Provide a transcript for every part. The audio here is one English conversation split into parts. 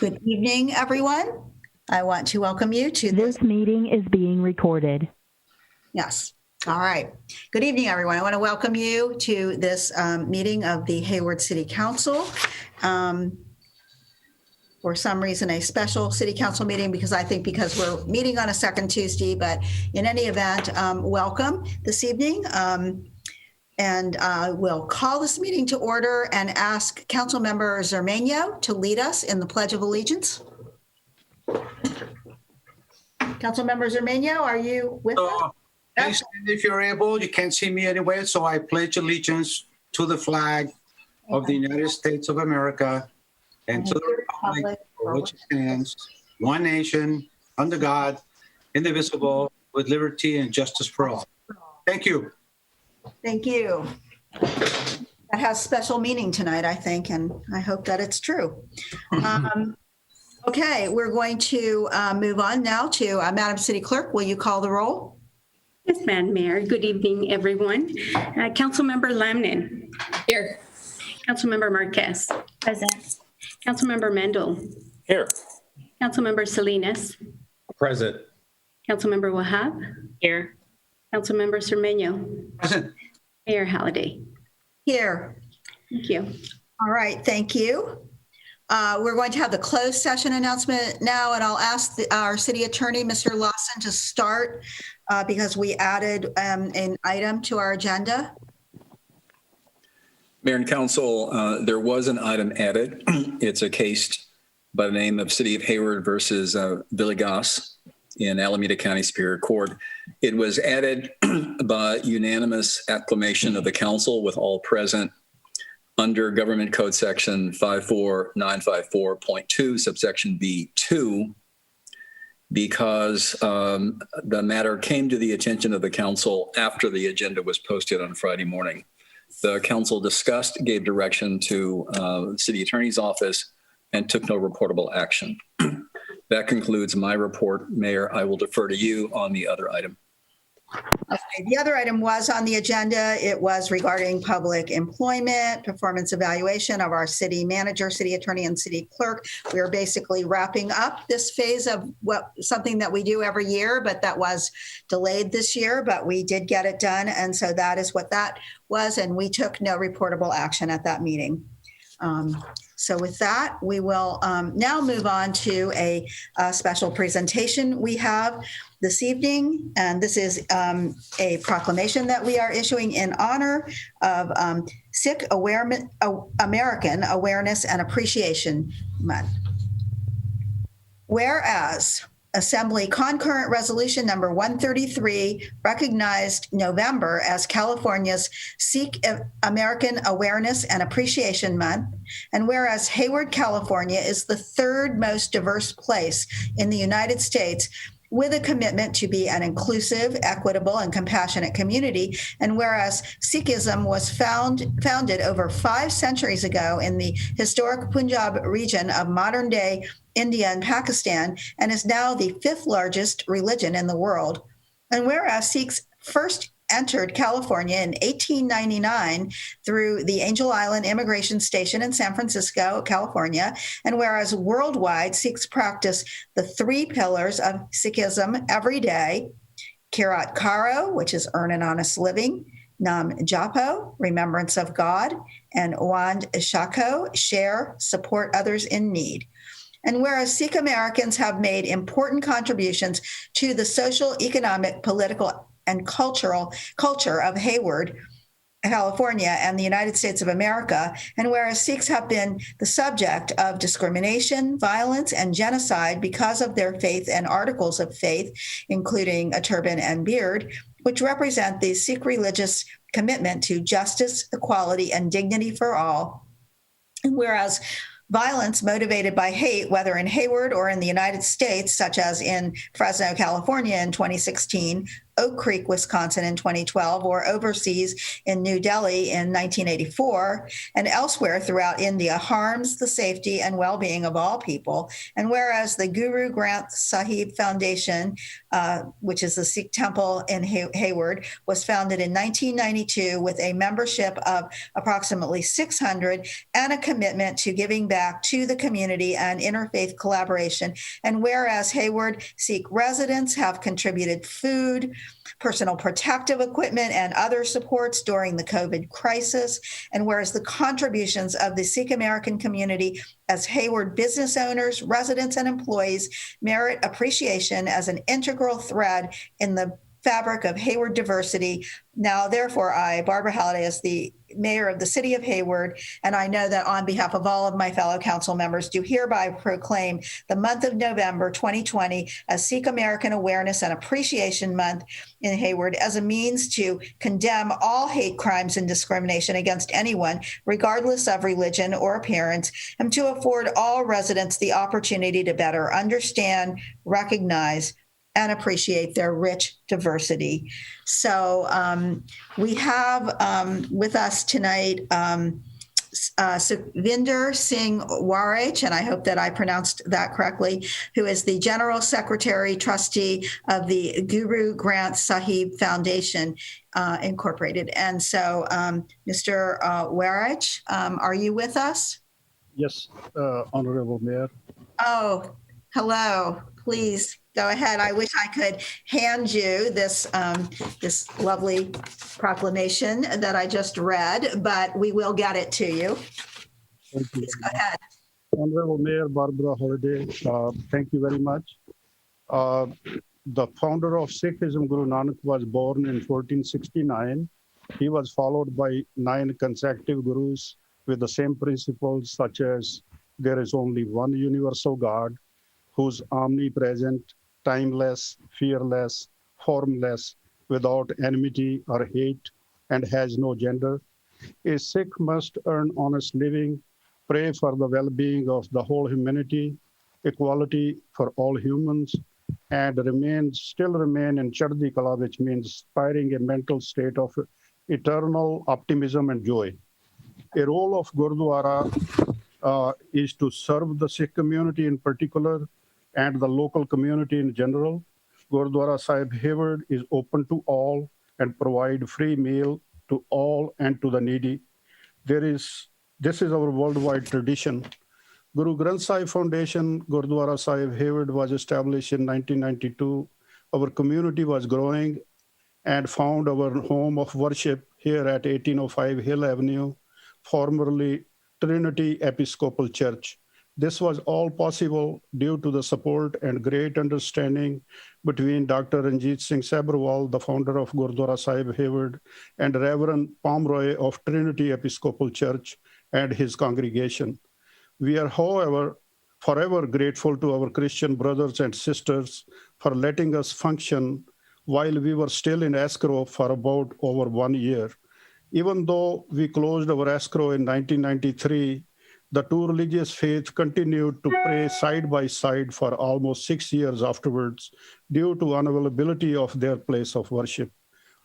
Good evening, everyone. I want to welcome you to This meeting is being recorded. Yes. All right. Good evening, everyone. I want to welcome you to this meeting of the Hayward City Council. For some reason, a special city council meeting because we're meeting on a second Tuesday, but in any event, welcome this evening. And we'll call this meeting to order and ask Councilmember Zermeño to lead us in the Pledge of Allegiance. Councilmember Zermeño, are you with us? Please stand if you're able. You can't see me anyway, so I pledge allegiance to the flag of the United States of America and to the republic for which it stands, one nation, under God, indivisible, with liberty and justice for all. Thank you. Thank you. That has special meaning tonight, I think, and I hope that it's true. Okay, we're going to move on now to Madam City Clerk. Will you call the roll? Yes, Madam Mayor. Good evening, everyone. Councilmember Lamnin. Here. Councilmember Marquez. Present. Councilmember Mendel. Here. Councilmember Salinas. Present. Councilmember Wahab. Here. Councilmember Zermeño. Present. Mayor Halliday. Here. Thank you. All right, thank you. We're going to have the closed session announcement now, and I'll ask our city attorney, Mr. Lawson, to start because we added an item to our agenda. Mayor and Council, there was an item added. It's a case by the name of City of Hayward versus Villegas in Alameda County Superior Court. It was added by unanimous acclamation of the council with all present under Government Code Section 54954.2, subsection B2, because the matter came to the attention of the council after the agenda was posted on Friday morning. The council discussed, gave direction to the city attorney's office, and took no reportable action. That concludes my report. Mayor, I will defer to you on the other item. Okay, the other item was on the agenda. It was regarding public employment, performance evaluation of our city manager, city attorney, and city clerk. We are basically wrapping up this phase of something that we do every year, but that was delayed this year, but we did get it done. And so that is what that was. And we took no reportable action at that meeting. So with that, we will now move on to a special presentation we have this evening. And this is a proclamation that we are issuing in honor of Sikh American Awareness and Appreciation Month. Whereas Assembly Concurrent Resolution number 133 recognized November as California's Sikh American Awareness and Appreciation Month. And whereas Hayward, California is the third most diverse place in the United States with a commitment to be an inclusive, equitable, and compassionate community. And whereas Sikhism was founded over 5 centuries ago in the historic Punjab region of modern-day India and Pakistan, and is now the 5th largest religion in the world. And whereas Sikhs first entered California in 1899 through the Angel Island Immigration Station in San Francisco, California, and whereas worldwide Sikhs practice the 3 pillars of Sikhism every day: Kirat Karo, which is earn an honest living; Nam Japo, remembrance of God; and Wand Shako, share, support others in need. And whereas Sikh Americans have made important contributions to the social, economic, political, and culture of Hayward, California, and the United States of America, and whereas Sikhs have been the subject of discrimination, violence, and genocide because of their faith and articles of faith, including a turban and beard, which represent the Sikh religious commitment to justice, equality, and dignity for all. And whereas violence motivated by hate, whether in Hayward or in the United States, such as in Fresno, California in 2016, Oak Creek, Wisconsin in 2012, or overseas in New Delhi in 1984, and elsewhere throughout India harms the safety and well-being of all people. And whereas the Guru Granth Sahib Foundation, which is the Sikh temple in Hayward, was founded in 1992 with a membership of approximately 600 and a commitment to giving back to the community and interfaith collaboration. And whereas Hayward Sikh residents have contributed food, personal protective equipment, and other supports during the COVID crisis. And whereas the contributions of the Sikh American community as Hayward business owners, residents, and employees merit appreciation as an integral thread in the fabric of Hayward diversity. Now, therefore, I, Barbara Halliday, as the mayor of the city of Hayward, and I know that on behalf of all of my fellow council members, do hereby proclaim the month of November 2020 as Sikh American Awareness and Appreciation Month in Hayward as a means to condemn all hate crimes and discrimination against anyone, regardless of religion or appearance, and to afford all residents the opportunity to better understand, recognize, and appreciate their rich diversity. So we have with us tonight Sukhvinder Singh Warich, and I hope that I pronounced that correctly, who is the General Secretary Trustee of the Guru Granth Sahib Foundation Incorporated. And so Mr. Warich, are you with us? Yes, Honorable Mayor. Oh, hello. Please go ahead. I wish I could hand you this this lovely proclamation that I just read, but we will get it to you. Thank you. Please go ahead. Honorable Mayor Barbara Halliday, thank you very much. The founder of Sikhism, Guru Nanak, was born in 1469. He was followed by 9 consecutive gurus with the same principles, such as there is only one universal God who's omnipresent, timeless, fearless, formless, without enmity or hate, and has no gender. A Sikh must earn honest living, pray for the well-being of the whole humanity, equality for all humans, and still remain in Chardi Kala, which means inspiring a mental state of eternal optimism and joy. A role of Gurdwara is to serve the Sikh community in particular, and the local community in general. Gurdwara Sahib Hayward is open to all and provide free meal to all and to the needy. This is our worldwide tradition. Guru Granth Sahib Foundation, Gurdwara Sahib Hayward, was established in 1992. Our community was growing and found our home of worship here at 1805 Hill Avenue, formerly Trinity Episcopal Church. This was all possible due to the support and great understanding between Dr. Ranjit Singh Sabharwal, the founder of Gurdwara Sahib Hayward, and Reverend Pomeroy of Trinity Episcopal Church and his congregation. We are, however, forever grateful to our Christian brothers and sisters for letting us function while we were still in escrow for about over 1 year. Even though we closed our escrow in 1993, the two religious faiths continued to pray side by side for almost 6 years afterwards due to unavailability of their place of worship.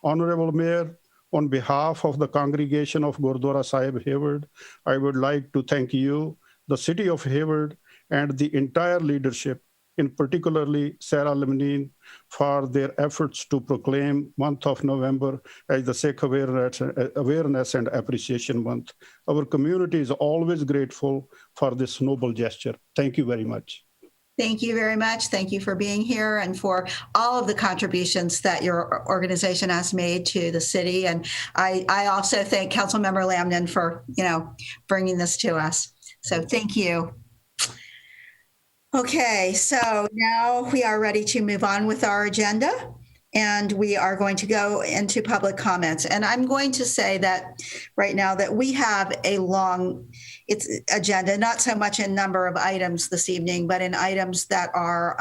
Honorable Mayor, on behalf of the congregation of Gurdwara Sahib Hayward, I would like to thank you, the city of Hayward, and the entire leadership, in particularly Sarah Lemnine, for their efforts to proclaim month of November as the Sikh Awareness and Appreciation Month. Our community is always grateful for this noble gesture. Thank you very much. Thank you very much. Thank you for being here and for all of the contributions that your organization has made to the city. And I also thank Councilmember Lamnon for, bringing this to us. So thank you. Okay, so now we are ready to move on with our agenda, and we are going to go into public comments. And I'm going to say that right now that we have a long agenda, not so much in number of items this evening, but in items that are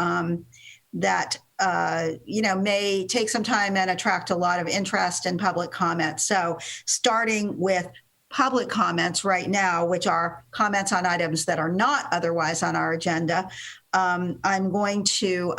may take some time and attract a lot of interest and public comment. So starting with public comments right now, which are comments on items that are not otherwise on our agenda. I'm going to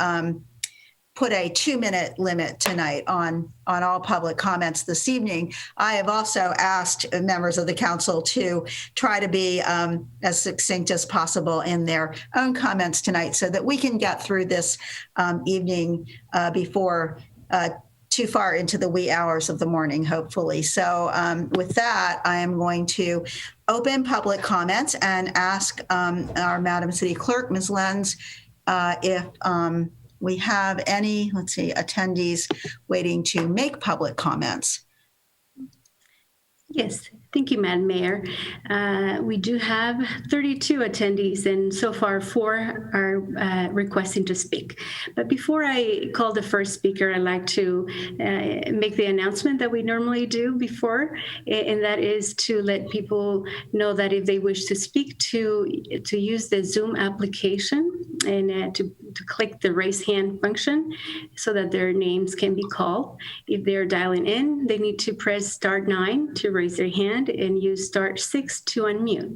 put a 2-minute limit tonight on all public comments this evening. I have also asked members of the council to try to be as succinct as possible in their own comments tonight so that we can get through this evening before too far into the wee hours of the morning, hopefully. So with that, I am going to open public comments and ask our Madam City Clerk, Ms. Lenz, if we have any, attendees waiting to make public comments. Yes, thank you, Madam Mayor. We do have 32 attendees, and so far 4 are requesting to speak. But before I call the first speaker, I'd like to make the announcement that we normally do before, and that is to let people know that if they wish to speak, to use the Zoom application and to click the raise hand function so that their names can be called. If they're dialing in, they need to press *9 to raise their hand and use *6 to unmute.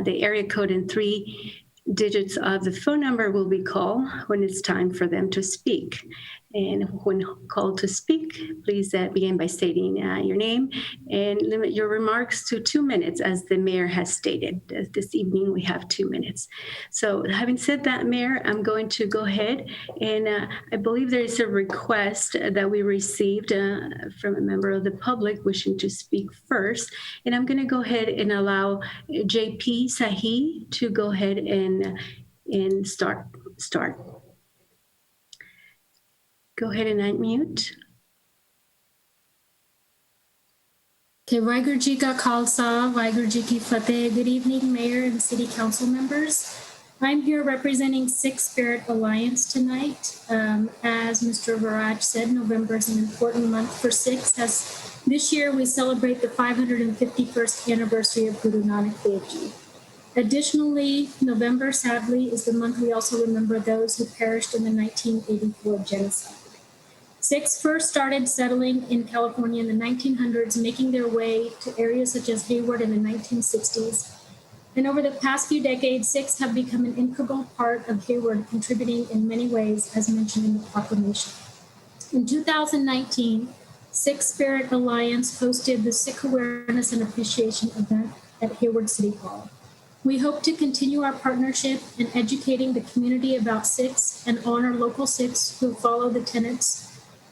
The area code and 3 digits of the phone number will be called when it's time for them to speak. And when called to speak, please begin by stating your name and limit your remarks to 2 minutes, as the mayor has stated. This evening, we have 2 minutes. So having said that, Mayor, I'm going to go ahead and I believe there is a request that we received from a member of the public wishing to speak first. And I'm going to go ahead and allow JP Sahi to go ahead and start. Go ahead and unmute. Okay, Waheguru Ji Ka Khalsa, Waheguru Ji Ki Fateh. Good evening, Mayor and City Council members. I'm here representing Sikh Spirit Alliance tonight. As Mr. Viraj said, November is an important month for Sikhs, as this year we celebrate the 551st anniversary of Guru Nanak Dev Ji. Additionally, November, sadly, is the month we also remember those who perished in the 1984 genocide. Sikhs first started settling in California in the 1900s, making their way to areas such as Hayward in the 1960s. And over the past few decades, Sikhs have become an integral part of Hayward, contributing in many ways, as mentioned in the proclamation. In 2019, Sikh Spirit Alliance hosted the Sikh Awareness and Appreciation event at Hayward City Hall. We hope to continue our partnership in educating the community about Sikhs and honor local Sikhs who follow the tenets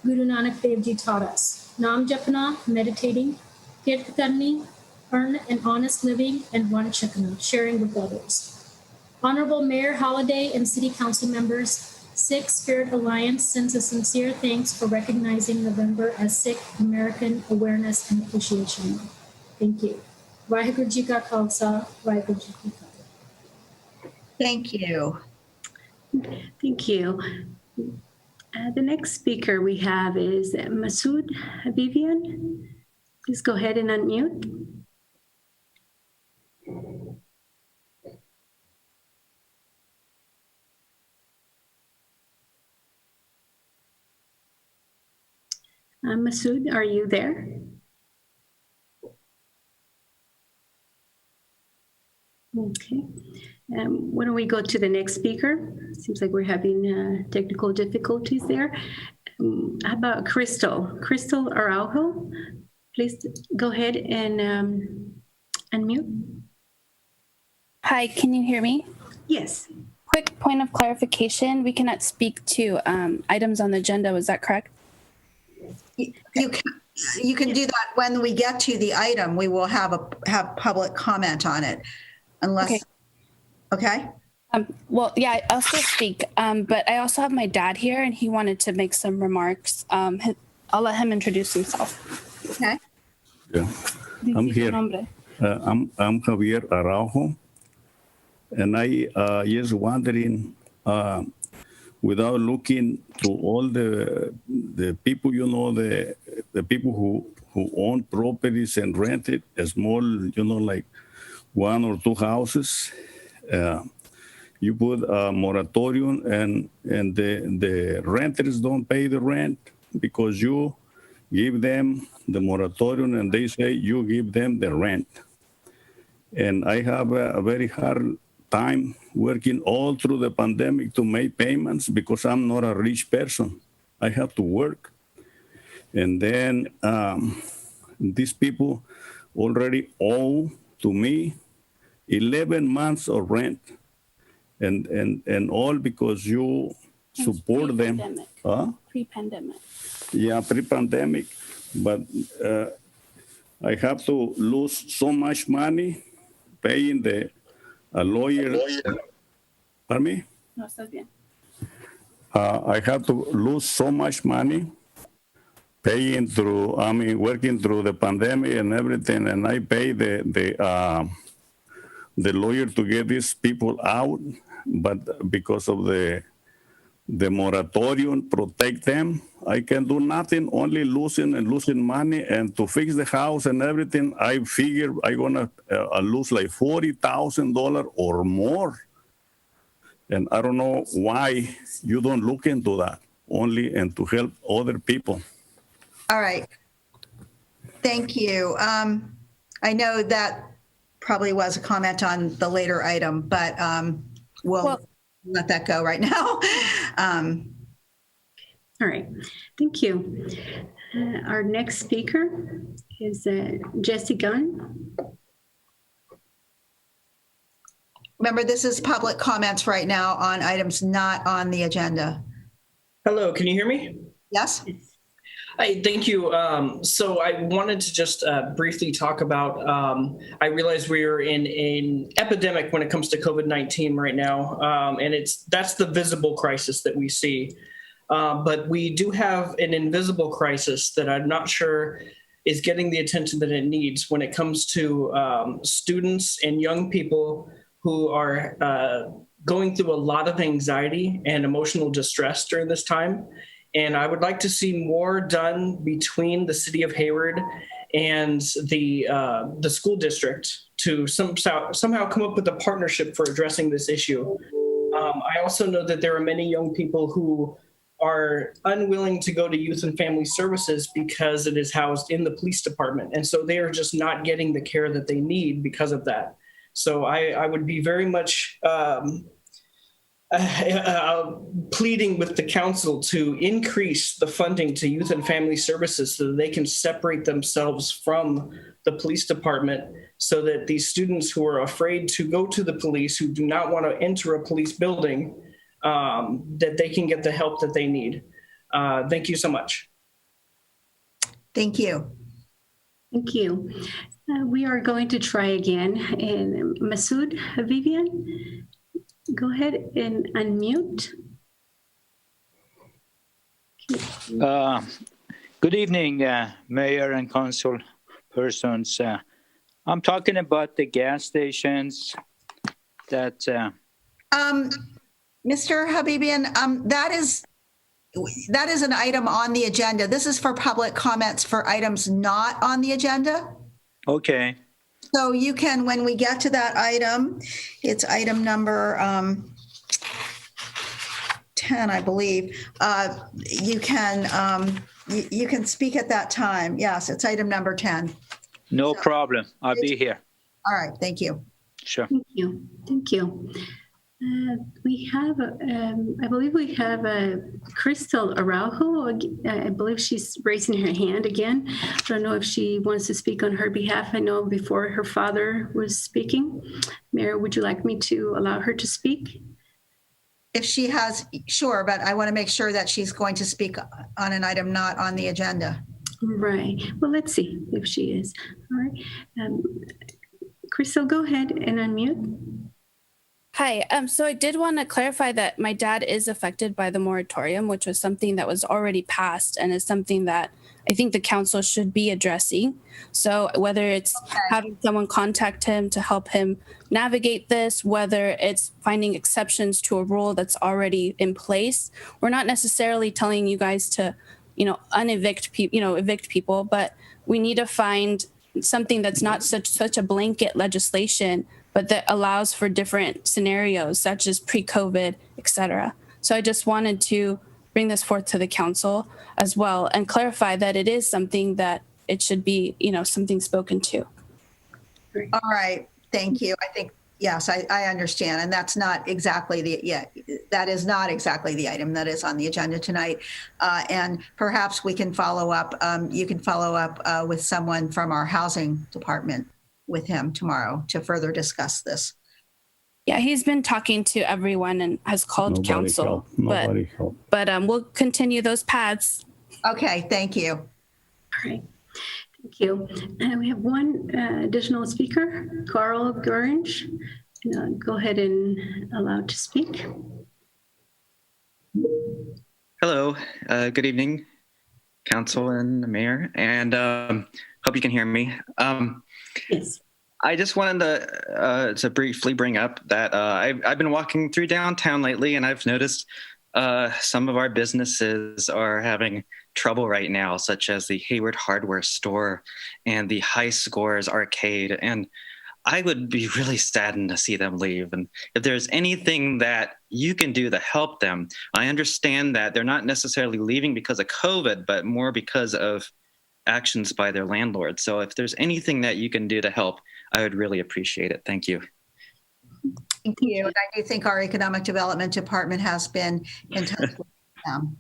Guru Nanak Dev Ji taught us: Naam Japna, meditating; Kirt Karni, earn an honest living; and Van Chakna, sharing with others. Honorable Mayor Holliday and City Council members, Sikh Spirit Alliance sends a sincere thanks for recognizing November as Sikh American Awareness and Appreciation Month. Thank you. Waheguru Ji Ka Khalsa, Waheguru Ji Ki Fateh. Thank you. Thank you. The next speaker we have is Masood Vivian. Please go ahead and unmute. Masood, are you there? Okay. Why don't we go to the next speaker? Seems like we're having technical difficulties there. How about Crystal? Crystal Araujo, please go ahead and unmute. Hi, can you hear me? Yes. Quick point of clarification. We cannot speak to items on the agenda. Was that correct? You can do that when we get to the item. We will have public comment on it, unless. Okay. Well, yeah, I'll still speak, but I also have my dad here, and he wanted to make some remarks. I'll let him introduce himself. Okay. Yeah, I'm here. I'm Javier Araujo, and I just wondering, without looking to all the people, the people who own properties and rent it, a small, like 1 or 2 houses. You put a moratorium and the renters don't pay the rent because you give them the moratorium and they say you give them the rent. And I have a very hard time working all through the pandemic to make payments because I'm not a rich person. I have to work. And then these people already owe to me 11 months of rent. And all because you support them. Pre-pandemic. Huh? Pre-pandemic. Yeah, pre-pandemic. But I have to lose so much money paying the lawyer. Pardon me? No, estás bien. I have to lose so much money working through the pandemic and everything, and I pay the lawyer to get these people out, but because of the moratorium protect them, I can do nothing, only losing money. And to fix the house and everything, I figure I'm gonna lose like $40,000 or more. And I don't know why you don't look into that, only and to help other people. All right. Thank you. I know that probably was a comment on the later item, but we'll let that go right now. All right, thank you. Our next speaker is Jesse Gunn. Remember, this is public comments right now on items not on the agenda. Hello, can you hear me? Yes? Hi, thank you. So I wanted to just briefly talk about, I realize we are in an epidemic when it comes to COVID-19 right now, and that's the visible crisis that we see. But we do have an invisible crisis that I'm not sure is getting the attention that it needs when it comes to students and young people who are going through a lot of anxiety and emotional distress during this time. And I would like to see more done between the city of Hayward and the school district to somehow come up with a partnership for addressing this issue. I also know that there are many young people who are unwilling to go to youth and family services because it is housed in the police department. And so they are just not getting the care that they need because of that. So I would be very much pleading with the council to increase the funding to youth and family services so that they can separate themselves from the police department, so that these students who are afraid to go to the police, who do not want to enter a police building, that they can get the help that they need. Thank you so much. Thank you. Thank you. We are going to try again. And Masood Vivian, go ahead and unmute. Good evening, Mayor and Council persons. I'm talking about the gas stations that... Mr. Habibian, that is an item on the agenda. This is for public comments for items not on the agenda. Okay. So you can, when we get to that item, it's item number 10, I believe. You can speak at that time. Yes, it's item number 10. No problem. I'll be here. All right. Thank you. Sure. Thank you. Thank you. We have, I believe we have Crystal Araujo. I believe she's raising her hand again. I don't know if she wants to speak on her behalf. I know before her father was speaking. Mayor, would you like me to allow her to speak? If she has, sure, but I want to make sure that she's going to speak on an item not on the agenda. Right. Well, let's see if she is. All right. Crystal, go ahead and unmute. Hi. So I did want to clarify that my dad is affected by the moratorium, which was something that was already passed and is something that I think the council should be addressing. So whether it's having someone contact him to help him navigate this, whether it's finding exceptions to a rule that's already in place, we're not necessarily telling you guys to, unevict people, evict people, but we need to find something that's not such a blanket legislation, but that allows for different scenarios, such as pre-COVID, et cetera. So I just wanted to bring this forth to the council as well and clarify that it is something that it should be, something spoken to. All right. Thank you. I think Yes, I understand. And that's not exactly that is not exactly the item that is on the agenda tonight. And perhaps we can follow up. You can follow up with someone from our housing department with him tomorrow to further discuss this. Yeah, he's been talking to everyone and has called council. Nobody helped. But we'll continue those paths. Okay, thank you. All right. Thank you. And we have one additional speaker, Carl Gurenge. Go ahead and allow to speak. Hello, good evening, council and the mayor, and hope you can hear me. Yes. I just wanted to briefly bring up that I've been walking through downtown lately, and I've noticed some of our businesses are having trouble right now, such as the Hayward hardware store and the High Scores arcade. And I would be really saddened to see them leave. And if there's anything that you can do to help them, I understand that they're not necessarily leaving because of COVID, but more because of actions by their landlord. So if there's anything that you can do to help, I would really appreciate it. Thank you. Thank you. And I do think our economic development department has been in touch with them.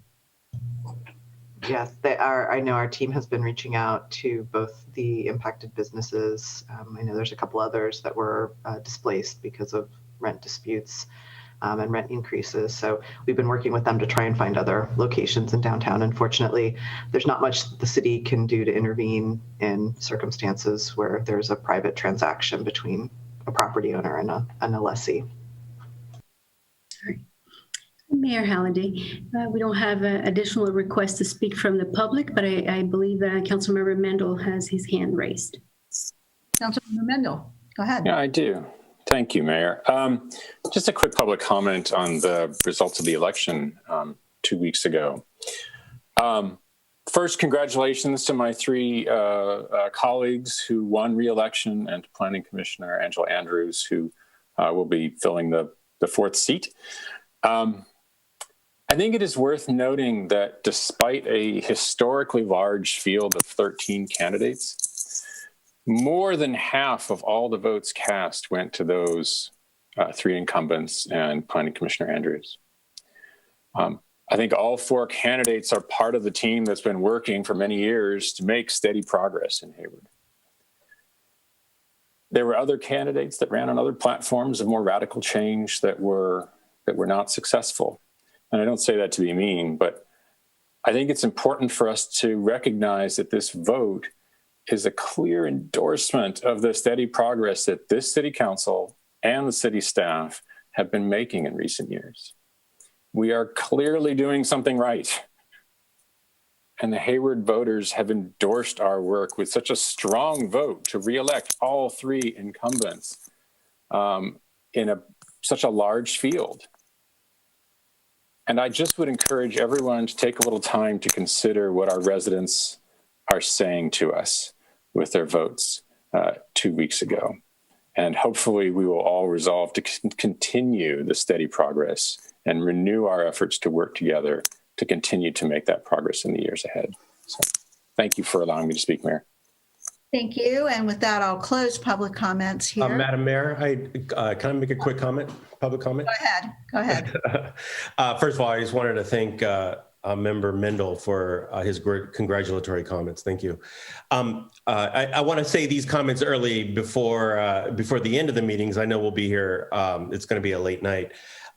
Yes, they are. I know our team has been reaching out to both the impacted businesses. I know there's a couple others that were displaced because of rent disputes and rent increases. So we've been working with them to try and find other locations in downtown. Unfortunately, there's not much the city can do to intervene in circumstances where there's a private transaction between a property owner and a lessee. Mayor Halliday, we don't have additional requests to speak from the public, but I believe Councilmember Mendel has his hand raised. Councilmember Mendel, go ahead. Yeah, I do. Thank you, Mayor. Just a quick public comment on the results of the election 2 weeks ago. First, congratulations to my three colleagues who won re-election, and to Planning Commissioner Angela Andrews, who will be filling the fourth seat. I think it is worth noting that despite a historically large field of 13 candidates, more than half of all the votes cast went to those three incumbents and Planning Commissioner Andrews. I think all four candidates are part of the team that's been working for many years to make steady progress in Hayward. There were other candidates that ran on other platforms of more radical change that were not successful. And I don't say that to be mean, but I think it's important for us to recognize that this vote is a clear endorsement of the steady progress that this city council and the city staff have been making in recent years. We are clearly doing something right. And the Hayward voters have endorsed our work with such a strong vote to re-elect all three incumbents in such a large field. And I just would encourage everyone to take a little time to consider what our residents are saying to us with their votes 2 weeks ago. And hopefully we will all resolve to continue the steady progress and renew our efforts to work together to continue to make that progress in the years ahead. So thank you for allowing me to speak, Mayor. Thank you. And with that, I'll close public comments here. Madam Mayor, can I make a quick comment, public comment? Go ahead. First of all, I just wanted to thank Member Mendel for his great congratulatory comments. Thank you. I want to say these comments early before the end of the meetings. I know we'll be here. It's going to be a late night.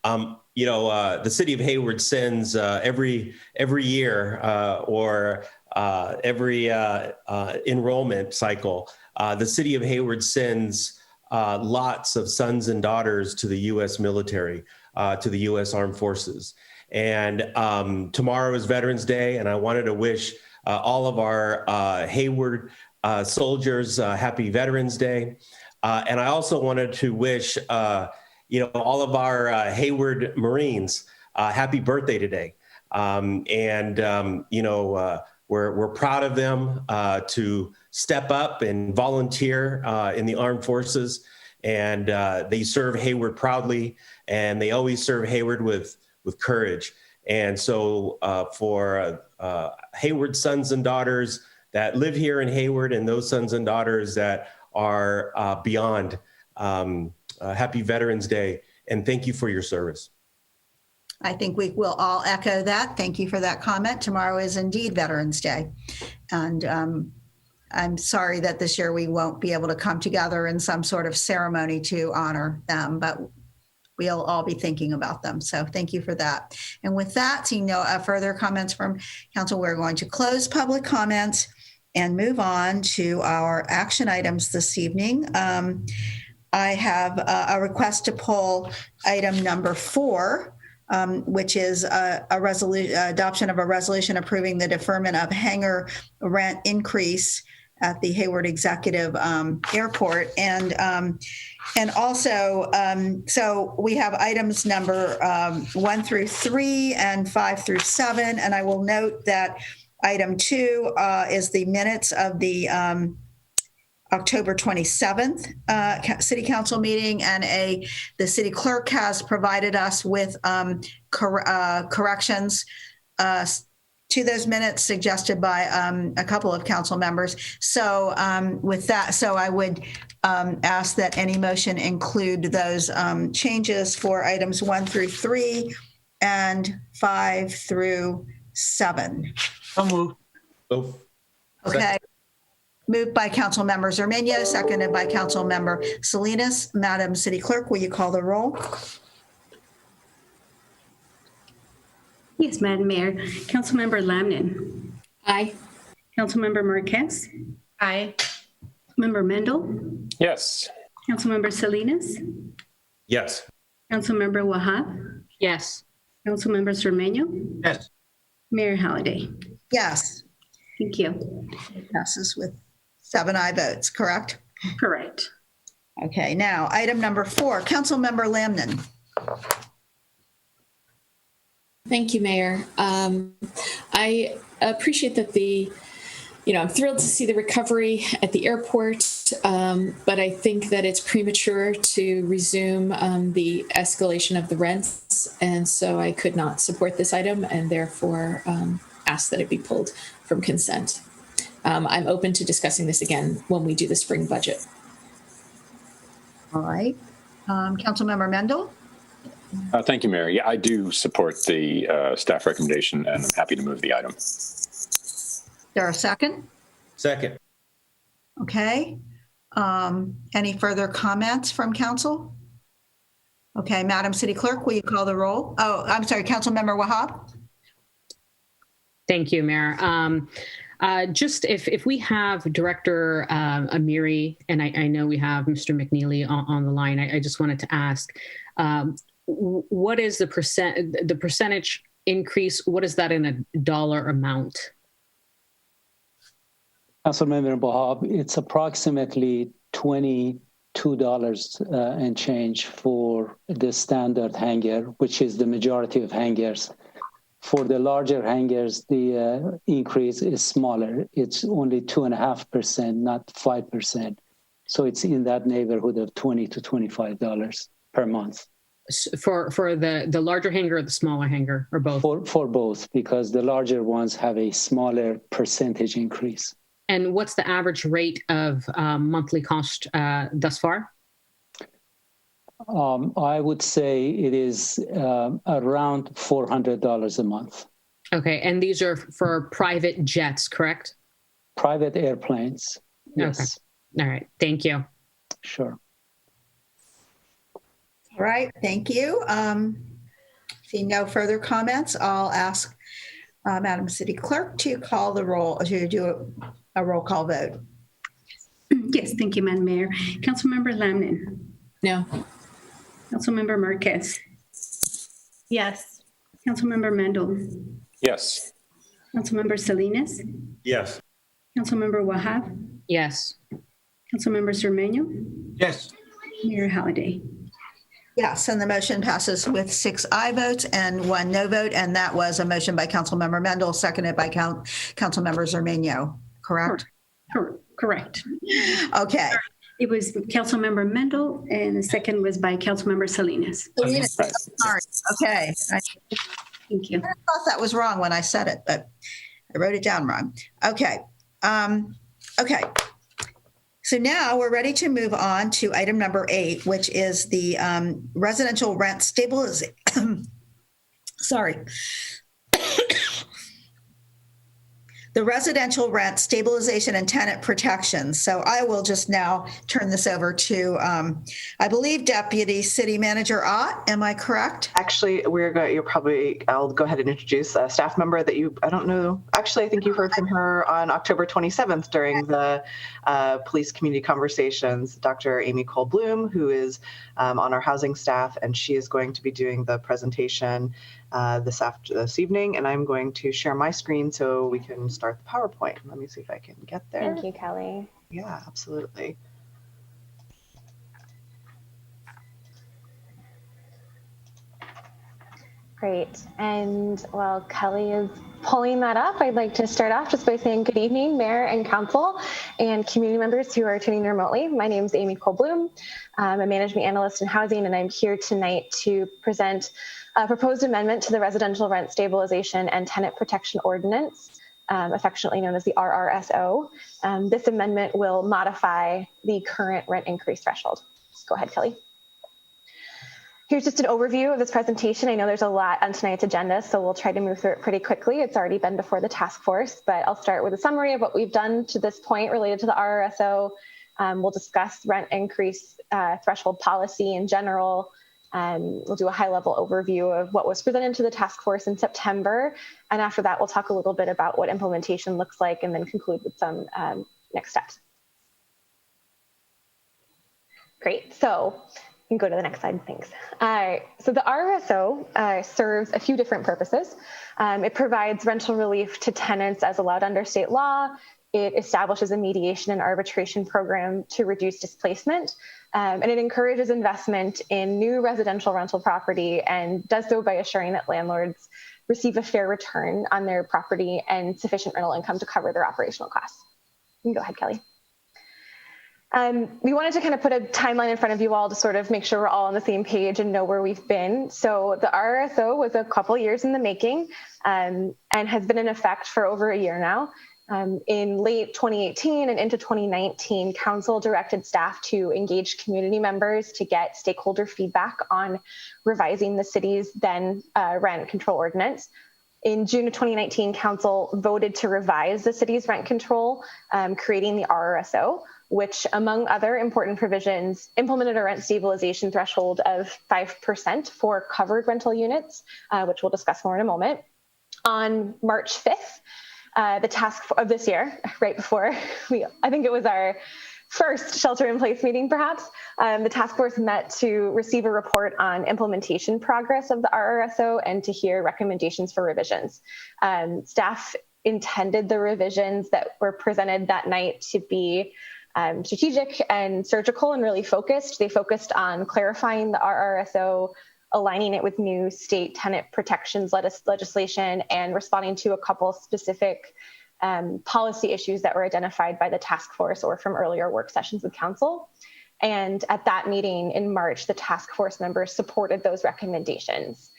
The city of Hayward sends every year or every enrollment cycle, the city of Hayward sends lots of sons and daughters to the U.S. military, to the U.S. Armed Forces. And tomorrow is Veterans Day, and I wanted to wish all of our Hayward soldiers happy Veterans Day. And I also wanted to wish all of our Hayward Marines happy birthday today. We're proud of them to step up and volunteer in the armed forces, and they serve Hayward proudly, and they always serve Hayward with courage. And so for Hayward sons and daughters that live here in Hayward, and those sons and daughters that are beyond Happy Veterans Day, and thank you for your service. I think we will all echo that. Thank you for that comment. Tomorrow is indeed Veterans Day. And I'm sorry that this year we won't be able to come together in some sort of ceremony to honor them, but we'll all be thinking about them. So thank you for that. And with that, seeing no further comments from council, we're going to close public comments and move on to our action items this evening. I have a request to pull item number 4, which is adoption of a resolution approving the deferment of hangar rent increase at the Hayward Executive Airport. And also, so we have items number 1 through 3 and 5 through 7. And I will note that item 2 is the minutes of the October 27th City Council meeting, and the city clerk has provided us with corrections to those minutes suggested by a couple of council members. So with that, so I would ask that any motion include those changes for items 1 through 3 and 5 through 7. So moved. Okay. Moved by Council Member Zermeño, seconded by Council Member Salinas. Madam City Clerk, will you call the roll? Yes, Madam Mayor. Councilmember Lamnin. Aye. Councilmember Marquez. Aye. Member Mendel. Yes. Councilmember Salinas. Yes. Councilmember Wahab. Yes. Councilmember Zermeño. Yes. Mayor Halliday. Yes. Thank you. Passes with 7 aye votes, correct? Correct. Okay, now item number 4, Council Member Lamnin. Thank you, Mayor. I appreciate that I'm thrilled to see the recovery at the airport, but I think that it's premature to resume the escalation of the rents. And so I could not support this item and therefore ask that it be pulled from consent. I'm open to discussing this again when we do the spring budget. All right. Councilmember Mendel? Thank you, Mayor. Yeah, I do support the staff recommendation, and I'm happy to move the item. Is there a second? Second. Okay. Any further comments from council? Okay, Madam City Clerk, will you call the roll? Oh, I'm sorry, Councilmember Wahab? Thank you, Mayor. Just if we have Director Amiri, and I know we have Mr. McNeely on the line, I just wanted to ask, what is the percentage increase? What is that in a dollar amount? Councilmember Wahab, it's approximately $22 and change for the standard hangar, which is the majority of hangars. For the larger hangars, the increase is smaller. It's only 2.5%, not 5%. So it's in that neighborhood of $20 to $25 per month. For the larger hangar or the smaller hangar, or both? For both, because the larger ones have a smaller percentage increase. And what's the average rate of monthly cost thus far? I would say it is around $400 a month. Okay, and these are for private jets, correct? Private airplanes, yes. Okay. All right, thank you. Sure. All right, thank you. Seeing no further comments, I'll ask Madam City Clerk to call the roll, to do a roll call vote. Yes, thank you, Madam Mayor. Councilmember Lamnin. No. Councilmember Marquez. Yes. Councilmember Mendel. Yes. Councilmember Salinas. Yes. Councilmember Wahab. Yes. Councilmember Zermeño. Yes. Mayor Halliday. Yes, and the motion passes with 6 aye votes and 1 no vote, and that was a motion by Councilmember Mendel, seconded by Councilmember Zermeño, correct? Correct. Okay. It was Councilmember Mendel, and the second was by Councilmember Salinas. Salinas, sorry. Okay. Thank you. I thought that was wrong when I said it, but I wrote it down wrong. Okay. Okay. So now we're ready to move on to item number 8, which is the residential rent stabilization. Sorry. The residential rent stabilization and tenant protection. So I will just now turn this over to, I believe, Deputy City Manager Ott. Am I correct? Actually, I'll go ahead and introduce a staff member that I don't know. Actually, I think you heard from her on October 27th during the police community conversations, Dr. Amy Cole-Bloom, who is on our housing staff, and she is going to be doing the presentation this evening, and I'm going to share my screen so we can start the PowerPoint. Let me see if I can get there. Thank you, Kelly. Yeah, absolutely. Great. And while Kelly is pulling that up, I'd like to start off just by saying good evening, Mayor and Council and community members who are tuning in remotely. My name is Amy Cole-Bloom. I'm a management analyst in housing, and I'm here tonight to present a proposed amendment to the Residential Rent Stabilization and Tenant Protection Ordinance, affectionately known as the RRSO. This amendment will modify the current rent increase threshold. Go ahead, Kelly. Here's just an overview of this presentation. I know there's a lot on tonight's agenda, so we'll try to move through it pretty quickly. It's already been before the task force, but I'll start with a summary of what we've done to this point related to the RRSO. We'll discuss rent increase threshold policy in general. We'll do a high-level overview of what was presented to the task force in September. And after that, we'll talk a little bit about what implementation looks like and then conclude with some next steps. Great. So you can go to the next slide. Thanks. So the RRSO serves a few different purposes. It provides rental relief to tenants as allowed under state law. It establishes a mediation and arbitration program to reduce displacement. And it encourages investment in new residential rental property and does so by assuring that landlords receive a fair return on their property and sufficient rental income to cover their operational costs. You can go ahead, Kelly. We wanted to kind of put a timeline in front of you all to sort of make sure we're all on the same page and know where we've been. So the RRSO was a couple years in the making and has been in effect for over a year now. In late 2018 and into 2019, Council directed staff to engage community members to get stakeholder feedback on revising the city's then rent control ordinance. In June of 2019, Council voted to revise the city's rent control, creating the RRSO, which, among other important provisions, implemented a rent stabilization threshold of 5% for covered rental units, which we'll discuss more in a moment. On March 5th, the task of this year, right before I think it was our first shelter-in-place meeting, perhaps, the task force met to receive a report on implementation progress of the RRSO and to hear recommendations for revisions. Staff intended the revisions that were presented that night to be strategic and surgical and really focused. They focused on clarifying the RRSO, aligning it with new state tenant protections legislation, and responding to a couple specific policy issues that were identified by the task force or from earlier work sessions with council. And at that meeting in March, the task force members supported those recommendations.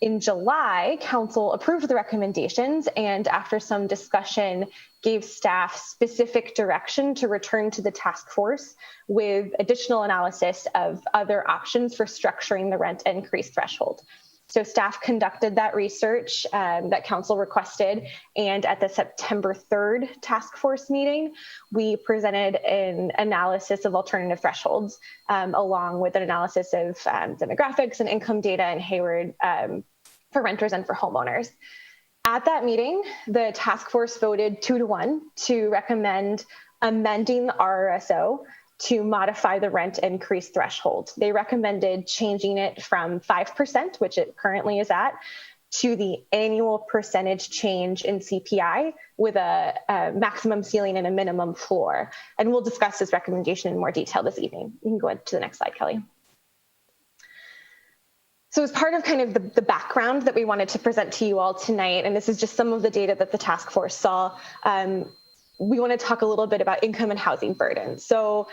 In July, council approved the recommendations and after some discussion gave staff specific direction to return to the task force with additional analysis of other options for structuring the rent increase threshold. So staff conducted that research that council requested, and at the September 3rd task force meeting, we presented an analysis of alternative thresholds along with an analysis of demographics and income data in Hayward for renters and for homeowners. At that meeting, the task force voted 2-1 to recommend amending the RRSO to modify the rent increase threshold. They recommended changing it from 5%, which it currently is at, to the annual percentage change in CPI with a maximum ceiling and a minimum floor. And we'll discuss this recommendation in more detail this evening. You can go ahead to the next slide, Kelly. So as part of kind of the background that we wanted to present to you all tonight, and this is just some of the data that the task force saw, we want to talk a little bit about income and housing burden. So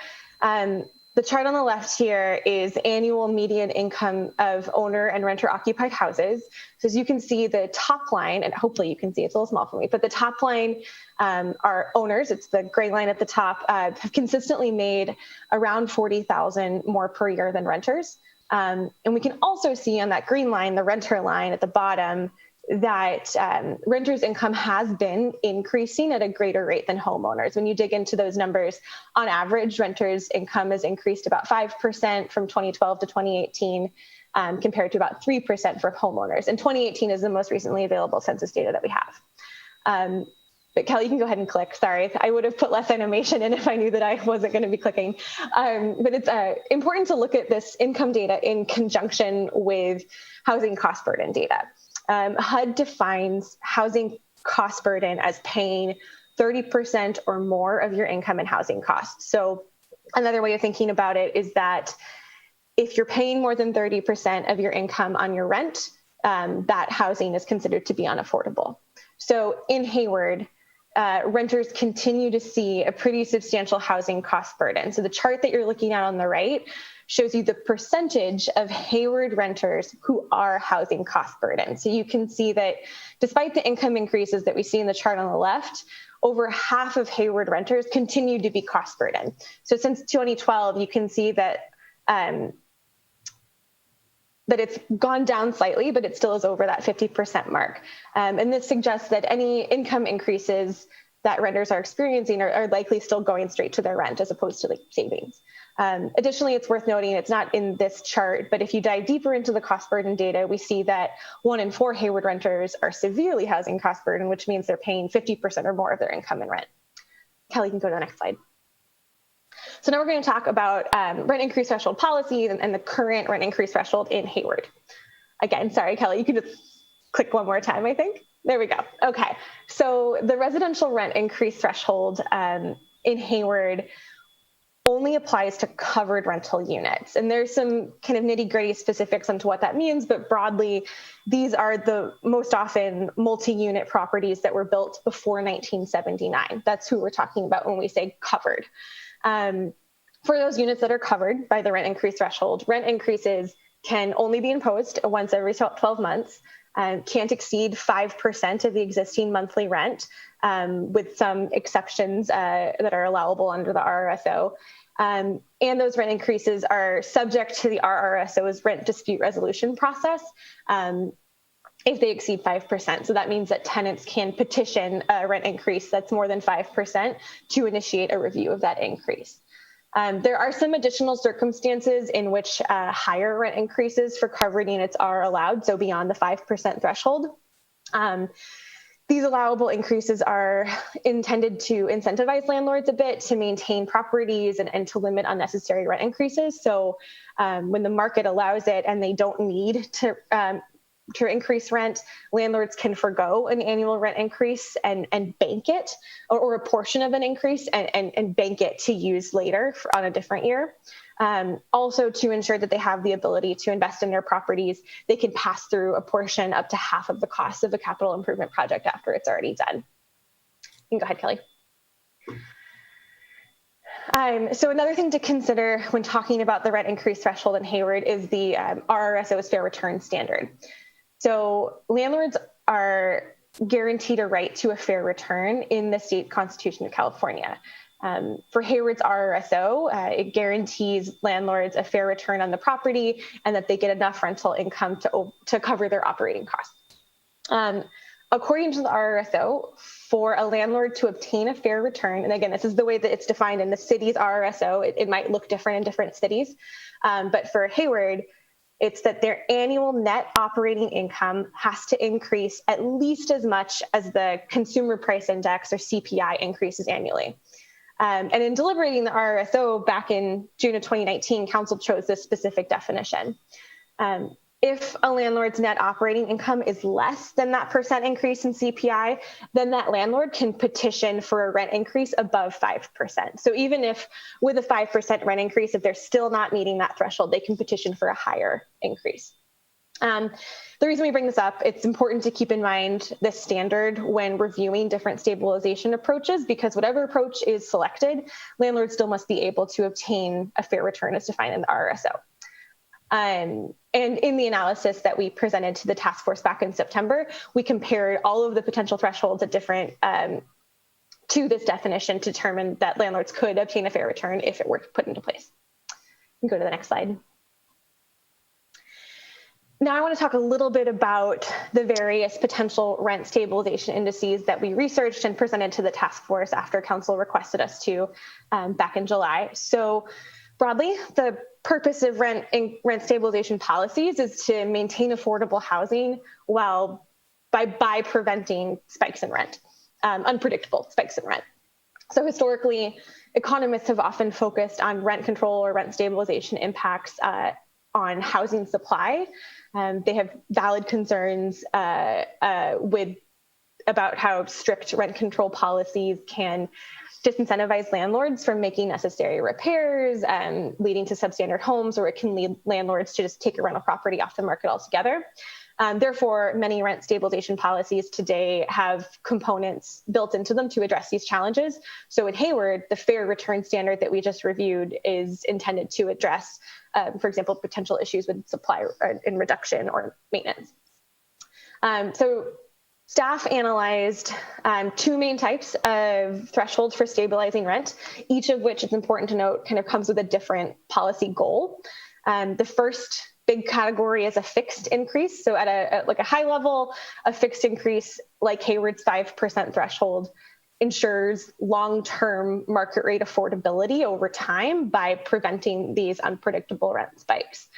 The chart on the left here is annual median income of owner and renter occupied houses. So as you can see, the top line, and hopefully you can see, it's a little small for me, but the top line are owners, it's the gray line at the top, have consistently made around $40,000 more per year than renters. And we can also see on that green line, the renter line at the bottom, that renters' income has been increasing at a greater rate than homeowners. When you dig into those numbers, on average, renters' income has increased about 5% from 2012 to 2018, compared to about 3% for homeowners. And 2018 is the most recently available census data that we have. But Kelly, you can go ahead and click. Sorry, I would have put less animation in if I knew that I wasn't going to be clicking. But it's important to look at this income data in conjunction with housing cost burden data. HUD defines housing cost burden as paying 30% or more of your income in housing costs. So another way of thinking about it is that if you're paying more than 30% of your income on your rent, that housing is considered to be unaffordable. So in Hayward, renters continue to see a pretty substantial housing cost burden. So the chart that you're looking at on the right shows you the percentage of Hayward renters who are housing cost burden. So you can see that despite the income increases that we see in the chart on the left, over half of Hayward renters continue to be cost burden. So since 2012, you can see that that it's gone down slightly, but it still is over that 50% mark. And this suggests that any income increases that renters are experiencing are likely still going straight to their rent as opposed to like savings. Additionally, it's worth noting, it's not in this chart, but if you dive deeper into the cost burden data, we see that 1 in 4 Hayward renters are severely housing cost burden, which means they're paying 50% or more of their income in rent. Kelly, you can go to the next slide. So now we're going to talk about rent increase threshold policy and the current rent increase threshold in Hayward. Again, sorry, Kelly, you can just click one more time, I think. There we go. Okay, so the residential rent increase threshold in Hayward only applies to covered rental units. And there's some kind of nitty-gritty specifics onto what that means, but broadly, these are the most often multi-unit properties that were built before 1979. That's who we're talking about when we say covered. For those units that are covered by the rent increase threshold, rent increases can only be imposed once every 12 months, can't exceed 5% of the existing monthly rent, with some exceptions that are allowable under the RRSO. And those rent increases are subject to the RRSO's rent dispute resolution process if they exceed 5%. So that means that tenants can petition a rent increase that's more than 5% to initiate a review of that increase. There are some additional circumstances in which higher rent increases for covered units are allowed, so beyond the 5% threshold. These allowable increases are intended to incentivize landlords a bit to maintain properties and to limit unnecessary rent increases. So when the market allows it and they don't need to increase rent, landlords can forgo an annual rent increase and bank it, or a portion of an increase and bank it to use later on a different year. Also, to ensure that they have the ability to invest in their properties, they can pass through a portion up to half of the cost of a capital improvement project after it's already done. You can go ahead, Kelly. So another thing to consider when talking about the rent increase threshold in Hayward is the RRSO's fair return standard. So landlords are guaranteed a right to a fair return in the state constitution of California. For Hayward's RRSO, it guarantees landlords a fair return on the property and that they get enough rental income to cover their operating costs. According to the RRSO, for a landlord to obtain a fair return, and again, this is the way that it's defined in the city's RRSO, it might look different in different cities, but for Hayward, it's that their annual net operating income has to increase at least as much as the consumer price index or CPI increases annually. And in deliberating the RRSO back in June of 2019, council chose this specific definition. If a landlord's net operating income is less than that percent increase in CPI, then that landlord can petition for a rent increase above 5%. So even if with a 5% rent increase, if they're still not meeting that threshold, they can petition for a higher increase. The reason we bring this up, it's important to keep in mind this standard when reviewing different stabilization approaches, because whatever approach is selected, landlords still must be able to obtain a fair return as defined in the RRSO. And in the analysis that we presented to the task force back in September, we compared all of the potential thresholds at different to this definition to determine that landlords could obtain a fair return if it were put into place. You can go to the next slide. Now I want to talk a little bit about the various potential rent stabilization indices that we researched and presented to the task force after council requested us to back in July. So broadly, the purpose of rent stabilization policies is to maintain affordable housing by preventing spikes in rent, unpredictable spikes in rent. So historically, economists have often focused on rent control or rent stabilization impacts on housing supply. They have valid concerns about how strict rent control policies can disincentivize landlords from making necessary repairs, leading to substandard homes, or it can lead landlords to just take a rental property off the market altogether. Therefore, many rent stabilization policies today have components built into them to address these challenges. So in Hayward, the fair return standard that we just reviewed is intended to address, for example, potential issues with supply in reduction or maintenance. So staff analyzed two main types of thresholds for stabilizing rent, each of which, it's important to note, kind of comes with a different policy goal. The first big category is a fixed increase. So at a high level, a fixed increase like Hayward's 5% threshold ensures long-term market rate affordability over time by preventing these unpredictable rent spikes.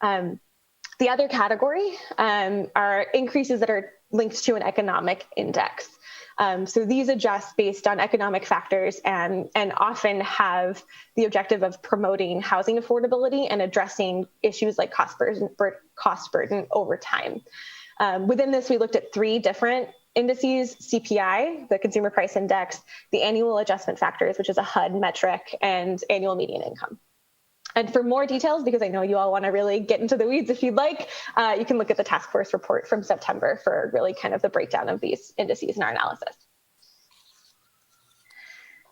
The other category are increases that are linked to an economic index. So these adjust based on economic factors and often have the objective of promoting housing affordability and addressing issues like cost burden over time. Within this, we looked at three different indices: CPI, the Consumer Price Index, the Annual Adjustment Factors, which is a HUD metric, and annual median income. And for more details, because I know you all want to really get into the weeds if you'd like, you can look at the task force report from September for really kind of the breakdown of these indices in our analysis.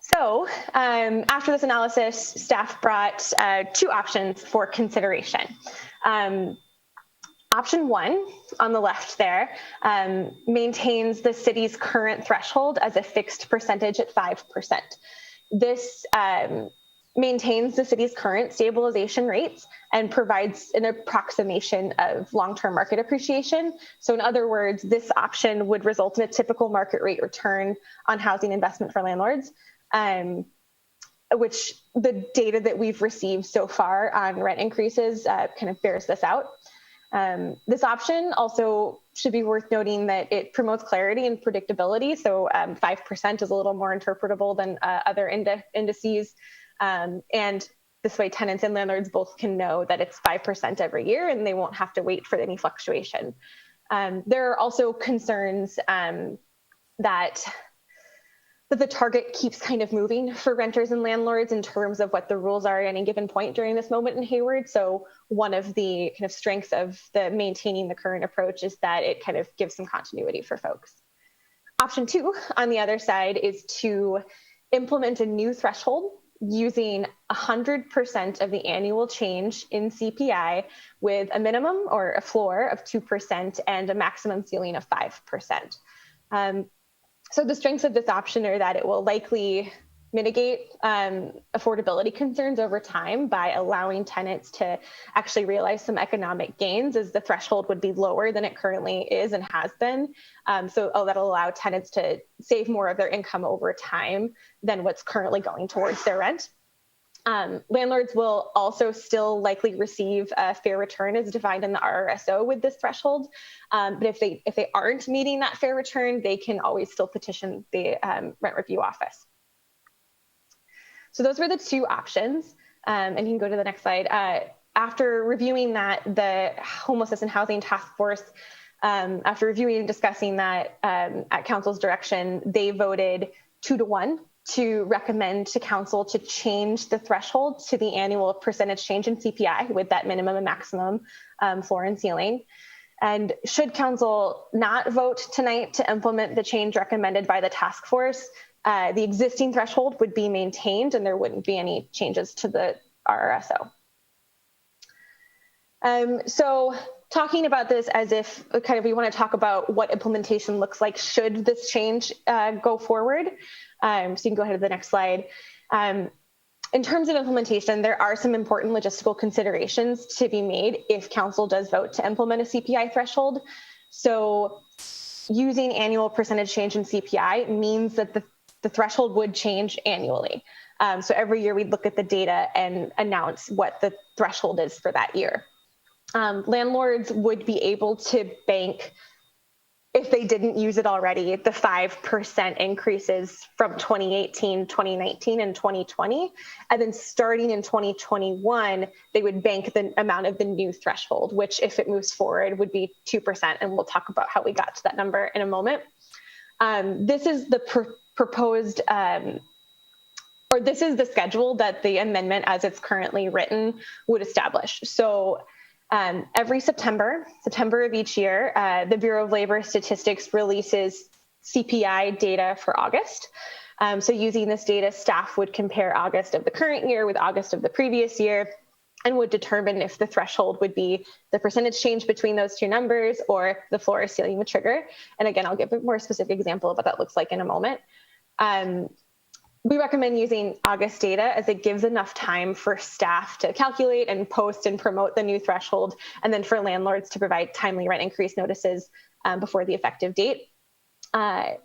So after this analysis, staff brought two options for consideration. Option one on the left there maintains the city's current threshold as a fixed percentage at 5%. This maintains the city's current stabilization rates and provides an approximation of long-term market appreciation. So in other words, this option would result in a typical market rate return on housing investment for landlords, which the data that we've received so far on rent increases kind of bears this out. This option also should be worth noting that it promotes clarity and predictability. So 5% is a little more interpretable than other indices. And this way tenants and landlords both can know that it's 5% every year and they won't have to wait for any fluctuation. There are also concerns that the target keeps kind of moving for renters and landlords in terms of what the rules are at any given point during this moment in Hayward. So one of the kind of strengths of the maintaining the current approach is that it kind of gives some continuity for folks. Option two on the other side is to implement a new threshold using 100% of the annual change in CPI with a minimum or a floor of 2% and a maximum ceiling of 5%. So the strengths of this option are that it will likely mitigate affordability concerns over time by allowing tenants to actually realize some economic gains, as the threshold would be lower than it currently is and has been. So that'll allow tenants to save more of their income over time than what's currently going towards their rent. Landlords will also still likely receive a fair return as defined in the RRSO with this threshold. But if they aren't meeting that fair return, they can always still petition the rent review office. So those were the two options. And you can go to the next slide. After reviewing that, the Homelessness and Housing Task Force, after reviewing and discussing that at council's direction, they voted 2-1 to recommend to council to change the threshold to the annual percentage change in CPI with that minimum and maximum floor and ceiling. And should council not vote tonight to implement the change recommended by the task force, the existing threshold would be maintained and there wouldn't be any changes to the RRSO. So talking about this as if kind of we want to talk about what implementation looks like should this change go forward. So you can go ahead to the next slide. In terms of implementation, there are some important logistical considerations to be made if council does vote to implement a CPI threshold. So using annual percentage change in CPI means that the threshold would change annually. So every year we'd look at the data and announce what the threshold is for that year. Landlords would be able to bank, if they didn't use it already, the 5% increases from 2018, 2019, and 2020. And then starting in 2021, they would bank the amount of the new threshold, which if it moves forward would be 2%. And we'll talk about how we got to that number in a moment. This is the proposed, or this is the schedule that the amendment as it's currently written would establish. So every September of each year, the Bureau of Labor Statistics releases CPI data for August. So using this data, staff would compare August of the current year with August of the previous year and would determine if the threshold would be the percentage change between those two numbers or the floor or ceiling would trigger. And again, I'll give a more specific example of what that looks like in a moment. We recommend using August data as it gives enough time for staff to calculate and post and promote the new threshold, and then for landlords to provide timely rent increase notices before the effective date.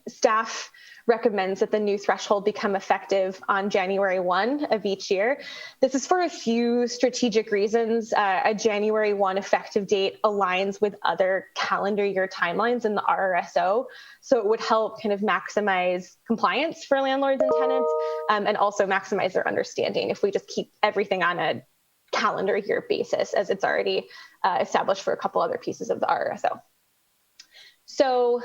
Staff recommends that the new threshold become effective on January 1 of each year. This is for a few strategic reasons. A January 1 effective date aligns with other calendar year timelines in the RRSO. So it would help kind of maximize compliance for landlords and tenants and also maximize their understanding if we just keep everything on a calendar year basis as it's already established for a couple other pieces of the RRSO. So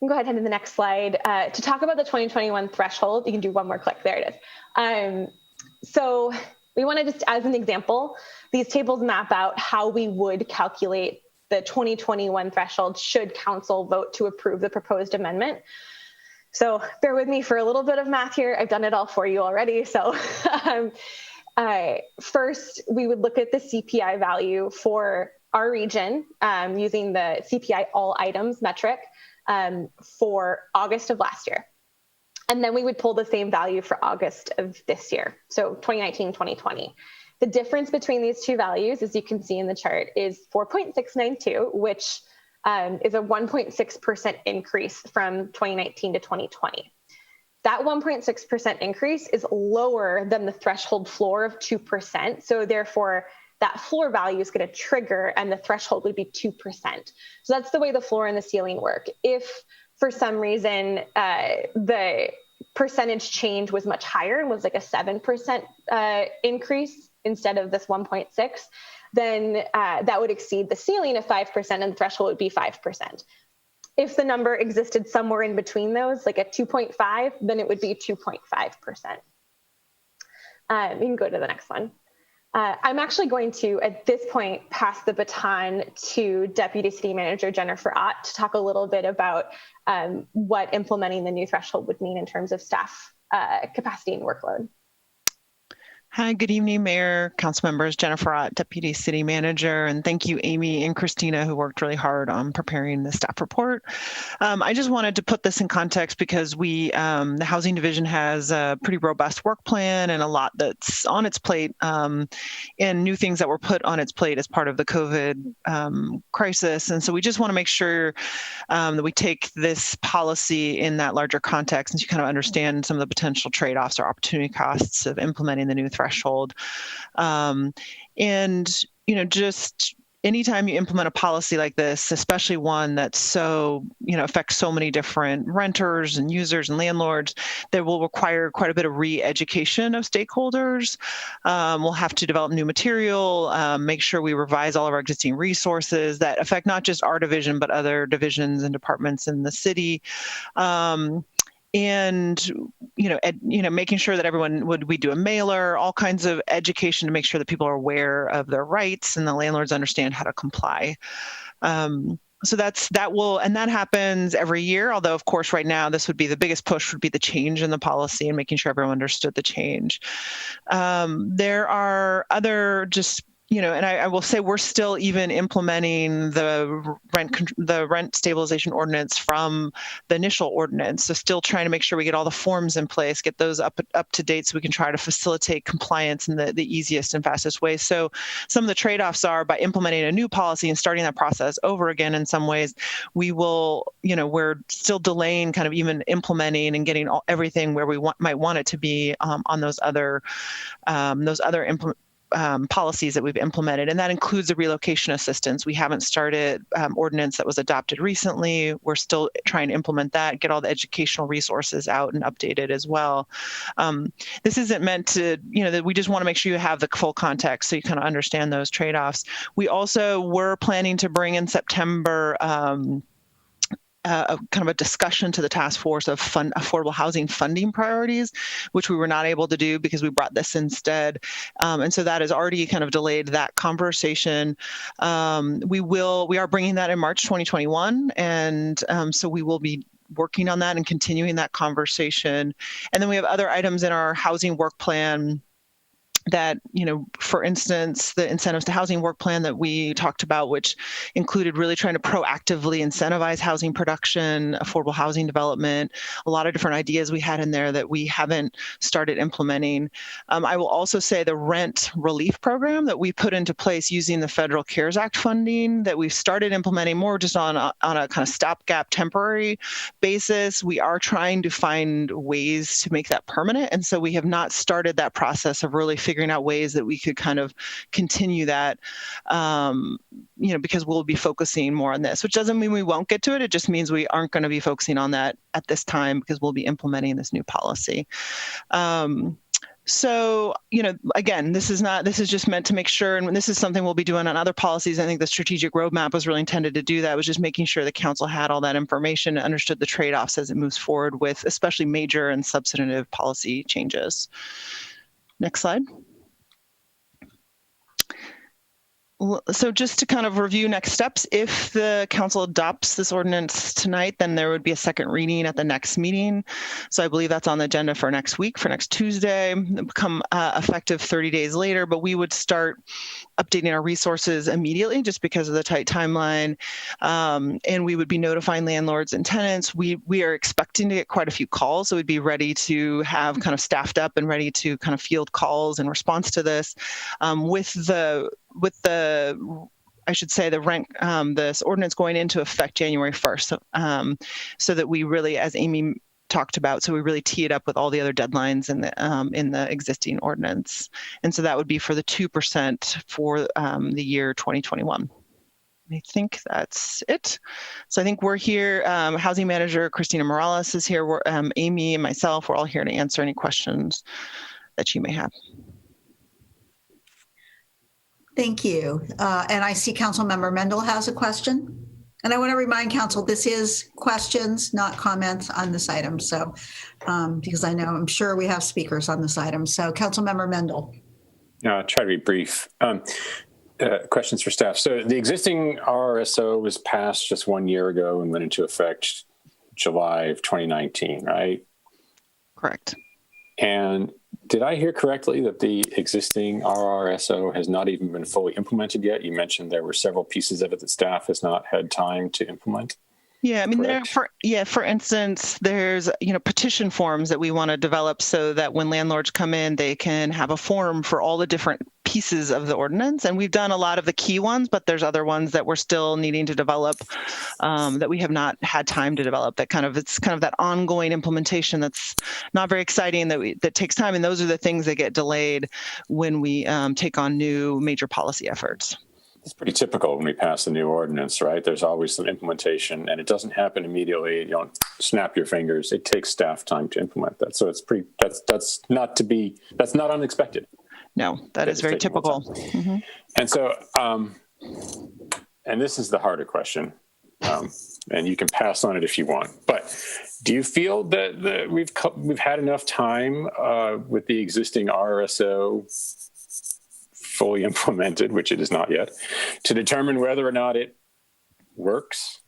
go ahead and to the next slide. To talk about the 2021 threshold, you can do one more click, there it is. So we want to just, as an example, these tables map out how we would calculate the 2021 threshold should council vote to approve the proposed amendment. So bear with me for a little bit of math here. I've done it all for you already. So first, we would look at the CPI value for our region using the CPI all items metric for August of last year. And then we would pull the same value for August of this year. So 2019, 2020. The difference between these two values, as you can see in the chart, is 4.692, which is a 1.6% increase from 2019 to 2020. That 1.6% increase is lower than the threshold floor of 2%. So therefore, that floor value is going to trigger and the threshold would be 2%. So that's the way the floor and the ceiling work. If for some reason the percentage change was much higher and was like a 7% increase instead of this 1.6, then that would exceed the ceiling of 5% and the threshold would be 5%. If the number existed somewhere in between those, like at 2.5, then it would be 2.5%. You can go to the next one. I'm actually going to, at this point, pass the baton to Deputy City Manager Jennifer Ott to talk a little bit about what implementing the new threshold would mean in terms of staff capacity and workload. Hi, good evening, Mayor, council members. Jennifer Ott, Deputy City Manager, and thank you, Amy and Christina, who worked really hard on preparing the staff report. I just wanted to put this in context because we, the Housing Division has a pretty robust work plan and a lot that's on its plate and new things that were put on its plate as part of the COVID crisis. And so we just want to make sure that we take this policy in that larger context and to kind of understand some of the potential trade-offs or opportunity costs of implementing the new threshold. And, you know, just anytime you implement a policy like this, especially one that's so, you know, affects so many different renters and users and landlords, that will require quite a bit of re-education of stakeholders. We'll have to develop new material, make sure we revise all of our existing resources that affect not just our division, but other divisions and departments in the city. And, you know, making sure that everyone we do a mailer, all kinds of education to make sure that people are aware of their rights and the landlords understand how to comply. So that happens every year. Although, of course, right now, this would be the biggest push would be the change in the policy and making sure everyone understood the change. There are other and I will say we're still even implementing the rent stabilization ordinance from the initial ordinance. So still trying to make sure we get all the forms in place, get those up to date so we can try to facilitate compliance in the easiest and fastest way. So some of the trade-offs are by implementing a new policy and starting that process over again in some ways, we're still delaying kind of even implementing and getting everything where we might want it to be on those other policies that we've implemented, and that includes the relocation assistance. We haven't started ordinance that was adopted recently. We're still trying to implement that, get all the educational resources out and updated as well. This isn't meant to, that we just want to make sure you have the full context so you kind of understand those trade-offs. We also were planning to bring in September kind of a discussion to the task force of affordable housing funding priorities, which we were not able to do because we brought this instead. And so that has already kind of delayed that conversation. We are bringing that in March 2021. And so we will be working on that and continuing that conversation. And then we have other items in our housing work plan that, for instance, the incentives to housing work plan that we talked about, which included really trying to proactively incentivize housing production, affordable housing development, a lot of different ideas we had in there that we haven't started implementing. I will also say the rent relief program that we put into place using the Federal CARES Act funding that we've started implementing more just on a kind of stopgap temporary basis. We are trying to find ways to make that permanent. And so we have not started that process of really figuring out ways that we could kind of continue that, because we'll be focusing more on this, which doesn't mean we won't get to it. It just means we aren't going to be focusing on that at this time because we'll be implementing this new policy. So, again, this is just meant to make sure, and this is something we'll be doing on other policies. I think the strategic roadmap was really intended to do that, was just making sure the council had all that information and understood the trade-offs as it moves forward with especially major and substantive policy changes. Next slide. So just to kind of review next steps, if the council adopts this ordinance tonight, then there would be a second reading at the next meeting. So I believe that's on the agenda for next week, for next Tuesday, become effective 30 days later, but we would start updating our resources immediately just because of the tight timeline. And we would be notifying landlords and tenants. We are expecting to get quite a few calls, so we'd be ready to have kind of staffed up and ready to kind of field calls in response to this. I should say the rent, this ordinance going into effect January 1st. So that we really, as Amy talked about, so we really tee it up with all the other deadlines in the existing ordinance. And so that would be for the 2% for the year 2021. I think that's it. So I think we're here. Housing Manager Christina Morales is here. Amy and myself, we're all here to answer any questions that you may have. Thank you. And I see Councilmember Mendel has a question. And I want to remind Council, this is questions, not comments on this item. So, because I'm sure we have speakers on this item. So Councilmember Mendel. I'll try to be brief. Questions for staff. So the existing RRSO was passed just 1 year ago and went into effect July of 2019, right? Correct. And did I hear correctly that the existing RRSO has not even been fully implemented yet? You mentioned there were several pieces of it that staff has not had time to implement. Yeah, I mean, for instance, there's, petition forms that we want to develop so that when landlords come in, they can have a form for all the different pieces of the ordinance. And we've done a lot of the key ones, but there's other ones that we're still needing to develop that we have not had time to develop. It's kind of that ongoing implementation that's not very exciting, that takes time. And those are the things that get delayed when we take on new major policy efforts. It's pretty typical when we pass a new ordinance, right? There's always some implementation and it doesn't happen immediately. You don't snap your fingers. It takes staff time to implement that. So that's not unexpected. No, that is very typical. Mm-hmm. And so, and this is the harder question, and you can pass on it if you want, but do you feel that we've had enough time with the existing RRSO fully implemented, which it is not yet, to determine whether or not it works,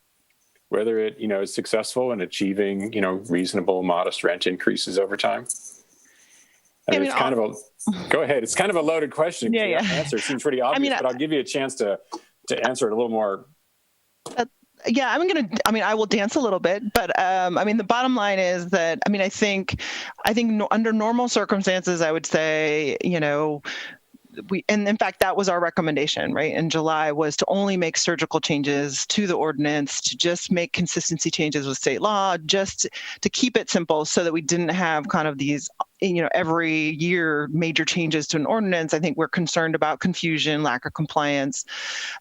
whether it, is successful in achieving, reasonable, modest rent increases over time? And it's kind of go ahead. It's kind of a loaded question. Yeah. The answer seems pretty obvious, but I'll give you a chance to answer it a little more. Yeah, I will dance a little bit, but the bottom line is that, I think under normal circumstances, I would say, and in fact, that was our recommendation, right, in July, was to only make surgical changes to the ordinance, to just make consistency changes with state law, just to keep it simple so that we didn't have kind of these, every year major changes to an ordinance. I think we're concerned about confusion, lack of compliance.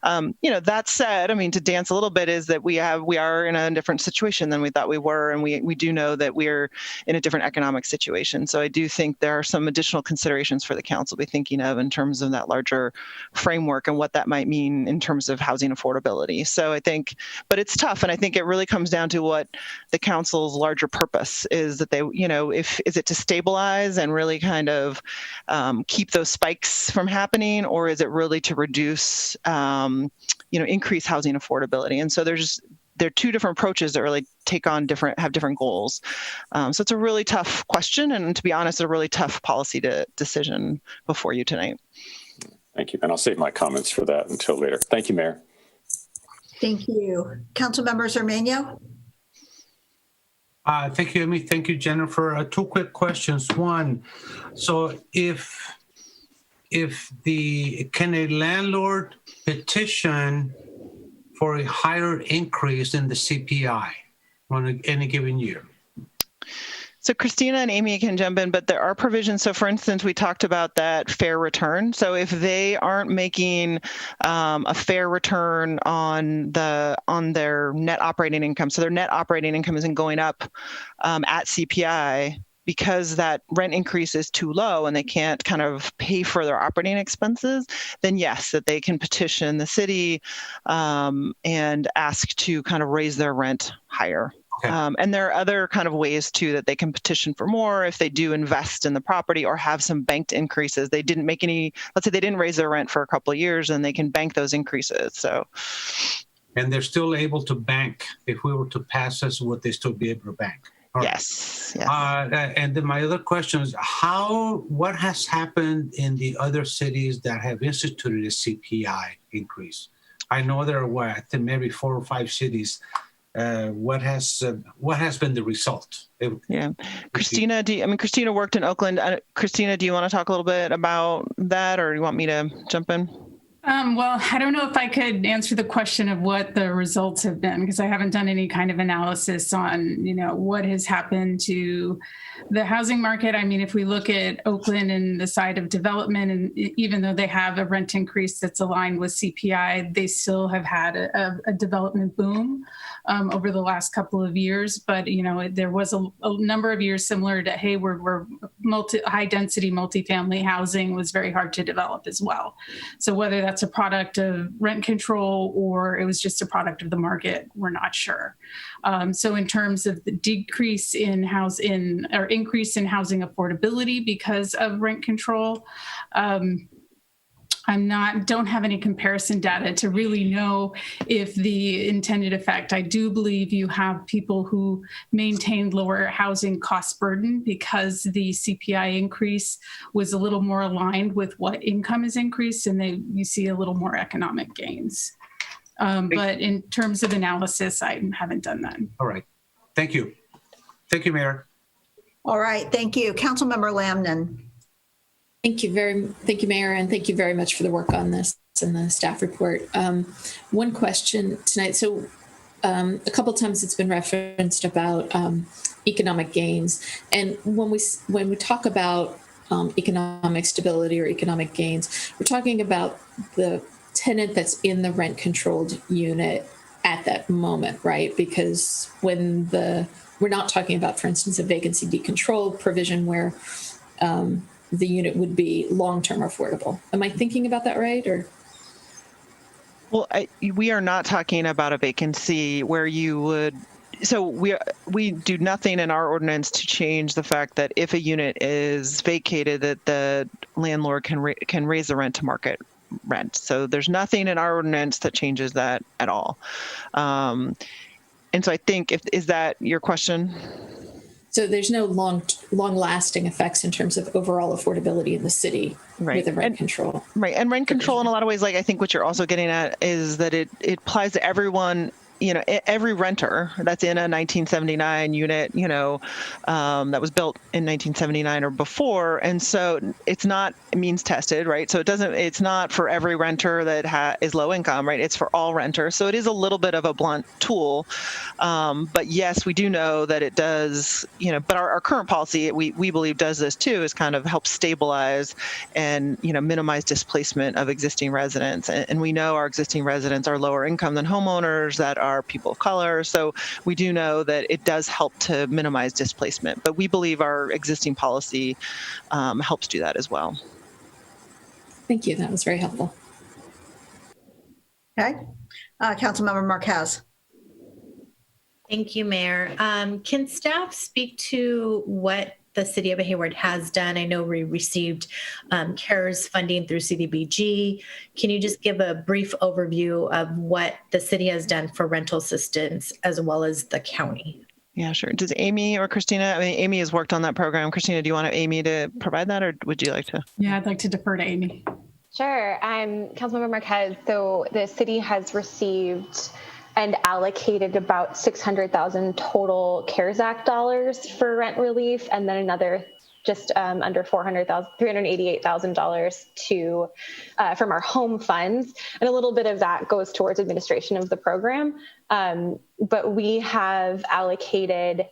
That said, to dance a little bit is that we are in a different situation than we thought we were, and we do know that we're in a different economic situation. So I do think there are some additional considerations for the council to be thinking of in terms of that larger framework and what that might mean in terms of housing affordability. So I think, but it's tough, and I think it really comes down to what the council's larger purpose is, that they, is it to stabilize and really kind of keep those spikes from happening, or is it really to reduce, increase housing affordability? And so there are two different approaches that really have different goals. So it's a really tough question, and to be honest, a really tough policy decision before you tonight. Thank you. And I'll save my comments for that until later. Thank you, Mayor. Thank you. Councilmember Zermeño? Thank you, Amy. Thank you, Jennifer. Two quick questions. One, so can a landlord petition for a higher increase in the CPI on any given year? So Christina and Amy can jump in, but there are provisions. So for instance, we talked about that fair return. So if they aren't making a fair return on their net operating income, so their net operating income isn't going up at CPI because that rent increase is too low and they can't kind of pay for their operating expenses, then yes, that they can petition the city and ask to kind of raise their rent higher. Okay. And there are other kind of ways too that they can petition for more if they do invest in the property or have some banked increases. They didn't make any, let's say they didn't raise their rent for a couple of years, and they can bank those increases. So, and they're still able to bank. If we were to pass this, would they still be able to bank? Yes. And then my other question is, what has happened in the other cities that have instituted a CPI increase? I know there are, I think maybe 4 or 5 cities. What has been the result? Christina, Christina worked in Oakland. Christina, do you want to talk a little bit about that, or do you want me to jump in? Well, I don't know if I could answer the question of what the results have been, because I haven't done any kind of analysis on, what has happened to the housing market. I mean, if we look at Oakland and the side of development, and even though they have a rent increase that's aligned with CPI, they still have had a development boom over the last couple of years. But, there was a number of years similar to Hayward where high density multifamily housing was very hard to develop as well. So whether that's a product of rent control or it was just a product of the market, we're not sure. So in terms of the decrease in increase in housing affordability because of rent control, don't have any comparison data to really know if the intended effect. I do believe you have people who maintained lower housing cost burden because the CPI increase was a little more aligned with what income is increased, and you see a little more economic gains. But in terms of analysis, I haven't done that. All right. Thank you. Thank you, Mayor. All right. Thank you. Councilmember Lamnon. Thank you, Mayor, and thank you very much for the work on this and the staff report. One question tonight. So a couple of times it's been referenced about economic gains. And when we talk about economic stability or economic gains, we're talking about the tenant that's in the rent-controlled unit at that moment, right? Because we're not talking about, for instance, a vacancy decontrol provision where the unit would be long-term affordable. Am I thinking about that right? Or? Well, we are not talking about a vacancy where you would. So we do nothing in our ordinance to change the fact that if a unit is vacated, that the landlord can raise the rent to market rent. So there's nothing in our ordinance that changes that at all. And so I think is that your question? So there's no long-lasting effects in terms of overall affordability in the city with the rent control. Right. And rent control in a lot of ways, like I think what you're also getting at is that it applies to everyone, every renter that's in a 1979 unit, that was built in 1979 or before. And so it's not means tested, right? So it's not for every renter that is low income, right? It's for all renters. So it is a little bit of a blunt tool. But yes, we do know that it does, but our current policy, we believe does this too, is kind of help stabilize and, minimize displacement of existing residents. And we know our existing residents are lower income than homeowners that are people of color. So we do know that it does help to minimize displacement, but we believe our existing policy helps do that as well. Thank you. That was very helpful. Okay. Councilmember Marquez. Thank you, Mayor. Can staff speak to what the City of Hayward has done? I know we received CARES funding through CDBG. Can you just give a brief overview of what the city has done for rental assistance as well as the county? Yeah, sure. Does Amy or Christina, Amy has worked on that program. Christina, do you want Amy to provide that, or would you like to? Yeah, I'd like to defer to Amy. Sure. Councilmember Marquez, so the city has received and allocated about $600,000 total CARES Act dollars for rent relief, and then another just under $388,000 to from our home funds, and a little bit of that goes towards administration of the program. But we have allocated.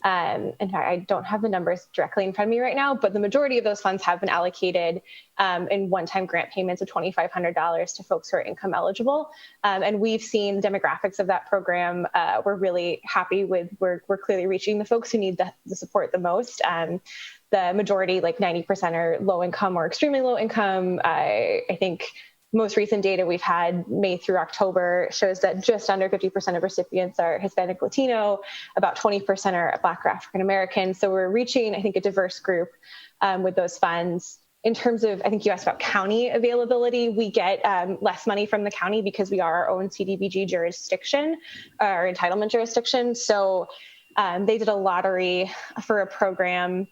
In fact, I don't have the numbers directly in front of me right now, but the majority of those funds have been allocated in one-time grant payments of $2,500 to folks who are income eligible. And we've seen demographics of that program. We're really happy with, we're clearly reaching the folks who need the support the most. The majority, like 90%, are low income or extremely low income. I think most recent data we've had, May through October, shows that just under 50% of recipients are Hispanic Latino, about 20% are Black or African American. So we're reaching, I think, a diverse group with those funds. In terms of, I think you asked about county availability, we get less money from the county because we are our own CDBG jurisdiction, our entitlement jurisdiction. So they did a lottery for a program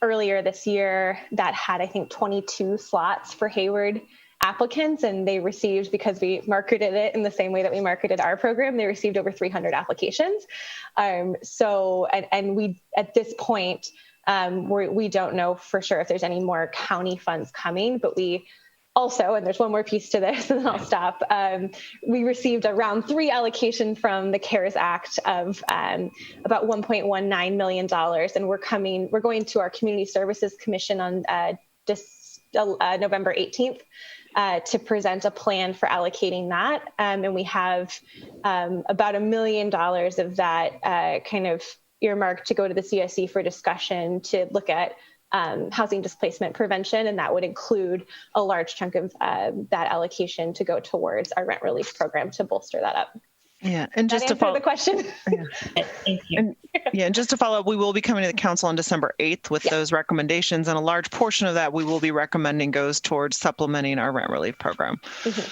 earlier this year that had, I think, 22 slots for Hayward applicants, and they received, because we marketed it in the same way that we marketed our program, they received over 300 applications. And we, at this point, we don't know for sure if there's any more county funds coming, but we also, and there's one more piece to this, and then I'll stop. We received a round 3 allocation from the CARES Act of about $1.19 million, and we're going to our Community Services Commission on November 18th. To present a plan for allocating that. And we have about $1 million of that kind of earmarked to go to the CSC for discussion to look at housing displacement prevention. And that would include a large chunk of that allocation to go towards our rent relief program to bolster that up. Yeah, and just to follow the question. Thank you. And just to follow up, we will be coming to the council on December 8th with those recommendations, and a large portion of that we will be recommending goes towards supplementing our rent relief program. Mm-hmm.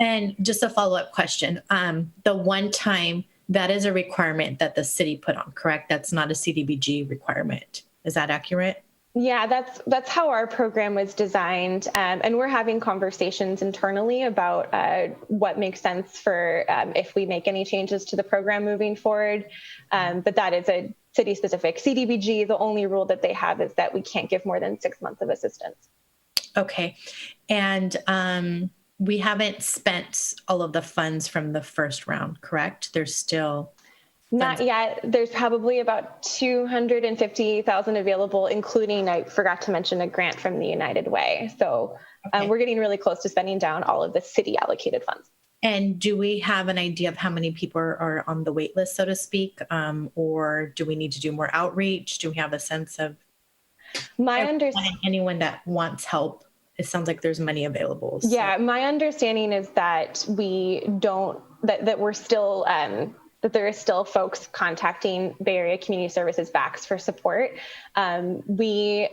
And just a follow-up question. The one time, that is a requirement that the city put on, correct? That's not a CDBG requirement. Is that accurate? Yeah, that's how our program was designed, and we're having conversations internally about what makes sense for if we make any changes to the program moving forward. But that is a city-specific. CDBG, the only rule that they have is that we can't give more than 6 months of assistance. Okay, and we haven't spent all of the funds from the first round, correct? There's still... Not yet. There's probably about $250,000 available, including, I forgot to mention, a grant from the United Way. So we're getting really close to spending down all of the city allocated funds. And do we have an idea of how many people are on the wait list, so to speak? Or do we need to do more outreach? Do we have a sense of anyone that wants help? It sounds like there's money available. So. Yeah, my understanding is that that we're still... that there is still folks contacting Bay Area Community Services BACs for support. We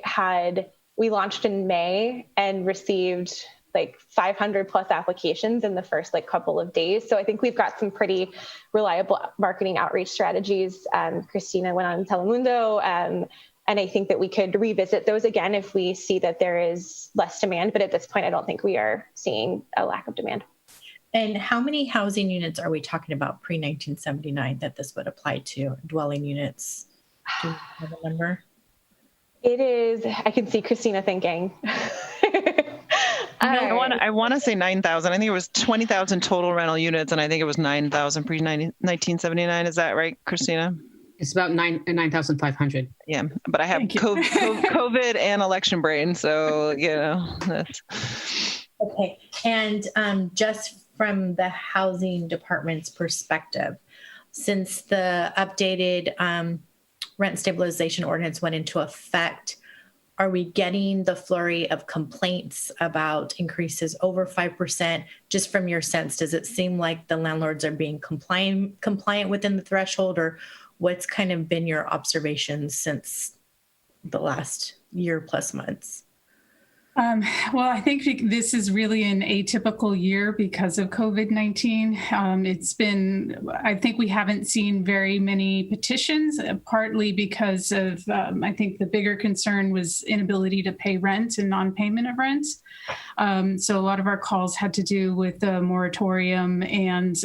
launched in May and received like 500 plus applications in the first like couple of days. So I think we've got some pretty reliable marketing outreach strategies. Christina went on Telemundo, and I think that we could revisit those again if we see that there is less demand. But at this point, I don't think we are seeing a lack of demand. And how many housing units are we talking about pre-1979 that this would apply to? Dwelling units? Do you have a number? It is, I can see Christina thinking. I want to say 9,000. I think it was 20,000 total rental units, and I think it was 9,000 pre-1979. Is that right, Christina? It's about 9,500. Yeah, but I have COVID and election brain, so that's. Okay, and just from the housing department's perspective, since the updated rent stabilization ordinance went into effect, are we getting the flurry of complaints about increases over 5%? Just from your sense, does it seem like the landlords are being compliant within the threshold, or what's kind of been your observations since the last year plus months? Well, I think this is really an atypical year because of COVID-19. I think we haven't seen very many petitions, partly because of, I think the bigger concern was inability to pay rent and non-payment of rent. So a lot of our calls had to do with the moratorium and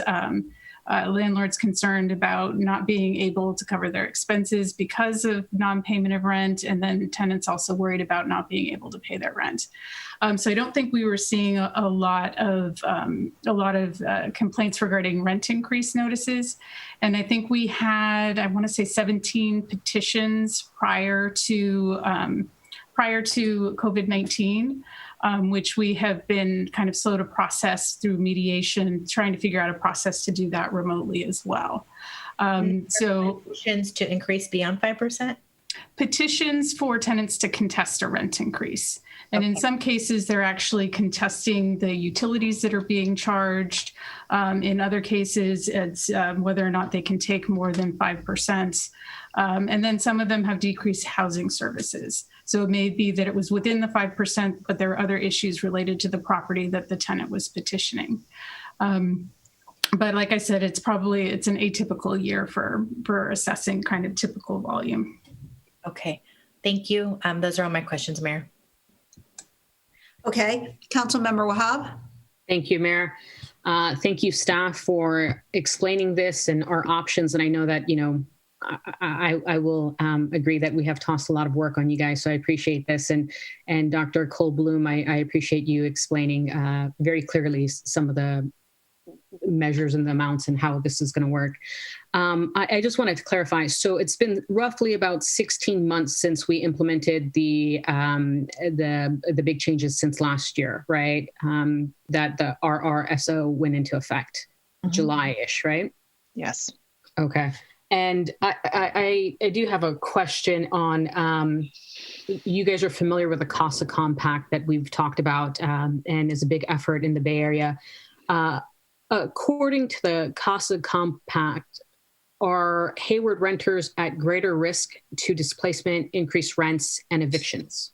landlords concerned about not being able to cover their expenses because of non-payment of rent, and then tenants also worried about not being able to pay their rent. So I don't think we were seeing a lot of complaints regarding rent increase notices, and I think we had, I want to say, 17 petitions prior to COVID-19. Which we have been kind of slow to process through mediation, trying to figure out a process to do that remotely as well. So petitions to increase beyond 5%? Petitions for tenants to contest a rent increase. And in some cases, they're actually contesting the utilities that are being charged. In other cases, it's whether or not they can take more than 5%. And then some of them have decreased housing services. So it may be that it was within the 5%, but there are other issues related to the property that the tenant was petitioning. But like I said, it's an atypical year for assessing kind of typical volume. Okay, thank you. Those are all my questions, Mayor. Okay, Councilmember Wahab. Thank you, Mayor. Thank you, staff, for explaining this and our options. And I know that, I will agree that we have tossed a lot of work on you guys, so I appreciate this. And Dr. Cole Bloom, I appreciate you explaining very clearly some of the measures and the amounts and how this is going to work. I just wanted to clarify. So it's been roughly about 16 months since we implemented the big changes since last year, right? That the RRSO went into effect July-ish, right? Yes. Okay. And I do have a question on, you guys are familiar with the CASA Compact that we've talked about and is a big effort in the Bay Area. According to the CASA Compact, are Hayward renters at greater risk to displacement, increased rents, and evictions?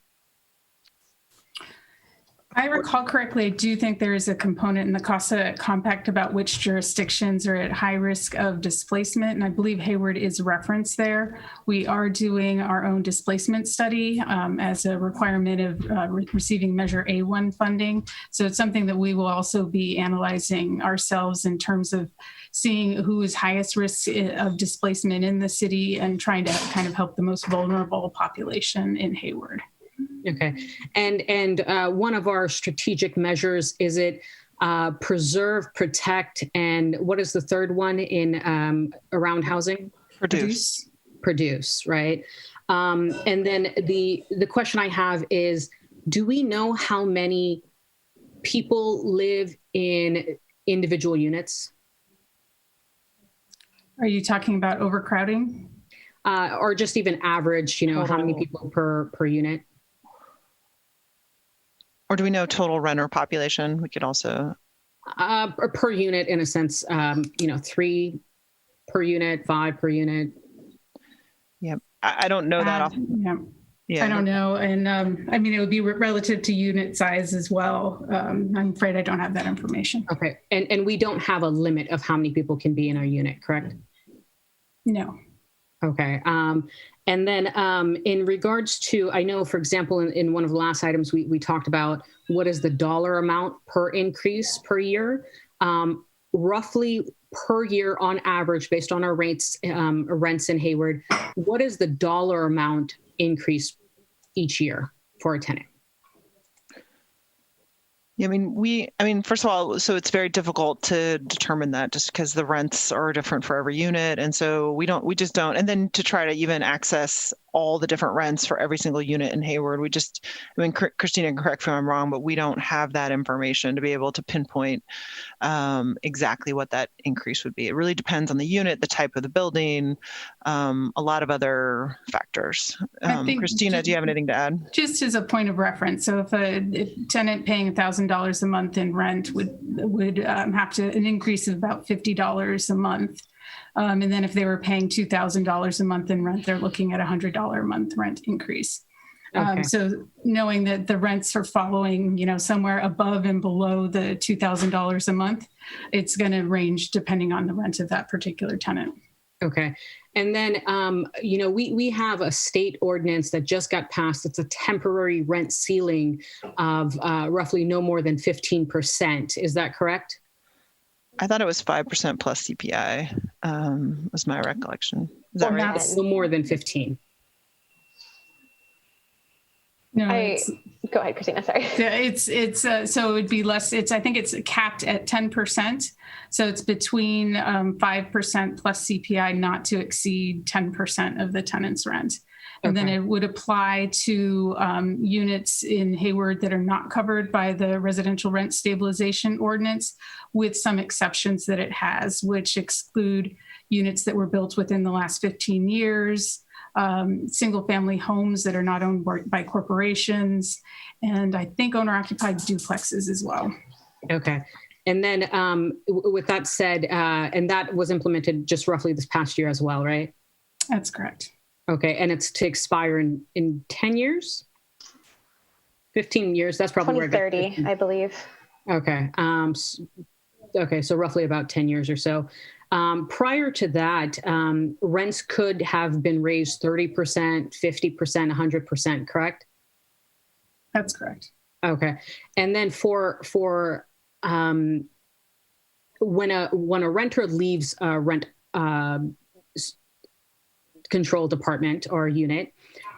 I recall correctly, I do think there is a component in the CASA Compact about which jurisdictions are at high risk of displacement, and I believe Hayward is referenced there. We are doing our own displacement study as a requirement of receiving Measure A1 funding. So it's something that we will also be analyzing ourselves in terms of seeing who is highest risk of displacement in the city and trying to kind of help the most vulnerable population in Hayward. Okay. And one of our strategic measures, is it preserve, protect, and what is the third one in around housing? Produce, right? And then the question I have is, do we know how many people live in individual units? Are you talking about overcrowding? Or just even average, how many people per unit? Or do we know total renter population? We could also... per unit, in a sense, 3 per unit, 5 per unit. Yeah, I don't know that off. Yeah, I don't know. And I mean, it would be relative to unit size as well. I'm afraid I don't have that information. Okay. And we don't have a limit of how many people can be in our unit, correct? No. Okay. And then in regards to, I know, for example, in one of the last items, we talked about what is the dollar amount per increase per year. Roughly per year on average, based on our rents in Hayward, what is the dollar amount increase each year for a tenant? I mean, first of all, so it's very difficult to determine that just because the rents are different for every unit. And so we just don't. And then to try to even access all the different rents for every single unit in Hayward, Christina, correct me if I'm wrong, but we don't have that information to be able to pinpoint exactly what that increase would be. It really depends on the unit, the type of the building, a lot of other facters. Christina, do you have anything to add? Just as a point of reference, so if a tenant paying $1,000 a month in rent would have an increase of about $50 a month. And then if they were paying $2,000 a month in rent, they're looking at $100 a month rent increase. Okay. So knowing that the rents are following, somewhere above and below the $2,000 a month, it's going to range depending on the rent of that particular tenant. Okay. And then, we have a state ordinance that just got passed. It's a temporary rent ceiling of roughly no more than 15%. Is that correct? I thought it was 5% plus CPI, was my recollection. Is that right? No more than 15. No, go ahead, Christina. Sorry. It's so it would be less. I think it's capped at 10%. So it's between 5% plus CPI, not to exceed 10% of the tenant's rent. And then it would apply to units in Hayward that are not covered by the residential rent stabilization ordinance, with some exceptions that it has, which exclude units that were built within the last 15 years, single family homes that are not owned by corporations, and I think owner occupied duplexes as well. Okay. And then with that said, and that was implemented just roughly this past year as well, right? That's correct. Okay. And it's to expire in 10 years, 15 years. That's probably 2030, I believe. Okay. Okay. So roughly about 10 years or so. Prior to that, rents could have been raised 30%, 50%, 100%, correct? That's correct. Okay. And then for when a renter leaves a rent control department or unit,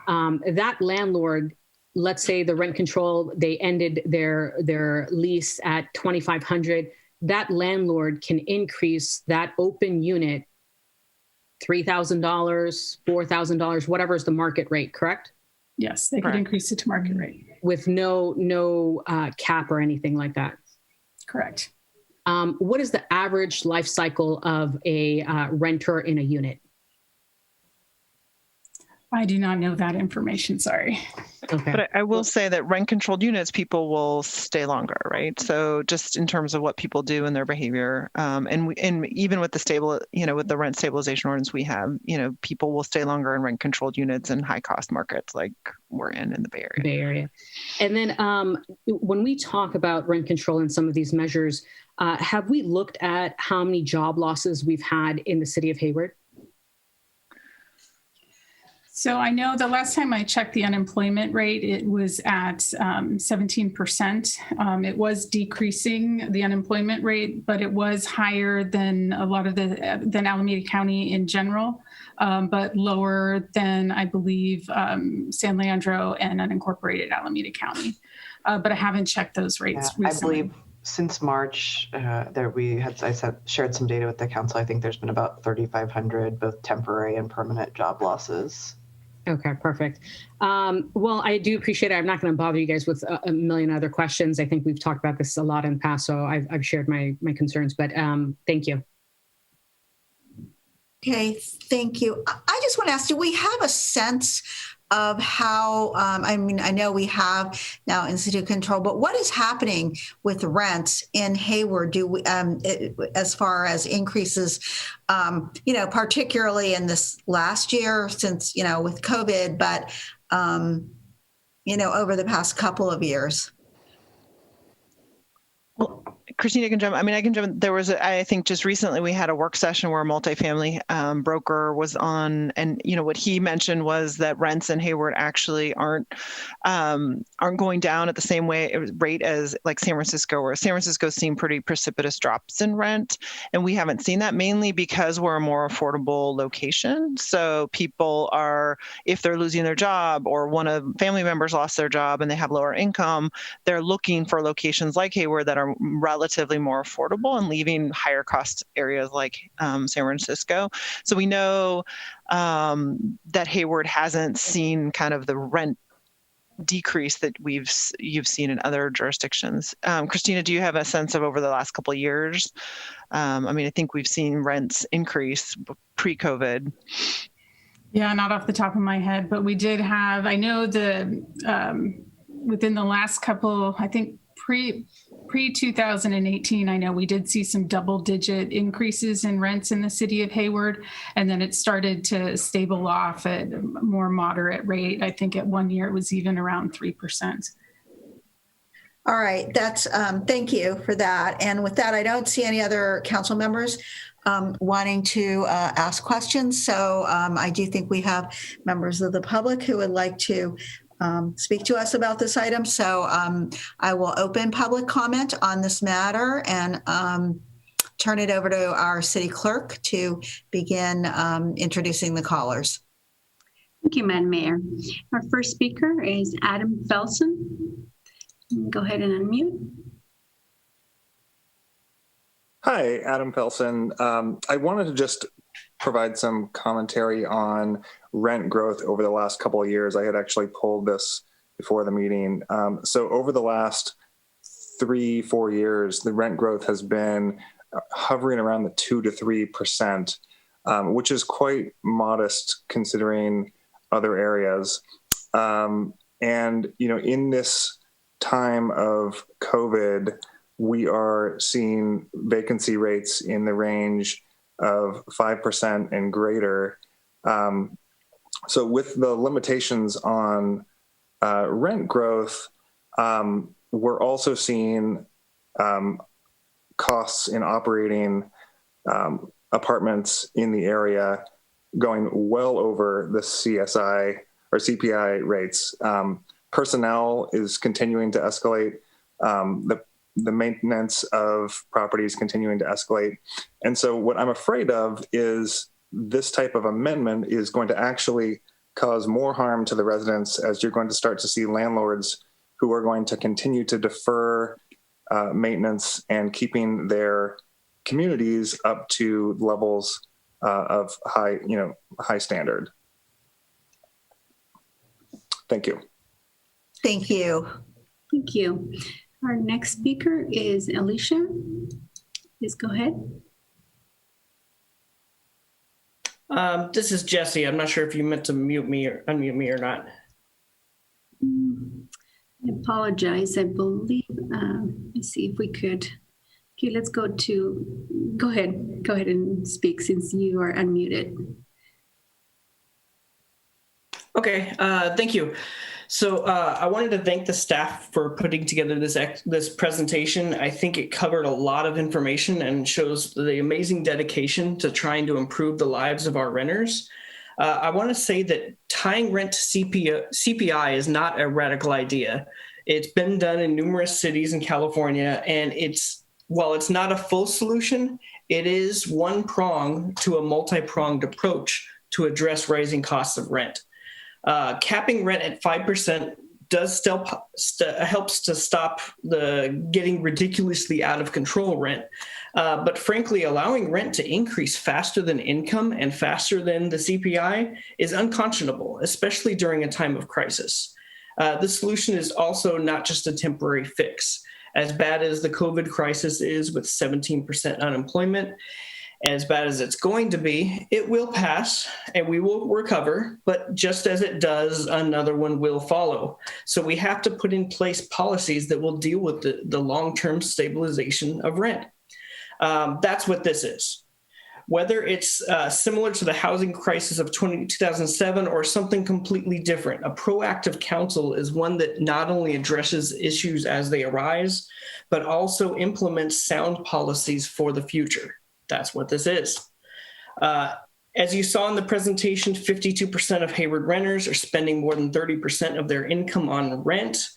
that landlord, let's say the rent control, they ended their lease at $2,500. That landlord can increase that open unit $3,000, $4,000, whatever is the market rate, correct? Yes, they could increase it to market rate. With no cap or anything like that? Correct. What is the average life cycle of a renter in a unit? I do not know that information, sorry. Okay. But I will say that rent-controlled units, people will stay longer, right? So just in terms of what people do in their behavior, and even with with the rent stabilization ordinance we have, people will stay longer in rent-controlled units in high-cost markets like we're in the Bay Area. Bay Area. And then when we talk about rent control and some of these measures, have we looked at how many job losses we've had in the city of Hayward? So I know the last time I checked the unemployment rate, it was at 17%. It was decreasing, the unemployment rate, but it was higher than a lot of than Alameda County in general, but lower than, I believe, San Leandro and unincorporated Alameda County. But I haven't checked those rates recently. I believe since March, I shared some data with the council. I think there's been about 3,500 both temporary and permanent job losses. Okay, perfect. Well, I do appreciate it. I'm not going to bother you guys with a million other questions. I think we've talked about this a lot in the past, so I've shared my concerns, but thank you. Okay, thank you. I just want to ask, do we have a sense of how, I know we have now institute control, but what is happening with rents in Hayward? Do we, as far as increases, particularly in this last year since, with COVID, but over the past couple of years. Well, Christina can jump. I mean, I can jump. There was, I think just recently we had a work session where a multifamily broker was on, and what he mentioned was that rents in Hayward actually aren't going down at the same rate as like San Francisco, where San Francisco's seen pretty precipitous drops in rent, and we haven't seen that, mainly because we're a more affordable location. So people are, if they're losing their job or one of family members lost their job and they have lower income, they're looking for locations like Hayward that are relatively more affordable and leaving higher cost areas like San Francisco. So we know that Hayward hasn't seen kind of the rent decrease that you've seen in other jurisdictions. Christina, do you have a sense of over the last couple of years? I mean, I think we've seen rents increase pre-COVID. Yeah, not off the top of my head, but we did have, I know within the last couple, I think pre-2018, I know we did see some double-digit increases in rents in the city of Hayward, and then it started to stable off at a more moderate rate. I think at one year it was even around 3%. All right, that's thank you for that. And with that, I don't see any other council members wanting to ask questions. So I do think we have members of the public who would like to speak to us about this item. So I will open public comment on this matter and turn it over to our city clerk to begin introducing the callers. Thank you, Madam Mayor. Our first speaker is Adam Felsen. Go ahead and unmute. Hi, Adam Felsen. I wanted to just provide some commentary on rent growth over the last couple of years. I had actually pulled this before the meeting. So over the last 3-4 years, the rent growth has been hovering around the 2 to 3%, which is quite modest considering other areas. And, in this time of COVID, we are seeing vacancy rates in the range of 5% and greater. So with the limitations on rent growth, we're also seeing costs in operating apartments in the area going well over the CSI or CPI rates. Personnel is continuing to escalate. The maintenance of properties continuing to escalate. And so what I'm afraid of is this type of amendment is going to actually cause more harm to the residents, as you're going to start to see landlords who are going to continue to defer maintenance and keeping their communities up to levels of high standard. Thank you. Thank you. Thank you. Our next speaker is Alicia. Please go ahead. This is Jesse. I'm not sure if you meant to mute me or unmute me or not. I apologize. I believe, let's see if we could. Okay, let's go ahead. Go ahead and speak since you are unmuted. Okay, thank you. So I wanted to thank the staff for putting together this presentation. I think it covered a lot of information and shows the amazing dedication to trying to improve the lives of our renters. I want to say that tying rent to CPI is not a radical idea. It's been done in numerous cities in California, and while it's not a full solution, it is one prong to a multi-pronged approach to address rising costs of rent. Capping rent at 5% does still helps to stop the getting ridiculously out of control rent. But frankly, allowing rent to increase faster than income and faster than the CPI is unconscionable, especially during a time of crisis. The solution is also not just a temporary fix. As bad as the COVID crisis is with 17% unemployment, as bad as it's going to be, it will pass and we will recover, but just as it does, another one will follow. So we have to put in place policies that will deal with the long-term stabilization of rent. That's what this is. whether it's similar to the housing crisis of 2007 or something completely different. A proactive council is one that not only addresses issues as they arise, but also implements sound policies for the future. That's what this is. As you saw in the presentation, 52% of Hayward renters are spending more than 30% of their income on rent.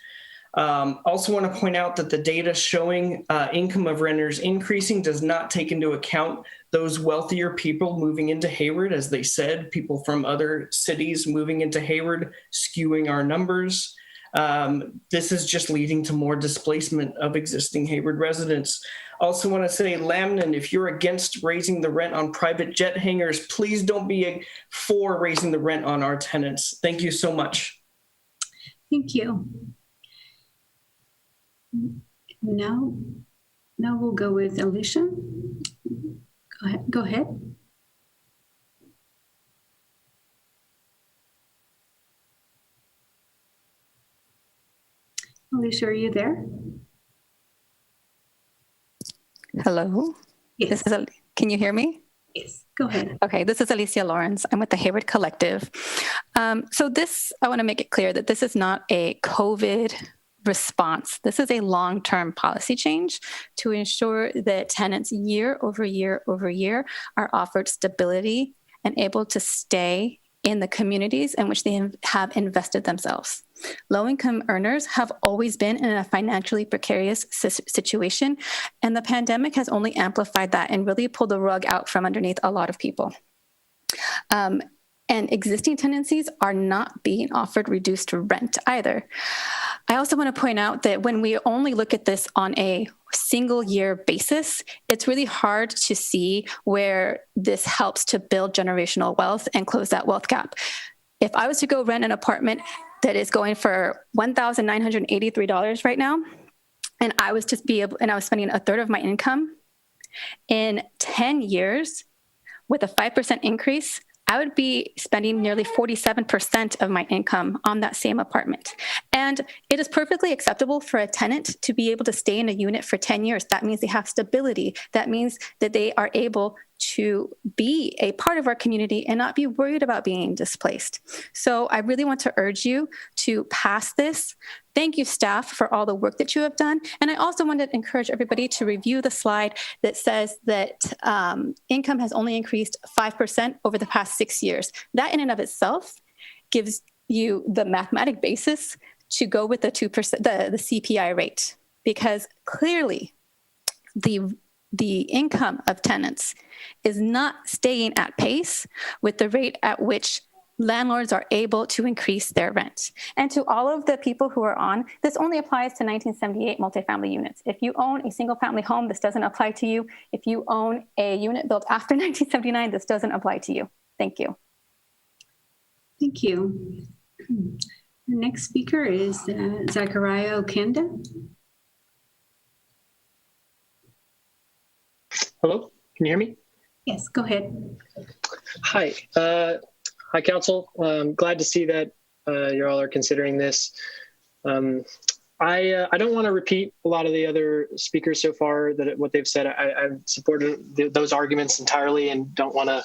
Also want to point out that the data showing income of renters increasing does not take into account those wealthier people moving into Hayward. As they said, people from other cities moving into Hayward, skewing our numbers. This is just leading to more displacement of existing Hayward residents. Also want to say, Lamnon, if you're against raising the rent on private jet hangars, please don't be for raising the rent on our tenants. Thank you so much. Thank you. Now we'll go with Alicia. Go ahead. Alicia, are you there? Hello. Yes. Can you hear me? Yes, go ahead. Okay, this is Alicia Lawrence. I'm with the Hayward Collective. So I want to make it clear that this is not a COVID response. This is a long-term policy change to ensure that tenants year over year over year are offered stability and able to stay in the communities in which they have invested themselves. Low-income earners have always been in a financially precarious situation, and the pandemic has only amplified that and really pulled the rug out from underneath a lot of people. And existing tenancies are not being offered reduced rent either. I also want to point out that when we only look at this on a single year basis, it's really hard to see where this helps to build generational wealth and close that wealth gap. If I was to go rent an apartment that is going for $1,983 right now, and I was spending a third of my income, in 10 years with a 5% increase, I would be spending nearly 47% of my income on that same apartment. And it is perfectly acceptable for a tenant to be able to stay in a unit for 10 years. That means they have stability. That means that they are able to be a part of our community and not be worried about being displaced. So I really want to urge you to pass this. Thank you, staff, for all the work that you have done. And I also want to encourage everybody to review the slide that says that income has only increased 5% over the past 6 years. That in and of itself gives you the mathematic basis to go with the 2%, the CPI rate, because clearly the income of tenants is not staying at pace with the rate at which landlords are able to increase their rent. And to all of the people who are on, this only applies to 1978 multifamily units. If you own a single family home, this doesn't apply to you. If you own a unit built after 1979, this doesn't apply to you. Thank you. Thank you. The next speaker is Zachariah Okenda. Hello, can you hear me? Yes, go ahead. Hi. Hi, Council. Glad to see that you all are considering this. I don't want to repeat a lot of the other speakers so far, what they've said. I've supported those arguments entirely and don't want to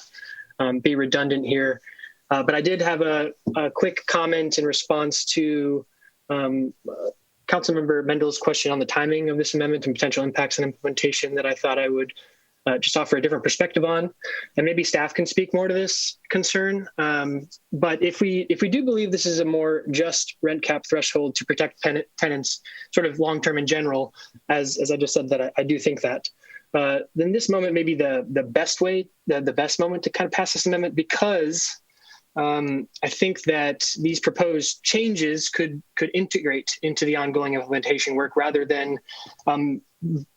be redundant here. But I did have a quick comment in response to Councilmember Mendel's question on the timing of this amendment and potential impacts and implementation that I thought I would just offer a different perspective on, and maybe staff can speak more to this concern. But if we do believe this is a more just rent cap threshold to protect tenants, sort of long term in general, as I just said that I do think that, then this moment may be the best way, the best moment to kind of pass this amendment, because I think that these proposed changes could integrate into the ongoing implementation work rather than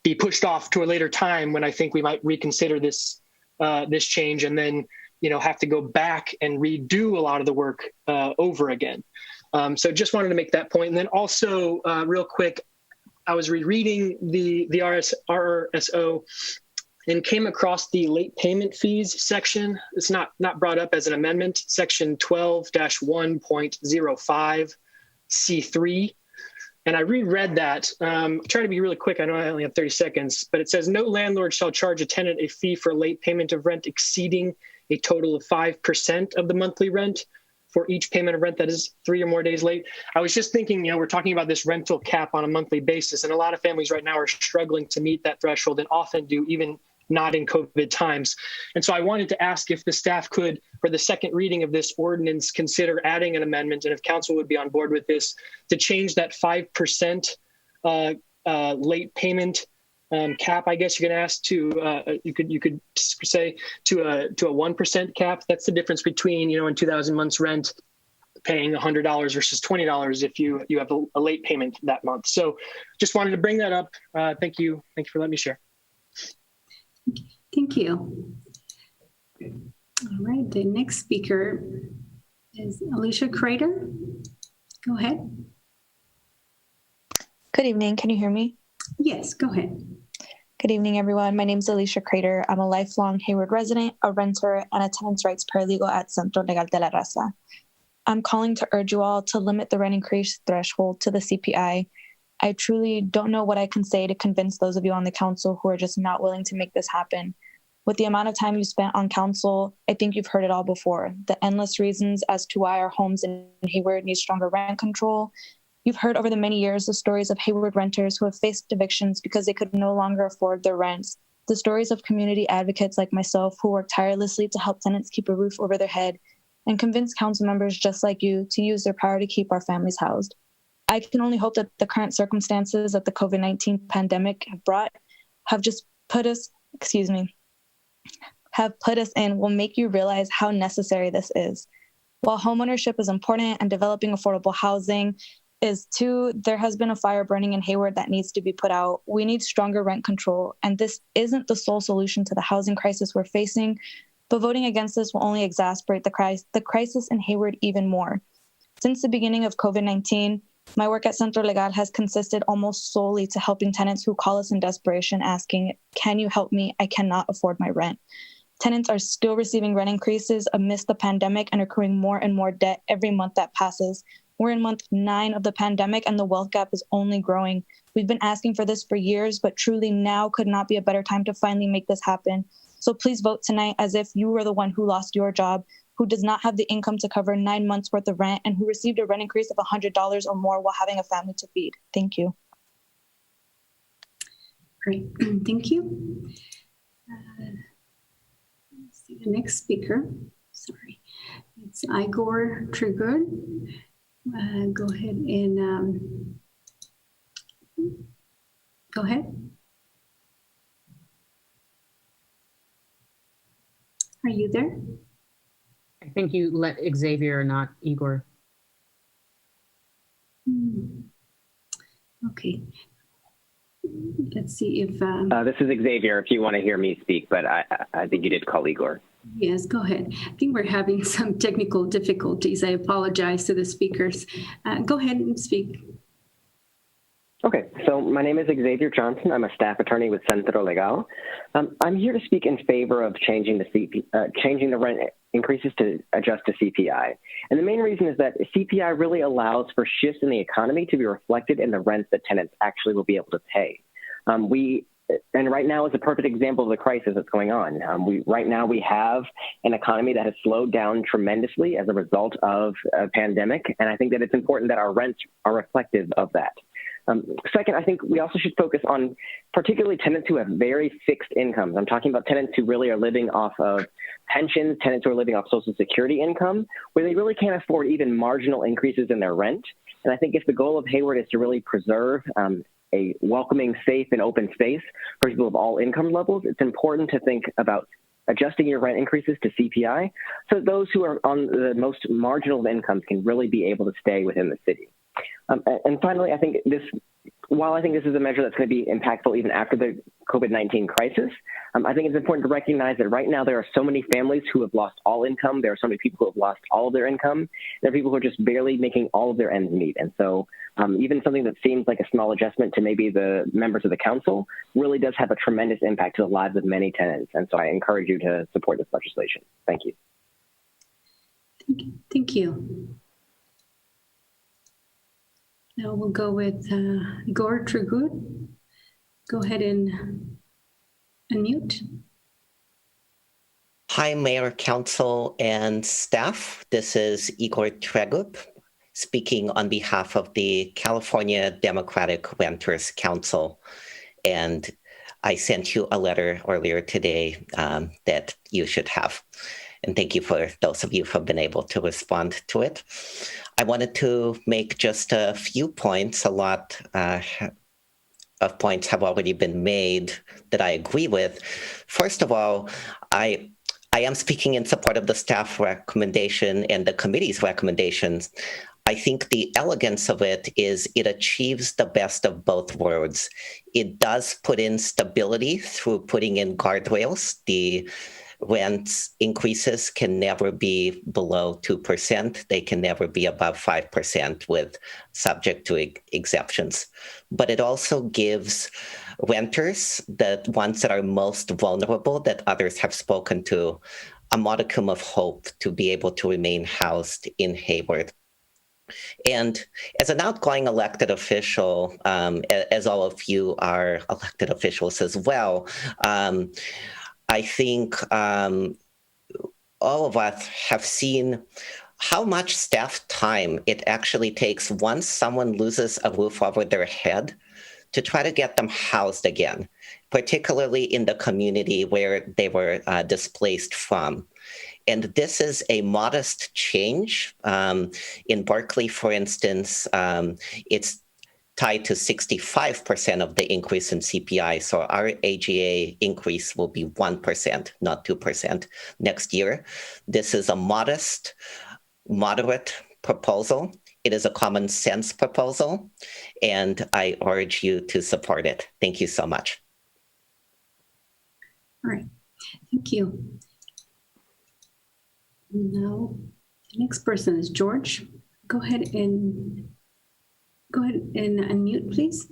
be pushed off to a later time when I think we might reconsider this change and then have to go back and redo a lot of the work over again. So just wanted to make that point. And then also real quick, I was rereading the RRSO and came across the late payment fees section. It's not brought up as an amendment, section 12-1.05 C3. And I reread that. Try to be really quick. I know I only have 30 seconds, but it says no landlord shall charge a tenant a fee for late payment of rent exceeding a total of 5% of the monthly rent for each payment of rent that is 3 or more days late. I was just thinking, we're talking about this rental cap on a monthly basis, and a lot of families right now are struggling to meet that threshold and often do, even not in COVID times. And so I wanted to ask if the staff could, for the second reading of this ordinance, consider adding an amendment, and if council would be on board with this, to change that 5% late payment cap, I guess you can ask, to you could say to a 1% cap. That's the difference between, in 2,000 months rent, paying $100 versus $20 if you have a late payment that month. So just wanted to bring that up. Thank you for letting me share. Thank you. All right, the next speaker is Alicia Crater. Go ahead. Good evening. Can you hear me? Yes, go ahead. Good evening, everyone. My name is Alicia Crater. I'm a lifelong Hayward resident, a renter, and a tenants' rights paralegal at Centro Legal de la Raza. I'm calling to urge you all to limit the rent increase threshold to the CPI. I truly don't know what I can say to convince those of you on the council who are just not willing to make this happen. With the amount of time you spent on council, I think you've heard it all before. The endless reasons as to why our homes in Hayward need stronger rent control. You've heard over the many years the stories of Hayward renters who have faced evictions because they could no longer afford their rents. The stories of community advocates like myself who work tirelessly to help tenants keep a roof over their head and convince council members just like you to use their power to keep our families housed. I can only hope that the current circumstances that the COVID-19 pandemic have put us in will make you realize how necessary this is. While homeownership is important and developing affordable housing is too, there has been a fire burning in Hayward that needs to be put out. We need stronger rent control, and this isn't the sole solution to the housing crisis we're facing, but voting against this will only exacerbate the crisis in Hayward even more. Since the beginning of COVID-19, my work at Centro Legal has consisted almost solely to helping tenants who call us in desperation asking, "Can you help me? I cannot afford my rent." Tenants are still receiving rent increases amidst the pandemic and accruing more and more debt every month that passes. We're in month 9 of the pandemic and the wealth gap is only growing. We've been asking for this for years, but truly now could not be a better time to finally make this happen. So please vote tonight as if you were the one who lost your job, who does not have the income to cover 9 months worth of rent, and who received a rent increase of $100 or more while having a family to feed. Thank you. Great, thank you. Let's see the next speaker. Sorry, it's Igor Trigger. Go ahead and go ahead. Are you there? I think you let Xavier, not Igor. Okay. Let's see if... this is Xavier, if you want to hear me speak, but I think you did call Igor. Yes, go ahead. I think we're having some technical difficulties. I apologize to the speakers. Go ahead and speak. Okay, so my name is Xavier Johnson. I'm a staff attorney with Centro Legal. I'm here to speak in favor of changing the rent increases to adjust to CPI. And the main reason is that CPI really allows for shifts in the economy to be reflected in the rents that tenants actually will be able to pay. And right now is a perfect example of the crisis that's going on. Right now we have an economy that has slowed down tremendously as a result of a pandemic, and I think that it's important that our rents are reflective of that. Second, I think we also should focus on particularly tenants who have very fixed incomes. I'm talking about tenants who really are living off of pensions, tenants who are living off Social Security income, where they really can't afford even marginal increases in their rent. And I think if the goal of Hayward is to really preserve a welcoming, safe, and open space for people of all income levels, it's important to think about adjusting your rent increases to CPI so that those who are on the most marginal of incomes can really be able to stay within the city. And finally, while I think this is a measure that's going to be impactful even after the COVID-19 crisis, I think it's important to recognize that right now there are so many families who have lost all income. There are so many people who have lost all of their income. There are people who are just barely making all of their ends meet. And so even something that seems like a small adjustment to maybe the members of the council really does have a tremendous impact to the lives of many tenants. And so I encourage you to support this legislation. Thank you. Thank you. Now we'll go with Igor Tragut. Go ahead and unmute. Hi, Mayor, Council, and staff. This is Igor Tragut speaking on behalf of the California Democratic Renters Council. And I sent you a letter earlier today that you should have. And thank you for those of you who have been able to respond to it. I wanted to make just a few points. A lot of points have already been made that I agree with. First of all, I am speaking in support of the staff recommendation and the committee's recommendations. I think the elegance of it is it achieves the best of both worlds. It does put in stability through putting in guardrails. The rent increases can never be below 2%. They can never be above 5% with subject to exceptions. But it also gives renters, the ones that are most vulnerable that others have spoken to, a modicum of hope to be able to remain housed in Hayward. And as an outgoing elected official, as all of you are elected officials as well, I think all of us have seen how much staff time it actually takes once someone loses a roof over their head to try to get them housed again, particularly in the community where they were displaced from. And this is a modest change. In Berkeley, for instance, it's tied to 65% of the increase in CPI. So our AGA increase will be 1%, not 2% next year. This is a modest, moderate proposal. It is a common sense proposal, and I urge you to support it. Thank you so much. All right, thank you. Now, the next person is George. Go ahead and unmute, please.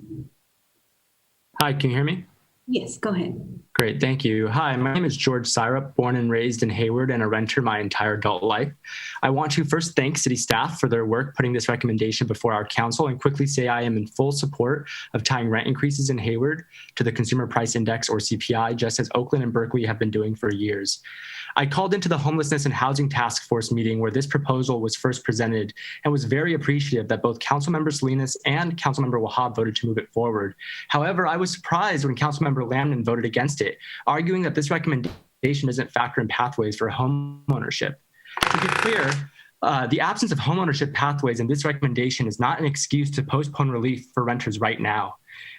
Hi, can you hear me? Yes, go ahead. Great, thank you. Hi, my name is George Syrup, born and raised in Hayward and a renter my entire adult life. I want to first thank city staff for their work putting this recommendation before our council and quickly say I am in full support of tying rent increases in Hayward to the Consumer Price Index or CPI, just as Oakland and Berkeley have been doing for years. I called into the Homelessness and Housing Task Force meeting where this proposal was first presented and was very appreciative that both Councilmember Salinas and Councilmember Wahab voted to move it forward. However, I was surprised when Councilmember Lamnon voted against it, arguing that this recommendation doesn't factor in pathways for homeownership. To be clear, the absence of homeownership pathways in this recommendation is not an excuse to postpone relief for renters right now.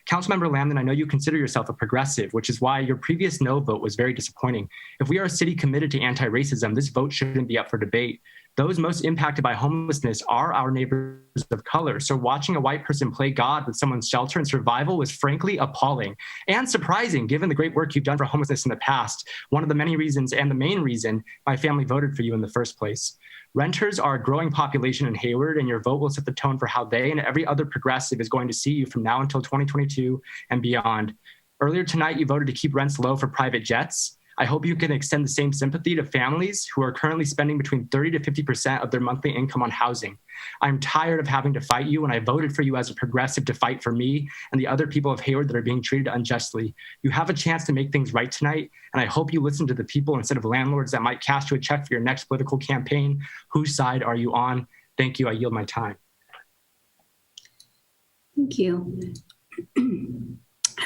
Councilmember Lamnon, I know you consider yourself a progressive, which is why your previous no vote was very disappointing. If we are a city committed to anti-racism, this vote shouldn't be up for debate. Those most impacted by homelessness are our neighbors of color. So watching a white person play God with someone's shelter and survival was frankly appalling and surprising given the great work you've done for homelessness in the past. One of the many reasons and the main reason my family voted for you in the first place. Renters are a growing population in Hayward, and your vote will set the tone for how they and every other progressive is going to see you from now until 2022 and beyond. Earlier tonight, you voted to keep rents low for private jets. I hope you can extend the same sympathy to families who are currently spending between 30 to 50% of their monthly income on housing. I'm tired of having to fight you, and I voted for you as a progressive to fight for me and the other people of Hayward that are being treated unjustly. You have a chance to make things right tonight, and I hope you listen to the people instead of landlords that might cash you a check for your next political campaign. Whose side are you on? Thank you. I yield my time. Thank you.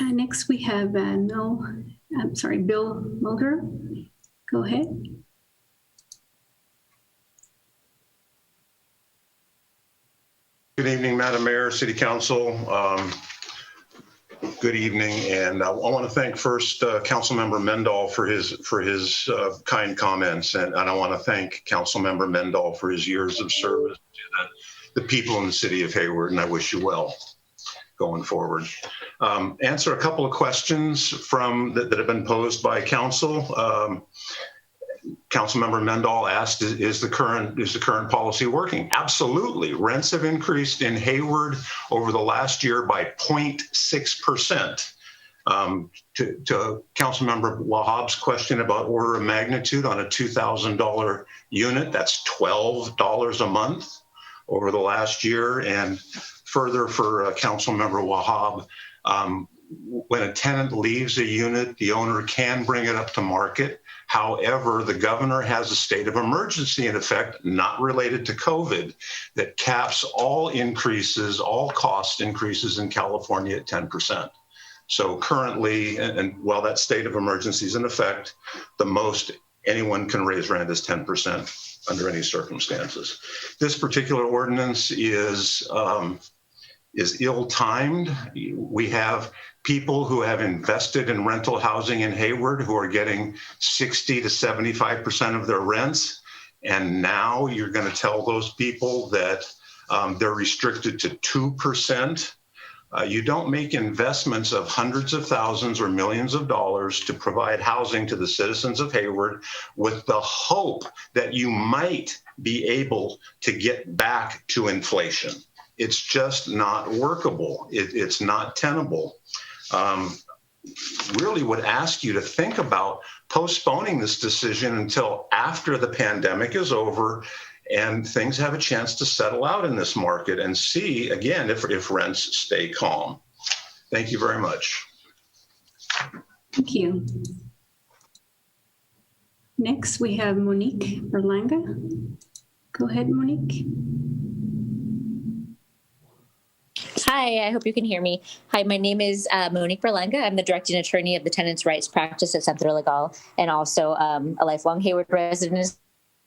Next, we have Bill Mulder. Go ahead. Good evening, Madam Mayor, City Council. Good evening, and I want to thank first Councilmember Mendahl for his kind comments, and I want to thank Councilmember Mendahl for his years of service to the people in the city of Hayward, and I wish you well going forward. Answer a couple of questions that have been posed by council. Councilmember Mendahl asked, is the current policy working? Absolutely. Rents have increased in Hayward over the last year by 0.6%. To Councilmember Wahab's question about order of magnitude on a $2,000 unit, that's $12 a month over the last year. And further for Councilmember Wahab, when a tenant leaves a unit, the owner can bring it up to market. However, the governor has a state of emergency in effect, not related to COVID, that caps all increases, all cost increases in California at 10%. So currently, and while that state of emergency is in effect, the most anyone can raise rent is 10% under any circumstances. This particular ordinance is ill-timed. We have people who have invested in rental housing in Hayward who are getting 60 to 75% of their rents. And now you're going to tell those people that they're restricted to 2%. You don't make investments of hundreds of thousands or millions of dollars to provide housing to the citizens of Hayward with the hope that you might be able to get back to inflation. It's just not workable. It's not tenable. Really would ask you to think about postponing this decision until after the pandemic is over and things have a chance to settle out in this market and see, again, if rents stay calm. Thank you very much. Thank you. Next, we have Monique Berlanga. Go ahead, Monique. Hi, I hope you can hear me. Hi, my name is Monique Berlanga. I'm the directing attorney of the Tenants' Rights Practice at Centro Legal and also a lifelong Hayward resident as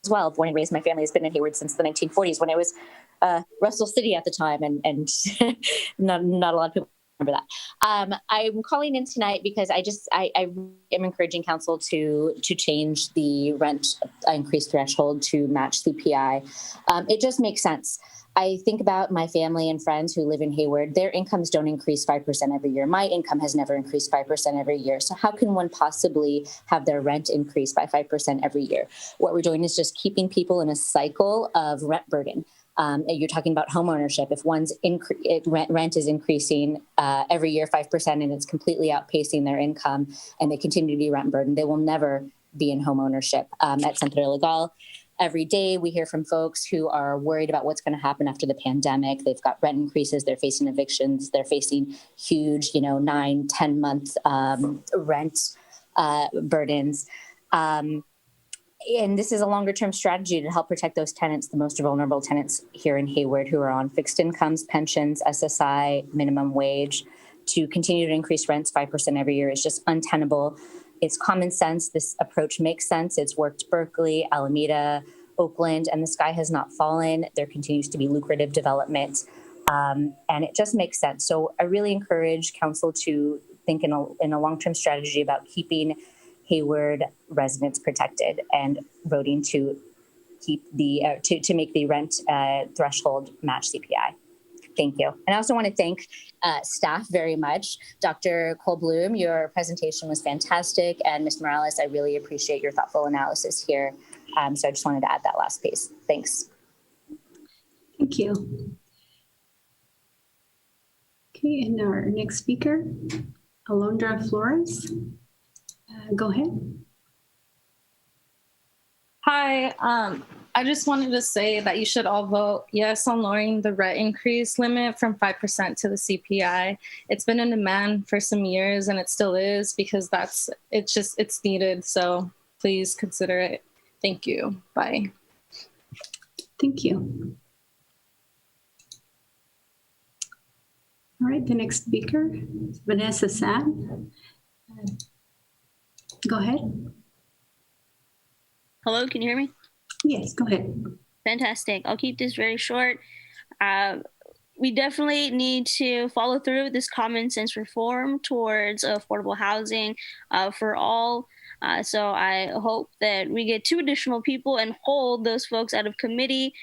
well. Born and raised, my family has been in Hayward since the 1940s when it was Russell City at the time, and not a lot of people remember that. I'm calling in tonight because I am encouraging council to change the rent increase threshold to match CPI. It just makes sense. I think about my family and friends who live in Hayward. Their incomes don't increase 5% every year. My income has never increased 5% every year. So how can one possibly have their rent increase by 5% every year? What we're doing is just keeping people in a cycle of rent burden. You're talking about home ownership. If one's rent is increasing every year 5% and it's completely outpacing their income and they continue to be rent burdened, they will never be in home ownership. At Centro Legal, every day we hear from folks who are worried about what's going to happen after the pandemic. They've got rent increases, they're facing evictions, they're facing huge, 9, 10 month rent burdens. And this is a longer term strategy to help protect those tenants, the most vulnerable tenants here in Hayward who are on fixed incomes, pensions, SSI, minimum wage. To continue to increase rents 5% every year is just untenable. It's common sense. This approach makes sense. It's worked Berkeley, Alameda, Oakland, and the sky has not fallen. There continues to be lucrative development, and it just makes sense. So I really encourage council to think in a long-term strategy about keeping Hayward residents protected and voting to keep the to make the rent threshold match CPI. Thank you. And I also want to thank staff very much. Dr. Cole Bloom, your presentation was fantastic. And Ms. Morales, I really appreciate your thoughtful analysis here. So I just wanted to add that last piece. Thanks. Thank you. Okay, and our next speaker, Alondra Flores. Go ahead. Hi, I just wanted to say that you should all vote yes on lowering the rent increase limit from 5% to the CPI. It's been in demand for some years and it still is because it's needed. So please consider it. Thank you. Bye. Thank you. All right, the next speaker is Vanessa Sad. Go ahead. Hello, can you hear me? Yes, go ahead. Fantastic. I'll keep this very short. We definitely need to follow through with this common sense reform towards affordable housing for all. So I hope that we get 2 additional people and hold those folks out of committee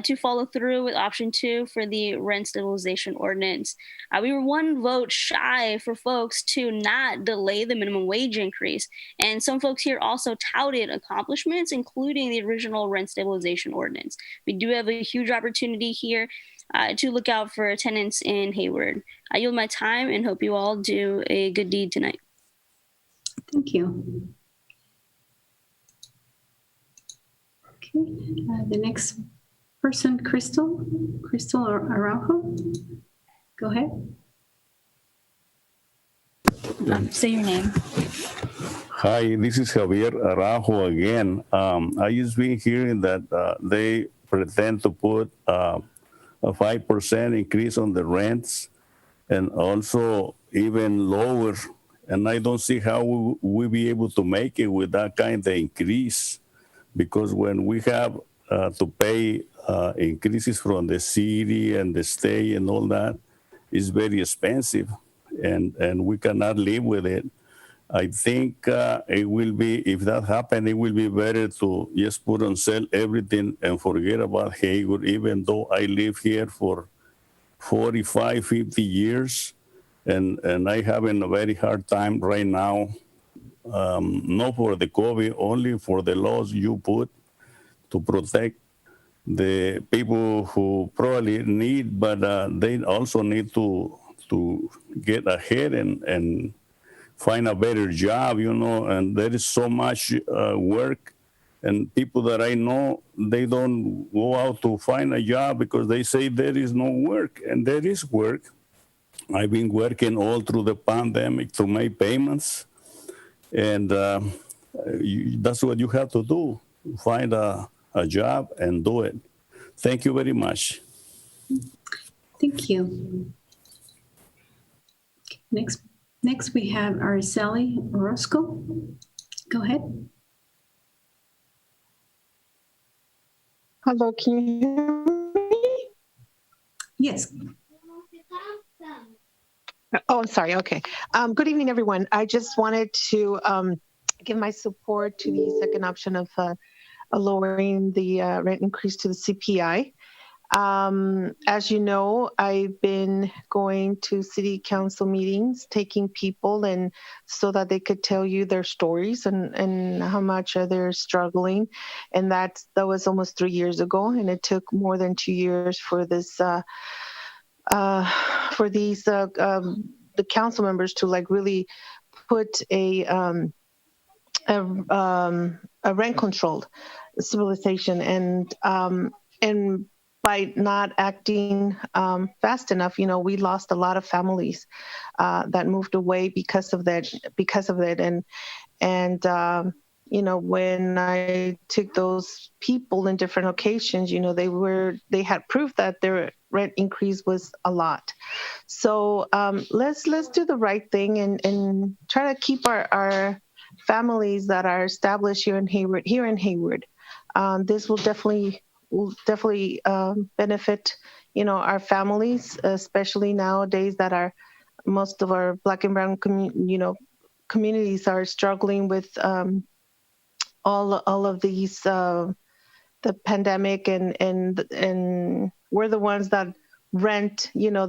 to follow through with option 2 for the rent stabilization ordinance. We were 1 vote shy for folks to not delay the minimum wage increase. And some folks here also touted accomplishments, including the original rent stabilization ordinance. We do have a huge opportunity here to look out for tenants in Hayward. I yield my time and hope you all do a good deed tonight. Thank you. Okay, the next person, Crystal Araujo. Go ahead. Say your name. Hi, this is Javier Arajo again. I just been hearing that they pretend to put a 5% increase on the rents and also even lower. And I don't see how we'll be able to make it with that kind of increase, because when we have to pay increases from the city and the state and all that, it's very expensive, and we cannot live with it. I think it will be, if that happens, it will be better to just put on sale everything and forget about Hayward, even though I live here for 45, 50 years, and I having a very hard time right now, not for the COVID, only for the laws you put to protect the people who probably need, but they also need to get ahead and find a better job, you know, and there is so much work, and people that I know, they don't go out to find a job because they say there is no work, and there is work. I've been working all through the pandemic to make payments, and that's what you have to do, find a job and do it. Thank you very much. Thank you. Next we have Araceli Orozco. Go ahead. Hello, can you hear me? Yes. Oh, I'm sorry. Okay. Good evening, everyone. I just wanted to give my support to the second option of lowering the rent increase to the CPI. As you know, I've been going to city council meetings, taking people and so that they could tell you their stories and how much they're struggling. And that was almost 3 years ago. And it took more than 2 years for this, the council members to like really put a rent controlled stabilization, and by not acting fast enough, you know, we lost a lot of families that moved away because of that. And you know, when I took those people in different occasions, you know, they had proof that their rent increase was a lot. So let's do the right thing and try to keep our families that are established here in Hayward. This will definitely benefit, you know, our families, especially nowadays that most of our Black and Brown communities are struggling with all of these the pandemic, and we're the ones that rent, you know,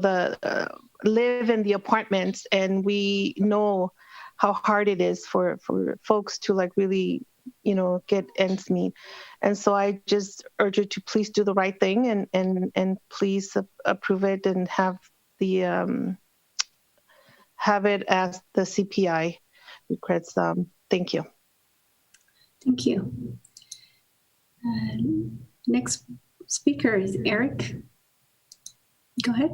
live in the apartments, and we know how hard it is for folks to like really, you know, get ends meet. And so I just urge you to please do the right thing and please approve it and have it as the CPI requests. Thank you. Thank you. Next speaker is Eric. Go ahead.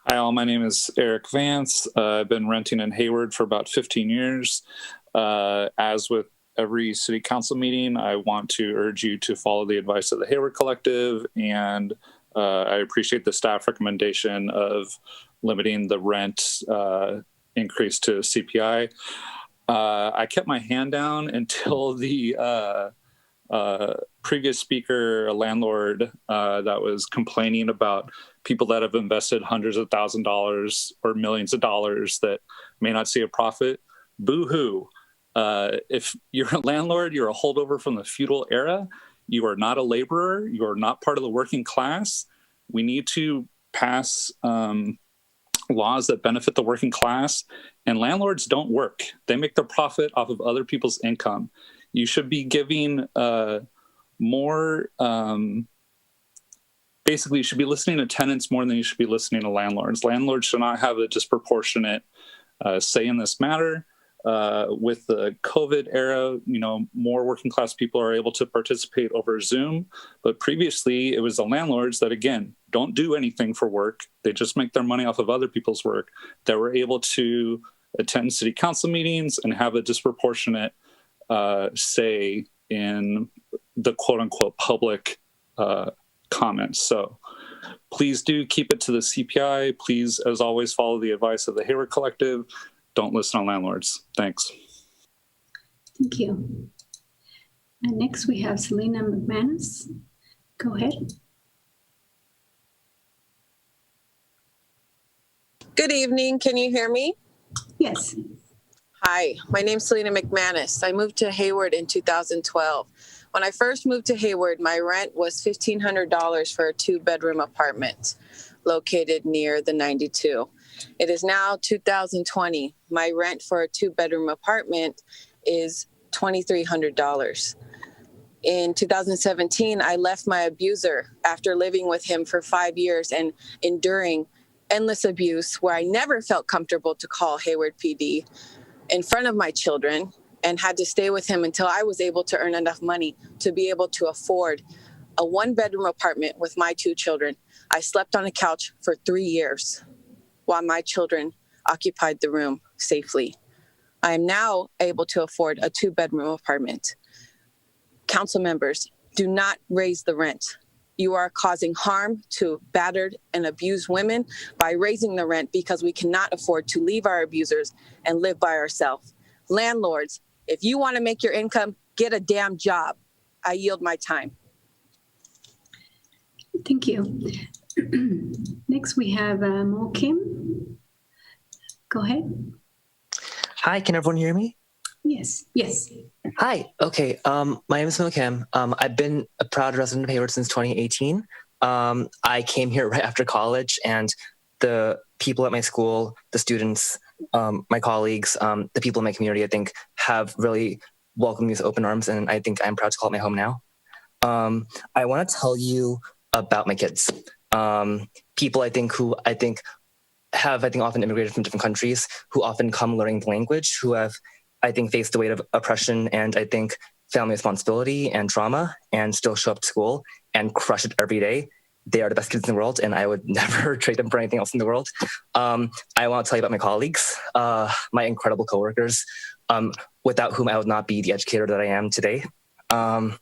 Hi, all. My name is Eric Vance. I've been renting in Hayward for about 15 years. As with every city council meeting, I want to urge you to follow the advice of the Hayward Collective, and I appreciate the staff recommendation of limiting the rent increase to CPI. I kept my hand down until the previous speaker, a landlord that was complaining about people that have invested hundreds of thousands of dollars or millions of dollars that may not see a profit. Boo-hoo. If you're a landlord, you're a holdover from the feudal era. You are not a laborer. You are not part of the working class. We need to pass laws that benefit the working class. And landlords don't work. They make their profit off of other people's income. You should be giving more, basically you should be listening to tenants more than you should be listening to landlords. Landlords should not have a disproportionate say in this matter. with the COVID era, more working class people are able to participate over Zoom. But previously, it was the landlords that, again, don't do anything for work. They just make their money off of other people's work, that were able to attend city council meetings and have a disproportionate say in the quote unquote public comments. So please do keep it to the CPI. Please, as always, follow the advice of the Hayward Collective. Don't listen on landlords. Thanks. Thank you. And next we have Selena McManus. Go ahead. Good evening. Can you hear me? Yes. Hi, my name's Selena McManus. I moved to Hayward in 2012. When I first moved to Hayward, my rent was $1,500 for a 2-bedroom apartment located near the 92. It is now 2020. My rent for a 2-bedroom apartment is $2,300. In 2017, I left my abuser after living with him for 5 years and enduring endless abuse where I never felt comfortable to call Hayward PD in front of my children, and had to stay with him until I was able to earn enough money to be able to afford a 1-bedroom apartment with my 2 children. I slept on a couch for 3 years while my children occupied the room safely. I am now able to afford a 2-bedroom apartment. Council members, do not raise the rent. You are causing harm to battered and abused women by raising the rent because we cannot afford to leave our abusers and live by ourselves. Landlords, if you want to make your income, get a damn job. I yield my time. Thank you. Next we have Mo Kim. Go ahead. Hi, can everyone hear me? Yes. Yes. Hi. Okay. My name is Mo Kim. I've been a proud resident of Hayward since 2018. I came here right after college, and the people at my school, the students, my colleagues, the people in my community, I think, have really welcomed me with open arms, and I think I'm proud to call it my home now. I want to tell you about my kids. People who have often immigrated from different countries, who often come learning the language, who have faced the weight of oppression and family responsibility and trauma, and still show up to school and crush it every day. They are the best kids in the world, and I would never trade them for anything else in the world. I want to tell you about my colleagues, my incredible coworkers, without whom I would not be the educator that I am today. And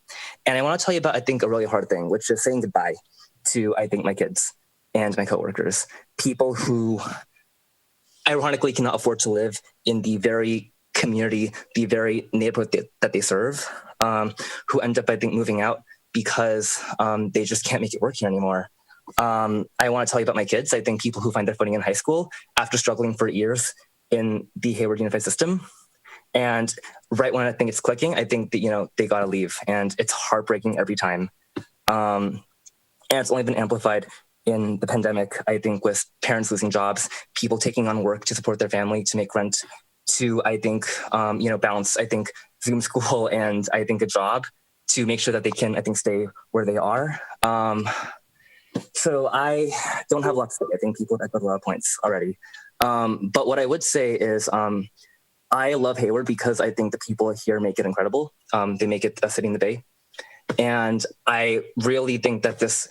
I want to tell you about, a really hard thing, which is saying goodbye to, my kids and my coworkers, people who ironically cannot afford to live in the very community, the very neighborhood that they serve, who end up, moving out because they just can't make it work here anymore. I want to tell you about my kids. People who find their footing in high school after struggling for years in the Hayward Unified System. And right when I think it's clicking, that, they got to leave. And it's heartbreaking every time. And it's only been amplified in the pandemic, with parents losing jobs, people taking on work to support their family, to make rent, to, balance, Zoom school and a job to make sure that they can, stay where they are. So I don't have a lot to say. People have echoed a lot of points already. But what I would say is I love Hayward because the people here make it incredible. They make it a city in the Bay. And I really think that this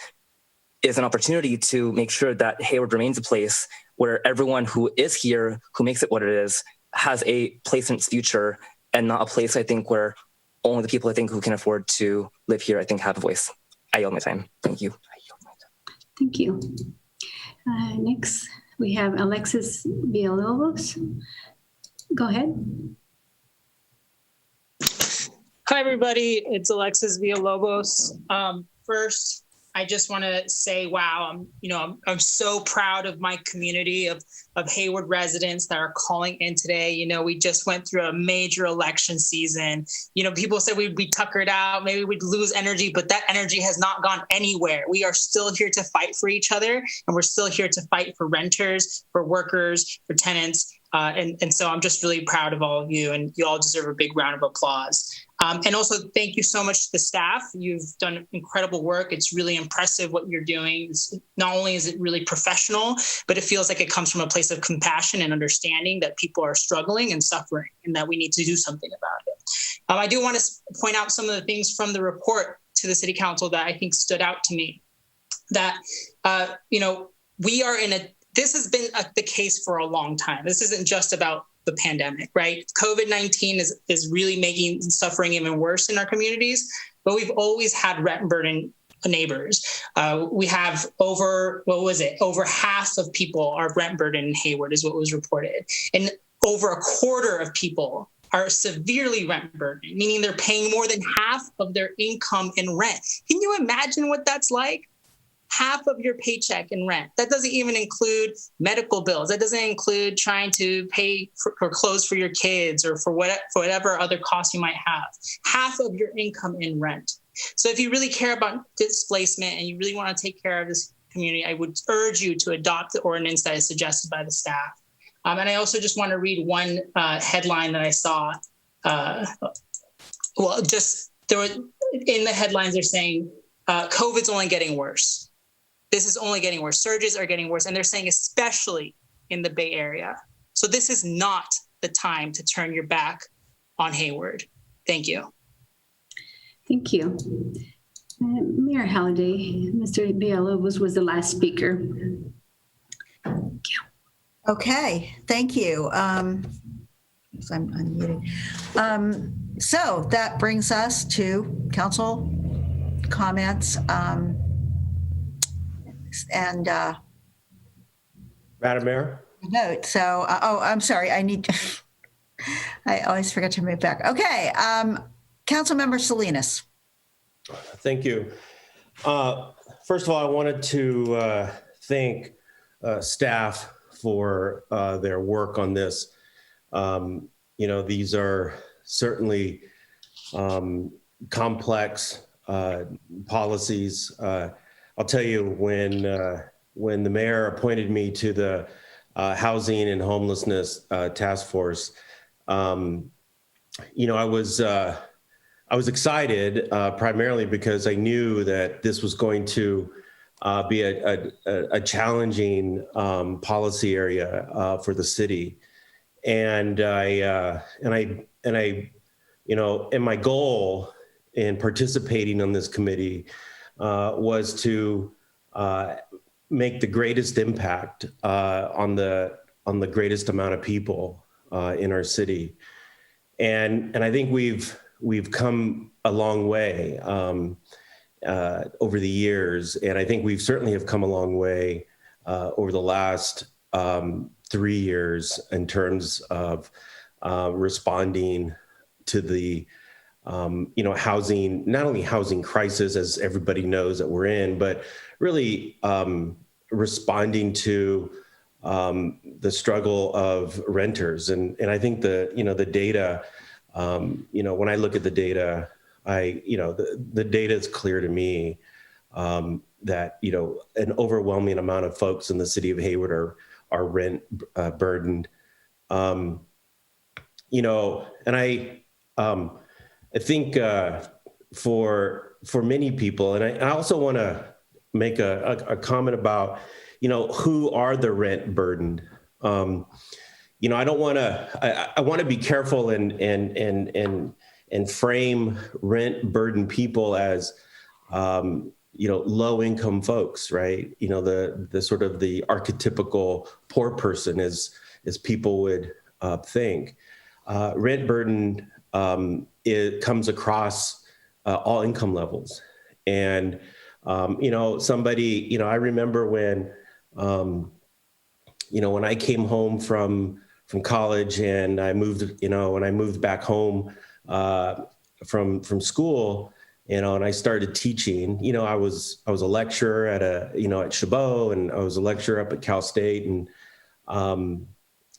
is an opportunity to make sure that Hayward remains a place where everyone who is here, who makes it what it is, has a place in its future, and not a place, where only the people, who can afford to live here, have a voice. I yield my time. Thank you. Thank you. Next, we have Alexis Villalobos. Go ahead. Hi, everybody. It's Alexis Villalobos. First, I just want to say, wow, I'm so proud of my community of Hayward residents that are calling in today. We just went through a major election season. People said we'd be tuckered out, maybe we'd lose energy, but that energy has not gone anywhere. We are still here to fight for each other, and we're still here to fight for renters, for workers, for tenants. And so I'm just really proud of all of you, and you all deserve a big round of applause. And also, thank you so much to the staff. You've done incredible work. It's really impressive what you're doing. Not only is it really professional, but it feels like it comes from a place of compassion and understanding that people are struggling and suffering and that we need to do something about it. I do want to point out some of the things from the report to the City Council that I think stood out to me. That, we are this has been the case for a long time. This isn't just about the pandemic, right? COVID-19 is really making suffering even worse in our communities, but we've always had rent burden neighbors. We have over half of people are rent burden in Hayward is what was reported. And over a quarter of people are severely rent burdened, meaning they're paying more than half of their income in rent. Can you imagine what that's like? Half of your paycheck in rent. That doesn't even include medical bills. That doesn't include trying to pay for clothes for your kids or for whatever other costs you might have. Half of your income in rent. So if you really care about displacement and you really want to take care of this community, I would urge you to adopt the ordinance that is suggested by the staff. And I also just want to read one headline that I saw. In the headlines, they're saying, COVID's only getting worse. This is only getting worse. Surges are getting worse. And they're saying especially in the Bay Area. So this is not the time to turn your back on Hayward. Thank you. Thank you. Mayor Halliday, Mr. Villalobos was the last speaker. Thank you. Okay, thank you. I'm unmuting. So that brings us to council comments. Madam Mayor? Note. So, I'm sorry. I always forget to move back. Okay. Councilmember Salinas. Thank you. First of all, I wanted to thank staff for their work on this. These are certainly complex policies. I'll tell you, when the mayor appointed me to the housing and homelessness task force, I was excited primarily because I knew that this was going to be a challenging policy area for the city, and my goal in participating on this committee was to make the greatest impact on the greatest amount of people in our city, and I think we've come a long way over the years, and I think we've certainly have come a long way over the last 3 years in terms of responding to the housing, not only housing crisis, as everybody knows that we're in, but really responding to the struggle of renters. And I think the data, when I look at the data, the data is clear to me that, an overwhelming amount of folks in the city of Hayward are rent burdened. And I think for many people, and I also want to make a comment about, who are the rent burdened. I don't want to. I want to be careful and frame rent burdened people as low income folks, right? The sort of the archetypical poor person as people would think. Rent burden it comes across all income levels, and somebody. I remember when when I came home from college and I moved. When I moved back home from school, and I started teaching. I was a lecturer at at Chabot, and I was a lecturer up at Cal State, and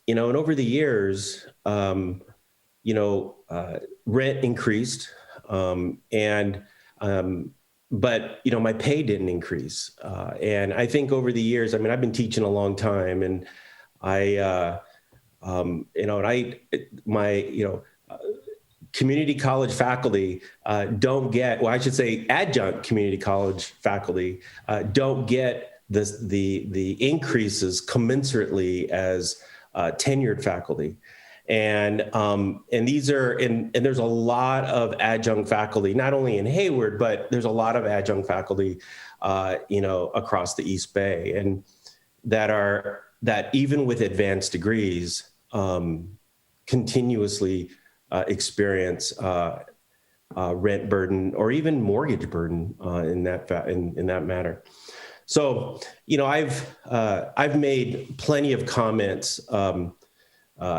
and over the years, rent increased, but my pay didn't increase, and I think over the years, I've been teaching a long time, and community college faculty don't get, well, I should say adjunct community college faculty don't get the increases commensurately as tenured faculty. And these are, and there's a lot of adjunct faculty, not only in Hayward, but there's a lot of adjunct faculty, across the East Bay, and that even with advanced degrees, continuously experience rent burden or even mortgage burden in that matter. So, I've made plenty of comments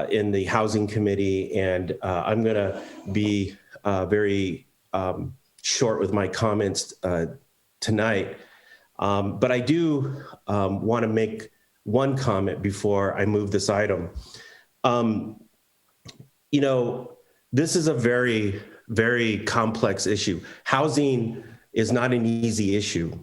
in the housing committee, and I'm going to be very short with my comments tonight. But I do want to make one comment before I move this item. This is a very, very complex issue. Housing is not an easy issue.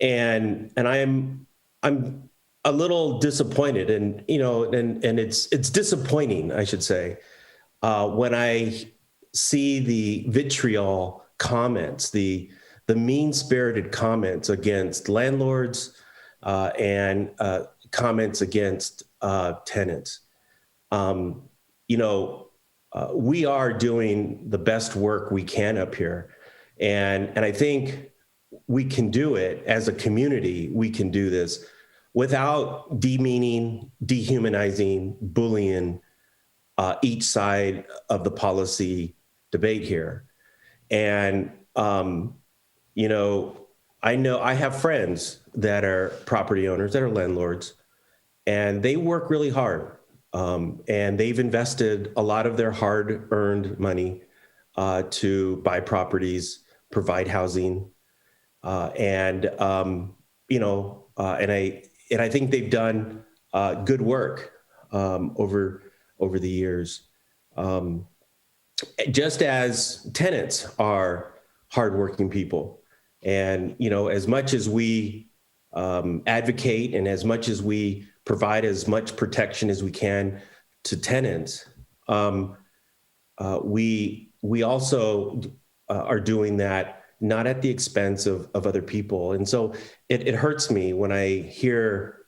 And I'm a little disappointed, and it's disappointing, I should say, when I see the vitriol comments, the mean-spirited comments against landlords and comments against tenants. We are doing the best work we can up here, and I think we can do it as a community. We can do this without demeaning, dehumanizing, bullying each side of the policy debate here. And, I know I have friends that are property owners, that are landlords, and they work really hard. And they've invested a lot of their hard-earned money to buy properties, provide housing, and I think they've done good work over the years. Just as tenants are hardworking people, and as much as we advocate and as much as we provide as much protection as we can to tenants, we also are doing that not at the expense of other people. And so it hurts me when I hear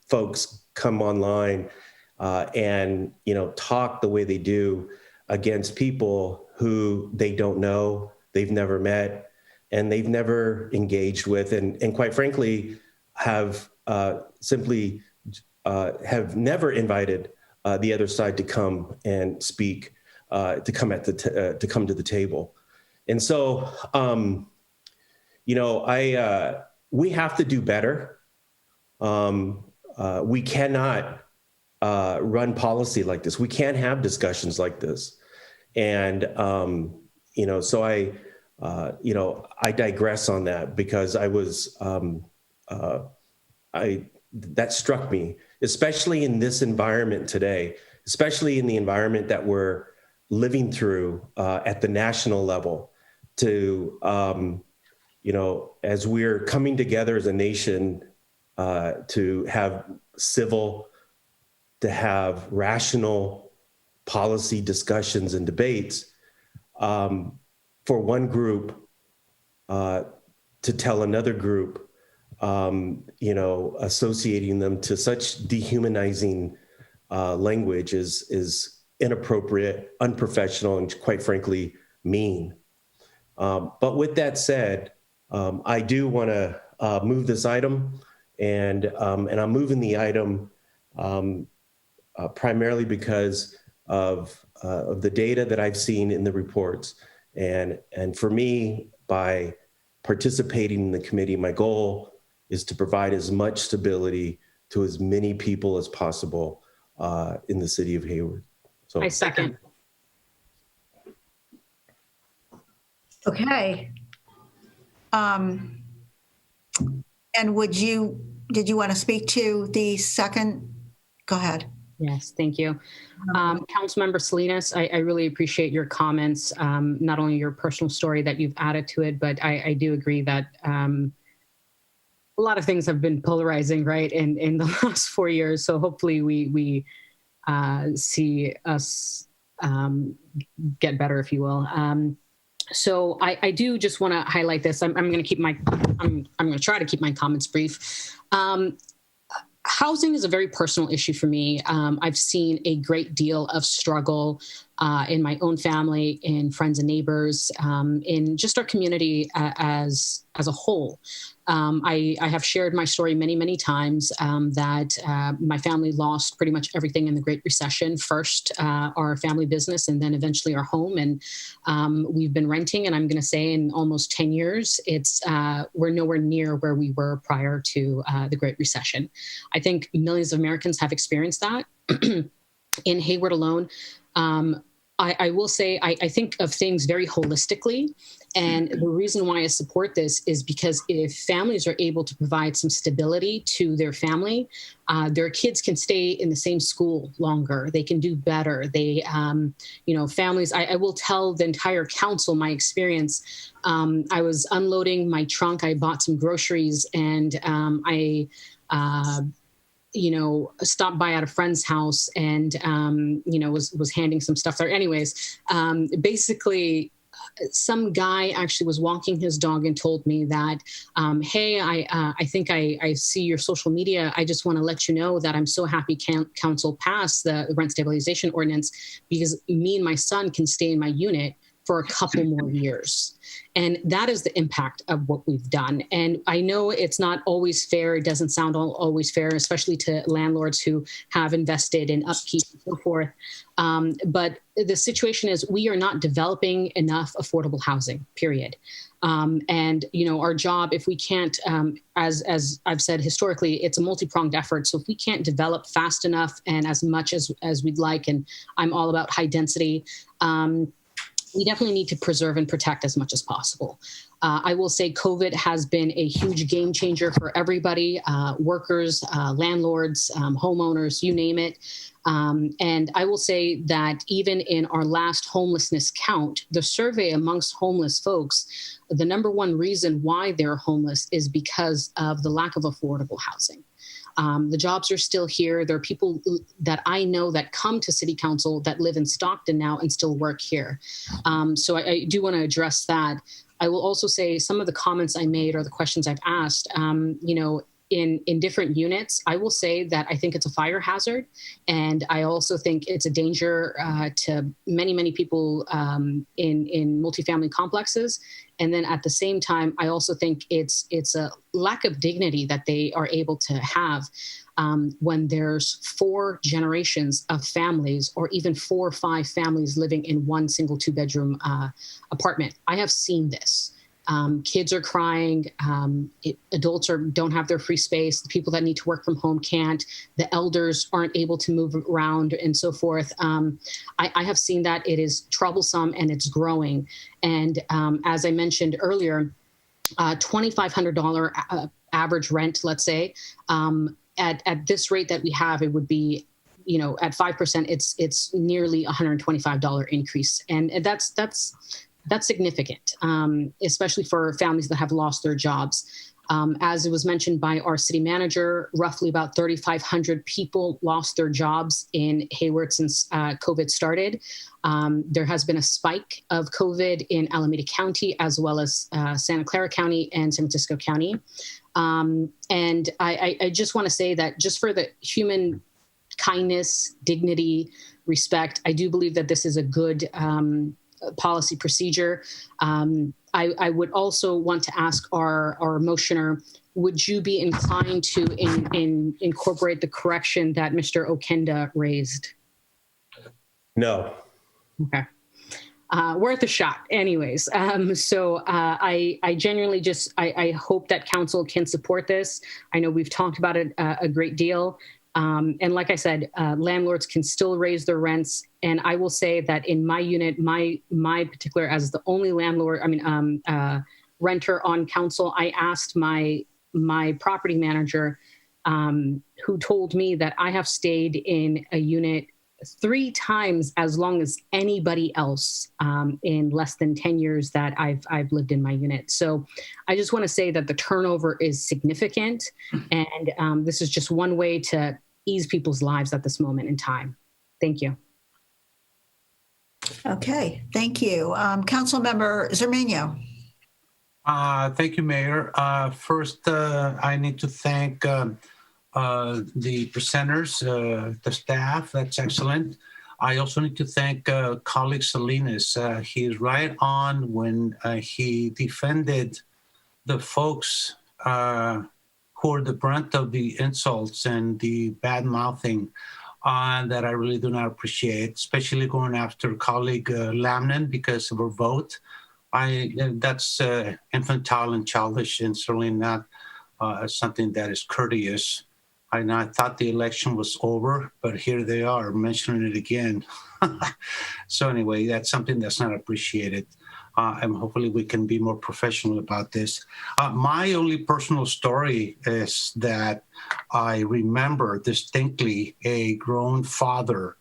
folks come online and talk the way they do against people who they don't know, they've never met, and they've never engaged with, and quite frankly, have simply have never invited the other side to come and speak, to come to the table. And so, we have to do better. We cannot run policy like this. We can't have discussions like this. And so I digress on that, because that struck me, especially in this environment today, especially in the environment that we're living through at the national level, to, as we're coming together as a nation to have to have rational policy discussions and debates, for one group to tell another group, associating them to such dehumanizing language is inappropriate, unprofessional, and quite frankly, mean. But with that said, I do want to move this item, and I'm moving the item primarily because of the data that I've seen in the reports. And for me, by participating in the committee, my goal is to provide as much stability to as many people as possible in the city of Hayward. So I second. Okay. And did you want to speak to the second? Go ahead. Yes, thank you. Councilmember Salinas, I really appreciate your comments, not only your personal story that you've added to it, but I do agree that a lot of things have been polarizing, right, in the last 4 years. So hopefully we see us get better, if you will. So I do just want to highlight this. I'm going to try to keep my comments brief. Housing is a very personal issue for me. I've seen a great deal of struggle in my own family, in friends and neighbors, in just our community as a whole. I have shared my story many, many times that my family lost pretty much everything in the Great Recession. First, our family business, and then eventually our home. And we've been renting, and I'm going to say in almost 10 years, we're nowhere near where we were prior to the Great Recession. I think millions of Americans have experienced that. In Hayward alone, I will say I think of things very holistically. And the reason why I support this is because if families are able to provide some stability to their family, their kids can stay in the same school longer. They can do better. They, families, I will tell the entire council my experience. I was unloading my trunk. I bought some groceries, and stopped by at a friend's house and, was handing some stuff there. Anyways, basically, some guy actually was walking his dog and told me that, hey, I think I see your social media. I just want to let you know that I'm so happy council passed the rent stabilization ordinance because me and my son can stay in my unit for a couple more years. And that is the impact of what we've done. And I know it's not always fair. It doesn't sound always fair, especially to landlords who have invested in upkeep and so forth. But the situation is we are not developing enough affordable housing, period. And, our job, if we can't, as I've said, historically, it's a multi-pronged effort. So if we can't develop fast enough and as much as we'd like, and I'm all about high density, we definitely need to preserve and protect as much as possible. I will say COVID has been a huge game changer for everybody, workers, landlords, homeowners, you name it. And I will say that even in our last homelessness count, the survey amongst homeless folks, the number one reason why they're homeless is because of the lack of affordable housing. The jobs are still here. There are people that I know that come to City Council that live in Stockton now and still work here. So I do want to address that. I will also say some of the comments I made or the questions I've asked, in different units, I will say that I think it's a fire hazard. And I also think it's a danger to many, many people in multifamily complexes. And then at the same time, I also think it's a lack of dignity that they are able to have when there's 4 generations of families or even 4 or 5 families living in one single 2-bedroom apartment. I have seen this. Kids are crying. Adults don't have their free space. The people that need to work from home can't. The elders aren't able to move around and so forth. I have seen that. It is troublesome and it's growing. And as I mentioned earlier, $2,500 average rent, let's say, at this rate that we have, it would be, at 5%, it's nearly $125 increase. And that's significant, especially for families that have lost their jobs. As it was mentioned by our city manager, roughly about 3,500 people lost their jobs in Hayward since COVID started. There has been a spike of COVID in Alameda County, as well as Santa Clara County and San Francisco County. And I just want to say that just for the human kindness, dignity, respect, I do believe that this is a good policy procedure. I would also want to ask our motioner, would you be inclined to incorporate the correction that Mr. Okenda raised? No. Okay. Worth a shot anyways. So I genuinely I hope that council can support this. I know we've talked about it a great deal. And like I said, landlords can still raise their rents. And I will say that in my unit, my particular, as the only landlord, renter on council, I asked my property manager, who told me that I have stayed in a unit 3 times as long as anybody else in less than 10 years that I've lived in my unit. So I just want to say that the turnover is significant, and this is just one way to ease people's lives at this moment in time. Thank you. Okay, thank you. Councilmember Zermino. Thank you, Mayor. First, I need to thank the presenters, the staff. That's excellent. I also need to thank colleague Salinas. He is right on when he defended the folks who are the brunt of the insults and the bad mouthing that I really do not appreciate, especially going after colleague Lamnan because of her vote. That's infantile and childish and certainly not something that is courteous. I thought the election was over, but here they are mentioning it again. So anyway, that's something that's not appreciated. And hopefully we can be more professional about this. My only personal story is that I remember distinctly a grown father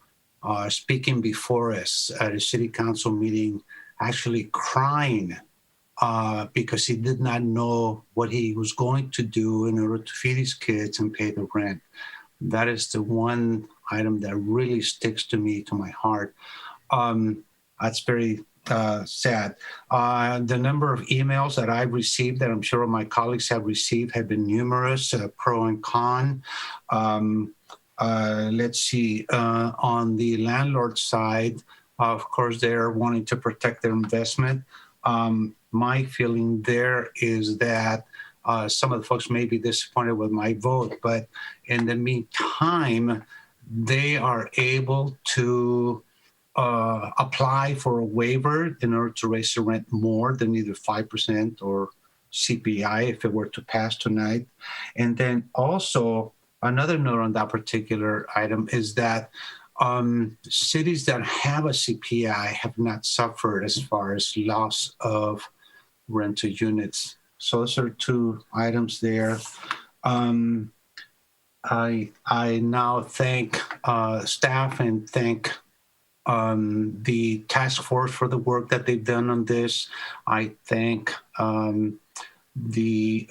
speaking before us at a city council meeting, actually crying because he did not know what he was going to do in order to feed his kids and pay the rent. That is the one item that really sticks to me, to my heart. That's very sad. The number of emails that I've received, that I'm sure my colleagues have received, have been numerous, pro and con. Let's see, on the landlord side, of course, they're wanting to protect their investment. My feeling there is that some of the folks may be disappointed with my vote, but in the meantime, they are able to apply for a waiver in order to raise the rent more than either 5% or CPI if it were to pass tonight. And then also another note on that particular item is that cities that have a CPI have not suffered as far as loss of rental units. So those are two items there. I now thank staff and thank the task force for the work that they've done on this. I thank the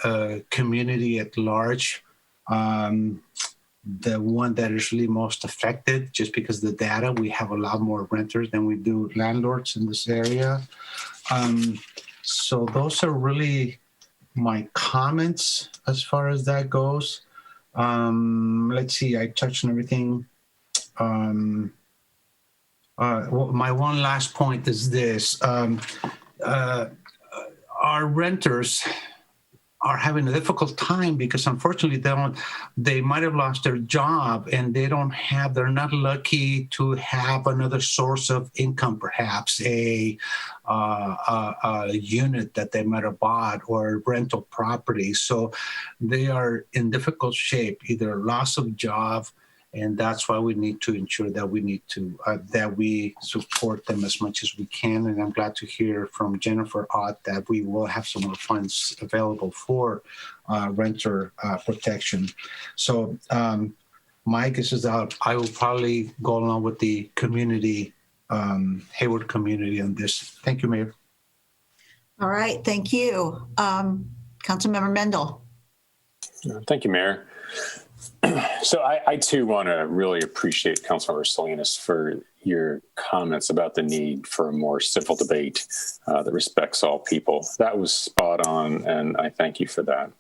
community at large. The one that is really most affected, just because of the data, we have a lot more renters than we do landlords in this area. So those are really my comments as far as that goes. Let's see, I touched on everything. Well, my one last point is this. Our renters are having a difficult time because unfortunately they might have lost their job and they're not lucky to have another source of income, perhaps a unit that they might have bought or rental property. So they are in difficult shape, either loss of job, and that's why we need to ensure that we support them as much as we can. And I'm glad to hear from Jennifer Ott that we will have some more funds available for renter protection. So my guess is that I will probably go along with the community, Hayward community on this. Thank you, Mayor. All right, thank you. Councilmember Mendel. Thank you, Mayor. So I too want to really appreciate Councilmember Salinas for your comments about the need for a more civil debate that respects all people. That was spot on, and I thank you for that.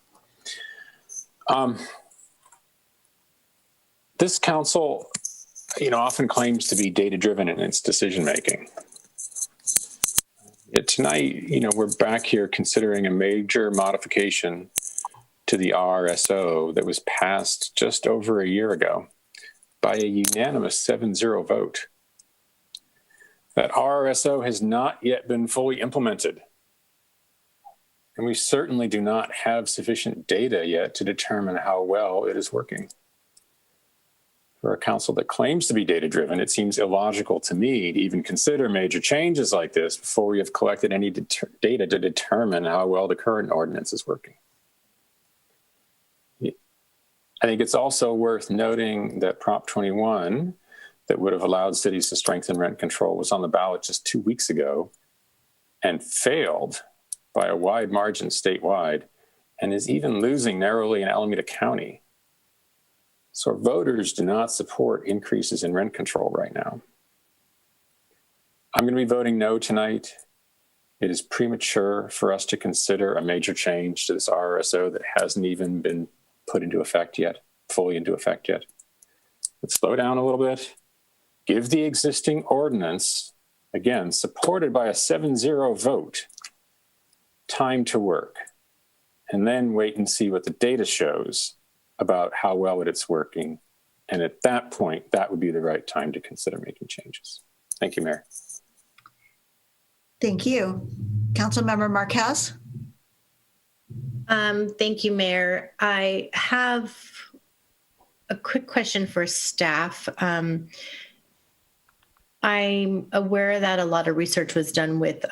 This council, often claims to be data-driven in its decision-making. Yet tonight, we're back here considering a major modification to the RRSO that was passed just over a year ago by a unanimous 7-0 vote. That RRSO has not yet been fully implemented. And we certainly do not have sufficient data yet to determine how well it is working. For a council that claims to be data-driven, it seems illogical to me to even consider major changes like this before we have collected any data to determine how well the current ordinance is working. I think it's also worth noting that Prop 21 that would have allowed cities to strengthen rent control was on the ballot just 2 weeks ago and failed by a wide margin statewide and is even losing narrowly in Alameda County. So voters do not support increases in rent control right now. I'm going to be voting no tonight. It is premature for us to consider a major change to this RRSO that hasn't even been put into effect yet, fully into effect yet. Let's slow down a little bit. Give the existing ordinance, again, supported by a 7-0 vote, time to work, and then wait and see what the data shows about how well it's working. And at that point, that would be the right time to consider making changes. Thank you, Mayor. Thank you. Councilmember Marquez? Thank you, Mayor. I have a quick question for staff. I'm aware that a lot of research was done with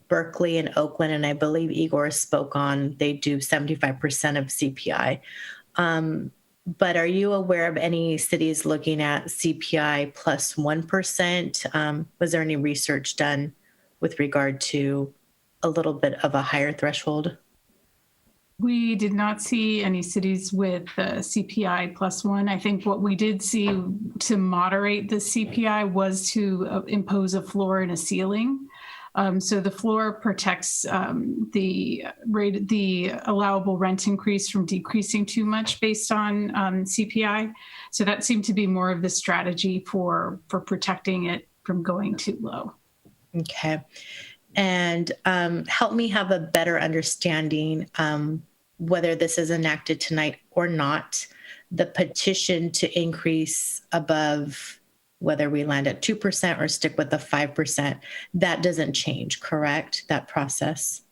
Berkeley and Oakland, and I believe Igor spoke on they do 75% of CPI. But are you aware of any cities looking at CPI plus 1%? Was there any research done with regard to a little bit of a higher threshold? We did not see any cities with CPI plus 1. I think what we did see to moderate the CPI was to impose a floor and a ceiling. So the floor protects the allowable rent increase from decreasing too much based on CPI. So that seemed to be more of the strategy for protecting it from going too low. Okay. And help me have a better understanding, whether this is enacted tonight or not, the petition to increase above, whether we land at 2% or stick with the 5%, that doesn't change, correct? That process?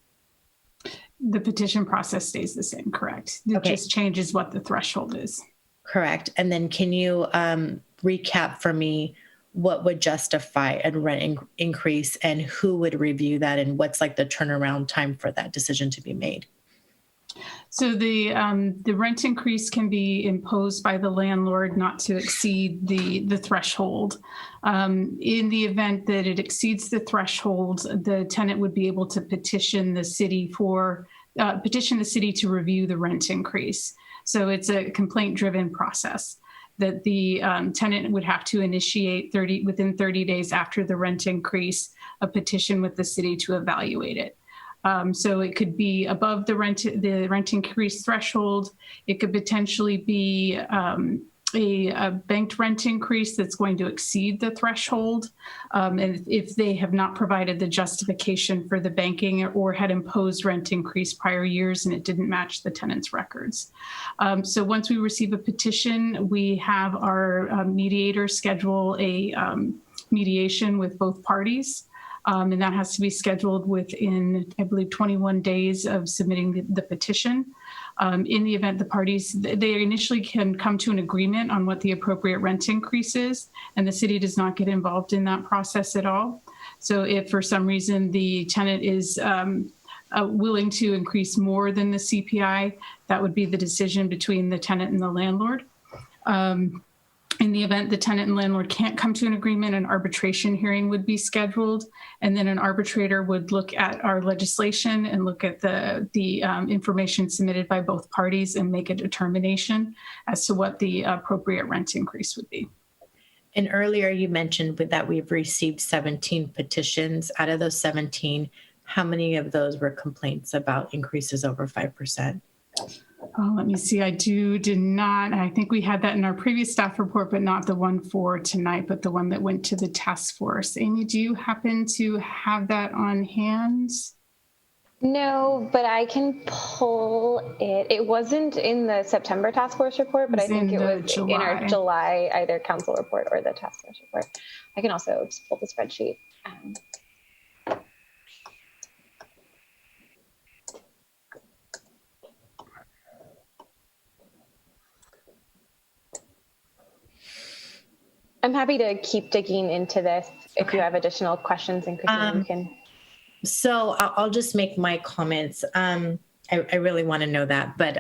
The petition process stays the same, correct? It just changes what the threshold is. Correct. And then can you recap for me what would justify a rent increase and who would review that and what's like the turnaround time for that decision to be made? So the rent increase can be imposed by the landlord not to exceed the threshold. In the event that it exceeds the threshold, the tenant would be able to petition the city to review the rent increase. So it's a complaint-driven process that the tenant would have to initiate within 30 days after the rent increase, a petition with the city to evaluate it. So it could be above the rent increase threshold. It could potentially be a banked rent increase that's going to exceed the threshold. And if they have not provided the justification for the banking or had imposed rent increase prior years and it didn't match the tenant's records. So once we receive a petition, we have our mediator schedule a mediation with both parties. And that has to be scheduled within, I believe, 21 days of submitting the petition. In the event the parties, they initially can come to an agreement on what the appropriate rent increase is, and the city does not get involved in that process at all. So if for some reason the tenant is willing to increase more than the CPI, that would be the decision between the tenant and the landlord. In the event the tenant and landlord can't come to an agreement, an arbitration hearing would be scheduled, and then an arbitrator would look at our legislation and look at the information submitted by both parties and make a determination as to what the appropriate rent increase would be. And earlier you mentioned that we've received 17 petitions. Out of those 17, how many of those were complaints about increases over 5%? Oh, let me see. I did not. I think we had that in our previous staff report, but not the one for tonight, but the one that went to the task force. Amy, do you happen to have that on hand? No, but I can pull it. It wasn't in the September task force report, but I think it was in our July either council report or the task force report. I can also just pull the spreadsheet. I'm happy to keep digging into this if you have additional questions, and Christine, you can. So I'll just make my comments. I really want to know that, but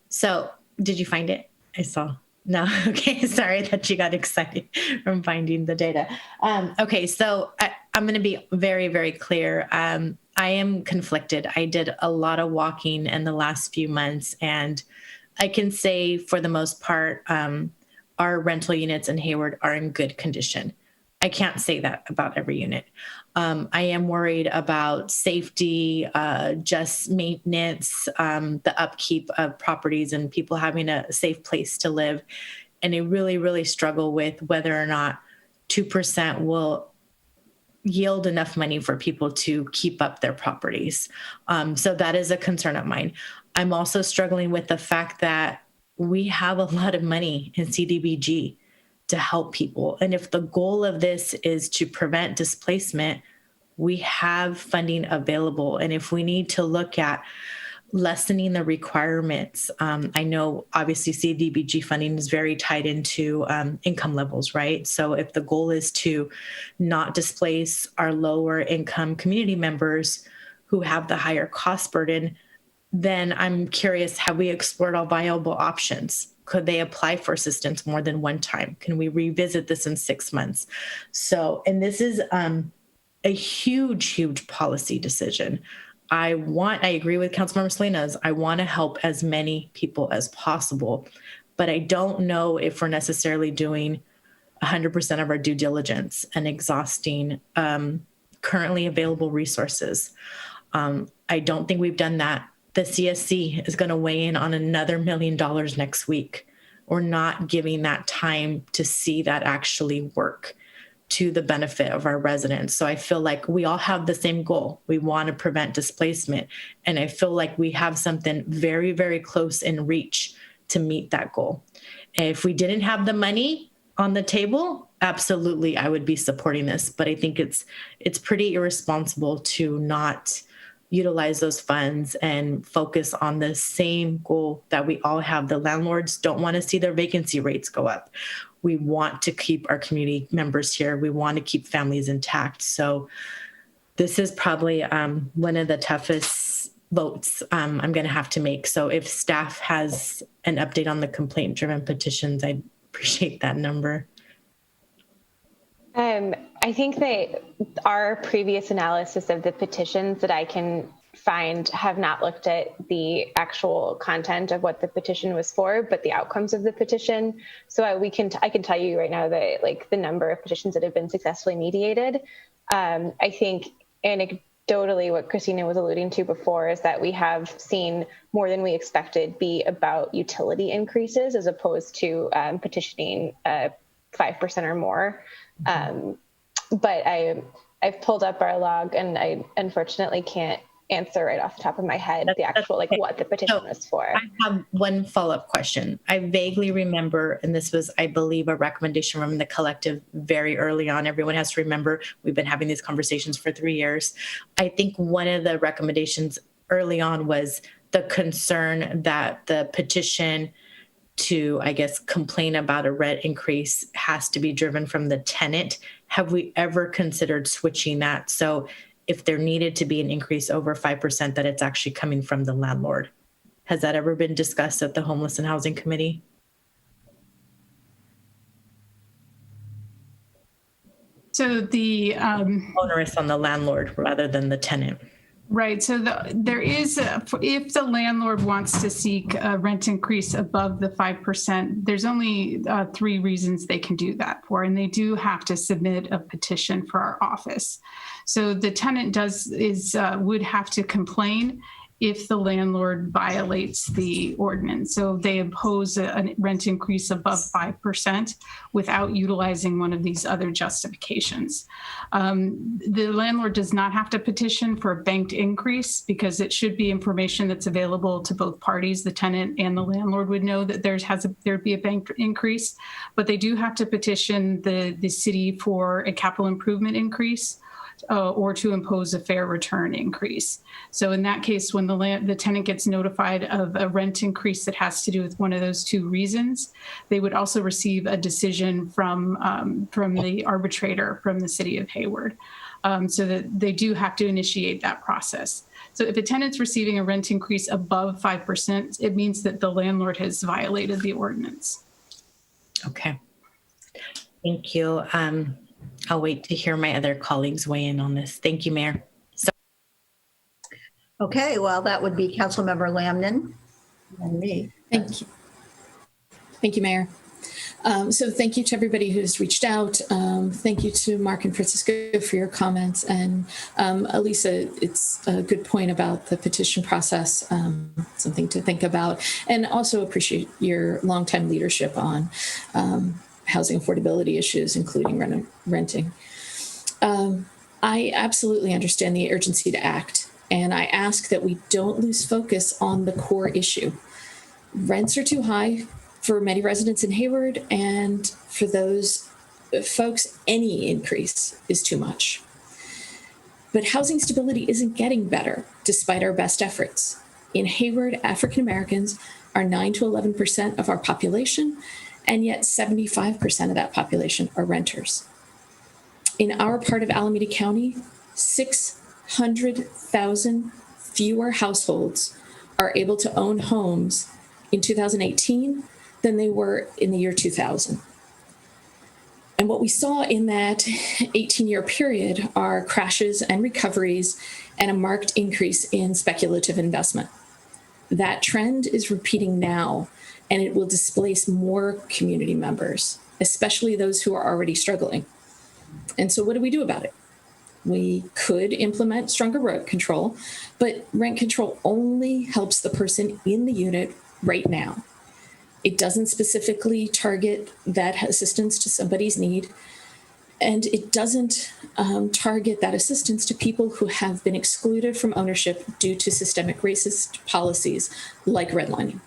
so did you find it? I saw. No, okay, sorry that you got excited from finding the data. Okay, so I'm going to be very, very clear. I am conflicted. I did a lot of walking in the last few months, and I can say for the most part, our rental units in Hayward are in good condition. I can't say that about every unit. I am worried about safety, just maintenance, the upkeep of properties and people having a safe place to live. And I really, really struggle with whether or not 2% will yield enough money for people to keep up their properties. So that is a concern of mine. I'm also struggling with the fact that we have a lot of money in CDBG to help people. And if the goal of this is to prevent displacement, we have funding available. And if we need to look at lessening the requirements, I know obviously CDBG funding is very tied into income levels, right? So if the goal is to not displace our lower income community members who have the higher cost burden, then I'm curious, have we explored all viable options? Could they apply for assistance more than one time? Can we revisit this in 6 months? So, and this is a huge, huge policy decision. I agree with Councilmember Salinas. I want to help as many people as possible, but I don't know if we're necessarily doing 100% of our due diligence and exhausting currently available resources. I don't think we've done that. The CSC is going to weigh in on another $1 million next week. We're not giving that time to see that actually work to the benefit of our residents. So I feel like we all have the same goal. We want to prevent displacement. And I feel like we have something very, very close in reach to meet that goal. And if we didn't have the money on the table, absolutely, I would be supporting this. But I think it's pretty irresponsible to not utilize those funds and focus on the same goal that we all have. The landlords don't want to see their vacancy rates go up. We want to keep our community members here. We want to keep families intact. So this is probably one of the toughest votes I'm going to have to make. So if staff has an update on the complaint-driven petitions, I'd appreciate that number. I think that our previous analysis of the petitions that I can find have not looked at the actual content of what the petition was for, but the outcomes of the petition. So I can tell you right now that like the number of petitions that have been successfully mediated. I think anecdotally what Christina was alluding to before is that we have seen more than we expected be about utility increases as opposed to petitioning 5% or more. But I've pulled up our log and I unfortunately can't answer right off the top of my head the actual like what the petition was for. I have one follow-up question. I vaguely remember, and this was, I believe, a recommendation from the collective very early on. Everyone has to remember we've been having these conversations for 3 years. I think one of the recommendations early on was the concern that the petition to, I guess, complain about a rent increase has to be driven from the tenant. Have we ever considered switching that? So if there needed to be an increase over 5%, that it's actually coming from the landlord. Has that ever been discussed at the Homeless and Housing Committee? So the onerous on the landlord rather than the tenant. Right. So there is, if the landlord wants to seek a rent increase above the 5%, there's only 3 reasons they can do that for, and they do have to submit a petition for our office. So the tenant would have to complain if the landlord violates the ordinance. So they impose a rent increase above 5% without utilizing one of these other justifications. The landlord does not have to petition for a banked increase because it should be information that's available to both parties. The tenant and the landlord would know that there'd be a banked increase, but they do have to petition the city for a capital improvement increase or to impose a fair return increase. So in that case, when the tenant gets notified of a rent increase that has to do with one of those 2 reasons, they would also receive a decision from the arbitrator from the city of Hayward. So that they do have to initiate that process. So if a tenant's receiving a rent increase above 5%, it means that the landlord has violated the ordinance. Okay. Thank you. I'll wait to hear my other colleagues weigh in on this. Thank you, Mayor. Okay, well, that would be Councilmember Lamnon and me. Thank you. Thank you, Mayor. So thank you to everybody who's reached out. Thank you to Mark and Francisco for your comments. And Elisa, it's a good point about the petition process, something to think about. And also appreciate your longtime leadership on housing affordability issues, including renting. I absolutely understand the urgency to act. And I ask that we don't lose focus on the core issue. Rents are too high for many residents in Hayward, and for those folks, any increase is too much. But housing stability isn't getting better despite our best efforts. In Hayward, African Americans are 9 to 11% of our population, and yet 75% of that population are renters. In our part of Alameda County, 600,000 fewer households are able to own homes in 2018 than they were in the year 2000. And what we saw in that 18-year period are crashes and recoveries and a marked increase in speculative investment. That trend is repeating now, and it will displace more community members, especially those who are already struggling. And so what do we do about it? We could implement stronger rent control, but rent control only helps the person in the unit right now. It doesn't specifically target that assistance to somebody's need, and it doesn't target that assistance to people who have been excluded from ownership due to systemic racist policies like redlining.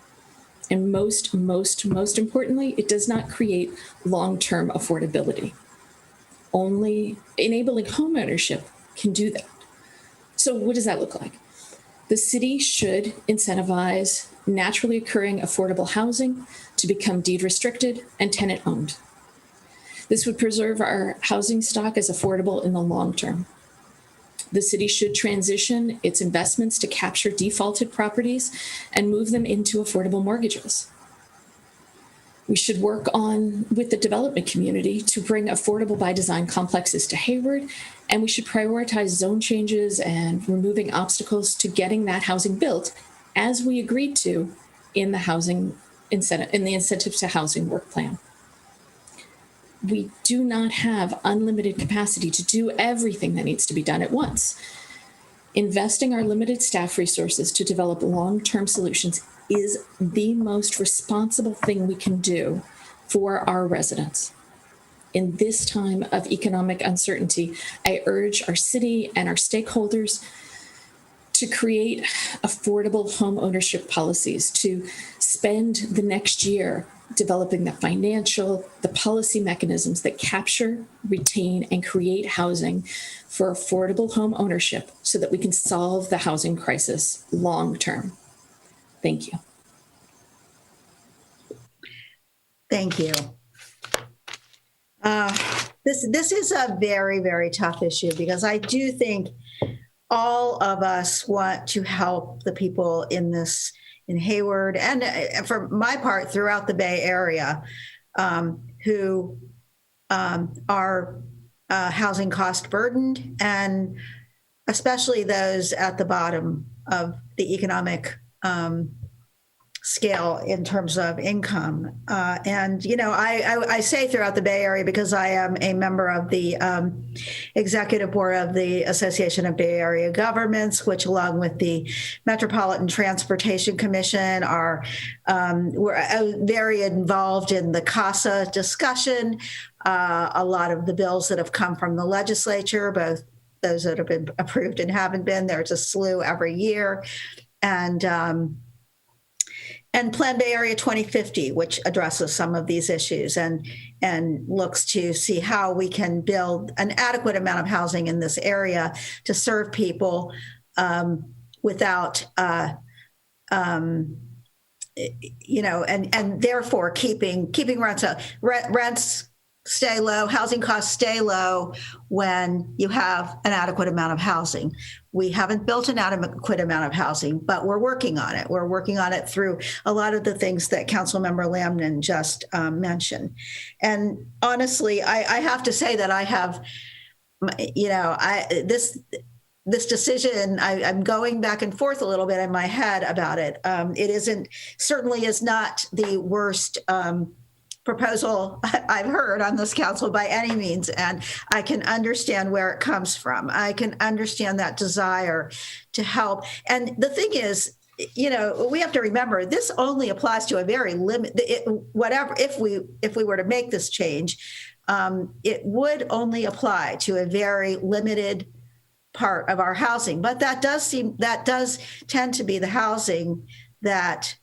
And most importantly, it does not create long-term affordability. Only enabling homeownership can do that. So what does that look like? The city should incentivize naturally occurring affordable housing to become deed restricted and tenant owned. This would preserve our housing stock as affordable in the long term. The city should transition its investments to capture defaulted properties and move them into affordable mortgages. We should work with the development community to bring affordable by design complexes to Hayward, and we should prioritize zone changes and removing obstacles to getting that housing built, as we agreed to in the incentive to housing work plan. We do not have unlimited capacity to do everything that needs to be done at once. Investing our limited staff resources to develop long-term solutions is the most responsible thing we can do for our residents. In this time of economic uncertainty, I urge our city and our stakeholders to create affordable home ownership policies, to spend the next year developing the policy mechanisms that capture, retain, and create housing for affordable home ownership so that we can solve the housing crisis long term. Thank you. Thank you. This is a very, very tough issue because I do think all of us want to help the people in Hayward and for my part throughout the Bay Area who are housing cost burdened, and especially those at the bottom of the economic scale in terms of income. And, I say throughout the Bay Area because I am a member of the executive board of the Association of Bay Area Governments, which along with the Metropolitan Transportation Commission we're very involved in the CASA discussion. A lot of the bills that have come from the legislature, both those that have been approved and haven't been, there's a slew every year. And Plan Bay Area 2050, which addresses some of these issues and looks to see how we can build an adequate amount of housing in this area to serve people without, and therefore keeping rents stay low, housing costs stay low when you have an adequate amount of housing. We haven't built an adequate amount of housing, but we're working on it. We're working on it through a lot of the things that Councilmember Lamnon just mentioned. And honestly, I have to say that I have, this decision, I'm going back and forth a little bit in my head about it. It certainly is not the worst proposal I've heard on this council by any means, and I can understand where it comes from. I can understand that desire to help. And the thing is, we have to remember this only applies to a very limited. If we were to make this change, it would only apply to a very limited part of our housing. But that does tend to be the housing that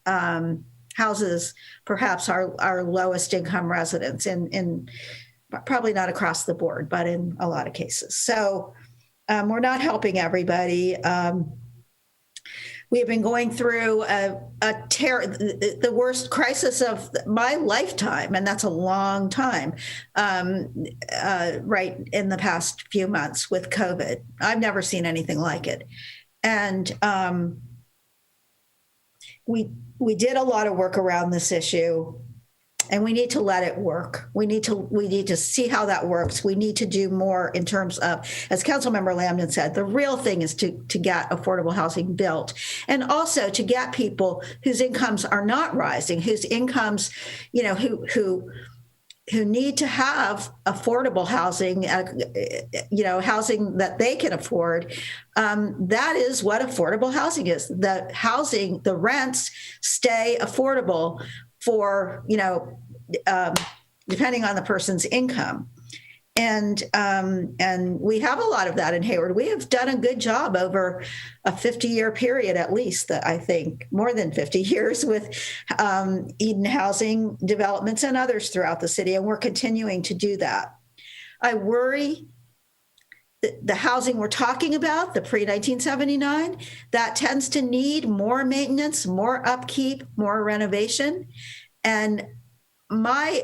houses perhaps our lowest income residents, in probably not across the board, but in a lot of cases. So we're not helping everybody. We have been going through the worst crisis of my lifetime, and that's a long time, right in the past few months with COVID. I've never seen anything like it. And we did a lot of work around this issue, and we need to let it work. We need to see how that works. We need to do more in terms of, as Councilmember Lambden said, the real thing is to get affordable housing built, and also to get people whose incomes are not rising, whose incomes, who need to have affordable housing, housing that they can afford. That is what affordable housing is. The rents stay affordable for, depending on the person's income. And we have a lot of that in Hayward. We have done a good job over a 50-year period, at least, that I think more than 50 years, with Eden Housing developments and others throughout the city, and we're continuing to do that. I worry that the housing we're talking about, the pre-1979, that tends to need more maintenance, more upkeep, more renovation. And I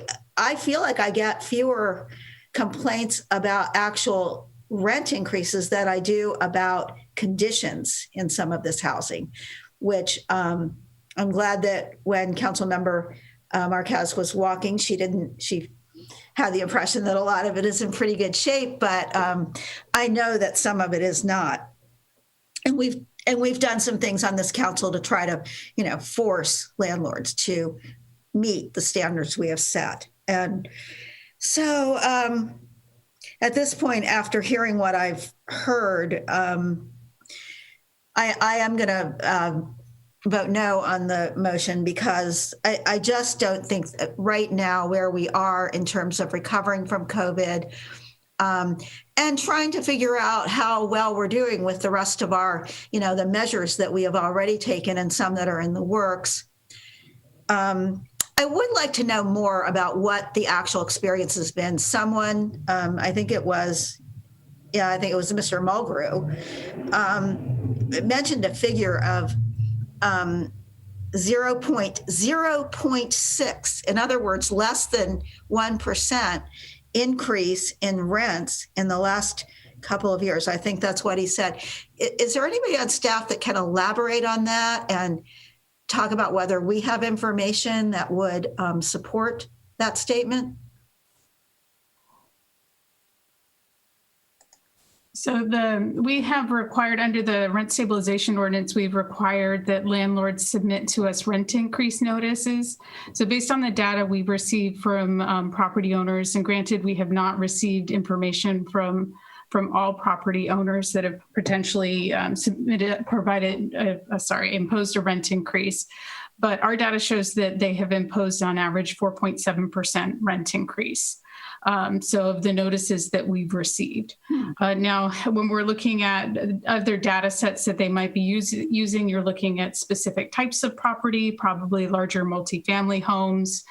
feel like I get fewer complaints about actual rent increases than I do about conditions in some of this housing, which I'm glad that when Councilmember Marquez was walking, she had the impression that a lot of it is in pretty good shape, but I know that some of it is not. And we've done some things on this council to try to, force landlords to meet the standards we have set. And so at this point, after hearing what I've heard, I am going to vote no on the motion, because I just don't think that right now, where we are in terms of recovering from COVID and trying to figure out how well we're doing with the rest of our, the measures that we have already taken and some that are in the works. I would like to know more about what the actual experience has been. Someone, I think it was Mr. Mulgrew, mentioned a figure of 0.6, in other words, less than 1% increase in rents in the last couple of years. I think that's what he said. Is there anybody on staff that can elaborate on that and talk about whether we have information that would support that statement? So we have required, under the rent stabilization ordinance, we've required that landlords submit to us rent increase notices. So based on the data we've received from property owners, and granted, we have not received information from all property owners that have potentially imposed a rent increase. But our data shows that they have imposed on average 4.7% rent increase. So of the notices that we've received. Now, when we're looking at other data sets that they might be using, you're looking at specific types of property, probably larger multifamily homes,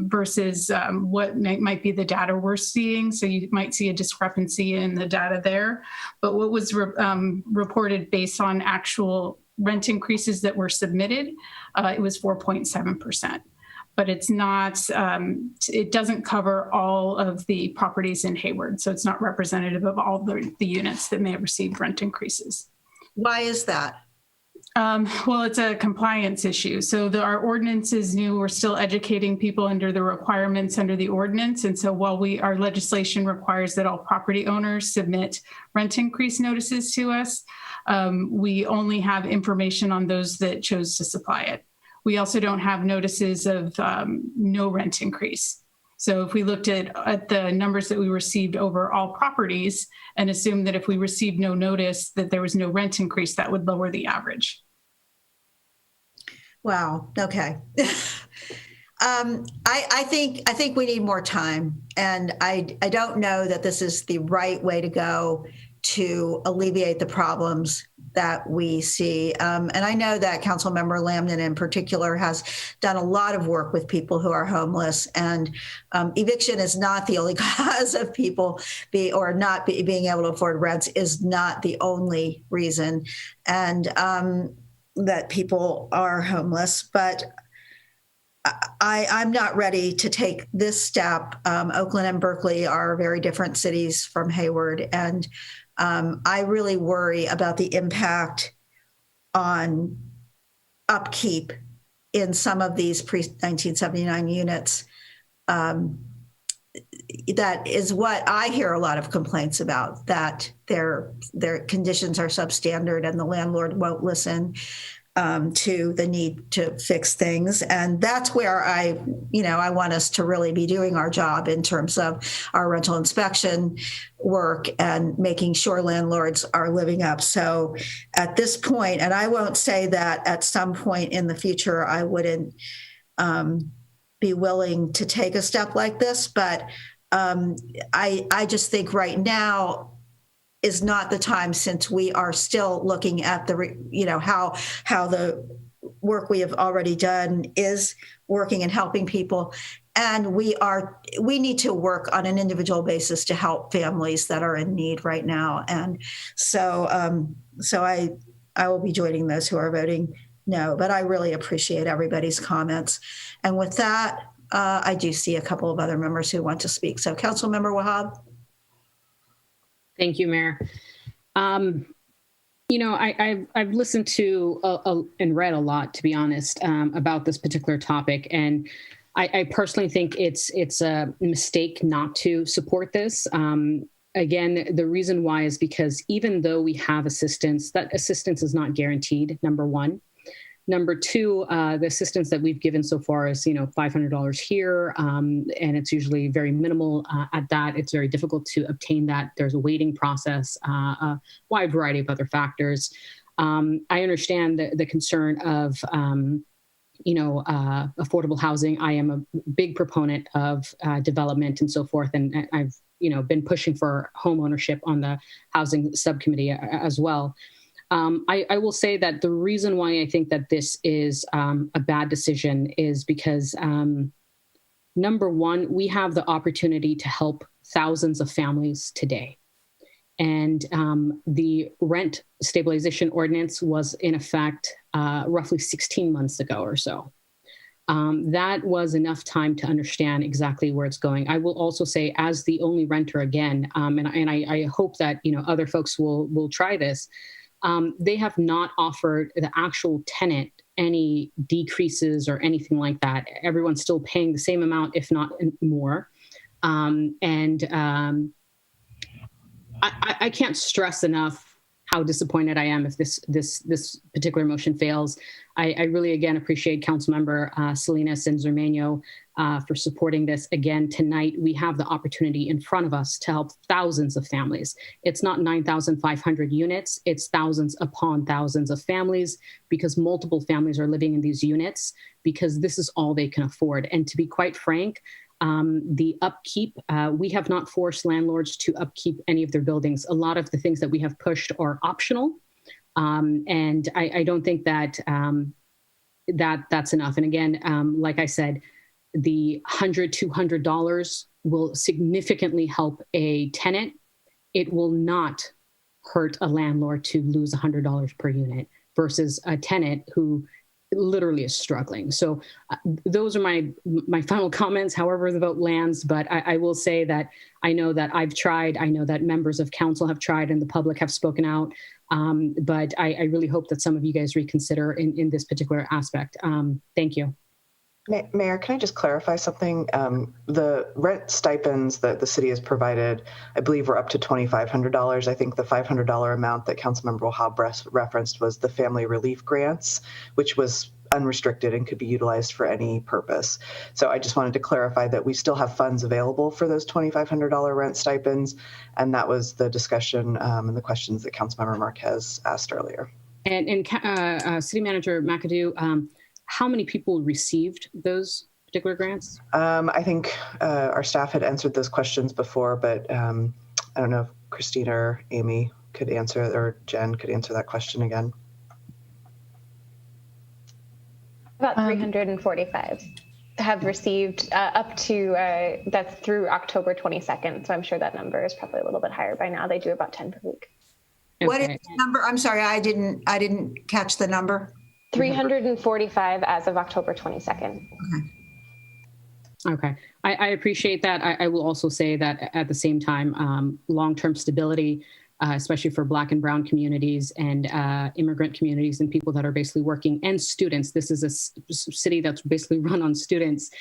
versus what might be the data we're seeing. So you might see a discrepancy in the data there. But what was reported based on actual rent increases that were submitted, it was 4.7%. But it's not, it doesn't cover all of the properties in Hayward. So it's not representative of all the units that may have received rent increases. Why is that? Well, it's a compliance issue. So our ordinance is new. We're still educating people under the requirements under the ordinance. And so while our legislation requires that all property owners submit rent increase notices to us, we only have information on those that chose to supply it. We also don't have notices of no rent increase. So if we looked at the numbers that we received over all properties and assumed that if we received no notice that there was no rent increase, that would lower the average. Wow. Okay. I think we need more time, and I don't know that this is the right way to go to alleviate the problems that we see. And I know that Councilmember Lamnon in particular has done a lot of work with people who are homeless, and eviction is not the only cause of people being able to afford rents is not the only reason, and that people are homeless. But I'm not ready to take this step. Oakland and Berkeley are very different cities from Hayward, and I really worry about the impact on upkeep in some of these pre-1979 units. That is what I hear a lot of complaints about, that their conditions are substandard and the landlord won't listen to the need to fix things. And that's where I want us to really be doing our job in terms of our rental inspection work and making sure landlords are living up. So at this point, and I won't say that at some point in the future, I wouldn't be willing to take a step like this, but I just think right now is not the time, since we are still looking at the, how the work we have already done is working and helping people. And we need to work on an individual basis to help families that are in need right now. And so I will be joining those who are voting no, but I really appreciate everybody's comments. And with that, I do see a couple of other members who want to speak. So Councilmember Wahab. Thank you, Mayor. I've listened to and read a lot, to be honest, about this particular topic, and I personally think it's a mistake not to support this. Again, the reason why is because even though we have assistance, that assistance is not guaranteed, number one. Number two, the assistance that we've given so far is, $500 here, and it's usually very minimal at that. It's very difficult to obtain that. There's a waiting process, a wide variety of other factors. I understand the concern of, affordable housing. I am a big proponent of development and so forth, and I've, been pushing for home ownership on the housing subcommittee as well. I will say that the reason why I think that this is a bad decision is because, number one, we have the opportunity to help thousands of families today. And the rent stabilization ordinance was in effect roughly 16 months ago or so. That was enough time to understand exactly where it's going. I will also say, as the only renter again, and I hope that other folks will try this. They have not offered the actual tenant any decreases or anything like that. Everyone's still paying the same amount, if not more. I can't stress enough how disappointed I am if this particular motion fails. I really, again, appreciate Councilmember Salinas and Zermano for supporting this. Again, tonight, we have the opportunity in front of us to help thousands of families. It's not 9,500 units, it's thousands upon thousands of families, because multiple families are living in these units because this is all they can afford. And to be quite frank, the upkeep, we have not forced landlords to upkeep any of their buildings. A lot of the things that we have pushed are optional. And I don't think that that's enough. And again, like I said, the $100, $200 will significantly help a tenant. It will not hurt a landlord to lose $100 per unit versus a tenant who literally is struggling. So those are my final comments, however the vote lands. But I will say that I know that I've tried. I know that members of council have tried and the public have spoken out. But I really hope that some of you guys reconsider in this particular aspect. Thank you. Mayor, can I just clarify something? The rent stipends that the city has provided, I believe, were up to $2,500. I think the $500 amount that Councilmember Wahab referenced was the family relief grants, which was unrestricted and could be utilized for any purpose. So I just wanted to clarify that we still have funds available for those $2,500 rent stipends, and that was the discussion and the questions that Councilmember Marquez asked earlier. And City Manager McAdoo, how many people received those particular grants? I think our staff had answered those questions before, but I don't know if Christina or Amy could answer, or Jen could answer that question again. About 345 have received up to, that's through October 22nd. So I'm sure that number is probably a little bit higher by now. They do about 10 per week. Okay. What is the number? I'm sorry, I didn't catch the number. 345 as of October 22nd. Okay, I appreciate that. I will also say that at the same time, long-term stability, especially for Black and Brown communities and immigrant communities and people that are basically working, and students. This is a city that's basically run on students.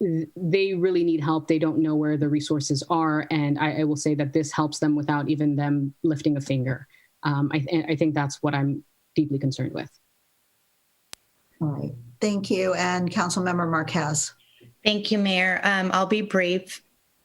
They really need help. They don't know where the resources are. And I will say that this helps them without even them lifting a finger. I think that's what I'm deeply concerned with. All right. Thank you. And Councilmember Marquez. Thank you, Mayor. I'll be brief.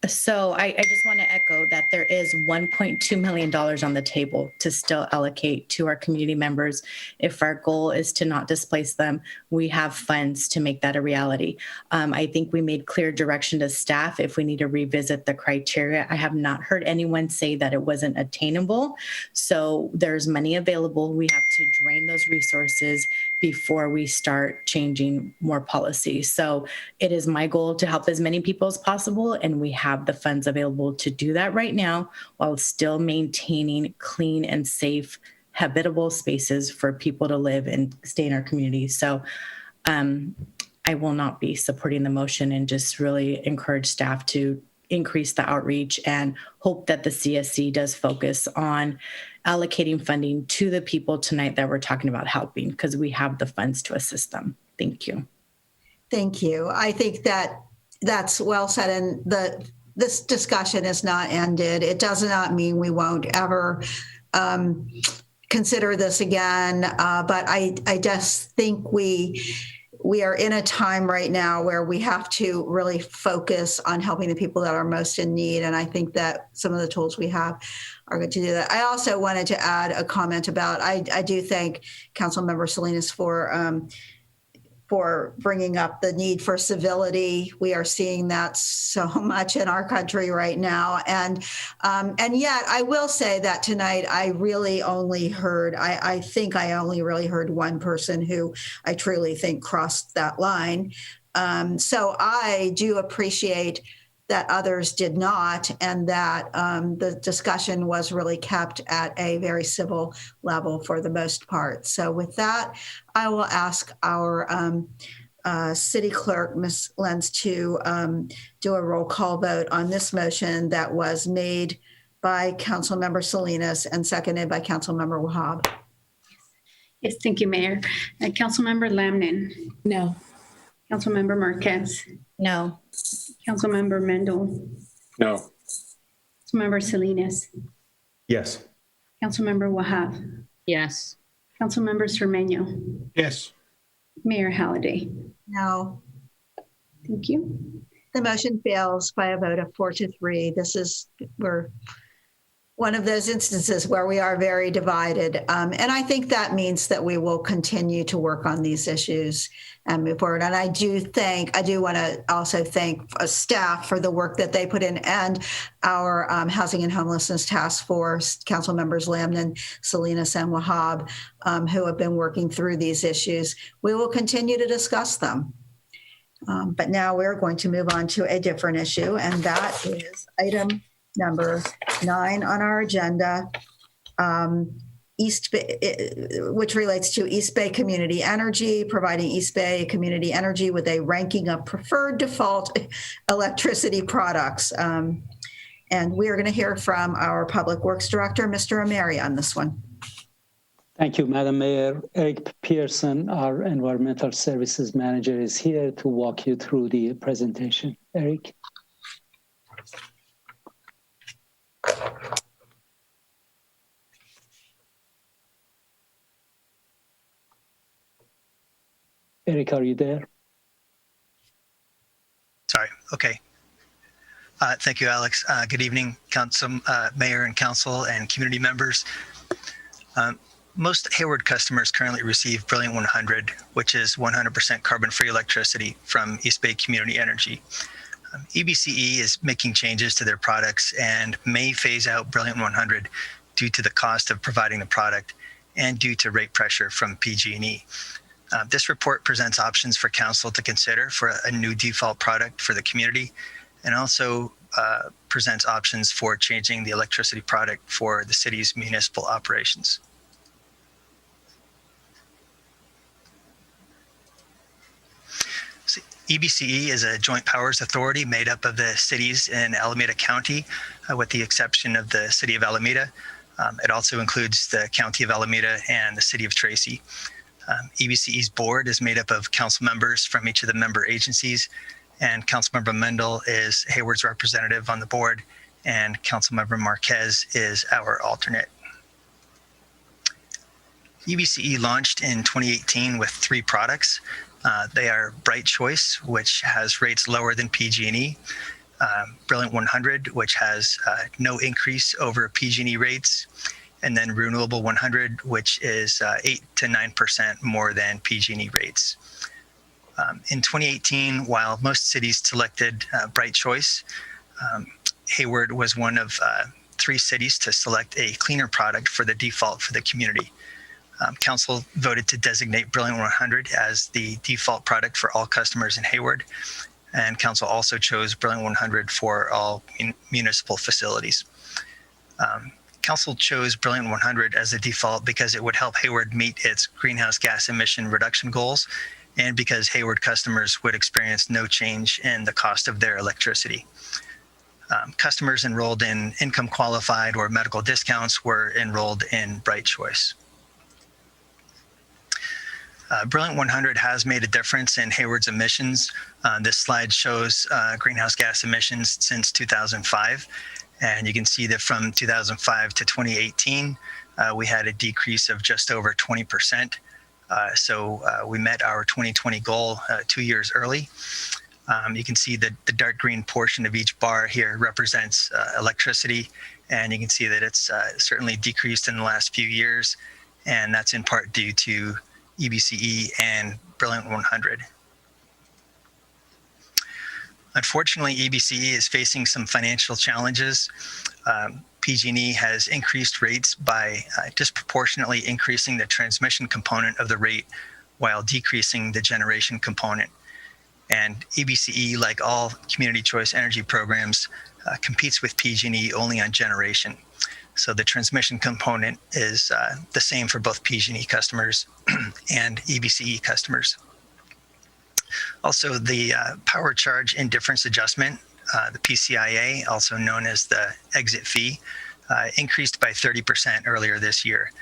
So I just want to echo that there is $1.2 million on the table to still allocate to our community members. If our goal is to not displace them, we have funds to make that a reality. I think we made clear direction to staff if we need to revisit the criteria. I have not heard anyone say that it wasn't attainable. So there's money available. We have to drain those resources before we start changing more policy. So it is my goal to help as many people as possible, and we have the funds available to do that right now while still maintaining clean and safe, habitable spaces for people to live and stay in our community. So I will not be supporting the motion, and just really encourage staff to increase the outreach and hope that the CSC does focus on allocating funding to the people tonight that we're talking about helping, because we have the funds to assist them. Thank you. Thank you. I think that that's well said. And this discussion is not ended. It does not mean we won't ever consider this again. But I just think we are in a time right now where we have to really focus on helping the people that are most in need. And I think that some of the tools we have are good to do that. I also wanted to add a comment about, I do thank Councilmember Salinas for bringing up the need for civility. We are seeing that so much in our country right now. And yet I will say that tonight I really only heard, I think I only really heard one person who I truly think crossed that line. So I do appreciate that others did not, and that the discussion was really kept at a very civil level for the most part. So with that, I will ask our City Clerk, Ms. Lenz, to do a roll call vote on this motion that was made by Councilmember Salinas and seconded by Councilmember Wahab. Yes, thank you, Mayor. Councilmember Lamnin. No. Councilmember Marquez. No. Councilmember Mendel. No. Councilmember Salinas. Yes. Councilmember Wahab. Yes. Councilmember Cermeño. Yes. Mayor Halliday. No. Thank you. The motion fails by a vote of 4-3. We're one of those instances where we are very divided. And I think that means that we will continue to work on these issues and move forward. And I do want to also thank staff for the work that they put in, and our Housing and Homelessness Task Force, Council members Lamnin, Salinas, and Wahab, who have been working through these issues. We will continue to discuss them. But now we're going to move on to a different issue, and that is item number 9 on our agenda, which relates to East Bay Community Energy, providing East Bay Community Energy with a ranking of preferred default electricity products. And we are going to hear from our Public Works Director, Mr. Ameri, on this one. Thank you, Madam Mayor. Eric Pearson, our Environmental Services Manager, is here to walk you through the presentation. Eric. Eric, are you there? Sorry. Okay. Thank you, Alex. Good evening, Council, Mayor and Council and community members. Most Hayward customers currently receive Brilliant 100, which is 100% carbon-free electricity from East Bay Community Energy. EBCE is making changes to their products and may phase out Brilliant 100 due to the cost of providing the product and due to rate pressure from PG&E. This report presents options for Council to consider for a new default product for the community, and also presents options for changing the electricity product for the city's municipal operations. So EBCE is a joint powers authority made up of the cities in Alameda County, with the exception of the city of Alameda. It also includes the county of Alameda and the city of Tracy. EBCE's board is made up of council members from each of the member agencies, and Councilmember Mendel is Hayward's representative on the board, and Councilmember Marquez is our alternate. EBCE launched in 2018 with 3 products. They are Bright Choice, which has rates lower than PG&E, Brilliant 100, which has no increase over PG&E rates, and then Renewable 100, which is 8 to 9% more than PG&E rates. In 2018, while most cities selected Bright Choice, Hayward was one of 3 cities to select a cleaner product for the default for the community. Council voted to designate Brilliant 100 as the default product for all customers in Hayward, and Council also chose Brilliant 100 for all municipal facilities. Council chose Brilliant 100 as the default because it would help Hayward meet its greenhouse gas emission reduction goals, and because Hayward customers would experience no change in the cost of their electricity. Customers enrolled in income qualified or medical discounts were enrolled in Bright Choice. Brilliant 100 has made a difference in Hayward's emissions. This slide shows greenhouse gas emissions since 2005. And you can see that from 2005 to 2018, we had a decrease of just over 20%. So we met our 2020 goal 2 years early. You can see that the dark green portion of each bar here represents electricity. And you can see that it's certainly decreased in the last few years. And that's in part due to EBCE and Brilliant 100. Unfortunately, EBCE is facing some financial challenges. PG&E has increased rates by disproportionately increasing the transmission component of the rate while decreasing the generation component. And EBCE, like all community choice energy programs, competes with PG&E only on generation. So the transmission component is the same for both PG&E customers and EBCE customers. Also, the power charge indifference adjustment, the PCIA, also known as the exit fee, increased by 30% earlier this year,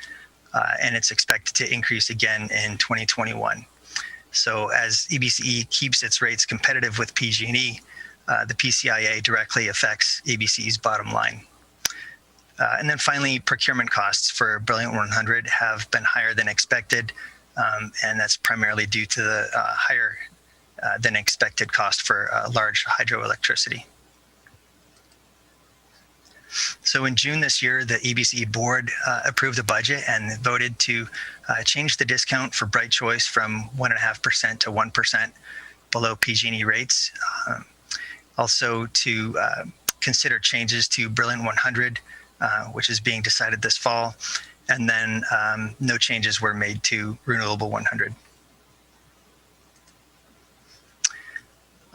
and it's expected to increase again in 2021. So as EBCE keeps its rates competitive with PG&E, the PCIA directly affects EBCE's bottom line. And then finally, procurement costs for Brilliant 100 have been higher than expected, and that's primarily due to the higher than expected cost for large hydroelectricity. So in June this year, the EBCE board approved a budget and voted to change the discount for Bright Choice from 1.5% to 1% below PG&E rates. Also to consider changes to Brilliant 100, which is being decided this fall. And then no changes were made to Renewable 100.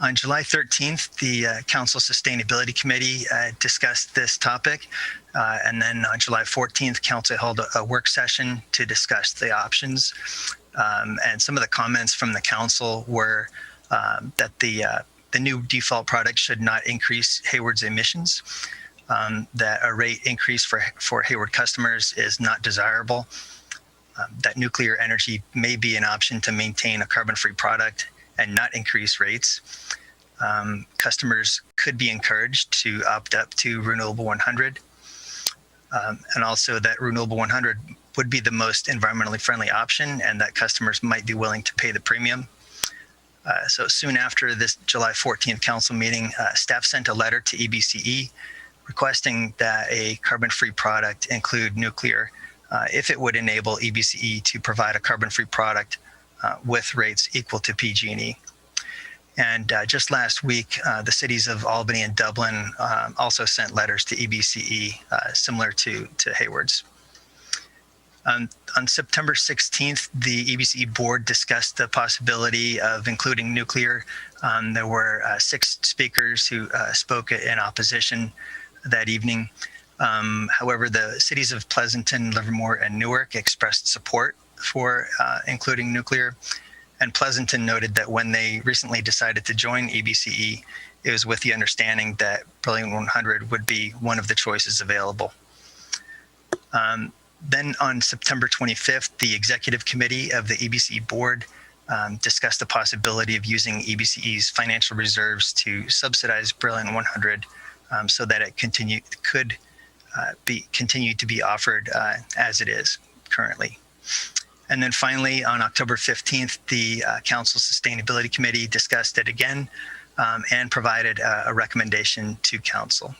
On July 13th, the Council Sustainability Committee discussed this topic. And then on July 14th, Council held a work session to discuss the options. And some of the comments from the Council were that the new default product should not increase Hayward's emissions, that a rate increase for Hayward customers is not desirable, that nuclear energy may be an option to maintain a carbon-free product and not increase rates. Customers could be encouraged to opt up to Renewable 100, and also that Renewable 100 would be the most environmentally friendly option and that customers might be willing to pay the premium. So soon after this July 14th council meeting, staff sent a letter to EBCE requesting that a carbon-free product include nuclear if it would enable EBCE to provide a carbon-free product with rates equal to PG&E. And just last week, the cities of Albany and Dublin also sent letters to EBCE similar to Hayward's. On September 16th, the EBCE board discussed the possibility of including nuclear. There were 6 speakers who spoke in opposition that evening. However, the cities of Pleasanton, Livermore, and Newark expressed support for including nuclear. And Pleasanton noted that when they recently decided to join EBCE, it was with the understanding that Brilliant 100 would be one of the choices available. Then on September 25th, the executive committee of the EBCE board discussed the possibility of using EBCE's financial reserves to subsidize Brilliant 100 so that it could continue to be offered as it is currently. And then finally, on October 15th, the Council Sustainability Committee discussed it again and provided a recommendation to Council.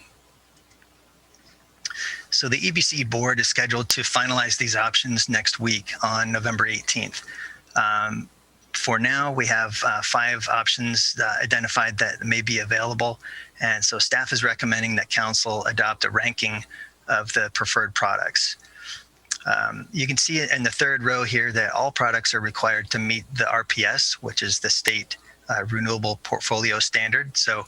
So the EBCE board is scheduled to finalize these options next week on November 18th. For now, we have 5 options identified that may be available. And so staff is recommending that Council adopt a ranking of the preferred products. You can see in the third row here that all products are required to meet the RPS, which is the state renewable portfolio standard. So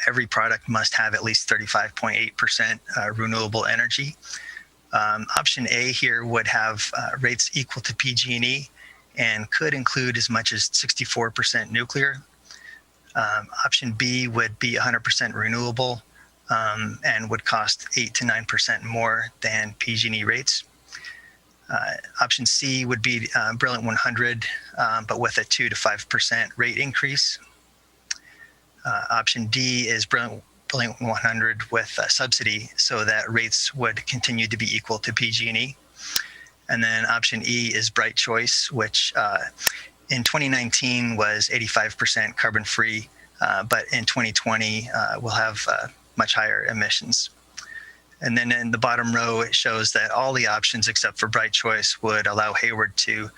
every product must have at least 35.8% renewable energy. Option A here would have rates equal to PG&E and could include as much as 64% nuclear. Option B would be 100% renewable and would cost 8 to 9% more than PG&E rates. Option C would be Brilliant 100, but with a 2 to 5% rate increase. Option D is Brilliant 100 with a subsidy so that rates would continue to be equal to PG&E. And then option E is Bright Choice, which in 2019 was 85% carbon free, but in 2020 will have much higher emissions. And then in the bottom row, it shows that all the options except for Bright Choice would allow Hayward to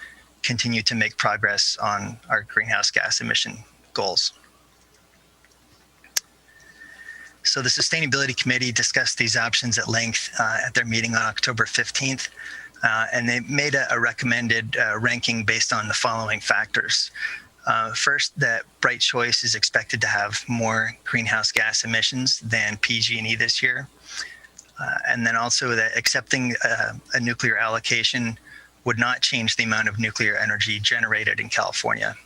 continue to make progress on our greenhouse gas emission goals. So the Sustainability Committee discussed these options at length at their meeting on October 15th, and they made a recommended ranking based on the following factors. First, that Bright Choice is expected to have more greenhouse gas emissions than PG&E this year. And then also that accepting a nuclear allocation would not change the amount of nuclear energy generated in California.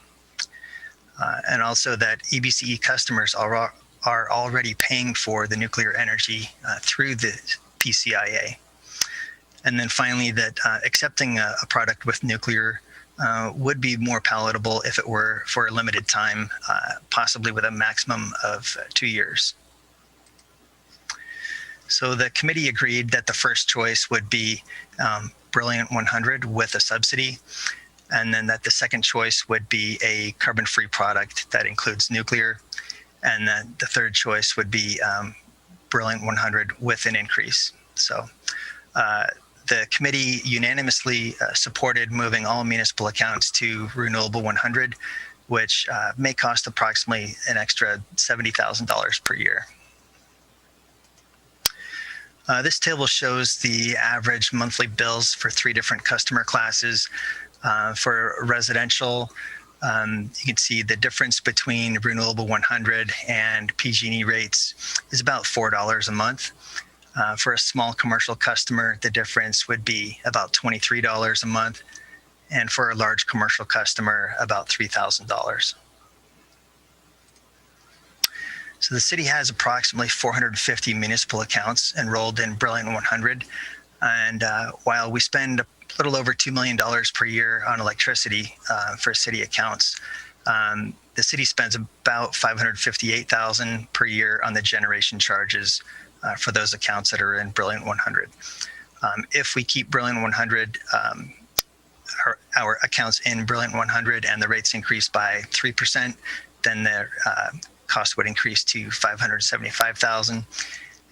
And also that EBCE customers are already paying for the nuclear energy through the PCIA. And then finally, that accepting a product with nuclear would be more palatable if it were for a limited time, possibly with a maximum of 2 years. So the committee agreed that the first choice would be Brilliant 100 with a subsidy, and then that the second choice would be a carbon-free product that includes nuclear, and then the third choice would be Brilliant 100 with an increase. So the committee unanimously supported moving all municipal accounts to Renewable 100, which may cost approximately an extra $70,000 per year. This table shows the average monthly bills for 3 different customer classes. For residential, you can see the difference between Renewable 100 and PG&E rates is about $4 a month. For a small commercial customer, the difference would be about $23 a month. And for a large commercial customer, about $3,000. So the city has approximately 450 municipal accounts enrolled in Brilliant 100. And while we spend a little over $2 million per year on electricity for city accounts, the city spends about $558,000 per year on the generation charges for those accounts that are in Brilliant 100. If we keep Brilliant 100 our accounts in Brilliant 100 and the rates increased by 3%, then the cost would increase to $575,000.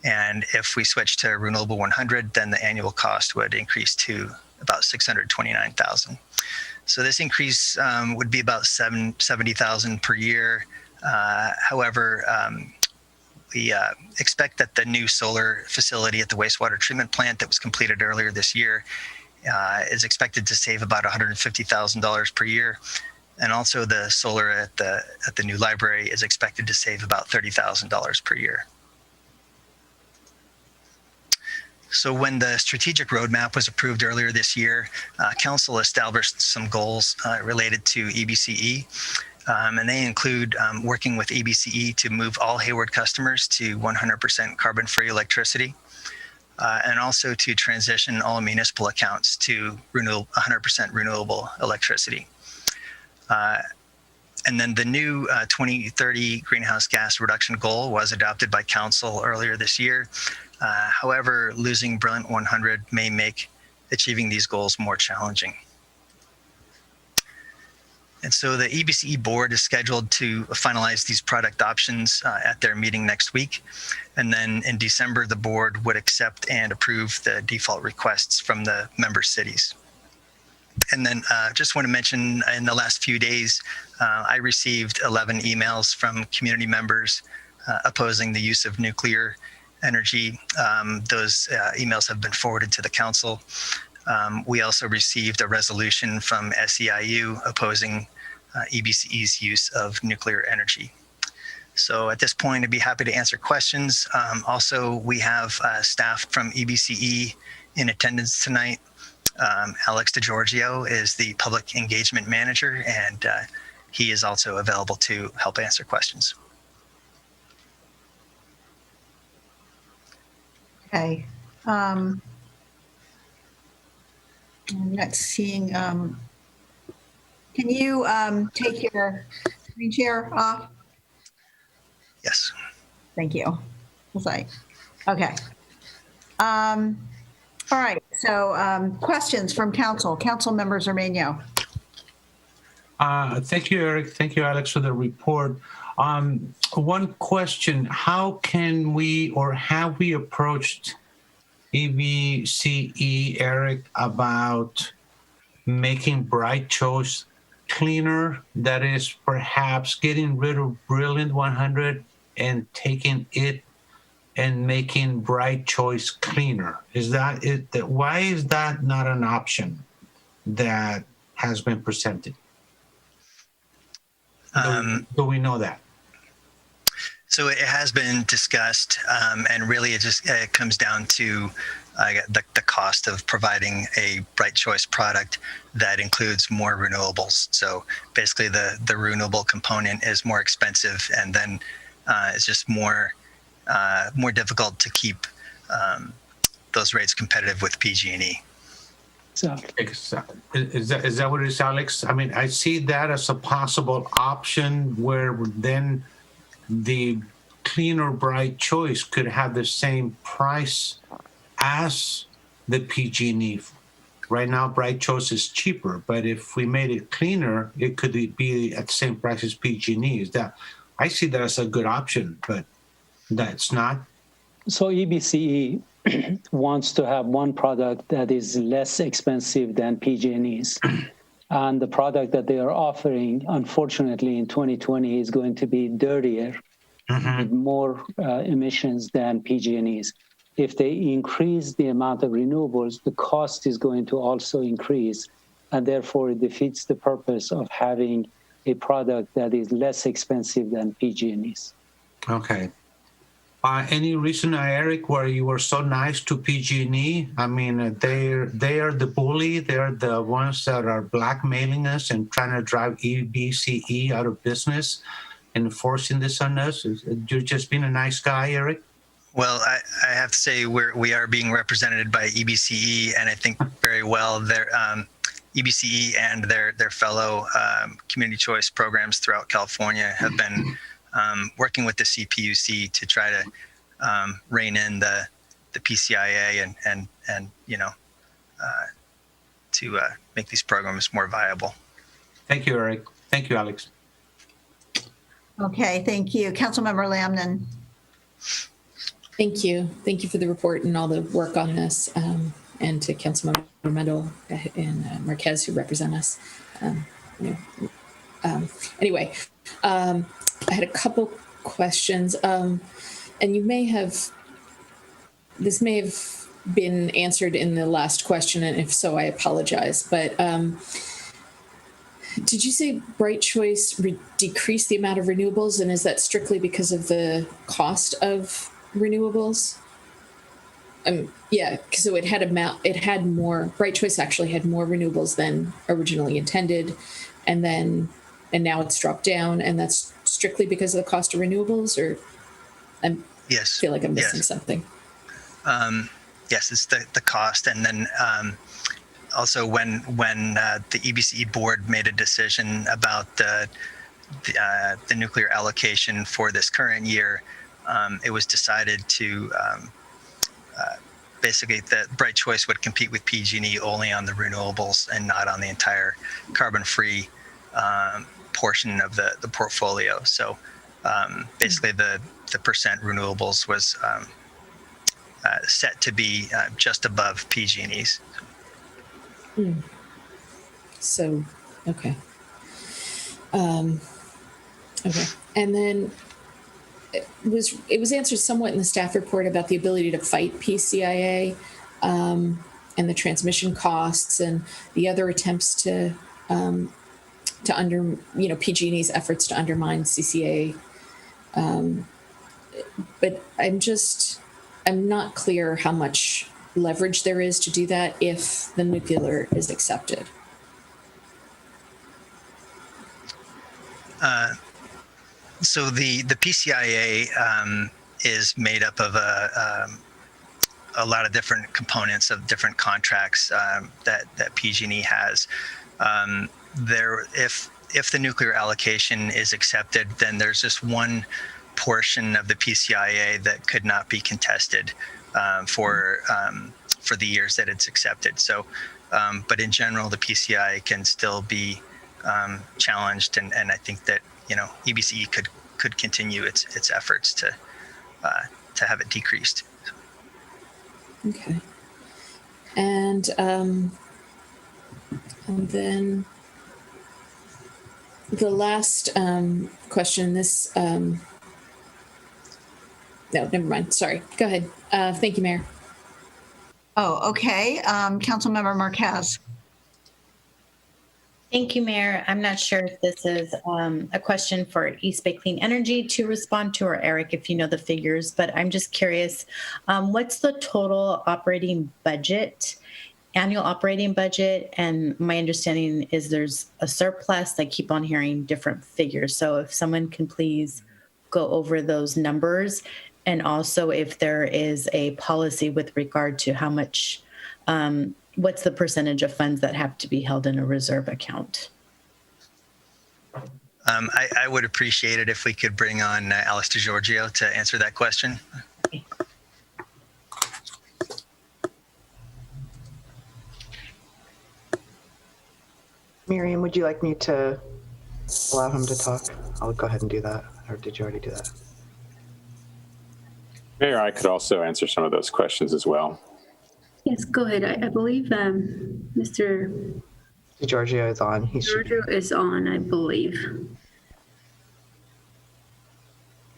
And if we switch to Renewable 100, then the annual cost would increase to about $629,000. So this increase would be about $70,000 per year. However, we expect that the new solar facility at the wastewater treatment plant that was completed earlier this year is expected to save about $150,000 per year. And also the solar at the new library is expected to save about $30,000 per year. So when the strategic roadmap was approved earlier this year, Council established some goals related to EBCE. And they include working with EBCE to move all Hayward customers to 100% carbon-free electricity, and also to transition all municipal accounts to 100% renewable electricity. And then the new 2030 greenhouse gas reduction goal was adopted by Council earlier this year. However, losing Brilliant 100 may make achieving these goals more challenging. And so the EBCE board is scheduled to finalize these product options at their meeting next week. And then in December, the board would accept and approve the default requests from the member cities. And then just want to mention in the last few days, I received 11 emails from community members opposing the use of nuclear energy. Those emails have been forwarded to the council. We also received a resolution from SEIU opposing EBCE's use of nuclear energy. So at this point, I'd be happy to answer questions. Also, we have staff from EBCE in attendance tonight. Alex DeGiorgio is the public engagement manager, and he is also available to help answer questions. Okay. I'm not seeing, can you take your screen share off? Yes. Thank you. Was like, okay. All right, so questions from council. Council members Armeno. Thank you, Eric. Thank you, Alex, for the report. One question, how can we or have we approached EBCE, Eric, about making Bright Choice cleaner? That is perhaps getting rid of Brilliant 100 and taking it and making Bright Choice cleaner. Is that it? Why is that not an option that has been presented? Do we know that? So it has been discussed, and really it comes down to the cost of providing a Bright Choice product that includes more renewables. So basically the renewable component is more expensive, and then it's just more difficult to keep those rates competitive with PG&E. So is that what it is, Alex? I mean, I see that as a possible option where then the cleaner Bright Choice could have the same price as the PG&E. Right now, Bright Choice is cheaper, but if we made it cleaner, it could be at the same price as PG&E. Is that? I see that as a good option, but that's not. So EBCE wants to have one product that is less expensive than PG&E's. And the product that they are offering, unfortunately, in 2020 is going to be dirtier, with more emissions than PG&E's. If they increase the amount of renewables, the cost is going to also increase, and therefore it defeats the purpose of having a product that is less expensive than PG&E's. Okay. Any reason, Eric, where you were so nice to PG&E? I mean, they are the bully. They're the ones that are blackmailing us and trying to drive EBCE out of business and forcing this on us. You're just being a nice guy, Eric? Well, I have to say we are being represented by EBCE, and I think very well. EBCE and their fellow community choice programs throughout California have been working with the CPUC to try to rein in the PCIA and to make these programs more viable. Thank you, Eric. Thank you, Alex. Okay, thank you. Councilmember Lamnon. Thank you. Thank you for the report and all the work on this, and to Councilmember Mendel and Marquez who represent us. Anyway, I had a couple questions, and this may have been answered in the last question, and if so, I apologize. But did you say Bright Choice decreased the amount of renewables, and is that strictly because of the cost of renewables? Yeah, so it had more. Bright Choice actually had more renewables than originally intended, and now it's dropped down, and that's strictly because of the cost of renewables, or Yes. feel like I'm missing something. Yes, it's the cost, and then also when the EBCE board made a decision about the nuclear allocation for this current year, it was decided to basically that Bright Choice would compete with PG&E only on the renewables and not on the entire carbon-free portion of the portfolio. So basically the percent renewables was set to be just above PG&E's. So, okay. Okay. And then it was answered somewhat in the staff report about the ability to fight PCIA and the transmission costs and the other attempts to PG&E's efforts to undermine CCA. But I'm not clear how much leverage there is to do that if the nuclear is accepted. So the PCIA is made up of a lot of different components of different contracts that PG&E has. If the nuclear allocation is accepted, then there's just one portion of the PCIA that could not be contested for the years that it's accepted. So, but in general, the PCI can still be challenged, and I think that EBCE could continue its efforts to have it decreased. Okay. And then the last question. This no, never mind. Sorry. Go ahead. Thank you, Mayor. Oh, okay. Councilmember Marquez. Thank you, Mayor. I'm not sure if this is a question for East Bay Clean Energy to respond to, or Eric, if you know the figures, but I'm just curious, what's the total operating budget, annual operating budget? And my understanding is there's a surplus. I keep on hearing different figures. So if someone can please go over those numbers, and also if there is a policy with regard to how much, what's the percentage of funds that have to be held in a reserve account? I would appreciate it if we could bring on Alex DeGiorgio to answer that question. Okay. Miriam, would you like me to allow him to talk? I'll go ahead and do that. Or did you already do that? Mayor, I could also answer some of those questions as well. Yes, go ahead. I believe Mr. DeGiorgio is on. DeGiorgio is on, I believe.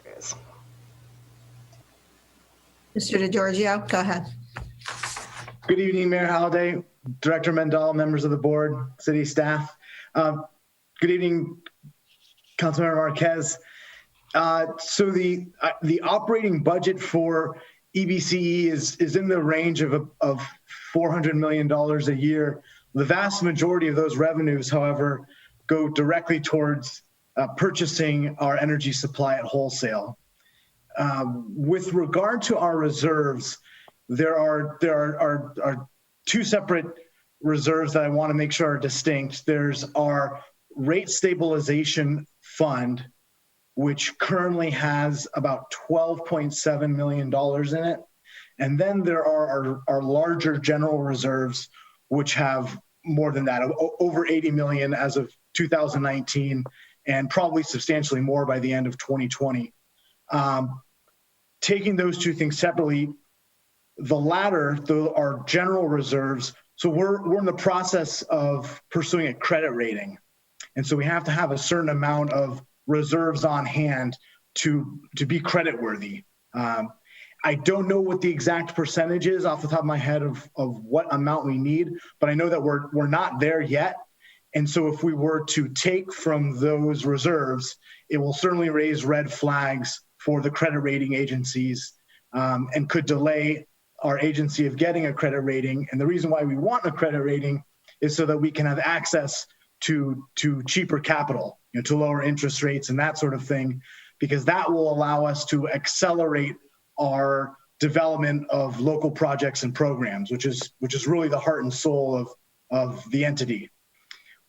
There he is. Mr. DeGiorgio, go ahead. Good evening, Mayor Halliday, Director Mendel, members of the board, city staff. Good evening, Councilmember Marquez. So the operating budget for EBCE is in the range of $400 million a year. The vast majority of those revenues, however, go directly towards purchasing our energy supply at wholesale. With regard to our reserves, there are two separate reserves that I want to make sure are distinct. There's our rate stabilization fund, which currently has about $12.7 million in it. And then there are our larger general reserves, which have more than that, over 80 million as of 2019, and probably substantially more by the end of 2020. Taking those two things separately, the latter, our general reserves, so we're in the process of pursuing a credit rating. And so we have to have a certain amount of reserves on hand to be credit worthy. I don't know what the exact percentage is off the top of my head of what amount we need, but I know that we're not there yet. And so if we were to take from those reserves, it will certainly raise red flags for the credit rating agencies and could delay our agency of getting a credit rating. And the reason why we want a credit rating is so that we can have access to cheaper capital, to lower interest rates and that sort of thing, because that will allow us to accelerate our development of local projects and programs, which is really the heart and soul of the entity.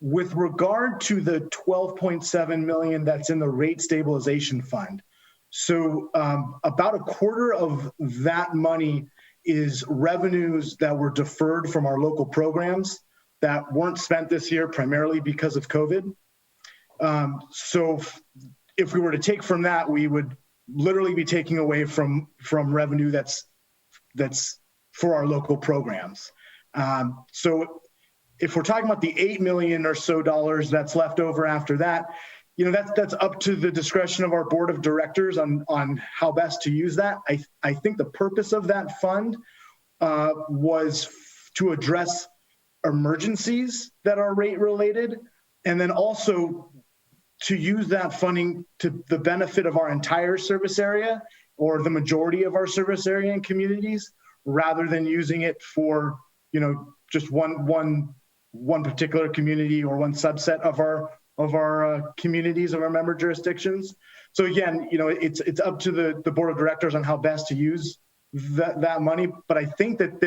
With regard to the 12.7 million that's in the rate stabilization fund, so about a quarter of that money is revenues that were deferred from our local programs that weren't spent this year primarily because of COVID. So if we were to take from that, we would literally be taking away from revenue that's for our local programs. So if we're talking about the 8 million or so dollars that's left over after that, that's up to the discretion of our board of directors on how best to use that. I think the purpose of that fund was to address emergencies that are rate related, and then also to use that funding to the benefit of our entire service area or the majority of our service area and communities, rather than using it for just one particular community or one subset of our communities, of our member jurisdictions. So again, it's up to the board of directors on how best to use that money. But I think that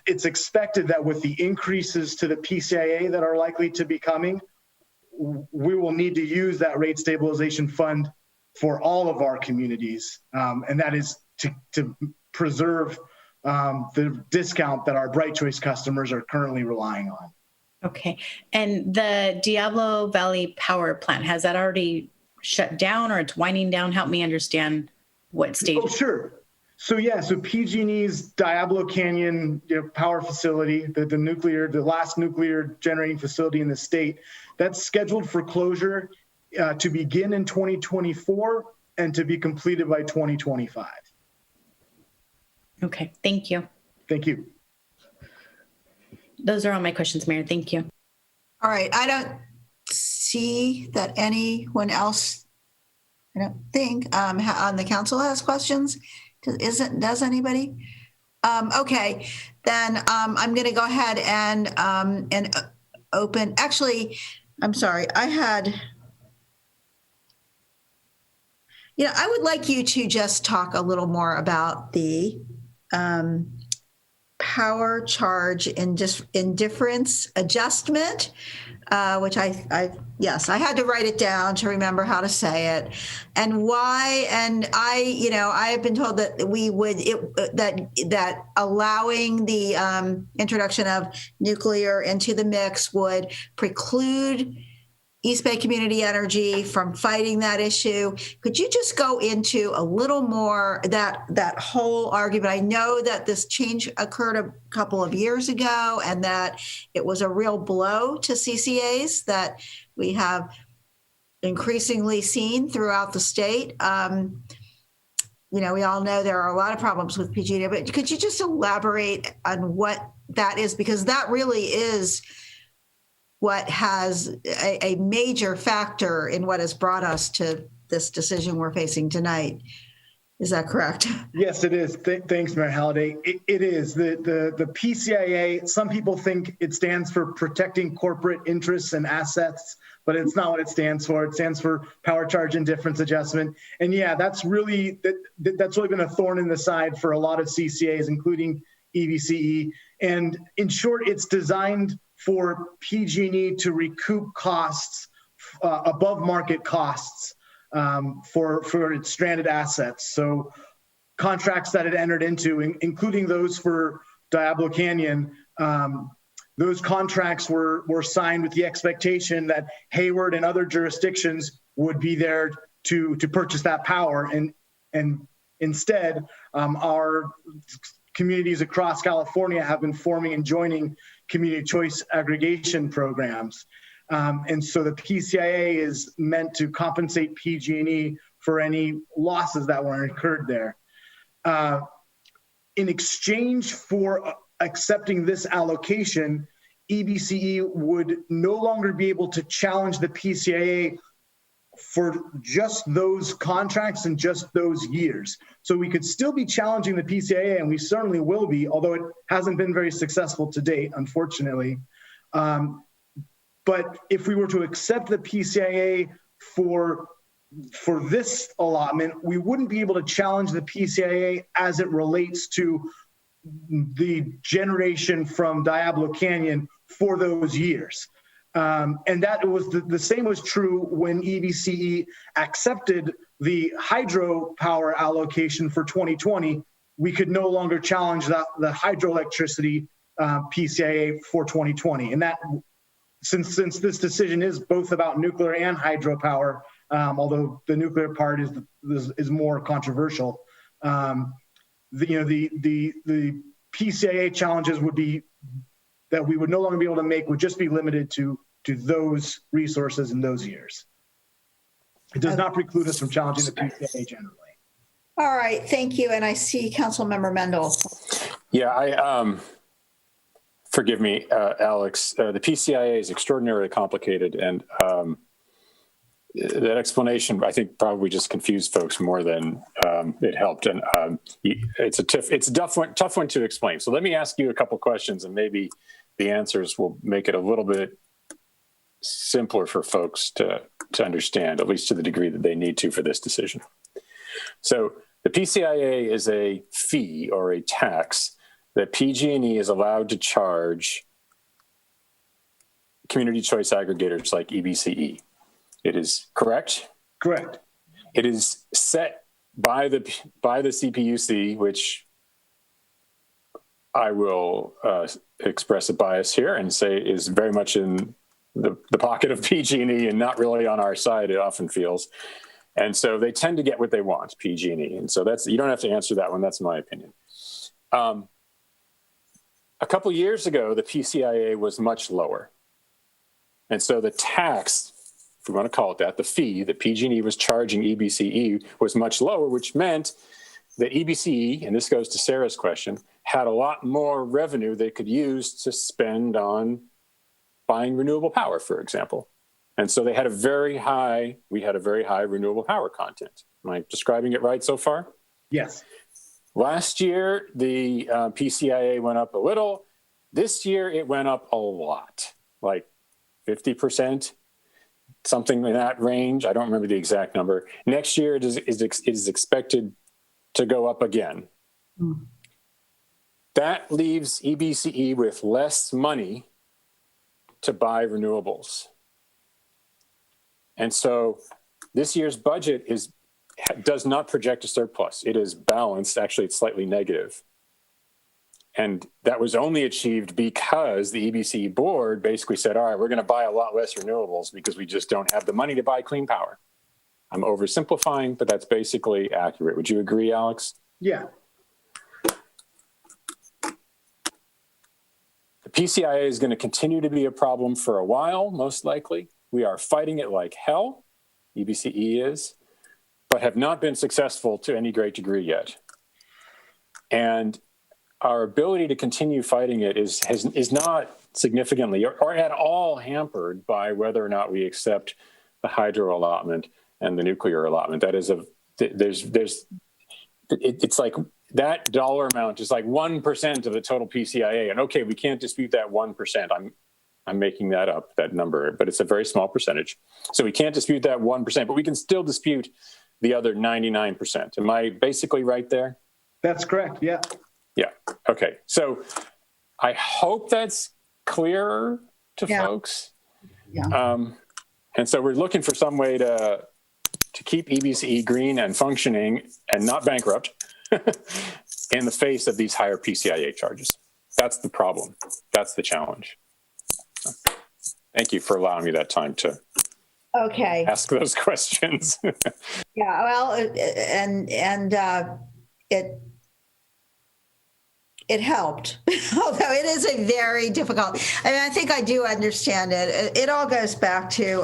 it's expected that with the increases to the PCIA that are likely to be coming, we will need to use that rate stabilization fund for all of our communities. And that is to preserve the discount that our Bright Choice customers are currently relying on. Okay. And the Diablo Valley Power Plant, has that already shut down or it's winding down? Help me understand what stage. Oh, sure. So PG&E's Diablo Canyon power facility, the last nuclear generating facility in the state, that's scheduled for closure to begin in 2024 and to be completed by 2025. Okay, thank you. Thank you. Those are all my questions, Mayor. Thank you. All right. I don't see that anyone else, I don't think, on the council has questions. Does anybody? Okay, then I'm going to go ahead and open. Actually, I'm sorry. I would like you to just talk a little more about the power charge indifference adjustment, which I had to write it down to remember how to say it, and why. And I have been told that that allowing the introduction of nuclear into the mix would preclude East Bay Community Energy from fighting that issue. Could you just go into a little more that whole argument? I know that this change occurred a couple of years ago and that it was a real blow to CCAs that we have increasingly seen throughout the state. We all know there are a lot of problems with PG&E, but could you just elaborate on what that is? Because that really is what has a major factor in what has brought us to this decision we're facing tonight. Is that correct? Yes, it is. Thanks, Mayor Halliday. It is. The PCIA, some people think it stands for protecting corporate interests and assets, but it's not what it stands for. It stands for power charge indifference adjustment. And that's really been a thorn in the side for a lot of CCAs, including EVCE. And in short, it's designed for PG&E to recoup costs above market costs for its stranded assets. So contracts that it entered into, including those for Diablo Canyon, those contracts were signed with the expectation that Hayward and other jurisdictions would be there to purchase that power. And instead, our communities across California have been forming and joining community choice aggregation programs. And so the PCIA is meant to compensate PG&E for any losses that were incurred there. In exchange for accepting this allocation, EBCE would no longer be able to challenge the PCIA for just those contracts and just those years. So we could still be challenging the PCIA, and we certainly will be, although it hasn't been very successful to date, unfortunately. But if we were to accept the PCIA for this allotment, we wouldn't be able to challenge the PCIA as it relates to the generation from Diablo Canyon for those years. And that was the same was true when EBCE accepted the hydropower allocation for 2020. We could no longer challenge the hydroelectricity PCIA for 2020. And that, since this decision is both about nuclear and hydropower, although the nuclear part is more controversial, the PCIA challenges would be that we would no longer be able to make would just be limited to those resources in those years. It does not preclude us from challenging the PCIA generally. All right, thank you. And I see Councilmember Mendel. Yeah, forgive me, Alex. The PCIA is extraordinarily complicated, and that explanation, I think, probably just confused folks more than it helped. And it's a tough one to explain. So let me ask you a couple questions, and maybe the answers will make it a little bit simpler for folks to understand, at least to the degree that they need to for this decision. So the PCIA is a fee or a tax that PG&E is allowed to charge community choice aggregators like EBCE. It is correct? Correct. It is set by the CPUC, which I will express a bias here and say is very much in the pocket of PG&E and not really on our side, it often feels. And so they tend to get what they want, PG&E. And so you don't have to answer that one. That's my opinion. A couple years ago, the PCIA was much lower. And so the tax, if we want to call it that, the fee that PG&E was charging EBCE was much lower, which meant that EBCE, and this goes to Sarah's question, had a lot more revenue they could use to spend on buying renewable power, for example. And so we had a very high renewable power content. Am I describing it right so far? Yes. Last year, the PCIA went up a little. This year, it went up a lot, like 50%, something in that range. I don't remember the exact number. Next year, it is expected to go up again. That leaves EBCE with less money to buy renewables. And so this year's budget does not project a surplus. It is balanced. Actually, it's slightly negative. And that was only achieved because the EBCE board basically said, all right, we're going to buy a lot less renewables because we just don't have the money to buy clean power. I'm oversimplifying, but that's basically accurate. Would you agree, Alex? Yeah. The PCIA is going to continue to be a problem for a while, most likely. We are fighting it like hell, EBCE is, but have not been successful to any great degree yet. And our ability to continue fighting it is not significantly or at all hampered by whether or not we accept the hydro allotment and the nuclear allotment. That is it's like that dollar amount is like 1% of the total PCIA. And okay, we can't dispute that 1%. I'm making that up, that number, but it's a very small percentage. So we can't dispute that 1%, but we can still dispute the other 99%. Am I basically right there? That's correct, yeah. Yeah, okay. So I hope that's clearer to folks. Yeah. And so we're looking for some way to keep EBCE green and functioning and not bankrupt in the face of these higher PCIA charges. That's the problem. That's the challenge. Thank you for allowing me that time to Okay. ask those questions. Yeah, well, it helped, although it is a very difficult. I mean, I think I do understand it. It all goes back to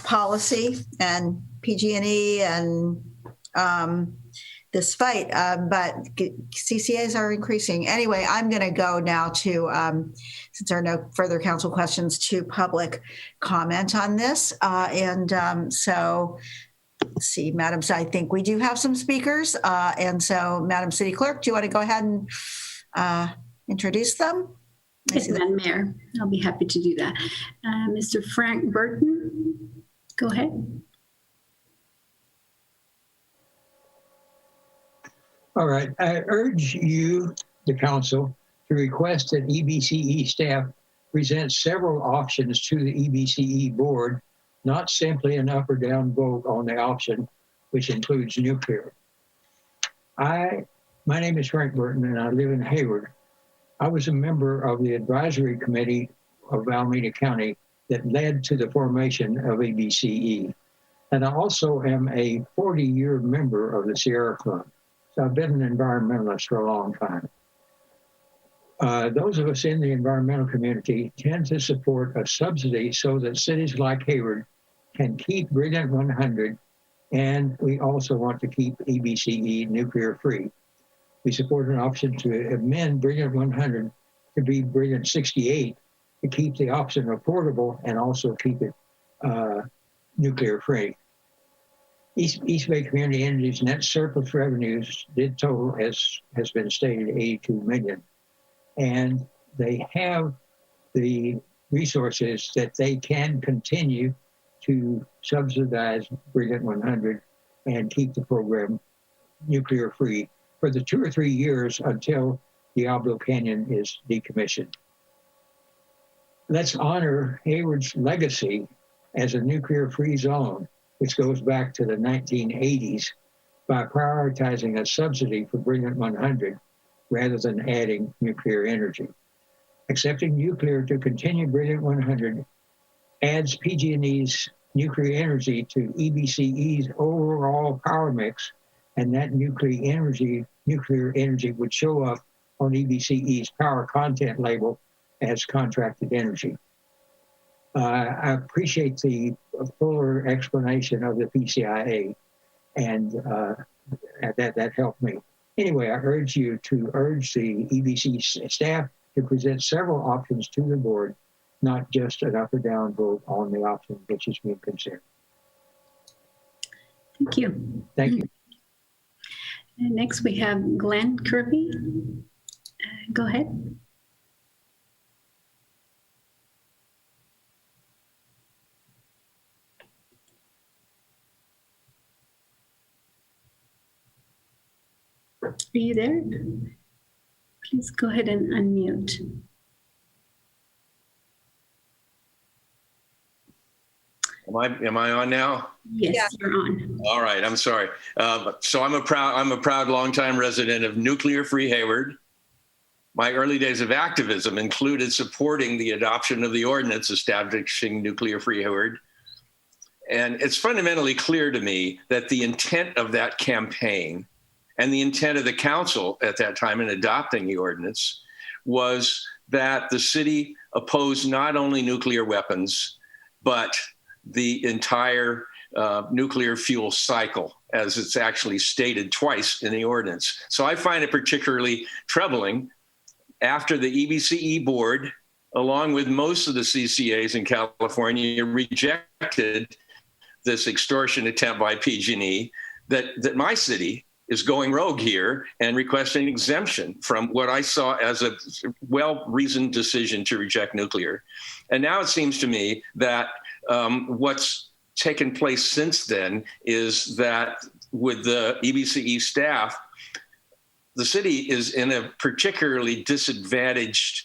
policy and PG&E and this fight, but CCAs are increasing. Anyway, I'm going to go now to, since there are no further council questions, to public comment on this. So let's see, Madam, I think we do have some speakers. And so, Madam City Clerk, do you want to go ahead and introduce them? Yes, Madam Mayor, I'll be happy to do that. Mr. Frank Burton, go ahead. All right, I urge you, the council, to request that EBCE staff present several options to the EBCE board, not simply an up or down vote on the option, which includes nuclear. My name is Frank Burton and I live in Hayward. I was a member of the advisory committee of Alameda County that led to the formation of EBCE. And I also am a 40-year member of the Sierra Club. So I've been an environmentalist for a long time. Those of us in the environmental community tend to support a subsidy so that cities like Hayward can keep Brilliant 100, and we also want to keep EBCE nuclear free. We support an option to amend Brilliant 100 to be Brilliant 68 to keep the option affordable and also keep it nuclear free. East Bay Community Energy's net surplus revenues did total, as has been stated, $82 million. And they have the resources that they can continue to subsidize Brilliant 100 and keep the program nuclear free for the 2 or 3 years until Diablo Canyon is decommissioned. Let's honor Hayward's legacy as a nuclear free zone, which goes back to the 1980s, by prioritizing a subsidy for Brilliant 100 rather than adding nuclear energy. Accepting nuclear to continue Brilliant 100 adds PG&E's nuclear energy to EBCE's overall power mix, and that nuclear energy would show up on EBCE's power content label as contracted energy. I appreciate the fuller explanation of the PCIA, and that helped me. Anyway, I urge you to urge the EBC staff to present several options to the board, not just an up or down vote on the option which is being considered. Thank you. Thank you. And next we have Glenn Kirby. Go ahead. Are you there? Please go ahead and unmute. Am I on now? Yes, yeah. You're on. All right, I'm sorry. So I'm a proud longtime resident of nuclear-free Hayward. My early days of activism included supporting the adoption of the ordinance establishing nuclear-free Hayward. And it's fundamentally clear to me that the intent of that campaign and the intent of the council at that time in adopting the ordinance was that the city opposed not only nuclear weapons, but the entire nuclear fuel cycle, as it's actually stated twice in the ordinance. So I find it particularly troubling after the EBCE board, along with most of the CCAs in California, rejected this extortion attempt by PG&E, that my city is going rogue here and requesting exemption from what I saw as a well-reasoned decision to reject nuclear. And now it seems to me that what's taken place since then is that with the EBCE staff, the city is in a particularly disadvantaged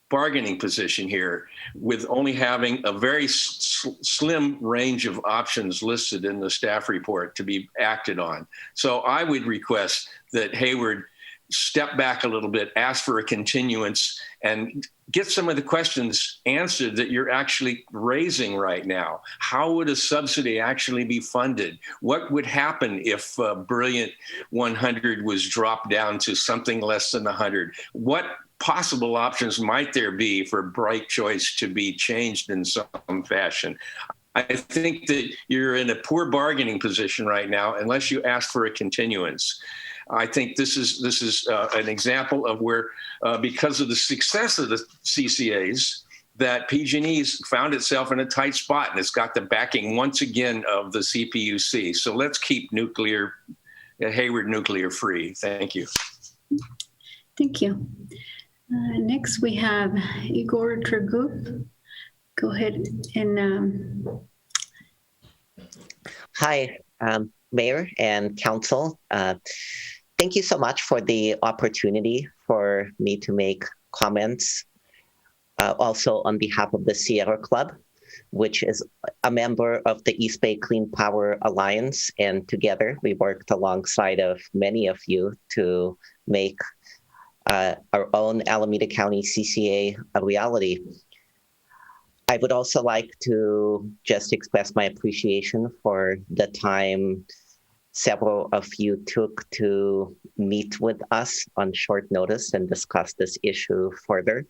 bargaining position here, with only having a very slim range of options listed in the staff report to be acted on. So I would request that Hayward step back a little bit, ask for a continuance, and get some of the questions answered that you're actually raising right now. How would a subsidy actually be funded? What would happen if Brilliant 100 was dropped down to something less than 100? What possible options might there be for Bright Choice to be changed in some fashion? I think that you're in a poor bargaining position right now unless you ask for a continuance. I think this is an example of where, because of the success of the CCAs, that PG&E's found itself in a tight spot, and it's got the backing once again of the CPUC. So let's keep Hayward nuclear free. Thank you. Thank you. Next, we have Igor Tragup. Go ahead and. Hi, Mayor and Council. Thank you so much for the opportunity for me to make comments. Also on behalf of the Sierra Club, which is a member of the East Bay Clean Power Alliance. And together we worked alongside of many of you to make our own Alameda County CCA a reality. I would also like to just express my appreciation for the time several of you took to meet with us on short notice and discuss this issue further.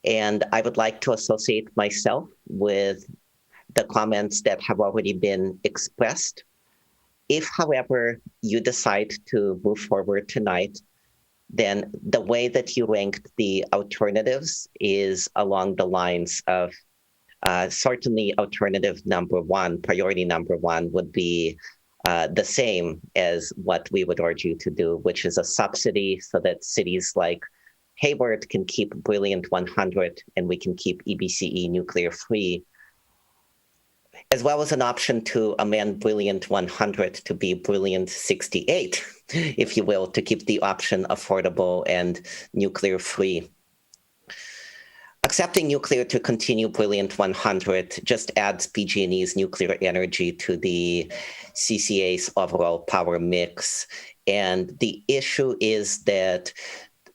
And I would like to associate myself with the comments that have already been expressed. If, however, you decide to move forward tonight, then the way that you ranked the alternatives is along the lines of certainly alternative number one, priority number one would be the same as what we would urge you to do, which is a subsidy so that cities like Hayward can keep Brilliant 100 and we can keep EBCE nuclear free, as well as an option to amend Brilliant 100 to be Brilliant 68, if you will, to keep the option affordable and nuclear free. Accepting nuclear to continue Brilliant 100 just adds PG&E's nuclear energy to the CCA's overall power mix. And the issue is that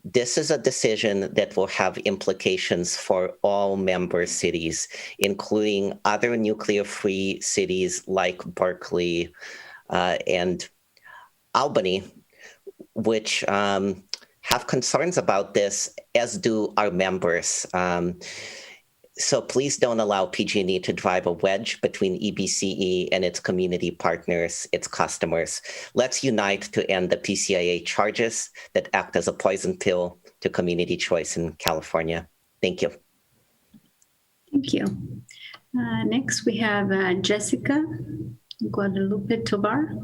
this is a decision that will have implications for all member cities, including other nuclear-free cities like Berkeley and Albany, which have concerns about this, as do our members. So please don't allow PG&E to drive a wedge between EBCE and its community partners, its customers. Let's unite to end the PCIA charges that act as a poison pill to community choice in California. Thank you. Thank you. Next, we have Jessica Guadalupe Tovar.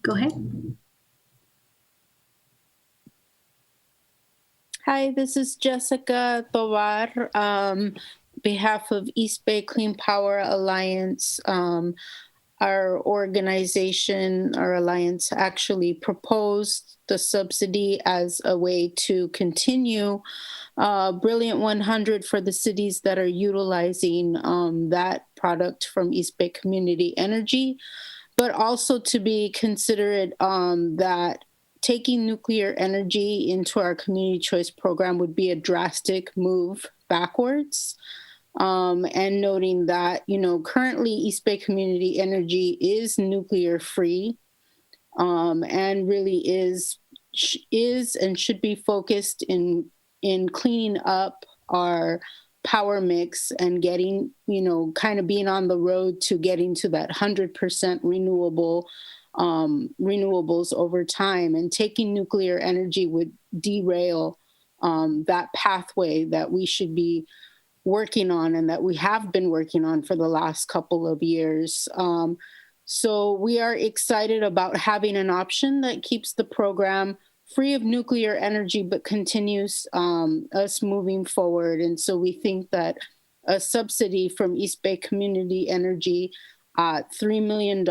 Go ahead. Hi, this is Jessica Tovar. Behalf of East Bay Clean Power Alliance. Our organization, our alliance, actually proposed the subsidy as a way to continue Brilliant 100 for the cities that are utilizing that product from East Bay Community Energy, but also to be considerate that taking nuclear energy into our community choice program would be a drastic move backwards. And noting that, currently East Bay Community Energy is nuclear free and really is and should be focused in cleaning up our power mix and getting, kind of being on the road to getting to that 100% renewable renewables over time. And taking nuclear energy would derail that pathway that we should be working on and that we have been working on for the last couple of years. So we are excited about having an option that keeps the program free of nuclear energy, but continues us moving forward. And so we think that a subsidy from East Bay Community Energy $3 million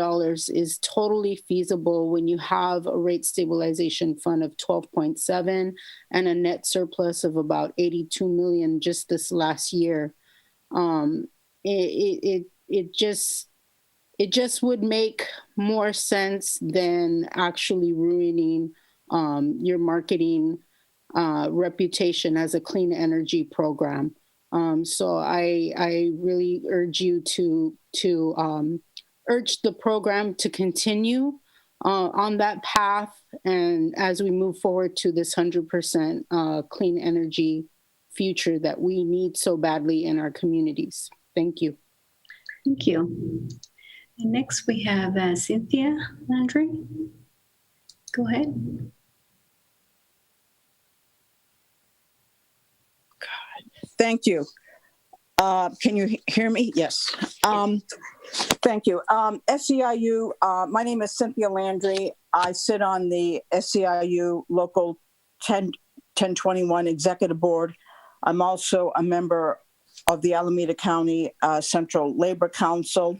is totally feasible when you have a rate stabilization fund of 12.7 and a net surplus of about 82 million just this last year. It just would make more sense than actually ruining your marketing reputation as a clean energy program. So I really urge you to urge the program to continue on that path, and as we move forward to this 100% clean energy future that we need so badly in our communities. Thank you. Thank you. And next we have Cynthia Landry. Go ahead. Thank you. Can you hear me? Yes. Thank you. SEIU, my name is Cynthia Landry. I sit on the SEIU Local 1021 Executive Board. I'm also a member of the Alameda County Central Labor Council.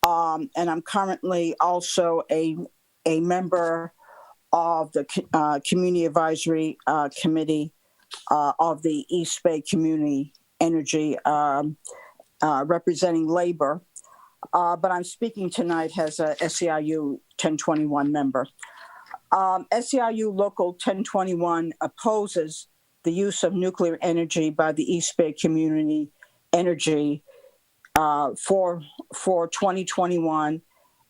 And I'm currently also a member of the Community Advisory Committee of the East Bay Community Energy, representing labor. But I'm speaking tonight as a SEIU 1021 member. SEIU Local 1021 opposes the use of nuclear energy by the East Bay Community Energy for 2021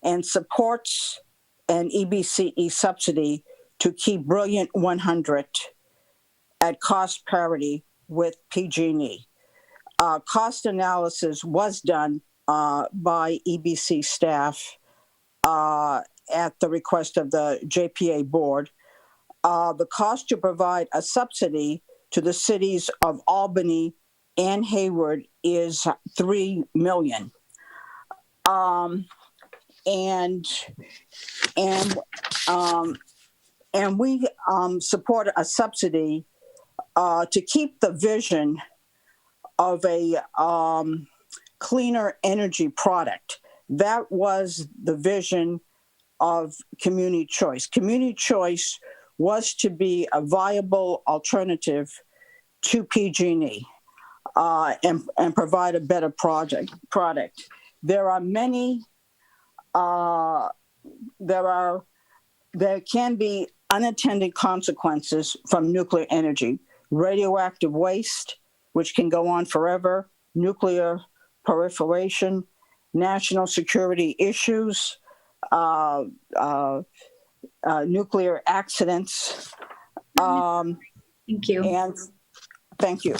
and supports an EBCE subsidy to keep Brilliant 100 at cost parity with PG&E. Cost analysis was done by EBC staff at the request of the JPA board. The cost to provide a subsidy to the cities of Albany and Hayward is $3 million. And we support a subsidy to keep the vision of a cleaner energy product. That was the vision of community choice. Community choice was to be a viable alternative to PG&E and provide a better product. There are many, there can be unintended consequences from nuclear energy. Radioactive waste, which can go on forever, nuclear proliferation, national security issues, nuclear accidents. Thank you. And thank you.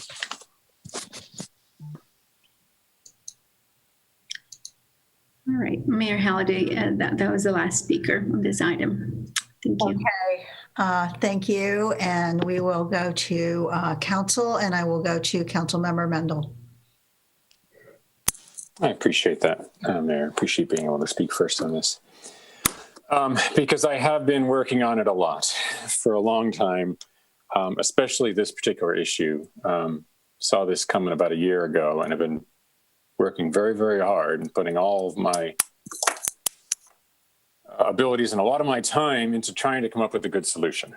All right, Mayor Halliday, that was the last speaker on this item. Thank you. Okay, thank you. And we will go to council, and I will go to Councilmember Mendel. I appreciate that, Mayor. Appreciate being able to speak first on this. Because I have been working on it a lot for a long time, especially this particular issue. Saw this coming about a year ago and have been working very, very hard and putting all of my abilities and a lot of my time into trying to come up with a good solution.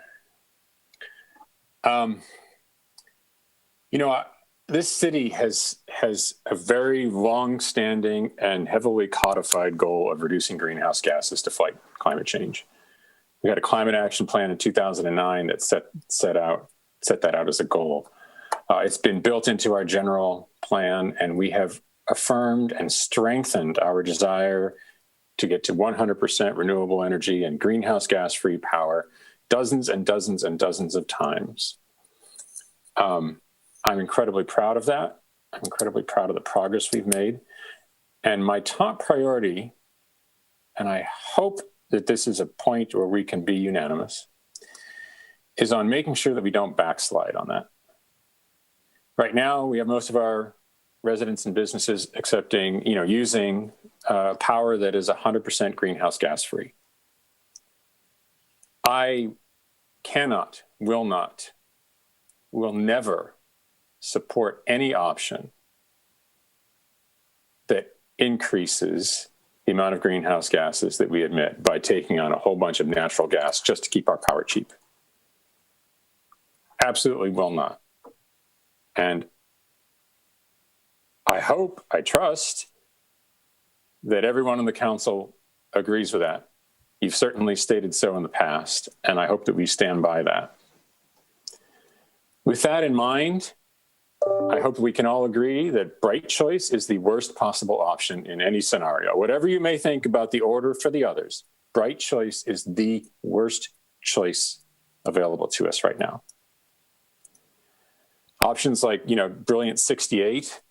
This city has a very long-standing and heavily codified goal of reducing greenhouse gases to fight climate change. We had a climate action plan in 2009 that set that out as a goal. It's been built into our general plan, and we have affirmed and strengthened our desire to get to 100% renewable energy and greenhouse gas-free power dozens and dozens and dozens of times. I'm incredibly proud of that. I'm incredibly proud of the progress we've made. And my top priority, and I hope that this is a point where we can be unanimous, is on making sure that we don't backslide on that. Right now, we have most of our residents and businesses using power that is 100% greenhouse gas free. I cannot, will never support any option that increases the amount of greenhouse gases that we emit by taking on a whole bunch of natural gas just to keep our power cheap. Absolutely will not. And I hope, I trust that everyone on the council agrees with that. You've certainly stated so in the past, and I hope that we stand by that. With that in mind, I hope we can all agree that bright choice is the worst possible option in any scenario. Whatever you may think about the order for the others, bright choice is the worst choice available to us right now. Options like, Brilliant 68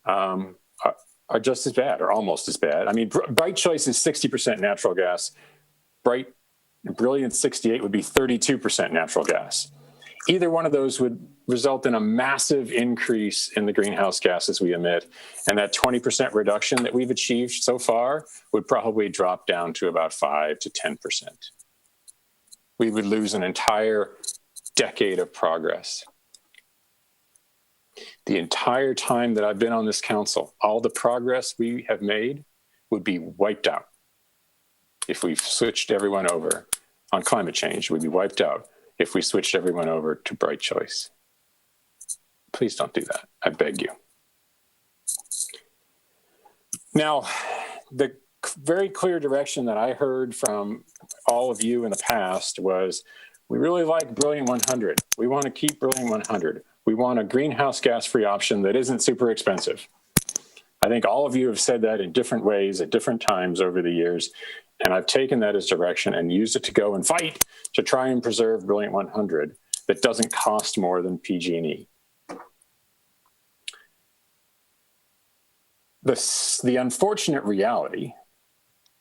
are just as bad or almost as bad. I mean, bright choice is 60% natural gas. Brilliant 68 would be 32% natural gas. Either one of those would result in a massive increase in the greenhouse gases we emit. And that 20% reduction that we've achieved so far would probably drop down to about 5 to 10%. We would lose an entire decade of progress. The entire time that I've been on this council, all the progress we have made would be wiped out. If we switched everyone over on climate change, would be wiped out if we switched everyone over to bright choice. Please don't do that. I beg you. Now, the very clear direction that I heard from all of you in the past was, we really like Brilliant 100. We want to keep Brilliant 100. We want a greenhouse gas-free option that isn't super expensive. I think all of you have said that in different ways at different times over the years, and I've taken that as direction and used it to go and fight to try and preserve Brilliant 100 that doesn't cost more than PG&E. The unfortunate reality,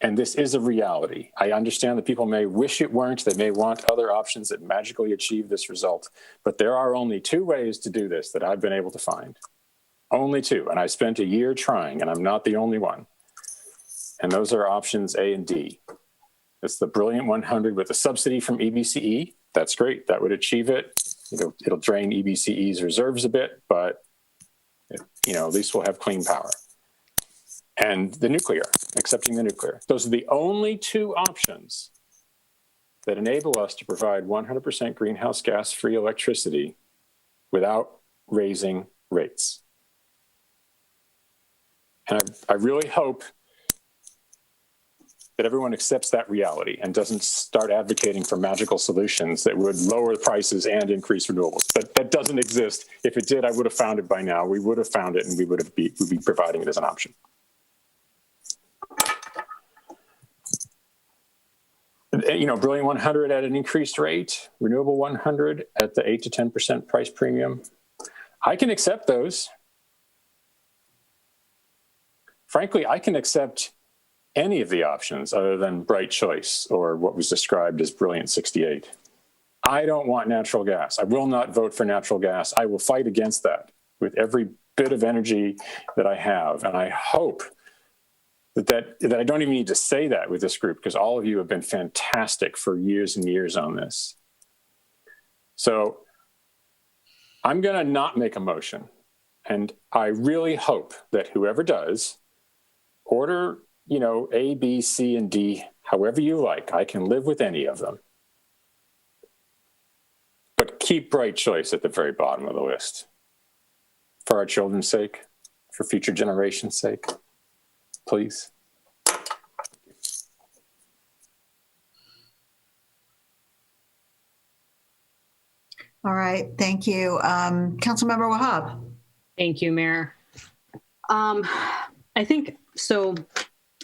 and this is a reality, I understand that people may wish it weren't, they may want other options that magically achieve this result, but there are only two ways to do this that I've been able to find. Only two, and I spent a year trying, and I'm not the only one. And those are options A and D. It's the Brilliant 100 with a subsidy from EBCE. That's great, that would achieve it. It'll drain EBCE's reserves a bit, but at least we'll have clean power. And the nuclear, accepting the nuclear. Those are the only two options that enable us to provide 100% greenhouse gas-free electricity without raising rates. And I really hope that everyone accepts that reality and doesn't start advocating for magical solutions that would lower the prices and increase renewables. But that doesn't exist. If it did, I would have found it by now. We would have found it, and we would be providing it as an option. Brilliant 100 at an increased rate, Renewable 100 at the 8 to 10% price premium. I can accept those. Frankly, I can accept any of the options other than bright choice or what was described as Brilliant 68. I don't want natural gas. I will not vote for natural gas. I will fight against that with every bit of energy that I have. And I hope that I don't even need to say that with this group, because all of you have been fantastic for years and years on this. So I'm going to not make a motion. And I really hope that whoever does, order, A, B, C, and D, however you like. I can live with any of them. But keep bright choice at the very bottom of the list. For our children's sake, for future generations' sake. Please. All right, thank you. Councilmember Wahab. Thank you, Mayor. I think, so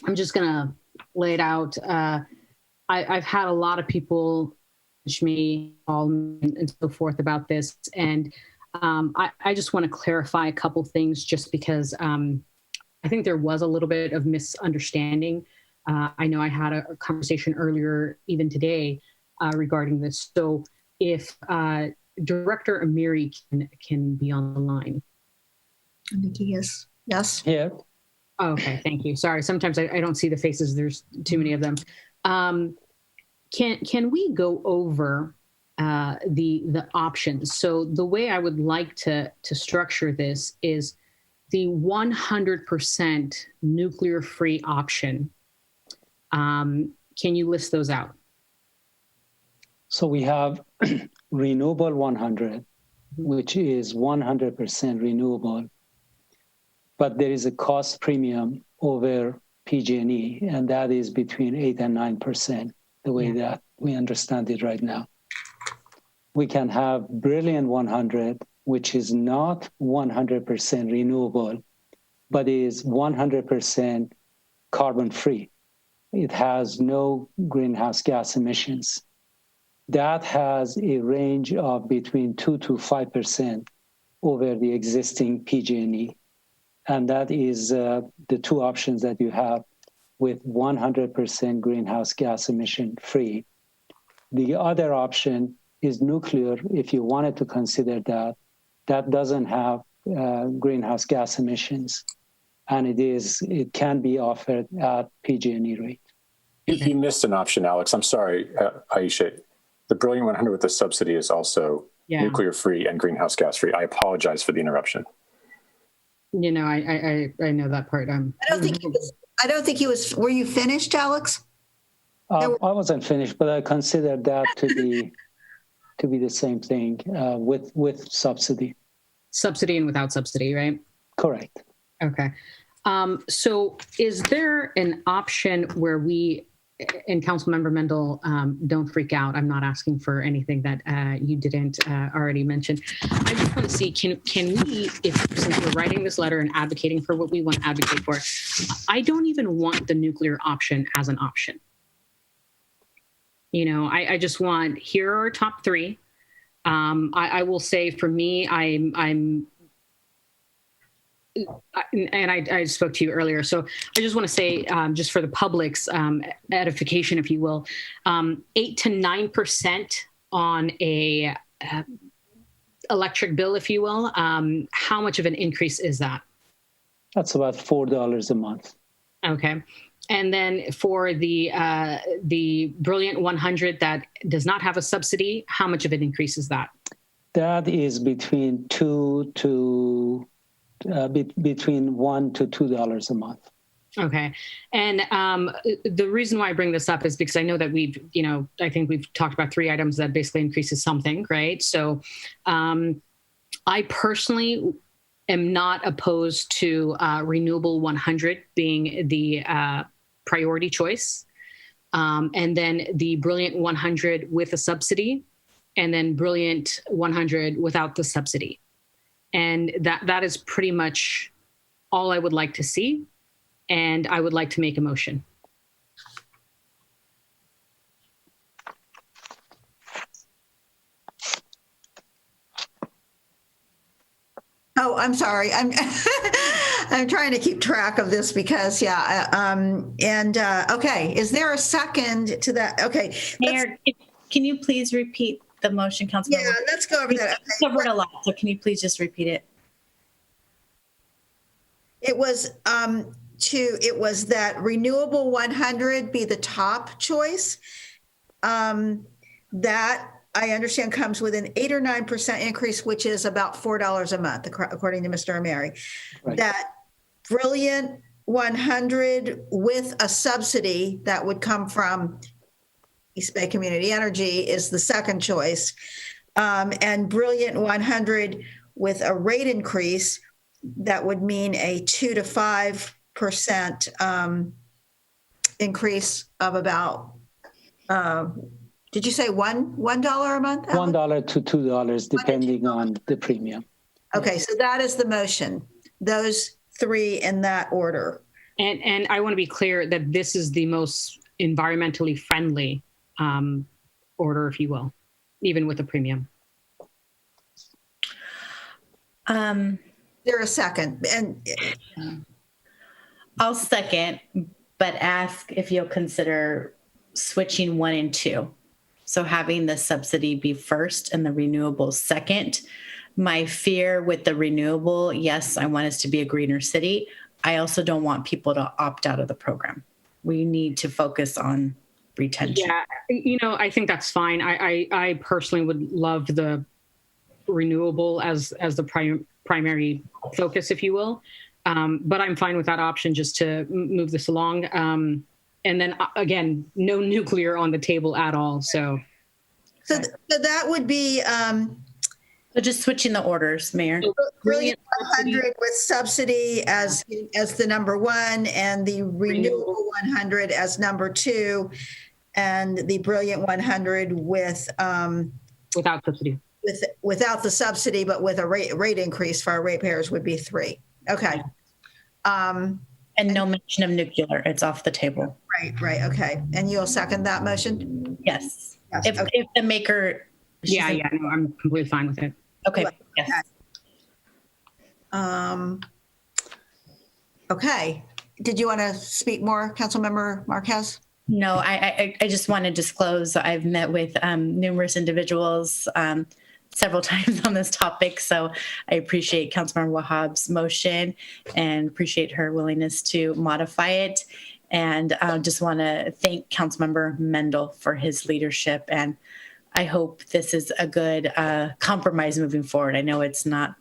I'm just gonna lay it out. I've had a lot of people wish me all and so forth about this. And I just want to clarify a couple things just because I think there was a little bit of misunderstanding. I know I had a conversation earlier, even today, regarding this. So if Director Amiri can be on the line. I think he is. Yes. Yeah. Oh, okay, thank you. Sorry, sometimes I don't see the faces. There's too many of them. Can we go over the options? So the way I would like to structure this is the 100% nuclear-free option. Can you list those out? So we have Renewable 100, which is 100% renewable, but there is a cost premium over PG&E, and that is between 8 and 9%, the way that we understand it right now. we can have Brilliant 100, which is not 100% renewable, but is 100% carbon free. It has no greenhouse gas emissions. That has a range of between 2 to 5% over the existing PG&E. And that is the two options that you have with 100% greenhouse gas emission free. The other option is nuclear, if you wanted to consider that. That doesn't have greenhouse gas emissions, and it can be offered at PG&E rate. You missed an option, Alex. I'm sorry, Aisha. The Brilliant 100 with the subsidy is also nuclear free and greenhouse gas free. I apologize for the interruption. You know, I know that part. I don't think he was. Were you finished, Alex? I wasn't finished, but I consider that to be the same thing with subsidy. Subsidy and without subsidy, right? Correct. Okay. So is there an option where we, and Councilmember Mendel, don't freak out. I'm not asking for anything that you didn't already mention. I just want to see, can we, since we're writing this letter and advocating for what we want to advocate for, I don't even want the nuclear option as an option. You know, I just want, here are our top three. I will say for me, I spoke to you earlier. So I just want to say, just for the public's edification, if you will, 8 to 9% on a electric bill, if you will. How much of an increase is that? That's about $4 a month. Okay. And then for the Brilliant 100 that does not have a subsidy, how much of an increase is that? That is between $1 to $2 a month. Okay. And the reason why I bring this up is because I know that I think we've talked about 3 items that basically increases something, right? So I personally am not opposed to Renewable 100 being the priority choice. And then the Brilliant 100 with a subsidy, and then Brilliant 100 without the subsidy. And that is pretty much all I would like to see. And I would like to make a motion. Oh, I'm sorry. I'm trying to keep track of this because, okay. Is there a second to that? Okay. Mayor, can you please repeat the motion, Councilmember? Yeah, let's go over that. We covered a lot, so can you please just repeat it? It was that Renewable 100 be the top choice. That I understand comes with an 8 or 9% increase, which is about $4 a month, according to Mr. Ameri. Right. That Brilliant 100 with a subsidy that would come from East Bay Community Energy is the second choice. And Brilliant 100 with a rate increase that would mean a 2 to 5% increase of about, did you say $1 a month? $1 to $2, depending on the premium. Okay, so that is the motion. Those 3 in that order. And I want to be clear that this is the most environmentally friendly order, if you will, even with the premium. There a second? And I'll second, but ask if you'll consider switching 1 and 2. So having the subsidy be first and the renewable second. My fear with the renewable, yes, I want us to be a greener city. I also don't want people to opt out of the program. We need to focus on retention. Yeah, I think that's fine. I personally would love the renewable as the primary focus, if you will. But I'm fine with that option just to move this along. And then again, no nuclear on the table at all. So that would be so just switching the orders, Mayor. Brilliant 100 with subsidy as the number 1, and the Renewable 100 as number 2, and the Brilliant 100 with Without subsidy. Without the subsidy, but with a rate increase for our ratepayers would be 3. Okay. And no mention of nuclear. It's off the table. Right. Okay. And you'll second that motion? Yes. Yes. If the maker. Yeah, no, I'm completely fine with it. Okay. Yes. Okay. Did you want to speak more, Councilmember Marquez? No, I just want to disclose I've met with numerous individuals several times on this topic. So I appreciate Councilmember Wahab's motion and appreciate her willingness to modify it. And just want to thank Councilmember Mendel for his leadership. And I hope this is a good compromise moving forward. I know it's not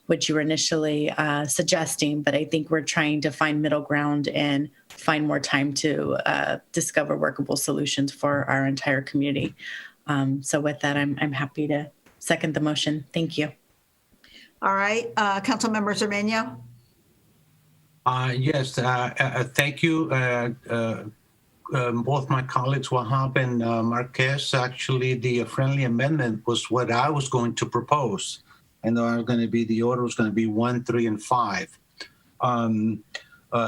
what you were initially suggesting, but I think we're trying to find middle ground and find more time to discover workable solutions for our entire community. So with that, I'm happy to second the motion. Thank you. All right, Councilmember Zermania. Yes, thank you. Both my colleagues, Wahab and Marquez, actually the friendly amendment was what I was going to propose. And the order was going to be 1, 3, and 5.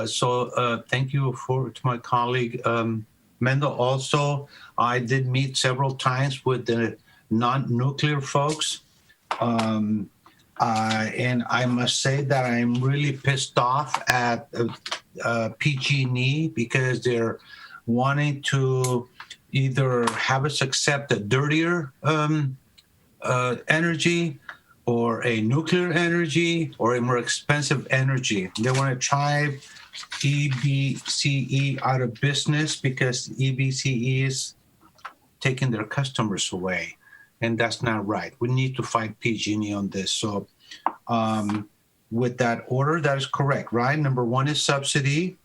So thank you to my colleague Mendel. Also, I did meet several times with the non-nuclear folks. And I must say that I'm really pissed off at PG&E because they're wanting to either have us accept a dirtier energy or a nuclear energy or a more expensive energy. They want to drive EBCE out of business because EBCE is taking their customers away. And that's not right. We need to fight PG&E on this. So with that order, that is correct, right? Number 1 is subsidy.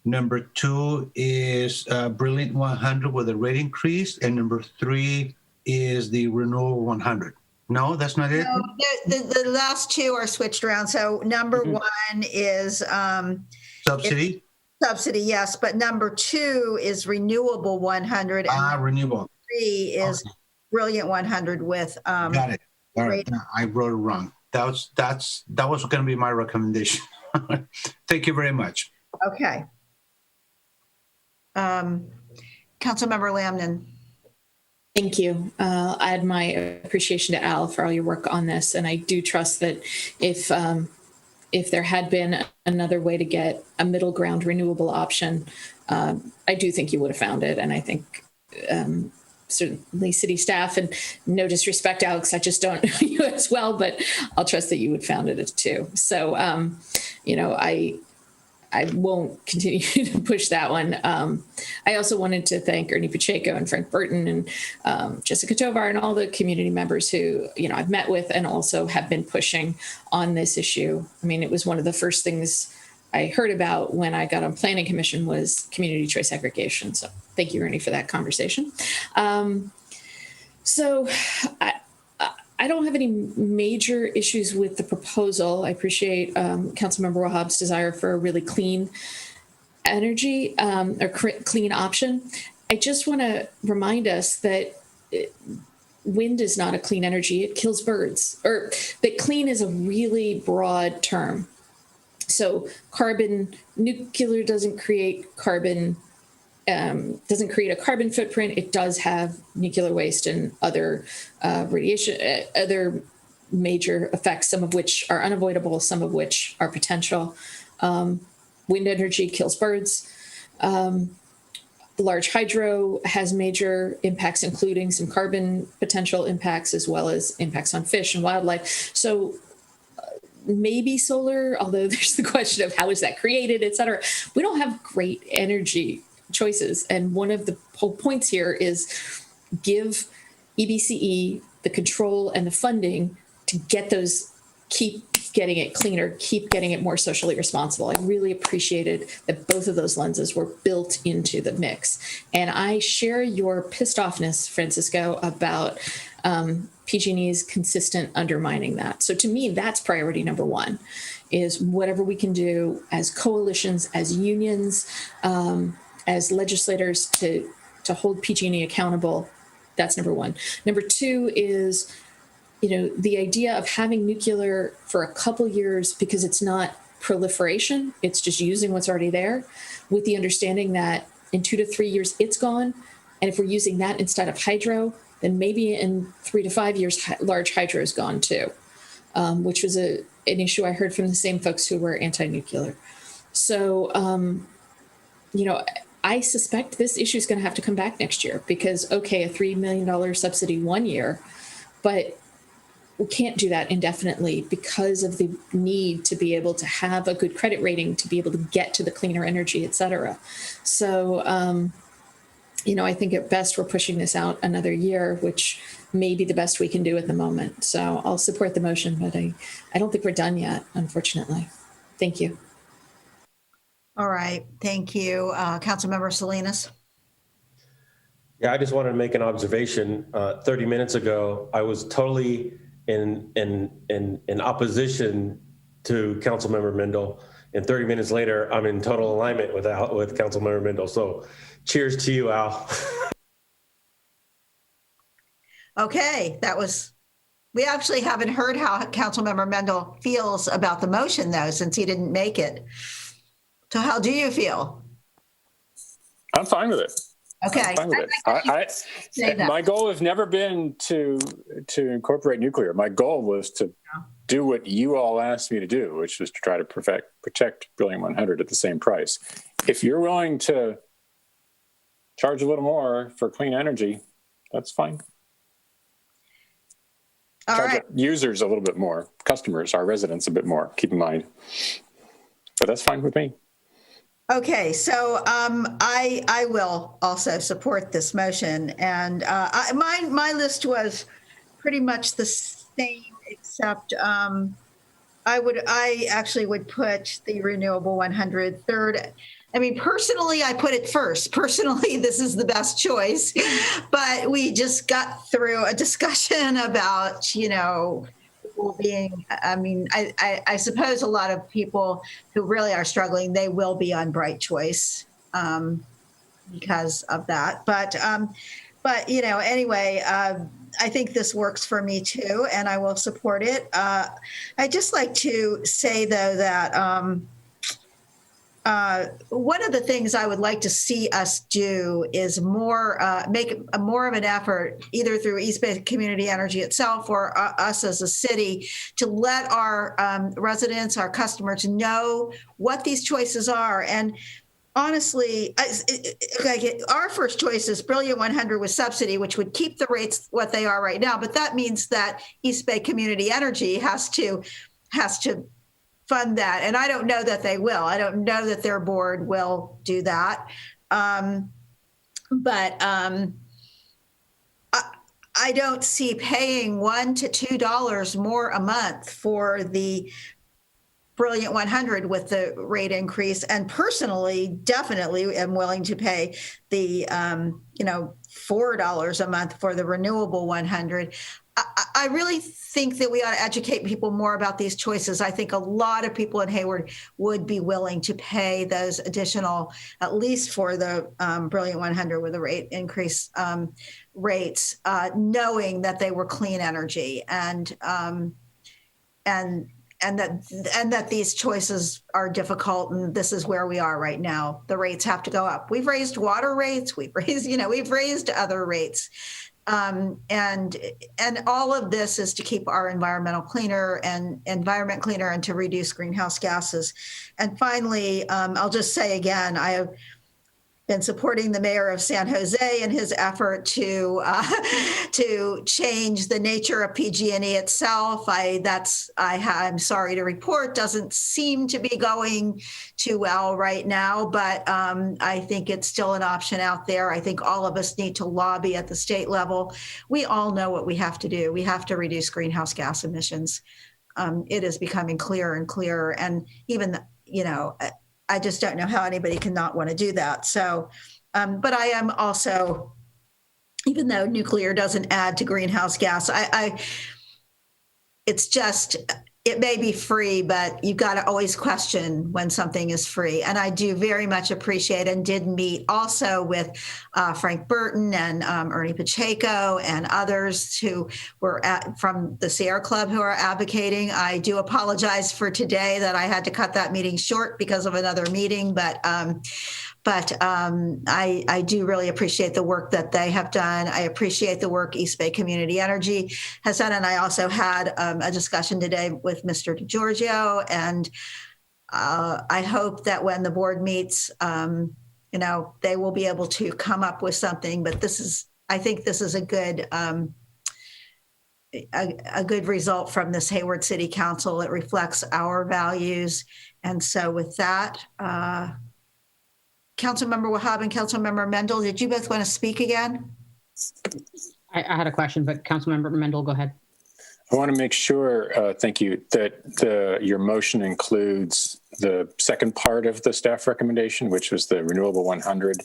Number 2 is Brilliant 100 with a rate increase. And number 3 is the Renewable 100. No, that's not it? No, the last 2 are switched around. So number 1 is subsidy. Subsidy, yes. But number 2 is Renewable 100. And renewable. 3 is Brilliant 100 with. Got it. All right. No, I wrote it wrong. That was going to be my recommendation. Thank you very much. Okay. Councilmember Lamnon. Thank you. I'll add my appreciation to Al for all your work on this. And I do trust that if there had been another way to get a middle ground renewable option, I do think you would have found it. And I think certainly city staff, and no disrespect, Alex, I just don't know you as well, but I'll trust that you would found it too. So, I won't continue to push that one. I also wanted to thank Ernie Pacheco and Frank Burton and Jessica Tovar and all the community members who, I've met with and also have been pushing on this issue. I mean, it was one of the first things I heard about when I got on Planning Commission was community choice aggregation. So thank you, Ernie, for that conversation. I don't have any major issues with the proposal. I appreciate Councilmember Wahab's desire for a really clean energy or clean option. I just want to remind us that wind is not a clean energy. It kills birds, or that clean is a really broad term. So nuclear doesn't create carbon, doesn't create a carbon footprint. It does have nuclear waste and other radiation, other major effects, some of which are unavoidable, some of which are potential. Wind energy kills birds. Large hydro has major impacts, including some carbon potential impacts, as well as impacts on fish and wildlife. So maybe solar, although there's the question of how is that created, et cetera. We don't have great energy choices. And one of the whole points here is give EBCE the control and the funding to get those, keep getting it cleaner, keep getting it more socially responsible. I really appreciated that both of those lenses were built into the mix. And I share your pissed offness, Francisco, about PG&E's consistent undermining that. So to me, that's priority number 1, is whatever we can do as coalitions, as unions, as legislators to hold PG&E accountable That's number one. Number two is, the idea of having nuclear for a couple years because it's not proliferation, it's just using what's already there, with the understanding that in 2 to 3 years it's gone. And if we're using that instead of hydro, then maybe in 3 to 5 years, large hydro is gone too, which was an issue I heard from the same folks who were anti-nuclear. So, I suspect this issue is going to have to come back next year because, okay, a $3 million subsidy 1 year, but we can't do that indefinitely because of the need to be able to have a good credit rating, to be able to get to the cleaner energy, et cetera. So, I think at best we're pushing this out another year, which may be the best we can do at the moment. So I'll support the motion, but I don't think we're done yet, unfortunately. Thank you. All right. Thank you. Councilmember Salinas. Yeah, I just wanted to make an observation. 30 minutes ago, I was totally in opposition to Councilmember Mendel, and 30 minutes later, I'm in total alignment with Councilmember Mendel. So, cheers to you, Al. Okay, we actually haven't heard how Councilmember Mendel feels about the motion, though, since he didn't make it. So, how do you feel? I'm fine with it. Okay. I'm fine with it. My goal has never been to incorporate nuclear. My goal was to do what you all asked me to do, which was to try to protect Brilliant 100 at the same price. If you're willing to charge a little more for clean energy, that's fine. Charge users a little bit more, customers, our residents a bit more, keep in mind. But that's fine with me. Okay, so I will also support this motion, and my list was pretty much the same, except I actually would put the renewable 100 third. I mean, personally, I put it first. Personally, this is the best choice, but we just got through a discussion about, people being, I suppose a lot of people who really are struggling, they will be on Bright Choice because of that. But anyway, I think this works for me too, and I will support it. I'd just like to say, though, that one of the things I would like to see us do is make more of an effort, either through East Bay Community Energy itself or us as a city, to let our residents, our customers know what these choices are. And honestly, our first choice is Brilliant 100 with subsidy, which would keep the rates what they are right now. But that means that East Bay Community Energy has to fund that. And I don't know that they will. I don't know that their board will do that. But I don't see paying $1 to $2 more a month for the Brilliant 100 with the rate increase. And personally, definitely am willing to pay the, $4 a month for the renewable 100. I really think that we ought to educate people more about these choices. I think a lot of people in Hayward would be willing to pay those additional, at least for the Brilliant 100 with the rate increase rates, knowing that they were clean energy and that these choices are difficult, and this is where we are right now. The rates have to go up. We've raised water rates. We've raised other rates. And all of this is to keep our environment cleaner and to reduce greenhouse gases. And finally, I'll just say again, I have been supporting the mayor of San Jose in his effort to change the nature of PG&E itself. I'm sorry to report, doesn't seem to be going too well right now, but I think it's still an option out there. I think all of us need to lobby at the state level. We all know what we have to do. We have to reduce greenhouse gas emissions. It is becoming clearer and clearer, and even I just don't know how anybody can not want to do that. So, but I am also, even though nuclear doesn't add to greenhouse gas, it's just, it may be free, but you've got to always question when something is free. And I do very much appreciate and did meet also with Frank Burton and Ernie Pacheco and others who were from the Sierra Club who are advocating. I do apologize for today that I had to cut that meeting short because of another meeting, but I do really appreciate the work that they have done. I appreciate the work East Bay Community Energy has done. And I also had a discussion today with Mr. DeGiorgio. And I hope that when the board meets, they will be able to come up with something. But I think this is a good result from this Hayward City Council. It reflects our values. And so with that, Councilmember Wahab and Councilmember Mendel, did you both want to speak again? I had a question, but Councilmember Mendel, go ahead. I want to make sure, thank you, that your motion includes the second part of the staff recommendation, which was the Renewable 100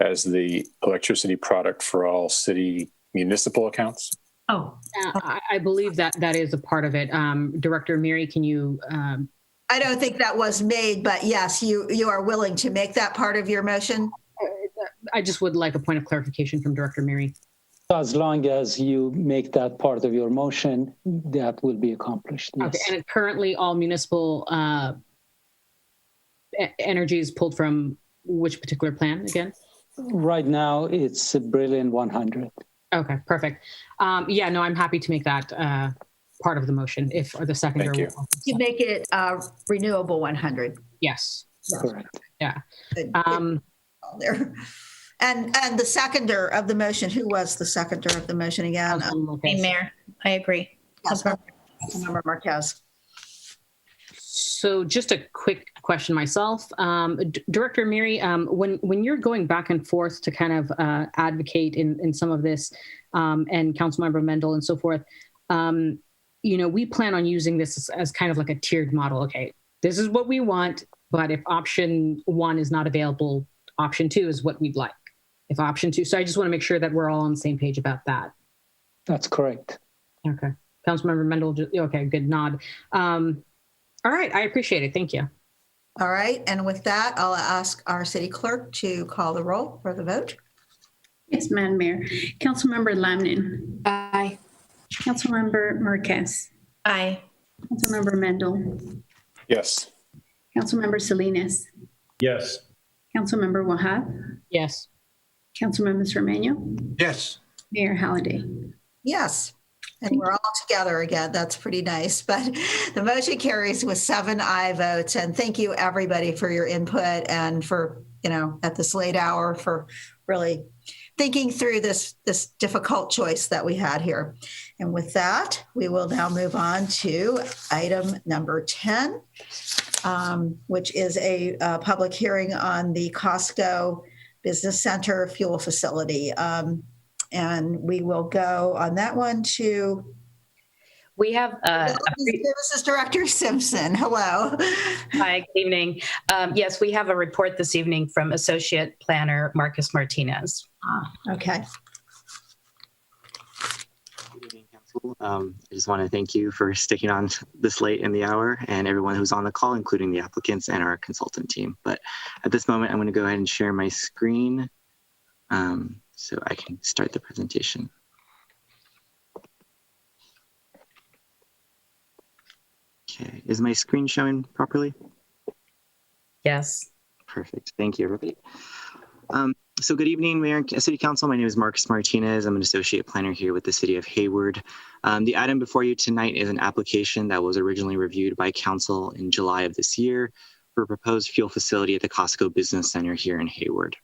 as the electricity product for all city municipal accounts. Oh, I believe that is a part of it. Director Amiri, can you? I don't think that was made, but yes, you are willing to make that part of your motion? I just would like a point of clarification from Director Amiri. As long as you make that part of your motion, that will be accomplished. Yes. Okay, and currently all municipal energy is pulled from which particular plan again? Right now, it's Brilliant 100. Okay, perfect. Yeah, no, I'm happy to make that part of the motion or the seconder. Thank you. You make it renewable 100. Yes. Correct. Yeah. There. And the seconder of the motion, who was the seconder of the motion again? Hey, Mayor, I agree. Councilmember Marquez. So just a quick question myself. Director Amiri, when you're going back and forth to kind of advocate in some of this and Councilmember Mendel and so forth, we plan on using this as kind of like a tiered model. Okay, this is what we want, but if option 1 is not available, option 2 is what we'd like. If option 2, so I just want to make sure that we're all on the same page about that. That's correct. Okay. Councilmember Mendel, okay, good nod. All right, I appreciate it. Thank you. All right, and with that, I'll ask our city clerk to call the roll for the vote. Yes, Madam Mayor. Councilmember Lamnin. Aye. Councilmember Marquez. Aye. Councilmember Mendel. Yes. Councilmember Salinas. Yes. Councilmember Wahab. Yes. Councilmember Sermano. Yes. Mayor Halliday. Yes. And we're all together again. That's pretty nice. But the motion carries with 7 aye votes. And thank you, everybody, for your input and for, at this late hour, for really thinking through this difficult choice that we had here. And with that, we will now move on to item number 10, which is a public hearing on the Costco Business Center fuel facility. And we will go on that one to. We have Services Director Simpson. Hello. Hi, good evening. Yes, we have a report this evening from Associate Planner Marcus Martinez. Okay. Good evening, Council. I just want to thank you for sticking on this late in the hour and everyone who's on the call, including the applicants and our consultant team. But at this moment, I'm going to go ahead and share my screen so I can start the presentation. Okay, is my screen showing properly? Yes. Perfect. Thank you, everybody. So good evening, Mayor and City Council. My name is Marcus Martinez. I'm an associate planner here with the City of Hayward. The item before you tonight is an application that was originally reviewed by Council in July of this year for a proposed fuel facility at the Costco Business Center here in Hayward.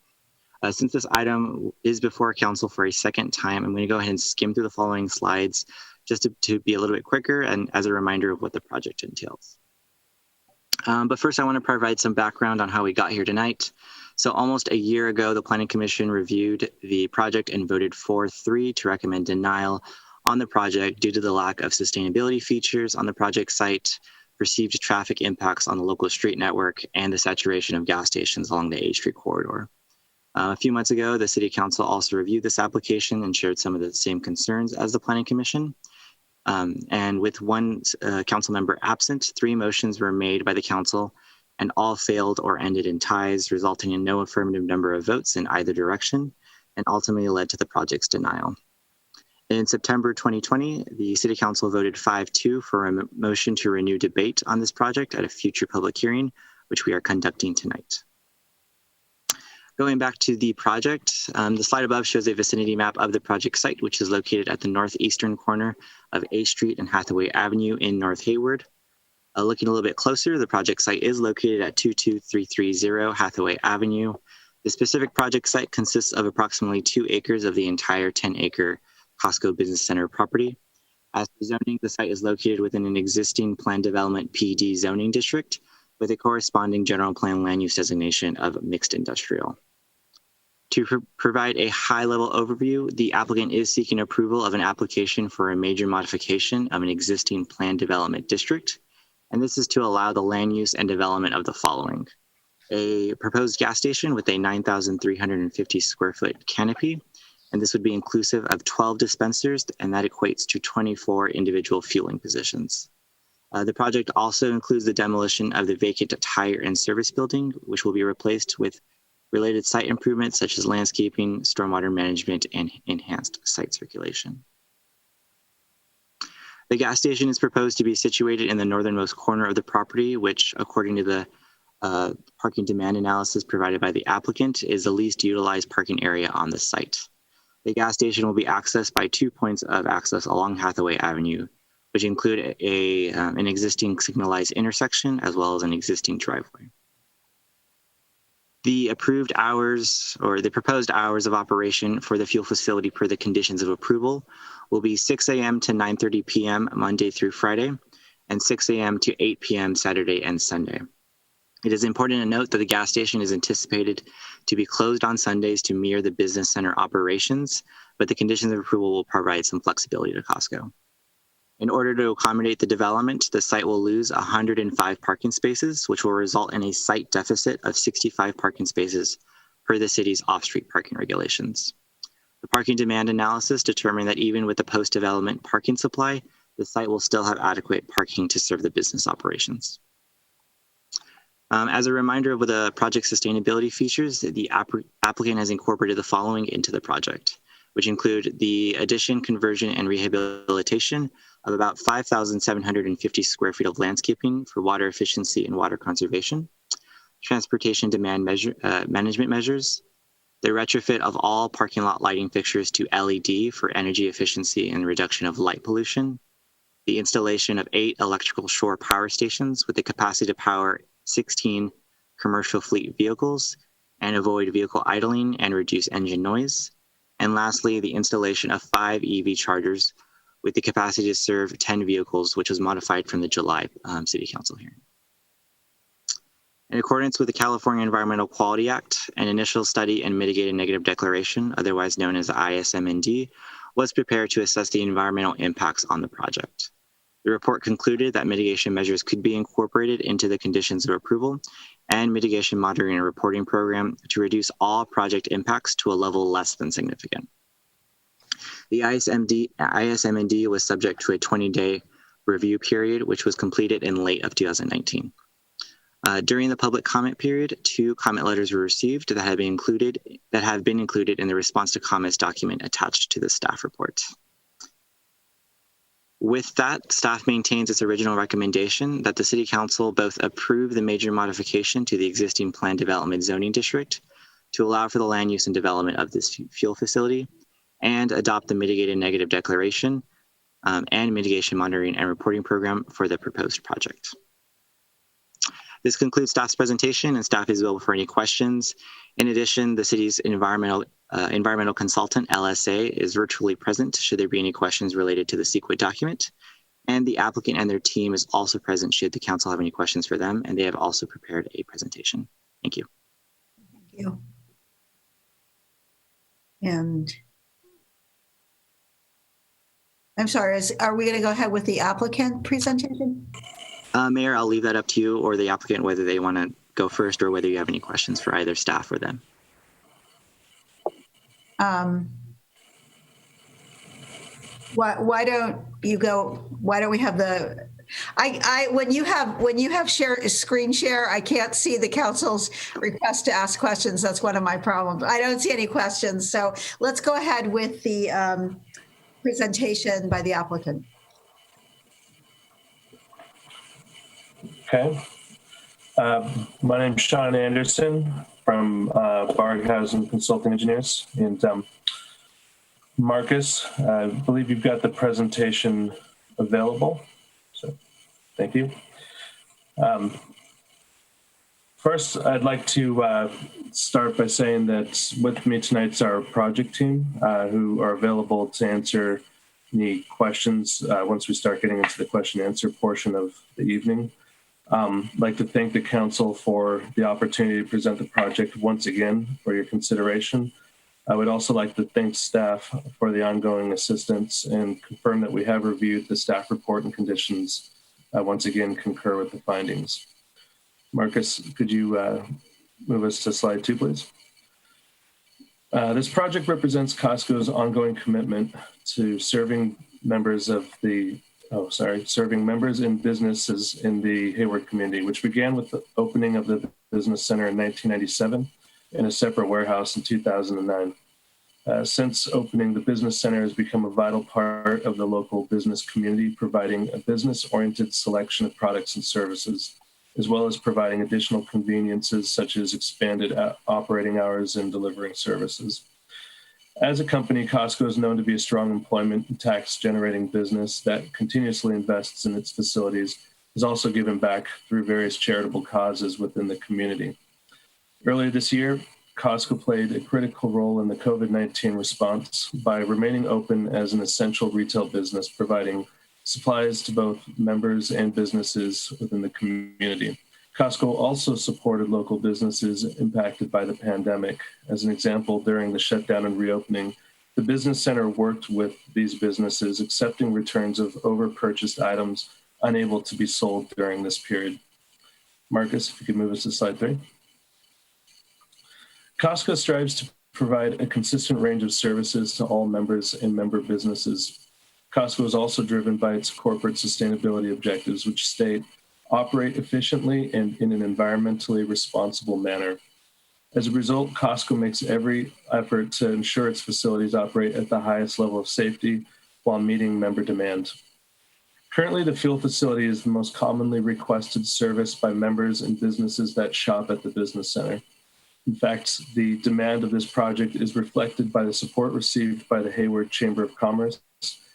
Since this item is before Council for a second time, I'm going to go ahead and skim through the following slides just to be a little bit quicker and as a reminder of what the project entails. But first, I want to provide some background on how we got here tonight. So almost a year ago, the Planning Commission reviewed the project and voted 4-3 to recommend denial on the project due to the lack of sustainability features on the project site, perceived traffic impacts on the local street network, and the saturation of gas stations along the H Street corridor. A few months ago, the City Council also reviewed this application and shared some of the same concerns as the Planning Commission. And with one council member absent, 3 motions were made by the council and all failed or ended in ties, resulting in no affirmative number of votes in either direction, and ultimately led to the project's denial. In September 2020, the City Council voted 5-2 for a motion to renew debate on this project at a future public hearing, which we are conducting tonight. Going back to the project, the slide above shows a vicinity map of the project site, which is located at the northeastern corner of A Street and Hathaway Avenue in North Hayward. Looking a little bit closer, the project site is located at 22330 Hathaway Avenue. The specific project site consists of approximately 2 acres of the entire 10-acre Costco Business Center property. As for zoning, the site is located within an existing planned development PD zoning district with a corresponding general plan land use designation of mixed industrial. To provide a high-level overview, the applicant is seeking approval of an application for a major modification of an existing planned development district, and this is to allow the land use and development of the following: a proposed gas station with a 9,350 square foot canopy, and this would be inclusive of 12 dispensers, and that equates to 24 individual fueling positions. The project also includes the demolition of the vacant tire and service building, which will be replaced with related site improvements such as landscaping, stormwater management, and enhanced site circulation. The gas station is proposed to be situated in the northernmost corner of the property, which, according to the parking demand analysis provided by the applicant, is the least utilized parking area on the site. The gas station will be accessed by 2 points of access along Hathaway Avenue, which include an existing signalized intersection as well as an existing driveway. The approved hours, or the proposed hours of operation for the fuel facility per the conditions of approval will be 6 a.m. to 9:30 p.m. Monday through Friday, and 6 a.m. to 8 p.m. Saturday and Sunday. It is important to note that the gas station is anticipated to be closed on Sundays to mirror the business center operations, but the conditions of approval will provide some flexibility to Costco. In order to accommodate the development, the site will lose 105 parking spaces, which will result in a site deficit of 65 parking spaces per the city's off-street parking regulations. The parking demand analysis determined that even with the post-development parking supply, the site will still have adequate parking to serve the business operations. As a reminder of the project sustainability features, the applicant has incorporated the following into the project, which include the addition, conversion, and rehabilitation of about 5,750 square feet of landscaping for water efficiency and water conservation, transportation demand management measures, the retrofit of all parking lot lighting fixtures to LED for energy efficiency and reduction of light pollution, the installation of 8 electrical shore power stations with the capacity to power 16 commercial fleet vehicles and avoid vehicle idling and reduce engine noise. And lastly, the installation of 5 EV chargers with the capacity to serve 10 vehicles, which was modified from the July City Council hearing. In accordance with the California Environmental Quality Act, an initial study and mitigated negative declaration, otherwise known as ISMND, was prepared to assess the environmental impacts on the project. The report concluded that mitigation measures could be incorporated into the conditions of approval and mitigation monitoring and reporting program to reduce all project impacts to a level less than significant. The ISMND was subject to a 20-day review period, which was completed in late of 2019. During the public comment period, 2 comment letters were received that have been included in the response to comments document attached to the staff report. With that, staff maintains its original recommendation that the City Council both approve the major modification to the existing planned development zoning district to allow for the land use and development of this fuel facility, and adopt the mitigated negative declaration and mitigation monitoring and reporting program for the proposed project. This concludes staff's presentation, and staff is available for any questions. In addition, the city's environmental consultant, LSA, is virtually present should there be any questions related to the CEQA document. And the applicant and their team is also present should the council have any questions for them, and they have also prepared a presentation. Thank you. Thank you. And I'm sorry, are we going to go ahead with the applicant presentation? Mayor, I'll leave that up to you or the applicant, whether they want to go first or whether you have any questions for either staff or them. Why don't you go? Why don't we have the? When you have share screen share, I can't see the council's request to ask questions. That's one of my problems. I don't see any questions. So let's go ahead with the presentation by the applicant. Okay. My name's Sean Anderson from Barghausen Consulting Engineers. And Marcus, I believe you've got the presentation available. So thank you. First, I'd like to start by saying that with me tonight's our project team who are available to answer any questions once we start getting into the question and answer portion of the evening. I'd like to thank the council for the opportunity to present the project once again for your consideration. I would also like to thank staff for the ongoing assistance and confirm that we have reviewed the staff report and conditions. Once again, concur with the findings. Marcus, could you move us to slide 2, please? This project represents Costco's ongoing commitment to serving members and businesses in the Hayward community, which began with the opening of the business center in 1997 and a separate warehouse in 2009. Since opening, the business center has become a vital part of the local business community, providing a business-oriented selection of products and services, as well as providing additional conveniences such as expanded operating hours and delivering services. As a company, Costco is known to be a strong employment and tax-generating business that continuously invests in its facilities, has also given back through various charitable causes within the community. Earlier this year, Costco played a critical role in the COVID-19 response by remaining open as an essential retail business, providing supplies to both members and businesses within the community. Costco also supported local businesses impacted by the pandemic. As an example, during the shutdown and reopening, the business center worked with these businesses, accepting returns of over-purchased items unable to be sold during this period. Marcus, if you could move us to slide 3. Costco strives to provide a consistent range of services to all members and member businesses. Costco is also driven by its corporate sustainability objectives, which state, operate efficiently and in an environmentally responsible manner. As a result, Costco makes every effort to ensure its facilities operate at the highest level of safety while meeting member demand. Currently, the fuel facility is the most commonly requested service by members and businesses that shop at the business center. In fact, the demand of this project is reflected by the support received by the Hayward Chamber of Commerce,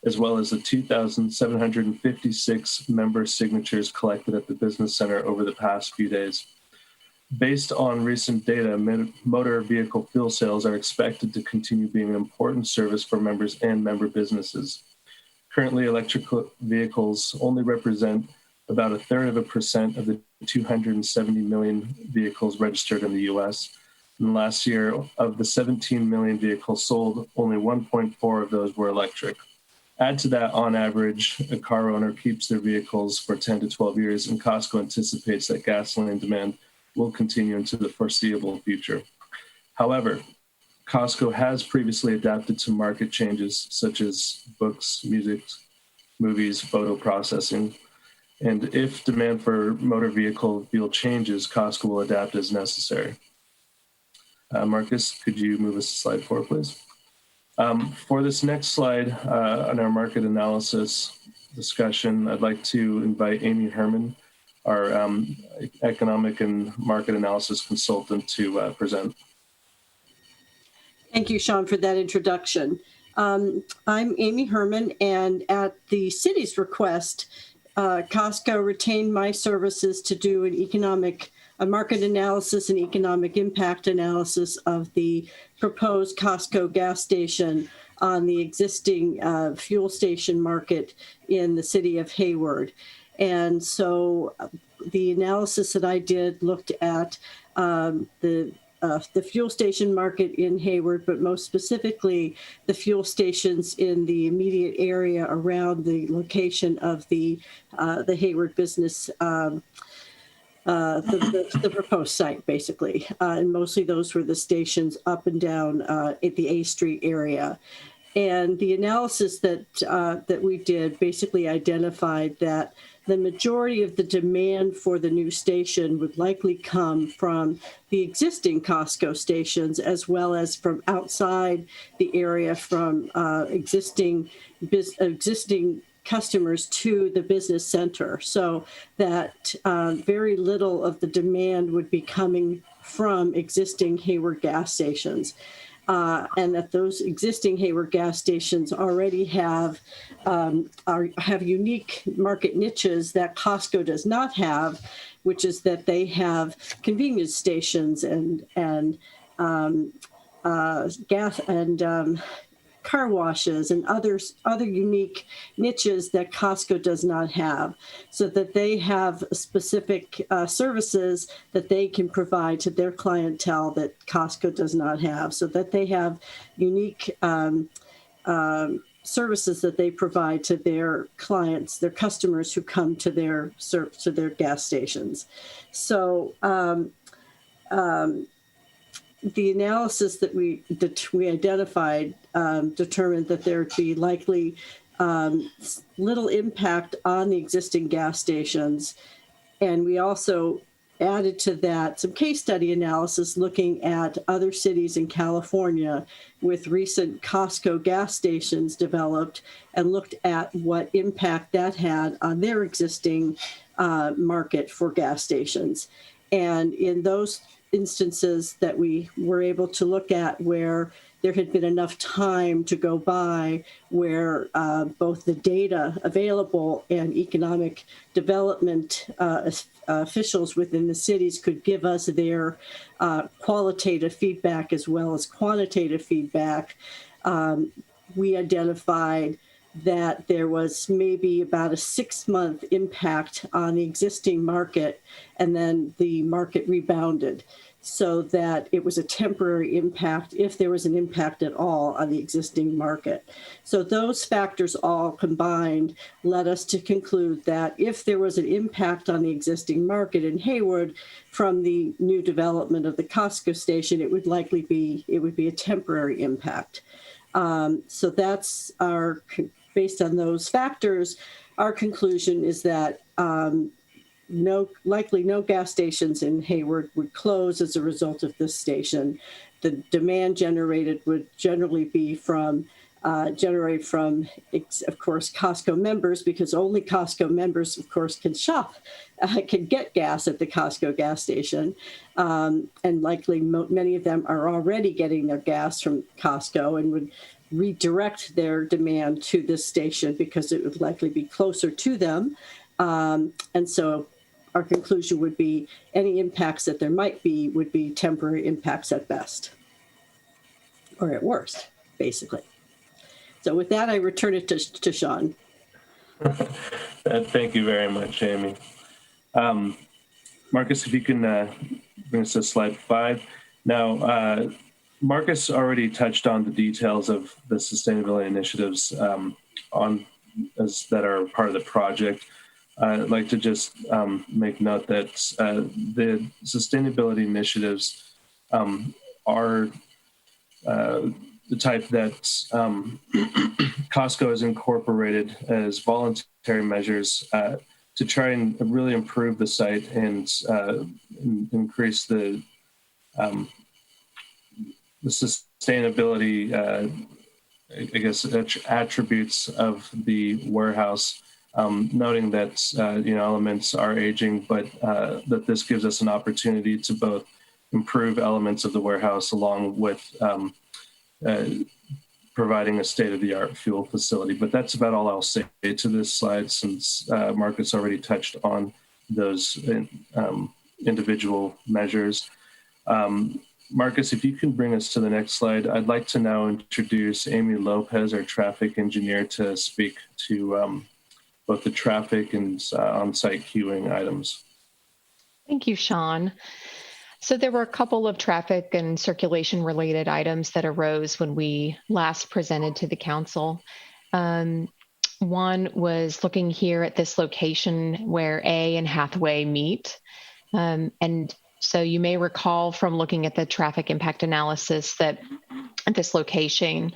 as well as the 2,756 member signatures collected at the business center over the past few days. Based on recent data, motor vehicle fuel sales are expected to continue being an important service for members and member businesses. Currently, electric vehicles only represent about 1/3% of the 270 million vehicles registered in the US. And last year, of the 17 million vehicles sold, only 1.4 of those were electric. Add to that, on average, a car owner keeps their vehicles for 10 to 12 years, and Costco anticipates that gasoline demand will continue into the foreseeable future. However, Costco has previously adapted to market changes such as books, music, movies, photo processing. And if demand for motor vehicle fuel changes, Costco will adapt as necessary. Marcus, could you move us to slide 4, please? For this next slide on our market analysis discussion, I'd like to invite Amy Herman, our economic and market analysis consultant, to present. Thank you, Sean, for that introduction. I'm Amy Herman, and at the city's request, Costco retained my services to do a market analysis and economic impact analysis of the proposed Costco gas station on the existing fuel station market in the city of Hayward. And so the analysis that I did looked at the fuel station market in Hayward, but most specifically the fuel stations in the immediate area around the location of the Hayward business, the proposed site, basically. And mostly those were the stations up and down at the A Street area. And the analysis that we did basically identified that the majority of the demand for the new station would likely come from the existing Costco stations, as well as from outside the area, from existing customers to the business center. So that very little of the demand would be coming from existing Hayward gas stations. And that those existing Hayward gas stations already have unique market niches that Costco does not have, which is that they have convenience stations and gas and car washes and other unique niches that Costco does not have, so that they have specific services that they can provide to their clientele that Costco does not have, so that they have unique services that they provide to their clients, their customers who come to their gas stations. So the analysis that we identified determined that there would be likely little impact on the existing gas stations. And we also added to that some case study analysis looking at other cities in California with recent Costco gas stations developed, and looked at what impact that had on their existing market for gas stations. And in those instances that we were able to look at where there had been enough time to go by, where both the data available and economic development officials within the cities could give us their qualitative feedback as well as quantitative feedback, we identified that there was maybe about a 6-month impact on the existing market, and then the market rebounded, so that it was a temporary impact, if there was an impact at all on the existing market. So those factors all combined led us to conclude that if there was an impact on the existing market in Hayward from the new development of the Costco station, it would likely be a temporary impact. So that's based on those factors, our conclusion is that likely no gas stations in Hayward would close as a result of this station. The demand generated would generally be generated from, of course, Costco members, because only Costco members, of course, can get gas at the Costco gas station. And likely many of them are already getting their gas from Costco and would redirect their demand to this station because it would likely be closer to them. And so our conclusion would be any impacts that there might be would be temporary impacts at best, or at worst, basically. So with that, I return it to Sean. Thank you very much, Amy. Marcus, if you can bring us to slide 5. Now, Marcus already touched on the details of the sustainability initiatives that are part of the project. I'd like to just make note that the sustainability initiatives are the type that Costco has incorporated as voluntary measures to try and really improve the site and increase the sustainability, attributes of the warehouse. Noting that elements are aging, but that this gives us an opportunity to both improve elements of the warehouse along with providing a state-of-the-art fuel facility. But that's about all I'll say to this slide, since Marcus already touched on those individual measures. Marcus, if you can bring us to the next slide, I'd like to now introduce Amy Lopez, our traffic engineer, to speak to both the traffic and on-site queuing items. Thank you, Sean. So there were a couple of traffic and circulation related items that arose when we last presented to the council. One was looking here at this location where A and Hathaway meet. And so you may recall from looking at the traffic impact analysis that at this location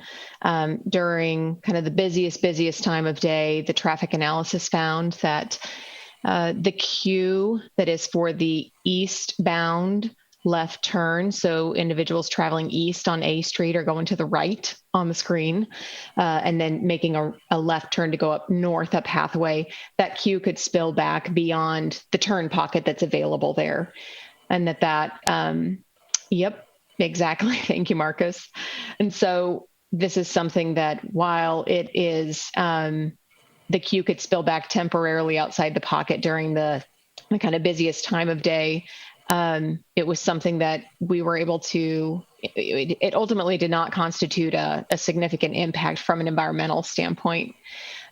during kind of the busiest time of day. The traffic analysis found that the queue that is for the eastbound left turn, so individuals traveling east on A Street are going to the right on the screen, and then making a left turn to go up north up Hathaway, that queue could spill back beyond the turn pocket that's available there. And yep, exactly. Thank you, Marcus. And so this is something that while it is, the queue could spill back temporarily outside the pocket during the kind of busiest time of day, it was something that we were able to, it ultimately did not constitute a significant impact from an environmental standpoint.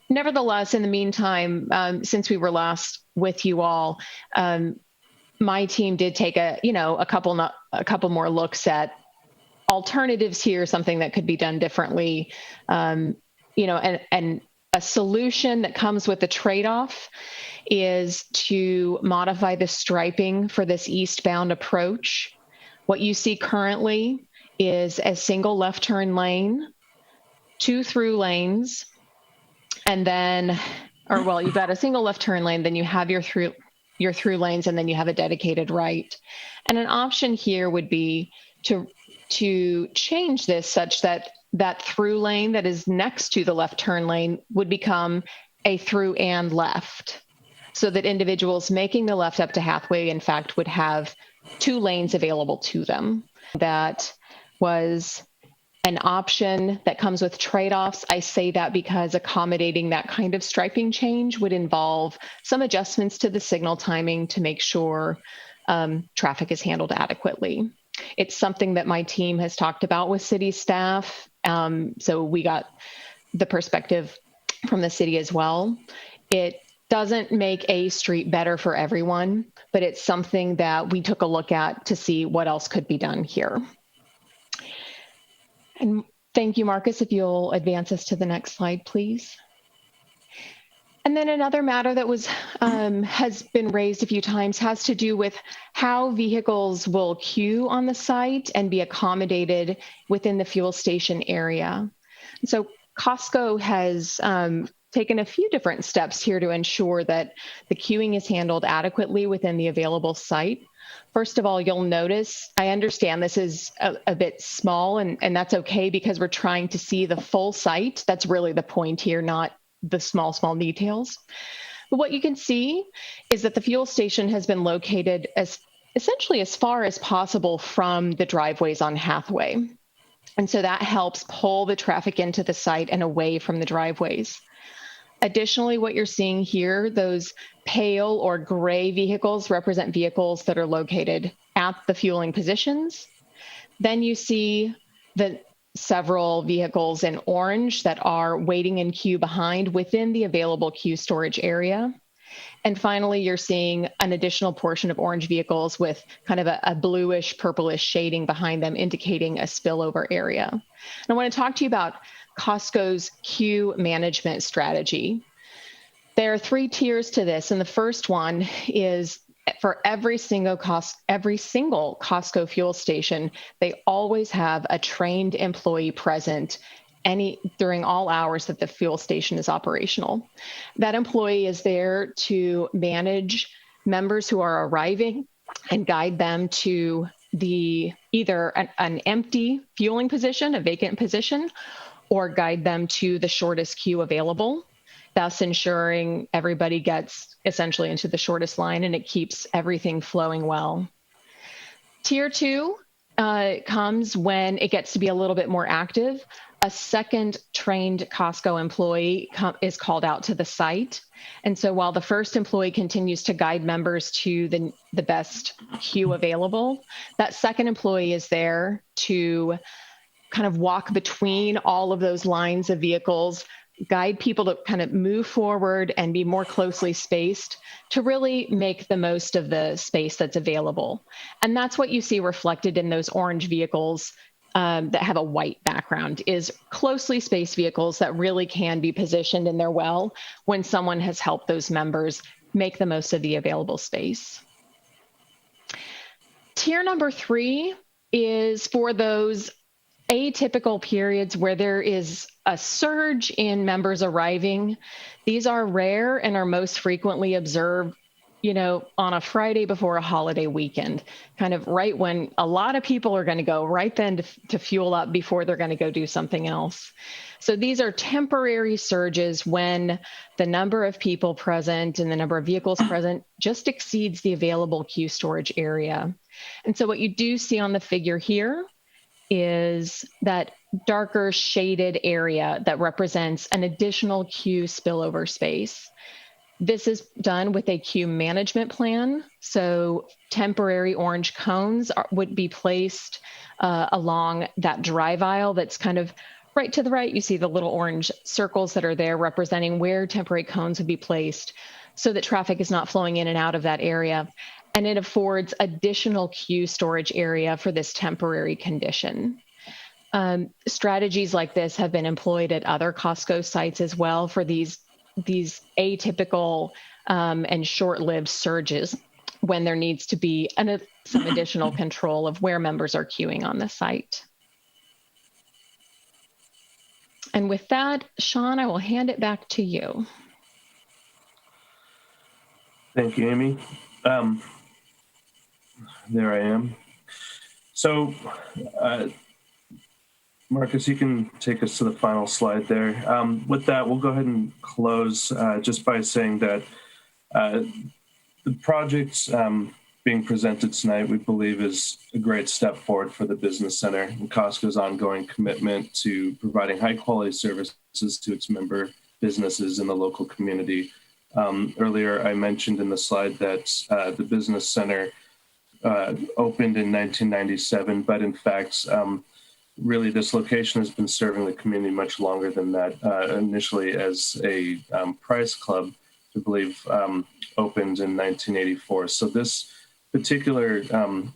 Nevertheless, in the meantime, since we were last with you all, my team did take a couple more looks at alternatives here, something that could be done differently, and a solution that comes with the trade-off is to modify the striping for this eastbound approach. What you see currently is a single left turn lane, 2 through lanes, and then, you've got a single left turn lane, then you have your through lanes, and then you have a dedicated right. And an option here would be to change this such that that through lane that is next to the left turn lane would become a through and left, so that individuals making the left up to Hathaway, in fact, would have 2 lanes available to them. That was an option that comes with trade-offs. I say that because accommodating that kind of striping change would involve some adjustments to the signal timing to make sure traffic is handled adequately. It's something that my team has talked about with city staff. So we got the perspective from the city as well. It doesn't make A Street better for everyone, but it's something that we took a look at to see what else could be done here. And thank you, Marcus. If you'll advance us to the next slide, please. And then another matter that has been raised a few times has to do with how vehicles will queue on the site and be accommodated within the fuel station area. So Costco has taken a few different steps here to ensure that the queuing is handled adequately within the available site. First of all, you'll notice, I understand this is a bit small, and that's okay because we're trying to see the full site. That's really the point here, not the small details. But what you can see is that the fuel station has been located essentially as far as possible from the driveways on Hathaway. And so that helps pull the traffic into the site and away from the driveways. Additionally, what you're seeing here, those pale or gray vehicles represent vehicles that are located at the fueling positions. Then you see the several vehicles in orange that are waiting in queue behind within the available queue storage area. And finally, you're seeing an additional portion of orange vehicles with kind of a bluish, purplish shading behind them, indicating a spillover area. And I want to talk to you about Costco's queue management strategy. There are 3 tiers to this, and the first one is for every single Costco fuel station, they always have a trained employee present during all hours that the fuel station is operational. That employee is there to manage members who are arriving and guide them to either an empty fueling position, a vacant position, or guide them to the shortest queue available, thus ensuring everybody gets essentially into the shortest line and it keeps everything flowing well. Tier 2 comes when it gets to be a little bit more active. A second trained Costco employee is called out to the site. And so while the first employee continues to guide members to the best queue available, that second employee is there to kind of walk between all of those lines of vehicles, guide people to kind of move forward and be more closely spaced to really make the most of the space that's available. And that's what you see reflected in those orange vehicles that have a white background, is closely spaced vehicles that really can be positioned in their well when someone has helped those members make the most of the available space. Tier number 3 is for those atypical periods where there is a surge in members arriving. These are rare and are most frequently observed, on a Friday before a holiday weekend, kind of right when a lot of people are going to go right then to fuel up before they're going to go do something else. So these are temporary surges when the number of people present and the number of vehicles present just exceeds the available queue storage area. And so what you do see on the figure here is that darker shaded area that represents an additional queue spillover space. This is done with a queue management plan. So temporary orange cones would be placed along that drive aisle that's kind of right to the right. You see the little orange circles that are there representing where temporary cones would be placed so that traffic is not flowing in and out of that area. And it affords additional queue storage area for this temporary condition. Strategies like this have been employed at other Costco sites as well for these atypical and short-lived surges when there needs to be some additional control of where members are queuing on the site. And with that, Sean, I will hand it back to you. Thank you, Amy. There I am. So, Marcus, you can take us to the final slide there. With that, we'll go ahead and close just by saying that the project being presented tonight, we believe, is a great step forward for the business center and Costco's ongoing commitment to providing high-quality services to its member businesses in the local community. Earlier, I mentioned in the slide that the business center opened in 1997, but in fact, really this location has been serving the community much longer than that. Initially as a price club, I believe, opened in 1984. So this particular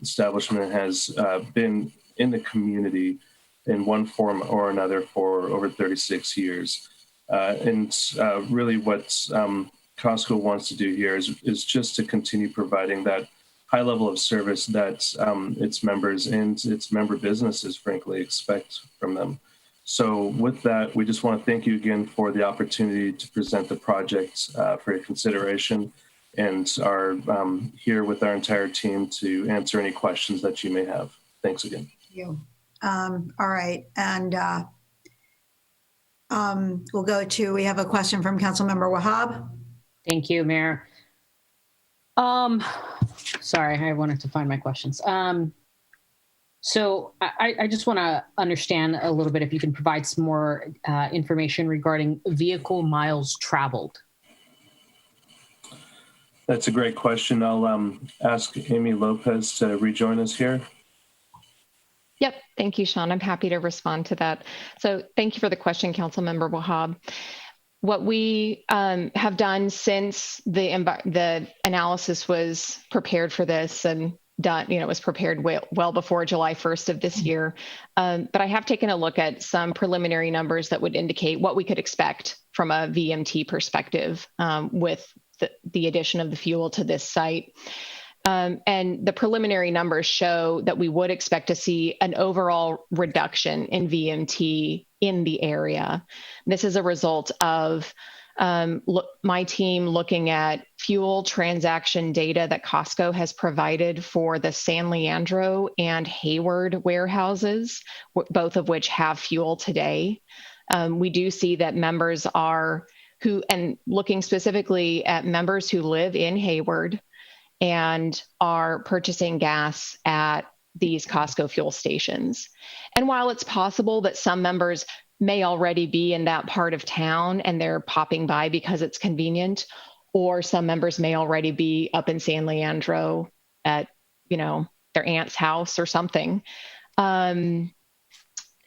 establishment has been in the community in one form or another for over 36 years. And really what Costco wants to do here is just to continue providing that high level of service that its members and its member businesses, frankly, expect from them. So with that, we just want to thank you again for the opportunity to present the project for your consideration, and are here with our entire team to answer any questions that you may have. Thanks again. Thank you. All right. And we'll go to, we have a question from Councilmember Wahab. Thank you, Mayor. Sorry, I wanted to find my questions. So I just want to understand a little bit, if you can provide some more information regarding vehicle miles traveled. That's a great question. I'll ask Amy Lopez to rejoin us here. Yep. Thank you, Sean. I'm happy to respond to that. So thank you for the question, Councilmember Wahab. What we have done since the analysis was prepared for this and done, it was prepared well before July 1st of this year. But I have taken a look at some preliminary numbers that would indicate what we could expect from a VMT perspective with the addition of the fuel to this site. And the preliminary numbers show that we would expect to see an overall reduction in VMT in the area. This is a result of my team looking at fuel transaction data that Costco has provided for the San Leandro and Hayward warehouses, both of which have fuel today. We do see that members and looking specifically at members who live in Hayward and are purchasing gas at these Costco fuel stations. And while it's possible that some members may already be in that part of town and they're popping by because it's convenient, or some members may already be up in San Leandro at, their aunt's house or something.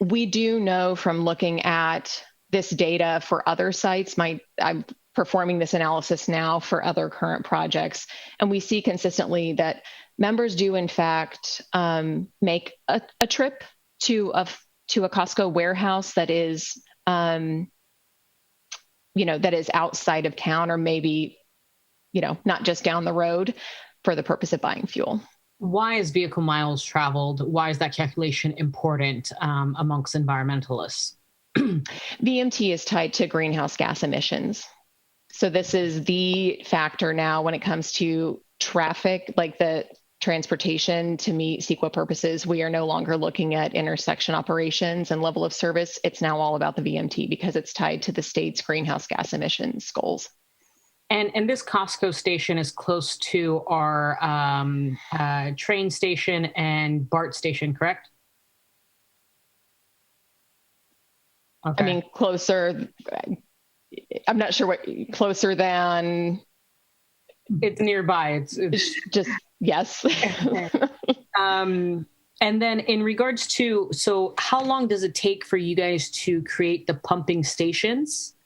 We do know from looking at this data for other sites, I'm performing this analysis now for other current projects, and we see consistently that members do in fact make a trip to a Costco warehouse that is that is outside of town, or maybe not just down the road, for the purpose of buying fuel. why is vehicle miles traveled? Why is that calculation important amongst environmentalists? VMT is tied to greenhouse gas emissions. So this is the factor now when it comes to traffic, like the transportation to meet CEQA purposes. We are no longer looking at intersection operations and level of service. It's now all about the VMT because it's tied to the state's greenhouse gas emissions goals. And this Costco station is close to our train station and BART station, correct? Okay. I mean, closer, I'm not sure what closer than. It's nearby. It's just, yes. And then in regards to, so how long does it take for you guys to create the pumping stations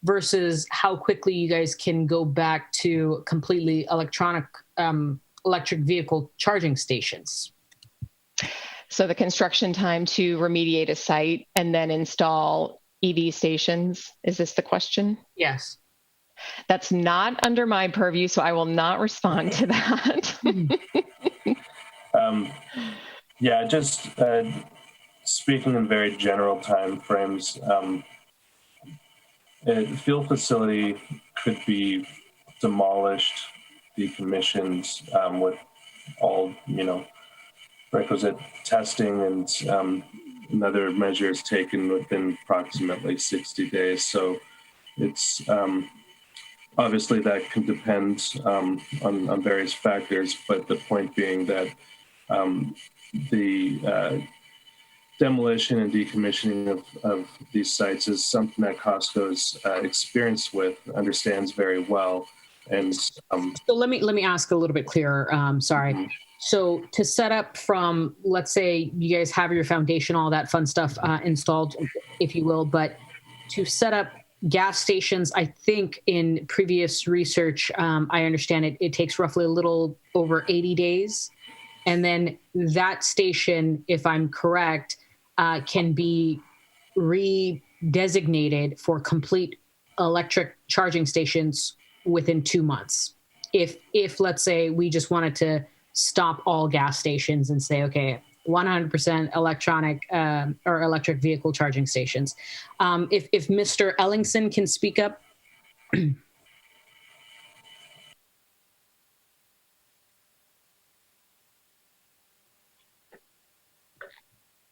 versus how quickly you guys can go back to completely electric vehicle charging stations? So the construction time to remediate a site and then install EV stations, is this the question? Yes. That's not under my purview, so I will not respond to that. Yeah, just speaking in very general time frames, a fuel facility could be demolished, decommissioned with all, requisite testing and other measures taken within approximately 60 days. So it's obviously that can depend on various factors, but the point being that the demolition and decommissioning of these sites is something that Costco's experienced with, understands very well. And so let me ask a little bit clearer. Sorry. So to set up from, let's say you guys have your foundation, all that fun stuff installed, if you will, but to set up gas stations, I think in previous research, I understand it takes roughly a little over 80 days. And then that station, if I'm correct, can be redesignated for complete electric charging stations within 2 months. If let's say we just wanted to stop all gas stations and say, okay, 100% electronic or electric vehicle charging stations. If Mr. Ellingson can speak up.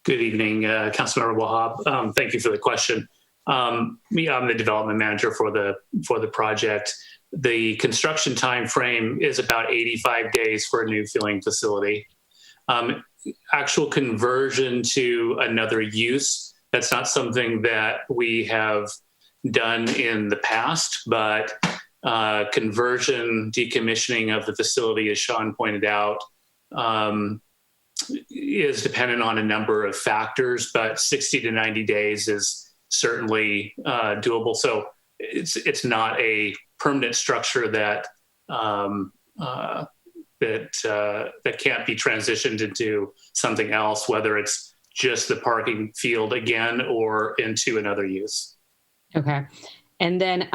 Good evening, Councilmember Wahab. Thank you for the question. I'm the development manager for the project. The construction time frame is about 85 days for a new filling facility. Actual conversion to another use, that's not something that we have done in the past, but conversion, decommissioning of the facility, as Sean pointed out, is dependent on a number of factors, but 60 to 90 days is certainly doable. So it's not a permanent structure that that can't be transitioned into something else, whether it's just the parking field again or into another use. Okay. And then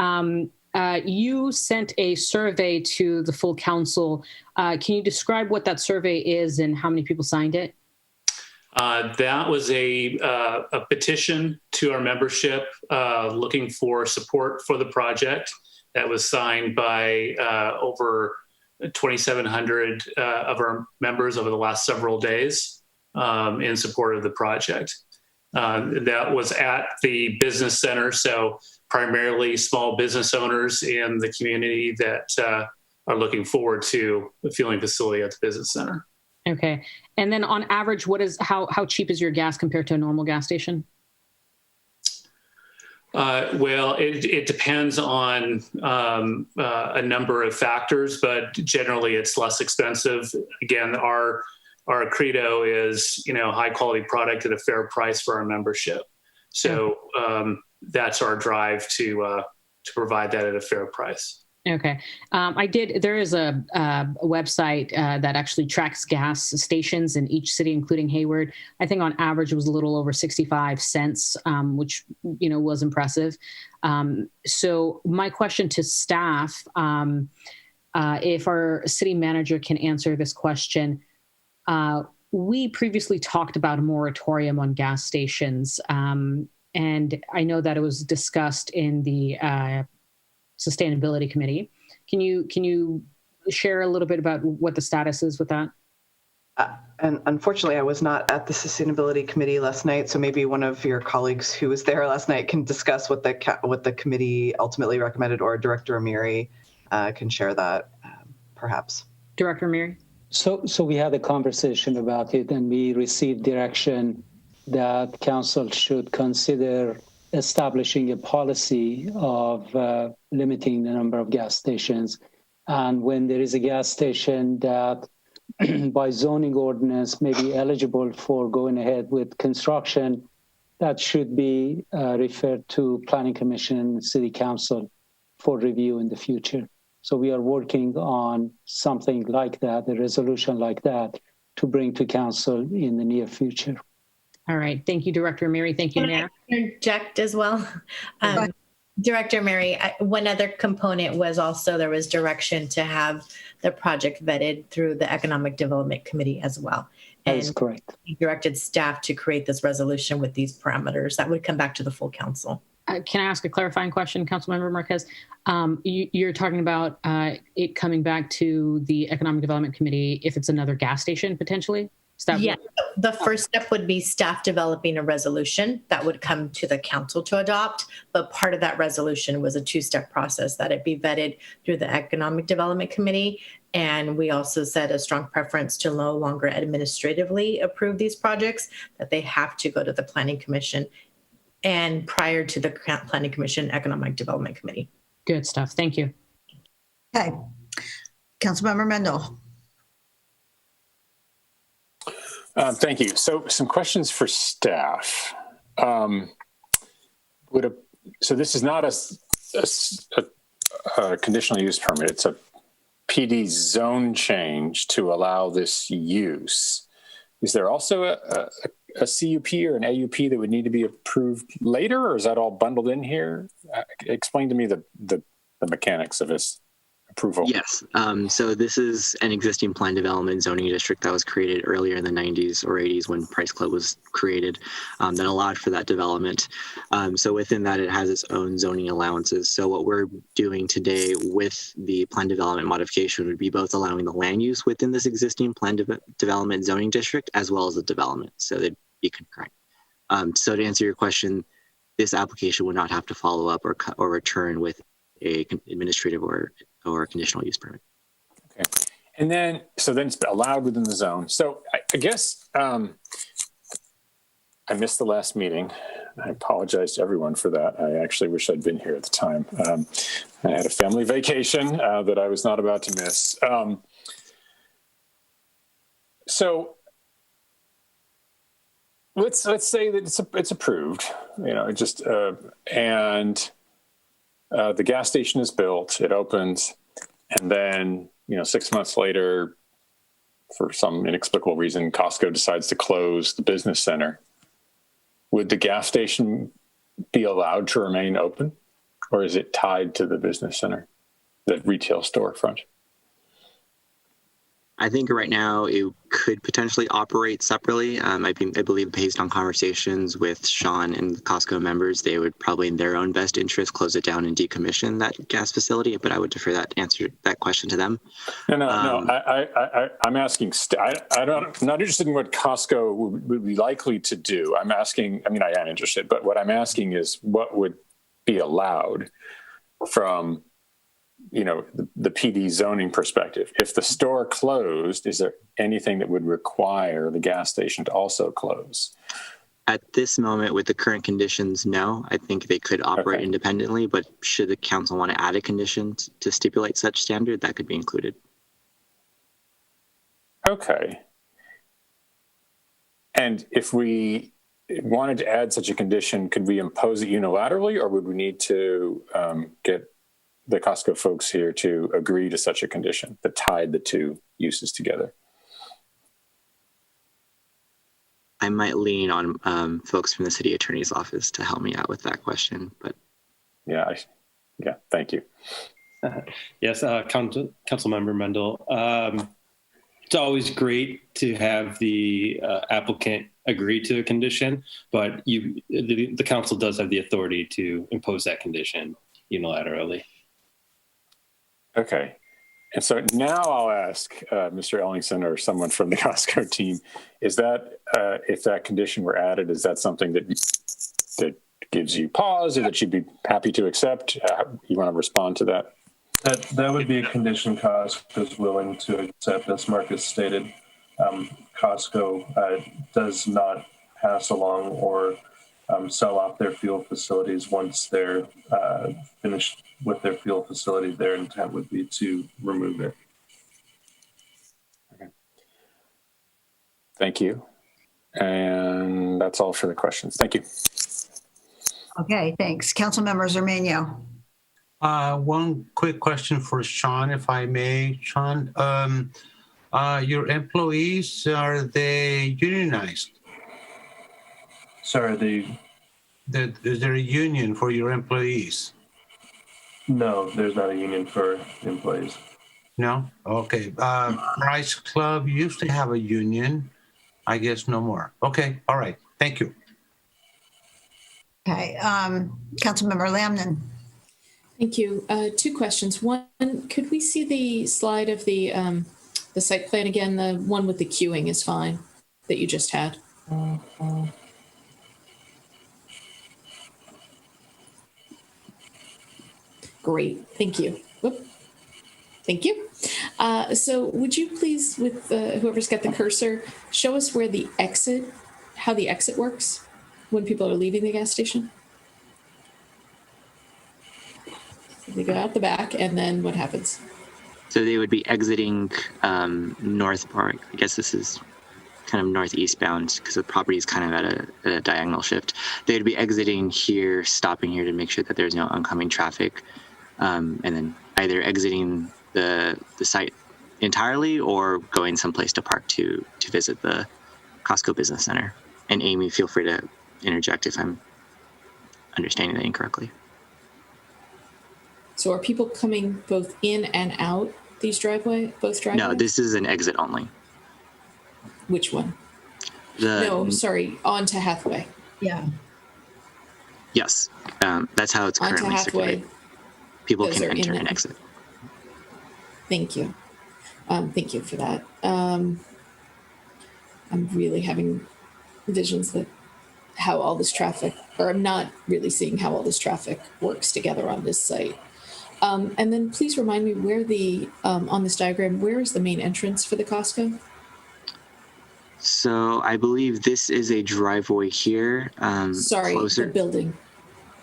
you sent a survey to the full council. Can you describe what that survey is and how many people signed it? That was a petition to our membership looking for support for the project that was signed by over 2,700 of our members over the last several days in support of the project. That was at the business center, so primarily small business owners in the community that are looking forward to the fueling facility at the business center. Okay. And then on average, how cheap is your gas compared to a normal gas station? Well, it depends on a number of factors, but generally it's less expensive. Again, our credo is, high quality product at a fair price for our membership. So that's our drive to provide that at a fair price. Okay. There is a website that actually tracks gas stations in each city, including Hayward. I think on average it was a little over 65 cents, which, was impressive. So my question to staff, if our city manager can answer this question, we previously talked about a moratorium on gas stations. And I know that it was discussed in the Sustainability Committee. Can you share a little bit about what the status is with that? And unfortunately, I was not at the Sustainability Committee last night, so maybe one of your colleagues who was there last night can discuss what the committee ultimately recommended, or Director Amiri can share that, perhaps. Director Amiri? So we had a conversation about it, and we received direction that council should consider establishing a policy of limiting the number of gas stations. And when there is a gas station that by zoning ordinance may be eligible for going ahead with construction, that should be referred to Planning Commission and City Council for review in the future. So we are working on something like that, a resolution like that, to bring to council in the near future. All right. Thank you, Director Amiri. Thank you, Mayor. Can I interject as well? Director Mary, one other component was also there was direction to have the project vetted through the Economic Development Committee as well. That is correct. He directed staff to create this resolution with these parameters that would come back to the full council. Can I ask a clarifying question, Councilmember Marquez? You're talking about it coming back to the Economic Development Committee if it's another gas station potentially? Yeah, the first step would be staff developing a resolution that would come to the council to adopt. But part of that resolution was a two-step process that it be vetted through the Economic Development Committee. And we also said a strong preference to no longer administratively approve these projects, that they have to go to the Planning Commission and prior to the Planning Commission Economic Development Committee. Good stuff. Thank you. Okay. Councilmember Mendel. Thank you. So some questions for staff. So this is not a conditional use permit. It's a PD zone change to allow this use. Is there also a CUP or an AUP that would need to be approved later, or is that all bundled in here? Explain to me the mechanics of this approval. Yes. So this is an existing planned development zoning district that was created earlier in the 90s or 80s when Price Club was created, that allowed for that development. So within that, it has its own zoning allowances. So what we're doing today with the planned development modification would be both allowing the land use within this existing planned development zoning district as well as the development. So they'd be concurrent. So to answer your question, this application would not have to follow up or return with a administrative or conditional use permit. Okay. And then, so then it's allowed within the zone. So I guess I missed the last meeting. I apologize to everyone for that. I actually wish I'd been here at the time. I had a family vacation that I was not about to miss. So let's say that it's approved, and the gas station is built, it opens, and then 6 months later, for some inexplicable reason, Costco decides to close the business center. Would the gas station be allowed to remain open, or is it tied to the business center, the retail storefront? I think right now it could potentially operate separately. I believe based on conversations with Sean and Costco members, they would probably in their own best interest close it down and decommission that gas facility, but I would defer that question to them. No. I'm asking, I'm not interested in what Costco would be likely to do. I'm asking, I am interested, but what I'm asking is what would be allowed from the PD zoning perspective. If the store closed, is there anything that would require the gas station to also close? At this moment, with the current conditions, no. I think they could operate independently, but should the council want to add a condition to stipulate such standard, that could be included. Okay. And if we wanted to add such a condition, could we impose it unilaterally, or would we need to get the Costco folks here to agree to such a condition that tied the two uses together? I might lean on folks from the city attorney's office to help me out with that question, but yeah, thank you. Yes, Councilmember Mendel. it's always great to have the applicant agree to a condition, but the council does have the authority to impose that condition unilaterally. Okay. And so now I'll ask Mr. Ellingson or someone from the Costco team, is that, if that condition were added, is that something that gives you pause or that you'd be happy to accept? You want to respond to that? That would be a condition Costco is willing to accept. As Marcus stated, Costco does not pass along or sell off their fuel facilities once they're finished with their fuel facility. Their intent would be to remove it. Okay. Thank you. And that's all for the questions. Thank you. Okay, thanks. Councilmember Zermania. One quick question for Sean, if I may. Sean, your employees, are they unionized? Sorry, is there a union for your employees? No, there's not a union for employees. No? Okay. Price Club used to have a union. I guess no more. Okay. All right. Thank you. Okay. Councilmember Lamnon. Thank you. Two questions. One, could we see the slide of the site plan again? The one with the queuing is fine that you just had. Great. Thank you. Whoop. Thank you. So would you please, with whoever's got the cursor, show us where the exit, how the exit works when people are leaving the gas station? They go out the back, and then what happens? So they would be exiting north, or I guess this is kind of northeast bound because the property is kind of at a diagonal shift. They'd be exiting here, stopping here to make sure that there's no oncoming traffic, and then either exiting the site entirely or going someplace to park to visit the Costco Business Center. And Amy, feel free to interject if I'm understanding that incorrectly. So are people coming both in and out these both driveways? No, this is an exit only. Which one? No, sorry, onto Hathaway. Yeah. Yes, that's how it's currently circulated. People can enter and exit. Thank you. Thank you for that. I'm really having visions that how all this traffic, or I'm not really seeing how all this traffic works together on this site. And then please remind me where on this diagram, where is the main entrance for the Costco? So I believe this is a driveway here. Sorry, closer. The building.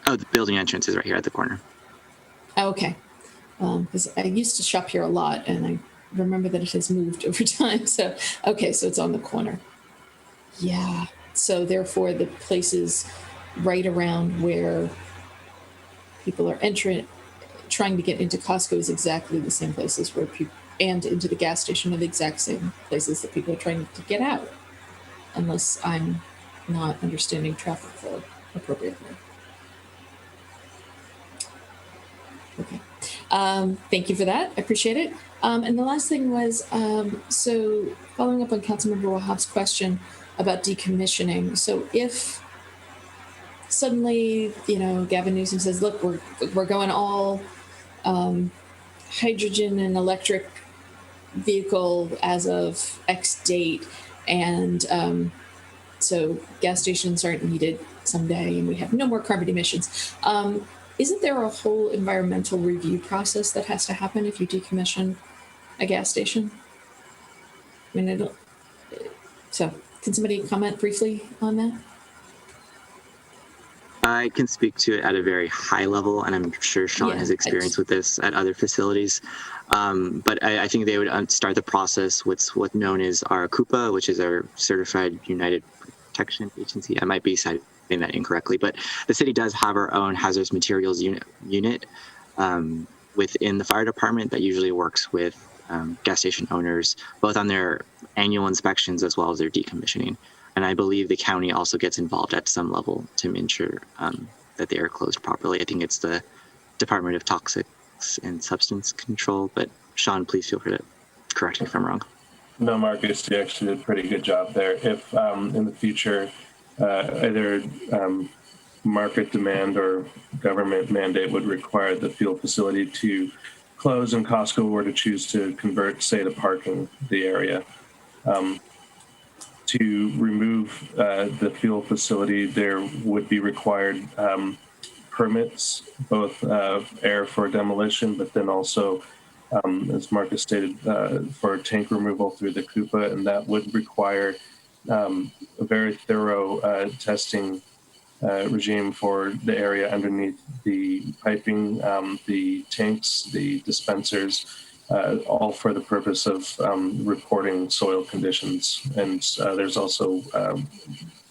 Oh, the building entrance is right here at the corner. Oh, okay. Because I used to shop here a lot, and I remember that it has moved over time. So, okay, so it's on the corner. Yeah. So therefore, the places right around where people are trying to get into Costco is exactly the same places where people, and into the gas station are the exact same places that people are trying to get out, unless I'm not understanding traffic flow appropriately. Okay. Thank you for that. I appreciate it. And the last thing was, so following up on Councilmember Wahab's question about decommissioning. So if suddenly, Gavin Newsom says, look, we're going all hydrogen and electric vehicle as of X date. And so gas stations aren't needed someday and we have no more carbon emissions. Isn't there a whole environmental review process that has to happen if you decommission a gas station? I mean, so can somebody comment briefly on that? I can speak to it at a very high level, and I'm sure Sean has experience with this at other facilities. But I think they would start the process with what's known as our CUPA, which is our Certified United Protection Agency. I might be citing that incorrectly, but the city does have our own hazardous materials unit within the fire department that usually works with gas station owners, both on their annual inspections as well as their decommissioning. And I believe the county also gets involved at some level to ensure that they are closed properly. I think it's the Department of Toxics and Substance Control, but Sean, please feel free to correct me if I'm wrong. No, Marcus, you actually did a pretty good job there. If in the future, either market demand or government mandate would require the fuel facility to close and Costco were to choose to convert, say, to parking the area, to remove the fuel facility, there would be required permits, both air for demolition, but then also, as Marcus stated, for tank removal through the Coupa, and that would require a very thorough testing regime for the area underneath the piping, the tanks, the dispensers, all for the purpose of reporting soil conditions. And there's also a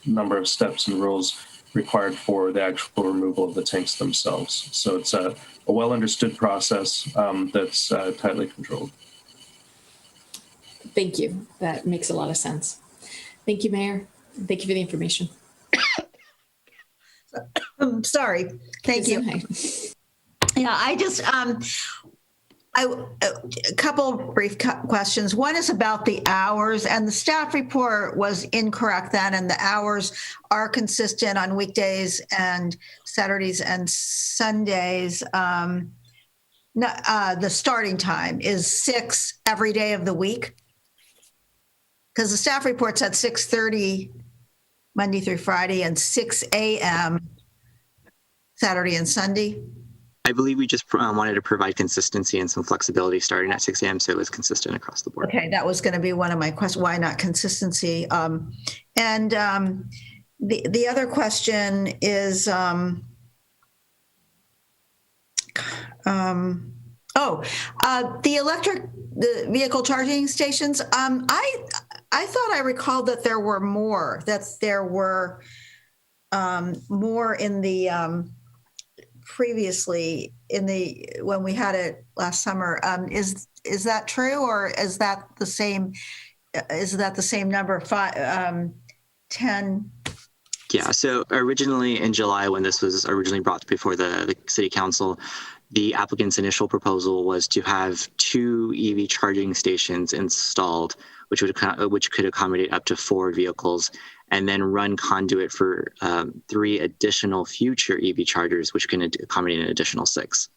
number of steps and rules required for the actual removal of the tanks themselves. So it's a well understood process that's tightly controlled. Thank you. That makes a lot of sense. Thank you, Mayor. Thank you for the information. Sorry. Thank you. Yeah, I just, a couple brief questions. One is about the hours, and the staff report was incorrect then, and the hours are consistent on weekdays and Saturdays and Sundays. The starting time is 6 every day of the week, because the staff report's at 6:30 Monday through Friday and 6 a.m. Saturday and Sunday. I believe we just wanted to provide consistency and some flexibility starting at 6 a.m. so it was consistent across the board. Okay, that was going to be one of my questions. Why not consistency? The other question is, the vehicle charging stations. I thought I recalled that there were more. More in the previously when we had it last summer. Is that true, or is that the same? Is that the same number? 10. Yeah. So originally in July, when this was originally brought before the City Council, the applicant's initial proposal was to have 2 EV charging stations installed, which could accommodate up to 4 vehicles, and then run conduit for 3 additional future EV chargers, which can accommodate an additional 6.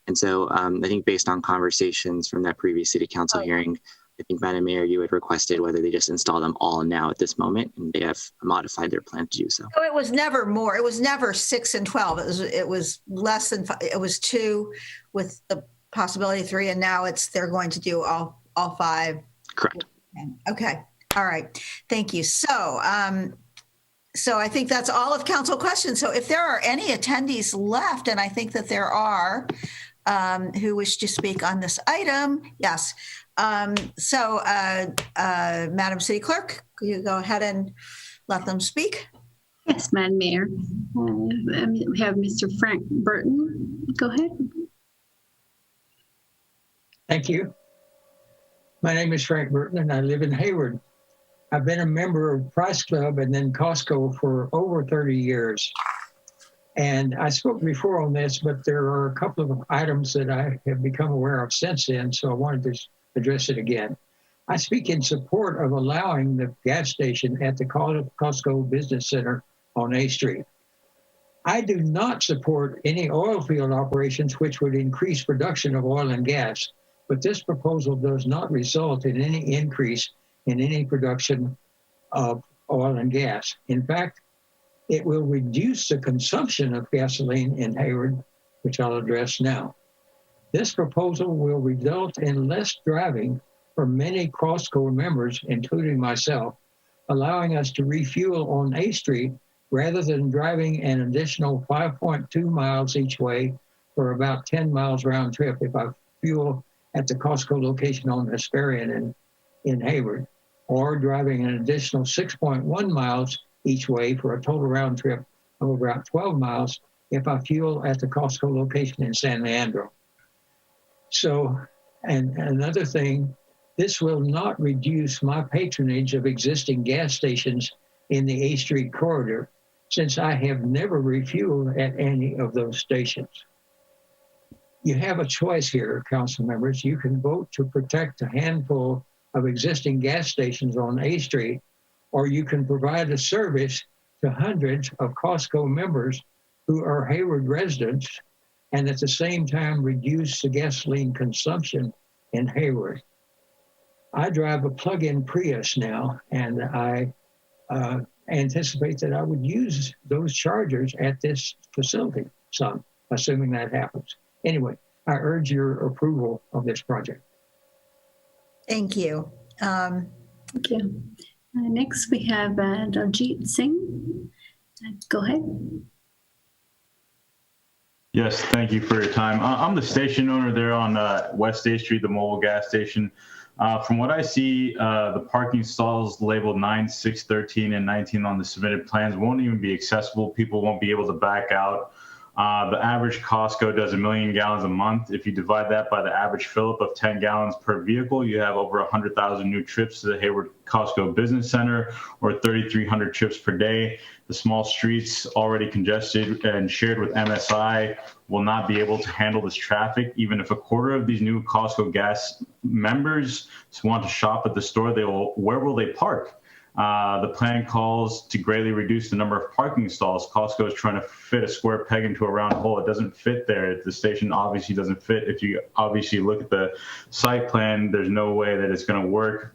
And so I think based on conversations from that previous City Council hearing, I think, Madam Mayor, you had requested whether they just install them all now at this moment, and they have modified their plan to do so. So it was never more. It was never 6 and 12. It was less than 5. It was 2 with the possibility of 3, and now they're going to do all 5. Correct. Okay. All right. Thank you. So I think that's all of council questions. So if there are any attendees left, and I think that there are, who wish to speak on this item, yes. Madam City Clerk, could you go ahead and let them speak? Yes, Madam Mayor. We have Mr. Frank Burton. Go ahead. Thank you. My name is Frank Burton, and I live in Hayward. I've been a member of Price Club and then Costco for over 30 years. And I spoke before on this, but there are a couple of items that I have become aware of since then, so I wanted to address it again. I speak in support of allowing the gas station at the Costco Business Center on A Street. I do not support any oil field operations which would increase production of oil and gas, but this proposal does not result in any increase in any production of oil and gas. In fact, it will reduce the consumption of gasoline in Hayward, which I'll address now. This proposal will result in less driving for many Costco members, including myself, allowing us to refuel on A Street rather than driving an additional 5.2 miles each way for about 10 miles round trip if I fuel at the Costco location on Hesperian in Hayward, or driving an additional 6.1 miles each way for a total round trip of about 12 miles if I fuel at the Costco location in San Leandro. So, and another thing, this will not reduce my patronage of existing gas stations in the A Street corridor, since I have never refueled at any of those stations. You have a choice here, council members. You can vote to protect a handful of existing gas stations on A Street, or you can provide a service to hundreds of Costco members who are Hayward residents and at the same time reduce the gasoline consumption in Hayward. I drive a plug-in Prius now, and I anticipate that I would use those chargers at this facility, some, assuming that happens. Anyway, I urge your approval of this project. Thank you. Thank you. Next, we have Daljit Singh. Go ahead. Yes, thank you for your time. I'm the station owner there on West State Street, the mobile gas station. From what I see, the parking stalls labeled 9, 6, 13, and 19 on the submitted plans won't even be accessible. People won't be able to back out. The average Costco does 1 million gallons a month. If you divide that by the average fill-up of 10 gallons per vehicle, you have over 100,000 new trips to the Hayward Costco Business Center, or 3,300 trips per day. The small streets, already congested and shared with MSI, will not be able to handle this traffic. Even if a quarter of these new Costco gas members want to shop at the store, where will they park? The plan calls to greatly reduce the number of parking stalls. Costco is trying to fit a square peg into a round hole. It doesn't fit there. The station obviously doesn't fit. If you obviously look at the site plan, there's no way that it's going to work.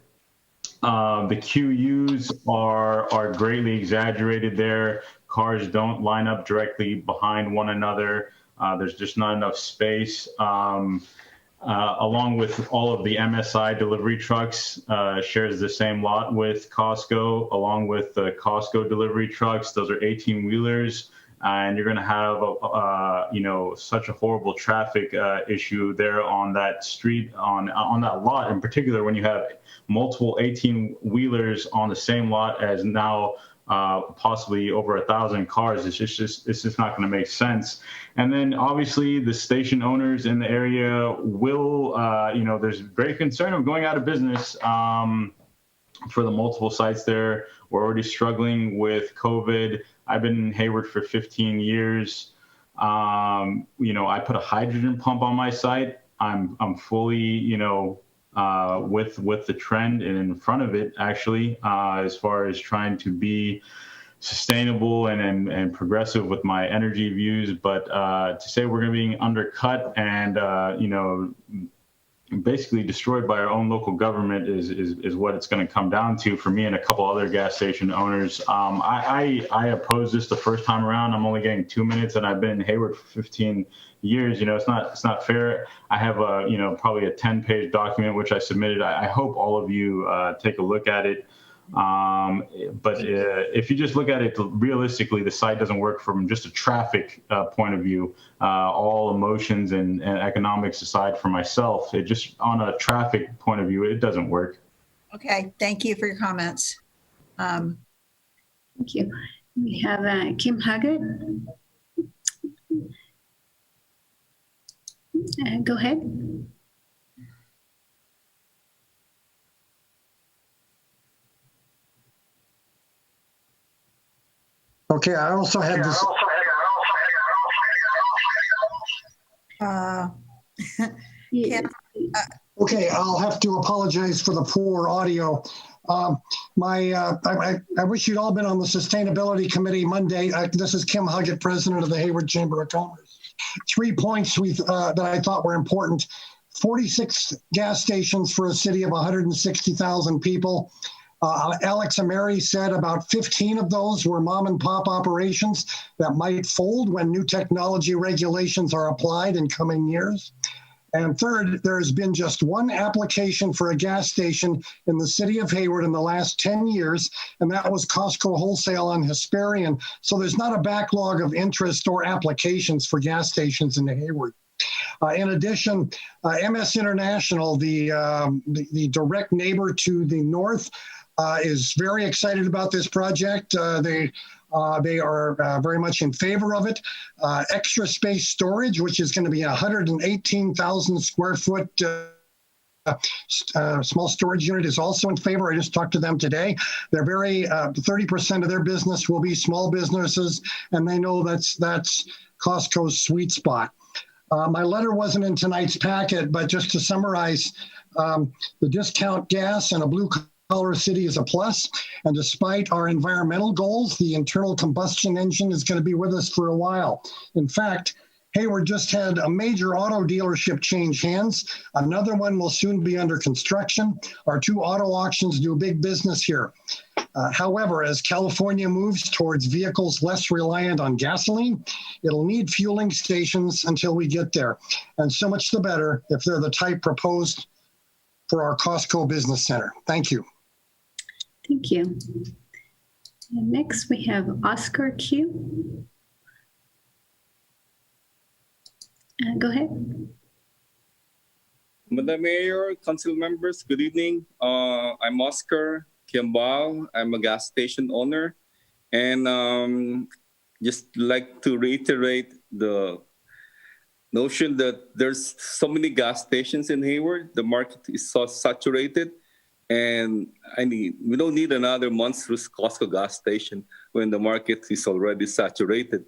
The QUs are greatly exaggerated there. Cars don't line up directly behind one another. There's just not enough space. Along with all of the MSI delivery trucks, shares the same lot with Costco, along with the Costco delivery trucks. Those are 18-wheelers, and you're going to have such a horrible traffic issue there on that street, on that lot in particular, when you have multiple 18-wheelers on the same lot as now possibly over 1,000 cars. It's just not going to make sense. And then obviously the station owners in the area will, there's great concern of going out of business for the multiple sites there. We're already struggling with COVID. I've been in Hayward for 15 years. I put a hydrogen pump on my site. I'm fully, with the trend and in front of it, actually, as far as trying to be sustainable and progressive with my energy views. But to say we're going to be undercut and, basically destroyed by our own local government is what it's going to come down to for me and a couple other gas station owners. I opposed this the first time around. I'm only getting 2 minutes, and I've been in Hayward for 15 years. It's not fair. I have probably a 10-page document which I submitted. I hope all of you take a look at it. But if you just look at it realistically, the site doesn't work from just a traffic point of view. All emotions and economics aside for myself, it just on a traffic point of view, it doesn't work. Okay, thank you for your comments. Thank you. We have Kim Haggett. Go ahead. Okay, I also had this. Okay, I'll have to apologize for the poor audio. I wish you'd all been on the Sustainability Committee Monday. This is Kim Huggett, President of the Hayward Chamber of Commerce. 3 points that I thought were important. 46 gas stations for a city of 160,000 people. Alex and Mary said about 15 of those were mom and pop operations that might fold when new technology regulations are applied in coming years. And third, there has been just one application for a gas station in the city of Hayward in the last 10 years, and that was Costco Wholesale on Hesperian. So there's not a backlog of interest or applications for gas stations in Hayward. In addition, MS International, the direct neighbor to the north, is very excited about this project. They are very much in favor of it. Extra space storage, which is going to be 118,000 square foot small storage unit, is also in favor. I just talked to them today. They're 30% of their business will be small businesses, and they know that's Costco's sweet spot. My letter wasn't in tonight's packet, but just to summarize, The discount gas in a blue-collar city is a plus. And despite our environmental goals, the internal combustion engine is going to be with us for a while. In fact, Hayward just had a major auto dealership change hands. Another one will soon be under construction. Our 2 auto auctions do big business here. However, as California moves towards vehicles less reliant on gasoline, it'll need fueling stations until we get there. And so much the better if they're the type proposed for our Costco Business Center. Thank you. Thank you. And next we have Oscar Q. Go ahead. Madam Mayor, council members, good evening. I'm Oscar Kiambao. I'm a gas station owner. And just like to reiterate the notion that there's so many gas stations in Hayward. The market is so saturated. And I mean, we don't need another monstrous Costco gas station when the market is already saturated.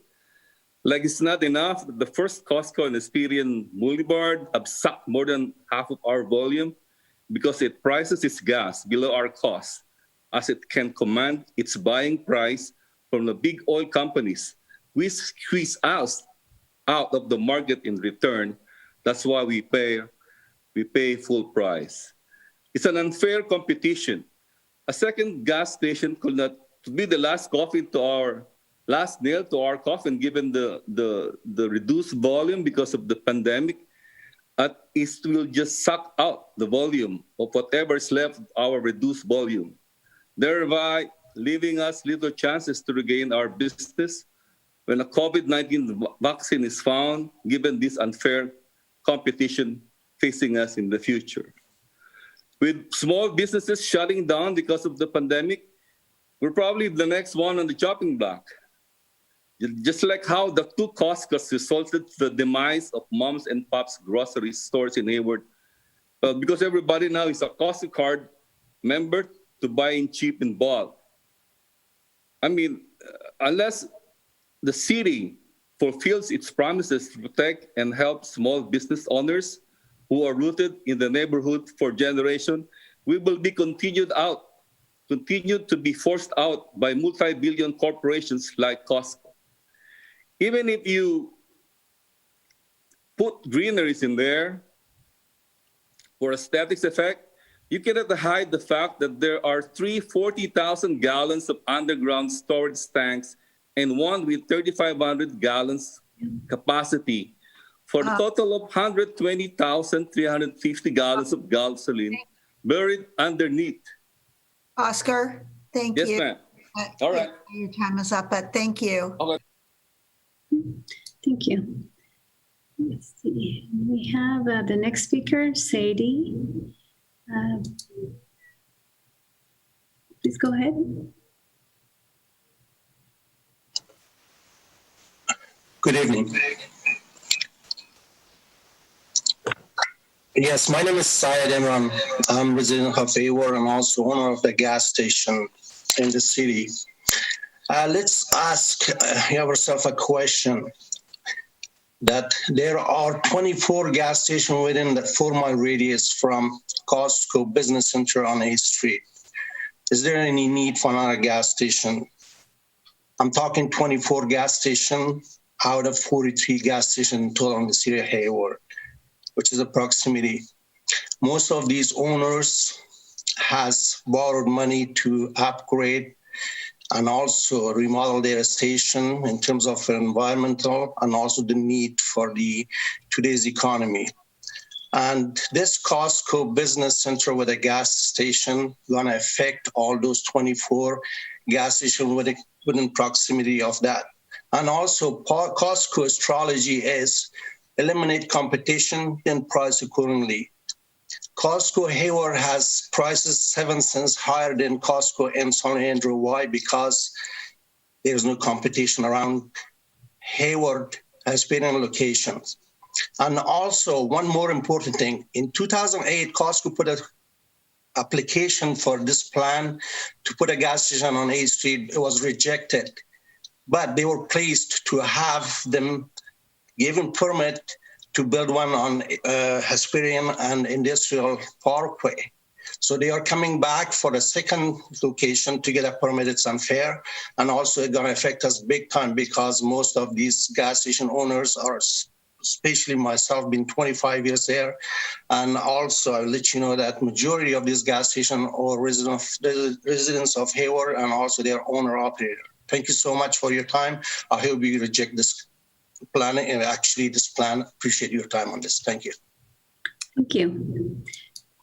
Like it's not enough. The first Costco in Esperion Boulevard have sucked more than half of our volume because it prices its gas below our cost, as it can command its buying price from the big oil companies. We squeeze us out of the market in return. That's why we pay full price. It's an unfair competition. A second gas station could not be the last nail to our coffin, given the reduced volume because of the pandemic. It will just suck out the volume of whatever is left of our reduced volume, thereby leaving us little chances to regain our business when a COVID-19 vaccine is found, given this unfair competition facing us in the future. With small businesses shutting down because of the pandemic, we're probably the next one on the chopping block. Just like how the 2 Costcos resulted in the demise of moms and pops grocery stores in Hayward, because everybody now is a Costco card member to buying cheap in bulk. I mean, unless the city fulfills its promises to protect and help small business owners who are rooted in the neighborhood for generations, we will be continued to be forced out by multi-billion corporations like Costco. Even if you put greeneries in there for aesthetics effect, you cannot hide the fact that there are 40,000 gallons of underground storage tanks and one with 3,500 gallons capacity for a total of 120,350 gallons of gasoline buried underneath. Oscar, thank you. Yes, ma'am. All right. Your time is up, but thank you. Okay. Thank you. Let's see. We have the next speaker, Sadie. Please go ahead. Good evening. Yes, my name is Syed Imran. I'm resident of Hayward and also owner of the gas station in the city. Let's ask ourselves a question. That there are 24 gas stations within the 4-mile radius from Costco Business Center on 8th Street. Is there any need for another gas station? I'm talking 24 gas stations out of 43 gas stations total in the city of Hayward, which is a proximity. Most of these owners has borrowed money to upgrade and also remodel their station in terms of environmental and also the need for today's economy. And this Costco Business Center with a gas station gonna affect all those 24 gas stations within proximity of that. And also Costco's strategy is eliminate competition, then price accordingly. Costco Hayward has prices 7 cents higher than Costco in San Andrew. Why? Because there's no competition around Hayward has been in locations. And also one more important thing, in 2008, Costco put an application for this plan to put a gas station on 8th Street. It was rejected, but they were pleased to have them given permit to build one on Hesperian and Industrial Parkway. So they are coming back for a second location to get a permit. It's unfair. And also it's going to affect us big time because most of these gas station owners are, especially myself, been 25 years there. And also I'll let you know that majority of these gas station are residents of Hayward and also their owner operator. Thank you so much for your time. I hope you reject this plan and actually this plan. Appreciate your time on this. Thank you. Thank you.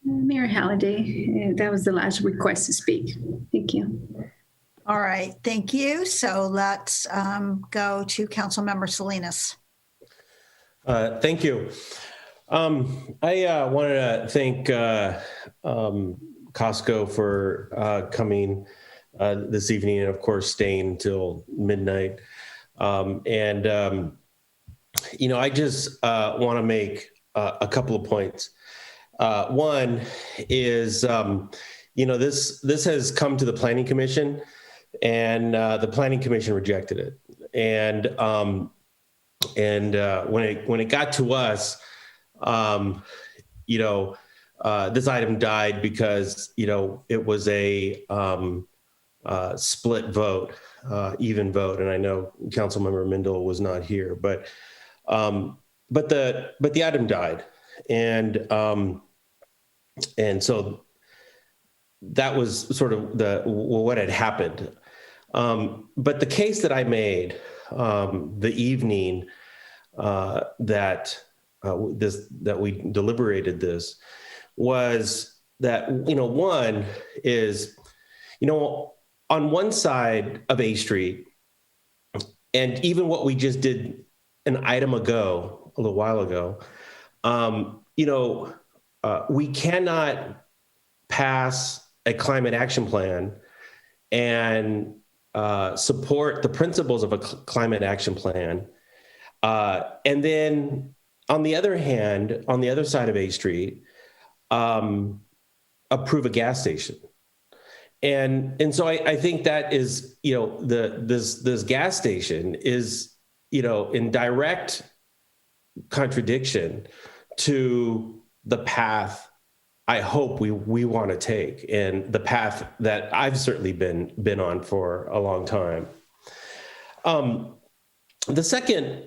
Mayor Halliday, that was the last request to speak. Thank you. All right, thank you. So let's go to Councilmember Salinas. Thank you. I wanted to thank Costco for coming this evening and of course staying until midnight. I just want to make a couple of points. One is, this has come to the Planning Commission, and the Planning Commission rejected it. And when it got to us, this item died because it was a split vote, even vote. And I know Councilmember Mindel was not here, but the item died, and so that was sort of what had happened. But the case that I made the evening that we deliberated this was that one is on one side of A Street, and even what we just did an item ago, a little while ago, we cannot pass a climate action plan and support the principles of a climate action plan. And then on the other hand, on the other side of A Street, approve a gas station. And so I think that is, this gas station is, in direct contradiction to the path I hope we want to take, and the path that I've certainly been on for a long time. The second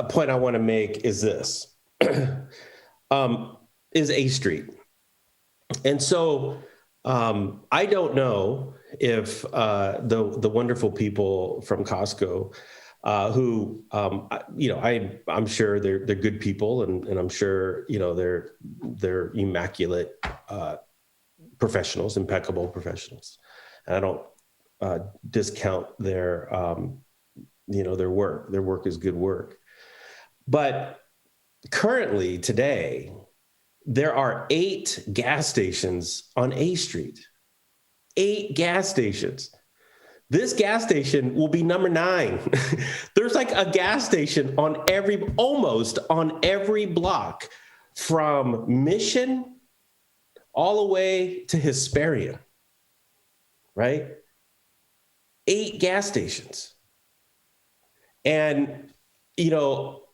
point I want to make is this, is A Street. And so I don't know if the wonderful people from Costco, who I'm sure they're good people, and I'm sure they're immaculate professionals, impeccable professionals. And I don't discount their work. Their work is good work. But currently today, there are 8 gas stations on A Street. 8 gas stations. This gas station will be number 9. There's like a gas station almost on every block from Mission all the way to Hesperian, right? 8 gas stations. And,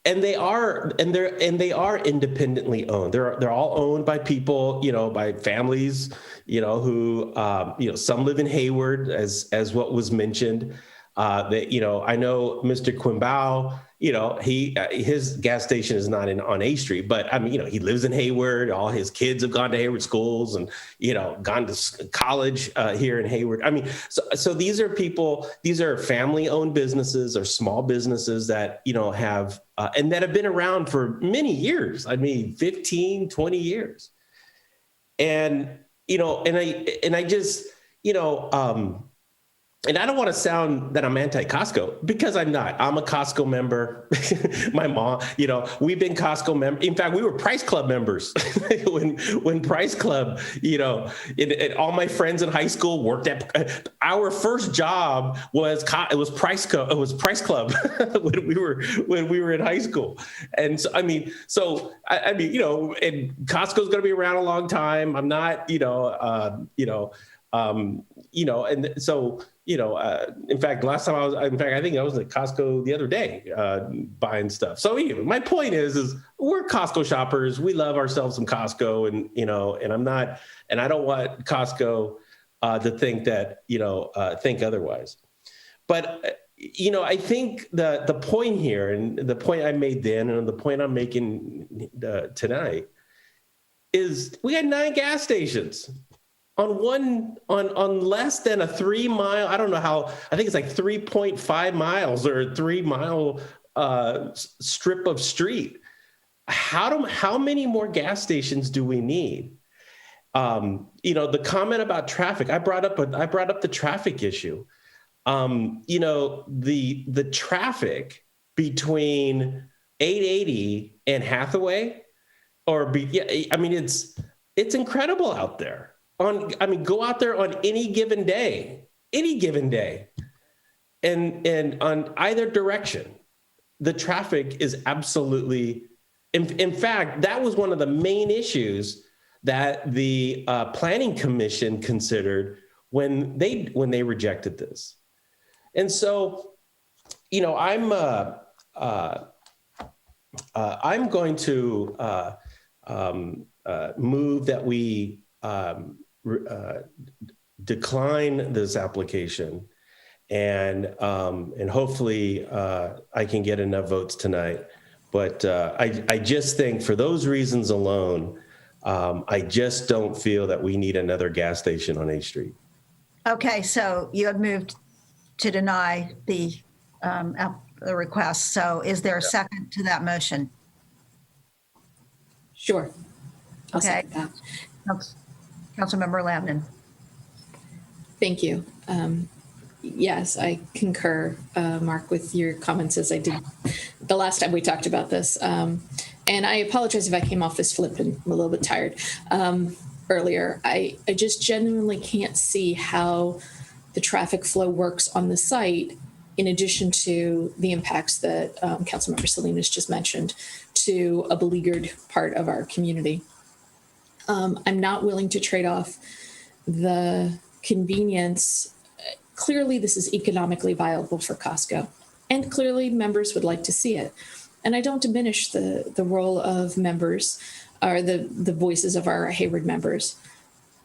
and they are independently owned. They're all owned by people, by families, who, some live in Hayward, as what was mentioned. I know Mr. Quimbao, his gas station is not on A Street, but he lives in Hayward. All his kids have gone to Hayward schools and, gone to college here in Hayward. So these are people, these are family owned businesses or small businesses that, have, and that have been around for many years. 15, 20 years. And, I just, and I don't want to sound that I'm anti-Costco, because I'm not. I'm a Costco member. My mom, we've been Costco members. In fact, we were Price Club members when Price Club, and all my friends in high school worked at. Our first job was Price Club. It was Price Club when we were in high school. And so and Costco's going to be around a long time. I'm not, and so. In fact, last time I think I was at Costco the other day buying stuff. So anyway, my point is we're Costco shoppers. We love ourselves some Costco, and and I don't want Costco to think that think otherwise. But I think the point here, and the point I made then, and the point I'm making tonight, is we had 9 gas stations on less than a 3 mile. I don't know how. I think it's like 3.5 miles or a 3 mile strip of street. How many more gas stations do we need? The comment about traffic. I brought up the traffic issue. The traffic between 880 and Hathaway, it's incredible out there. Go out there on any given day, and on either direction, the traffic is absolutely. In fact, that was one of the main issues that the Planning Commission considered when they rejected this. And so, I'm going to move that we decline this application, and hopefully I can get enough votes tonight. But I just think for those reasons alone, I just don't feel that we need another gas station on 8th Street. Okay, so you have moved to deny the request. So is there a second to that motion? Sure. I'll Okay. second that. Councilmember Lamnon. Thank you. Yes, I concur, Mark, with your comments as I did the last time we talked about this. And I apologize if I came off as flippant. I'm a little bit tired earlier. I just genuinely can't see how the traffic flow works on the site, in addition to the impacts that Councilmember Salinas just mentioned to a beleaguered part of our community. I'm not willing to trade off the convenience. Clearly, this is economically viable for Costco, and clearly members would like to see it. And I don't diminish the role of members or the voices of our Hayward members,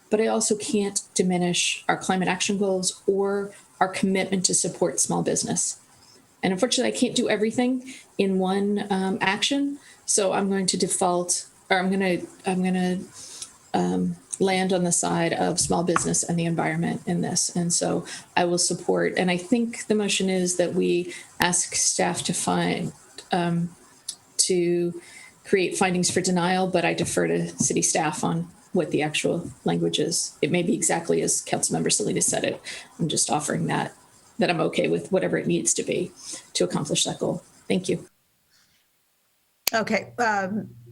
but I also can't diminish our climate action goals or our commitment to support small business. And unfortunately, I can't do everything in one action. So I'm going to default, or I'm going to land on the side of small business and the environment in this. And so I will support, and I think the motion is that we ask staff to create findings for denial, but I defer to city staff on what the actual language is. It may be exactly as Councilmember Salinas said it. I'm just offering that I'm okay with whatever it needs to be to accomplish that goal. Thank you. Okay,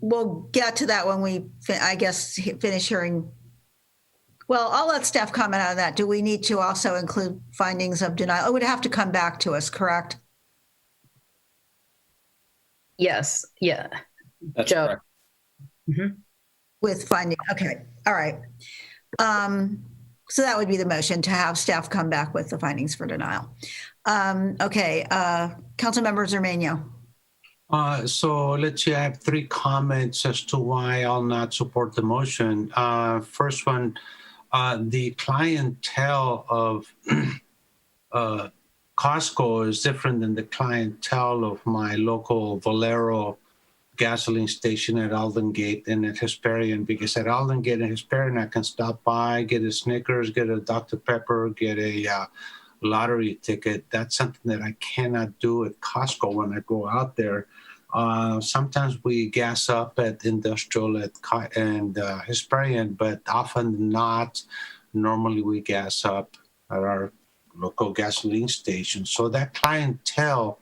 we'll get to that when we, finish hearing. Well, I'll let staff comment on that. Do we need to also include findings of denial? It would have to come back to us, correct? Yes. Yeah. That's Joe. correct. Mm-hmm. With finding. Okay. All right. So that would be the motion, to have staff come back with the findings for denial. Okay. Councilmember Zermano. So let's see, I have 3 comments as to why I'll not support the motion. First one, the clientele of Costco is different than the clientele of my local Valero gasoline station at Alden Gate and at Hesperian, because at Alden Gate and Hesperian, I can stop by, get a Snickers, get a Dr. Pepper, get a lottery ticket. That's something that I cannot do at Costco when I go out there. Sometimes we gas up at Industrial and Hesperian, but often not. Normally we gas up at our local gasoline station. So that clientele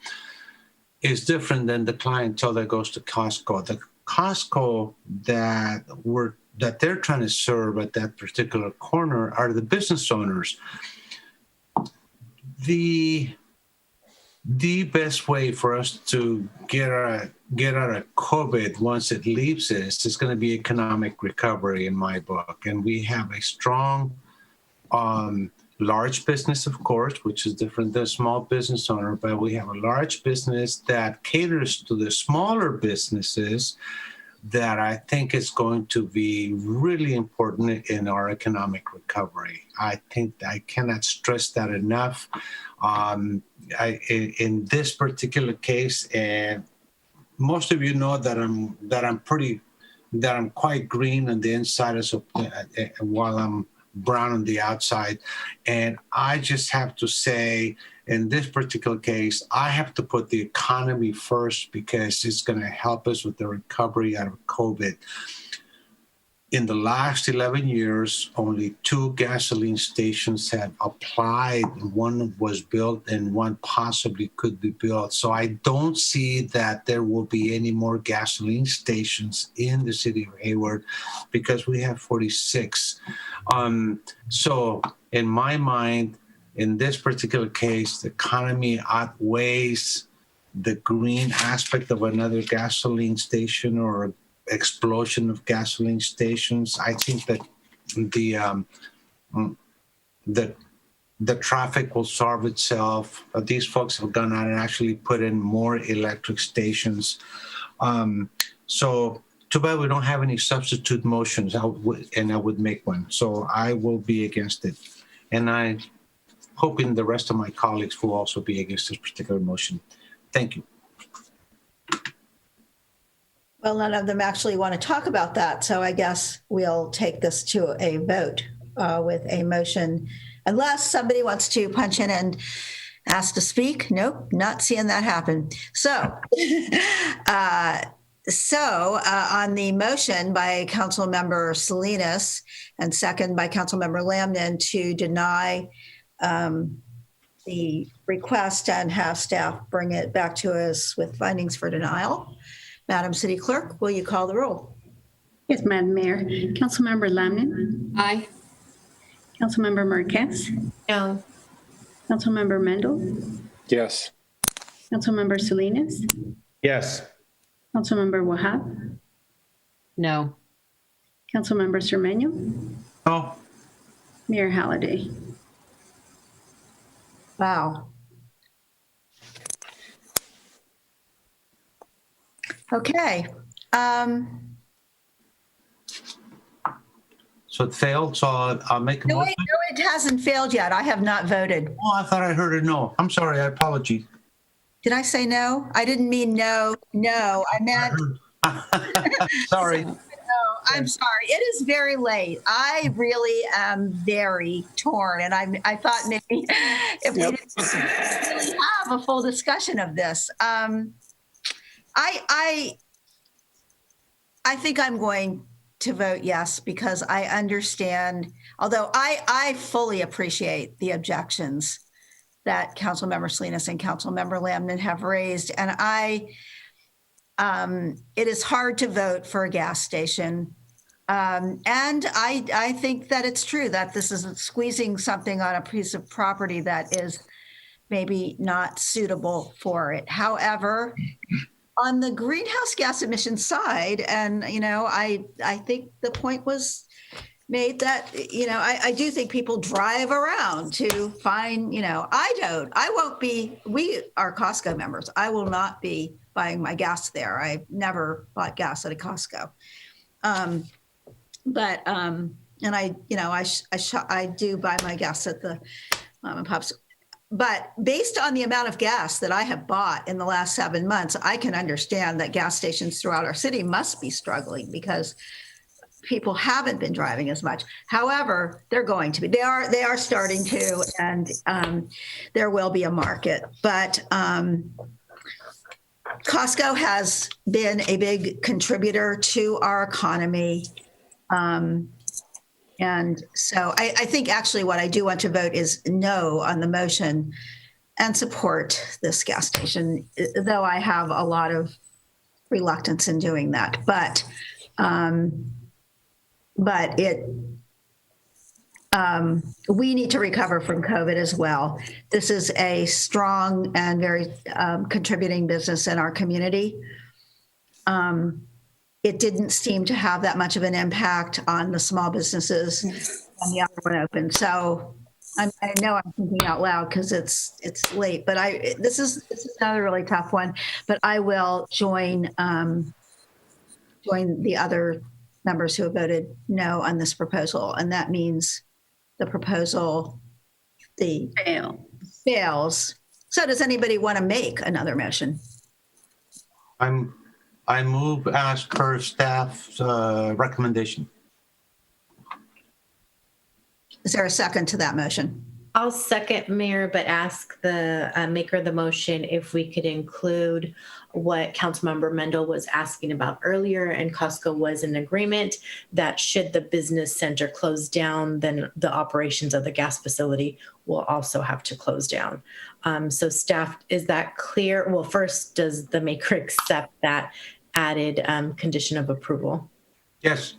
is different than the clientele that goes to Costco. The Costco that they're trying to serve at that particular corner are the business owners. The best way for us to get out of COVID once it leaves us is going to be economic recovery, in my book. And we have a strong large business, of course, which is different than small business owner, but we have a large business that caters to the smaller businesses that I think is going to be really important in our economic recovery. I think I cannot stress that enough. In this particular case, and most of you know that I'm quite green on the inside while I'm brown on the outside. And I just have to say, in this particular case, I have to put the economy first because it's going to help us with the recovery out of COVID. In the last 11 years, only 2 gasoline stations have applied. One was built and one possibly could be built. So I don't see that there will be any more gasoline stations in the city of Hayward because we have 46. So in my mind, in this particular case, the economy outweighs the green aspect of another gasoline station or explosion of gasoline stations. I think that the traffic will solve itself. These folks have gone out and actually put in more electric stations. So too bad we don't have any substitute motions, and I would make one. So I will be against it. And I hoping the rest of my colleagues will also be against this particular motion. Thank you. Well, none of them actually want to talk about that. So I guess we'll take this to a vote with a motion, unless somebody wants to punch in and ask to speak. Nope, not seeing that happen. So, on the motion by Councilmember Salinas and second by Councilmember Lamnin to deny the request and have staff bring it back to us with findings for denial. Madam City Clerk, will you call the roll? Yes, Madam Mayor. Councilmember Lamnin? Aye. Councilmember Marquez? No. Councilmember Mendel? Yes. Councilmember Salinas? Yes. Councilmember Wahab? No. Councilmember Cermeño? No. Mayor Halliday? Wow. Okay. So it failed, so I'll make a No, motion. wait, no, it hasn't failed yet. I have not voted. Oh, I thought I heard a no. I'm sorry, I apologize. Did I say no? I didn't mean no. No, I meant. Sorry. No, I'm sorry. It is very late. I really am very torn, and I thought maybe if we didn't really have a full discussion of this, I think I'm going to vote yes because I understand. Although I fully appreciate the objections that Councilmember Salinas and Councilmember Lamnin have raised, and it is hard to vote for a gas station. And I think that it's true that this is squeezing something on a piece of property that is maybe not suitable for it. However, on the greenhouse gas emission side, and, I think the point was made that, I do think people drive around to find, we are Costco members. I will not be buying my gas there. I've never bought gas at a Costco. And I do buy my gas at the mom and pops. But based on the amount of gas that I have bought in the last 7 months, I can understand that gas stations throughout our city must be struggling because people haven't been driving as much. However, they're going to be. They are starting to, and there will be a market. But Costco has been a big contributor to our economy. And so I think actually what I do want to vote is no on the motion and support this gas station, though I have a lot of reluctance in doing that. But we need to recover from COVID as well. This is a strong and very contributing business in our community. It didn't seem to have that much of an impact on the small businesses when the other one opened. So I know I'm thinking out loud because it's late, but this is another really tough one. But I will join join the other members who have voted no on this proposal. And that means the proposal fails. So does anybody want to make another motion? I move as per staff's recommendation. Is there a second to that motion? I'll second, Mayor, but ask the maker of the motion if we could include what Councilmember Mendel was asking about earlier, and Costco was in agreement that should the business center close down, then the operations of the gas facility will also have to close down. So staff, is that clear? Well, first, does the maker accept that added condition of approval? Yes.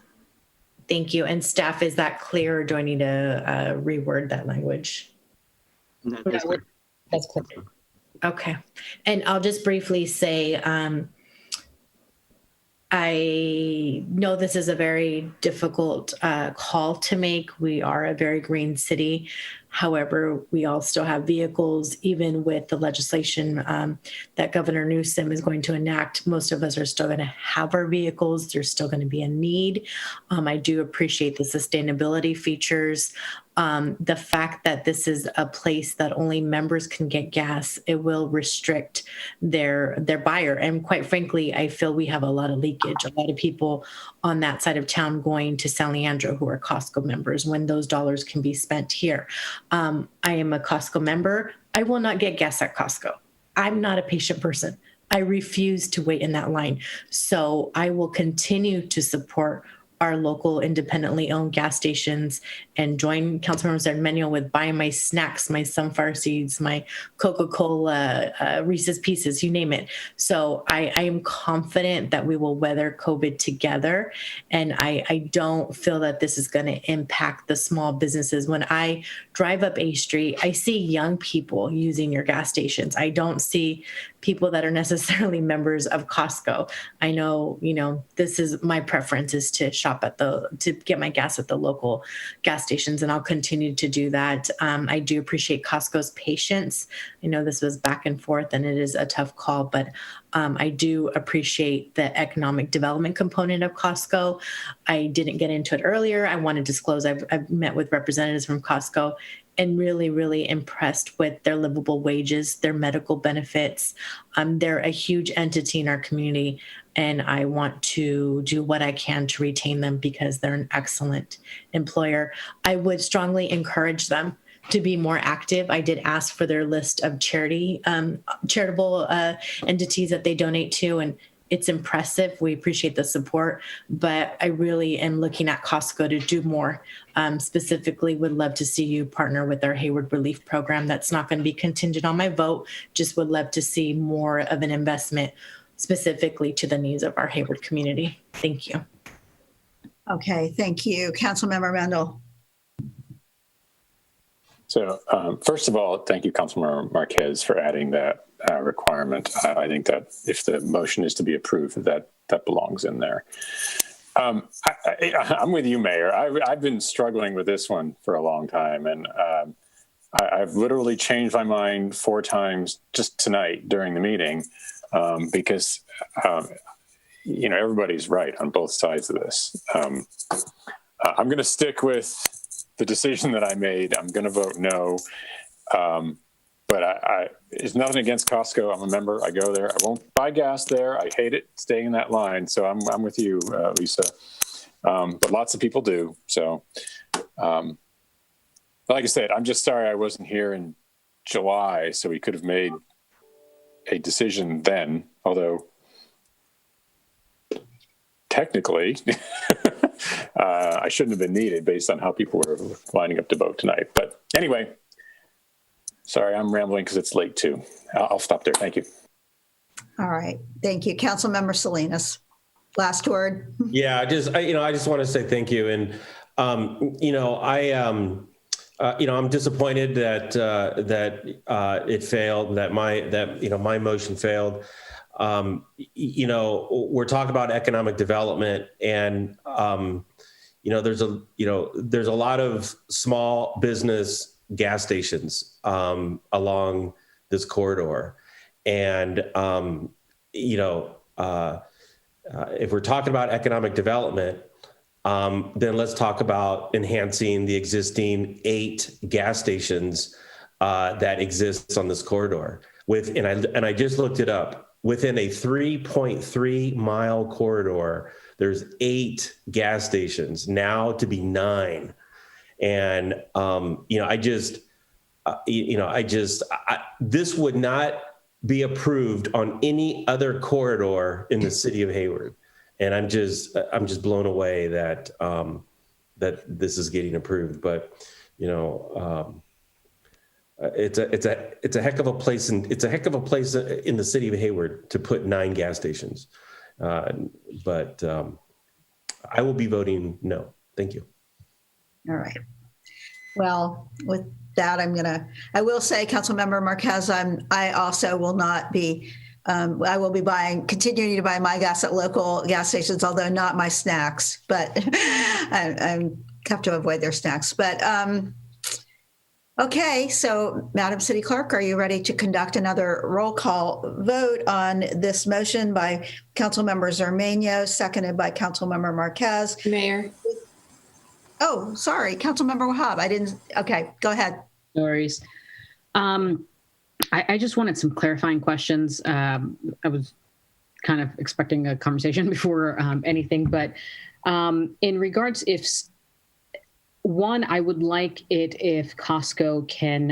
Thank you. And staff, is that clear, or do I need to reword that language? No, that's clear. That's clear. Okay. And I'll just briefly say, I know this is a very difficult call to make. We are a very green city. However, we all still have vehicles, even with the legislation that Governor Newsom is going to enact. Most of us are still going to have our vehicles. There's still going to be a need. I do appreciate the sustainability features. The fact that this is a place that only members can get gas, it will restrict their buyer. And quite frankly, I feel we have a lot of leakage, a lot of people on that side of town going to San Leandro who are Costco members when those dollars can be spent here. I am a Costco member. I will not get gas at Costco. I'm not a patient person. I refuse to wait in that line. So I will continue to support our local independently owned gas stations and join Councilmember Zarmenio with buying my snacks, my sunflower seeds, my Coca-Cola, Reese's Pieces, you name it. So I am confident that we will weather COVID together. And I don't feel that this is going to impact the small businesses. When I drive up A Street, I see young people using your gas stations. I don't see people that are necessarily members of Costco. I know, this is my preference, is to shop to get my gas at the local gas stations, and I'll continue to do that. I do appreciate Costco's patience. I know this was back and forth and it is a tough call, but I do appreciate the economic development component of Costco. I didn't get into it earlier. I want to disclose I've met with representatives from Costco and really, really impressed with their livable wages, their medical benefits. They're a huge entity in our community, and I want to do what I can to retain them because they're an excellent employer. I would strongly encourage them to be more active. I did ask for their list of charitable entities that they donate to, and it's impressive. We appreciate the support, but I really am looking at Costco to do more. Specifically, would love to see you partner with our Hayward Relief Program. That's not going to be contingent on my vote. Just would love to see more of an investment specifically to the needs of our Hayward community. Thank you. Okay, thank you. Councilmember Mendel. So first of all, thank you, Councilmember Marquez, for adding that requirement. I think that if the motion is to be approved, that belongs in there. I'm with you, Mayor. I've been struggling with this one for a long time, and I've literally changed my mind 4 times just tonight during the meeting because everybody's right on both sides of this. I'm going to stick with the decision that I made. I'm going to vote no. But it's nothing against Costco. I'm a member. I go there. I won't buy gas there. I hate it staying in that line. So I'm with you, Lisa. But lots of people do. So, like I said, I'm just sorry I wasn't here in July, so we could have made a decision then. Although technically, I shouldn't have been needed based on how people were lining up to vote tonight. But anyway. Sorry, I'm rambling because it's late too. I'll stop there. Thank you. All right. Thank you. Councilmember Salinas. Last word. Yeah, I just want to say thank you. And, I'm disappointed that it failed, that my motion failed. We're talking about economic development, and, there's a lot of small business gas stations along this corridor, and if we're talking about economic development, then let's talk about enhancing the existing 8 gas stations that exists on this corridor. And I just looked it up. Within a 3.3 mile corridor, there's 8 gas stations, now to be 9. And this would not be approved on any other corridor in the city of Hayward. And I'm just blown away that that this is getting approved. But it's a heck of a place, and it's a heck of a place in the city of Hayward to put 9 gas stations. But I will be voting no. Thank you. All right. Well, with that, I will say, Councilmember Marquez, I also will not be, I will be continuing to buy my gas at local gas stations, although not my snacks, but I have to avoid their snacks. But okay, so Madam City Clerk, are you ready to conduct another roll call vote on this motion by Councilmember Zermeño, seconded by Councilmember Marquez? Mayor. Oh, sorry, Councilmember Wahab. Okay, go ahead. No worries. I just wanted some clarifying questions. I was kind of expecting a conversation before anything, but in regards, I would like it if Costco can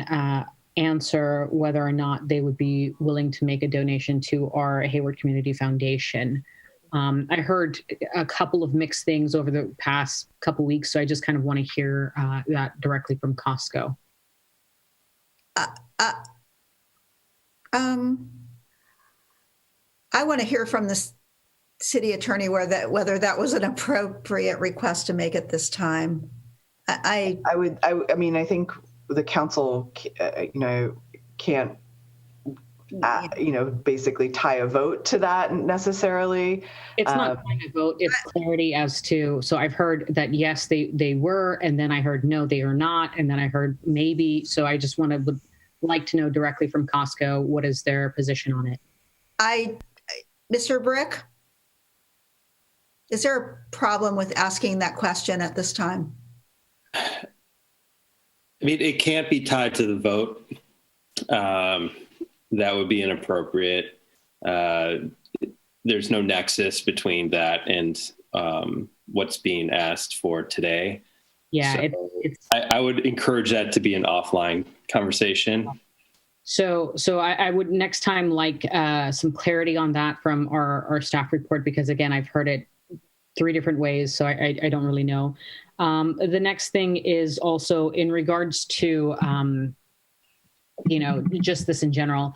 answer whether or not they would be willing to make a donation to our Hayward Community Foundation. I heard a couple of mixed things over the past couple weeks, so I just kind of want to hear that directly from Costco. I want to hear from the city attorney whether that was an appropriate request to make at this time. I think the council, can't, basically tie a vote to that necessarily. It's not tying a vote, it's clarity as to, so I've heard that yes, they were, and then I heard no, they are not, and then I heard maybe, so I just would like to know directly from Costco, what is their position on it? Mr. Brick, is there a problem with asking that question at this time? I mean, it can't be tied to the vote. That would be inappropriate. There's no nexus between that and what's being asked for today. Yeah, so I would encourage that to be an offline conversation. So I would next time like some clarity on that from our staff report, because again, I've heard it 3 different ways, so I don't really know. The next thing is also in regards to, just this in general.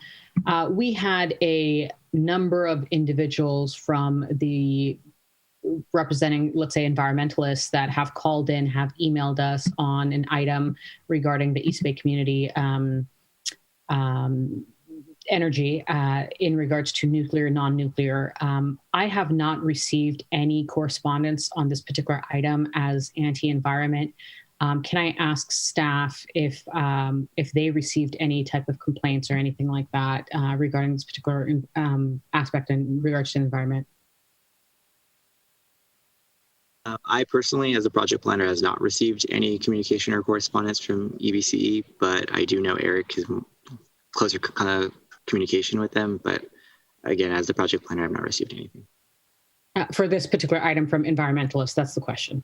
We had a number of individuals from the representing, let's say, environmentalists that have called in, have emailed us on an item regarding the East Bay community energy in regards to nuclear, non-nuclear. I have not received any correspondence on this particular item as anti-environment. Can I ask staff if they received any type of complaints or anything like that regarding this particular aspect in regards to the environment? I personally, as a project planner, has not received any communication or correspondence from EBCE, but I do know Eric is closer kind of communication with them. But again, as the project planner, I've not received anything. For this particular item from environmentalists, that's the question.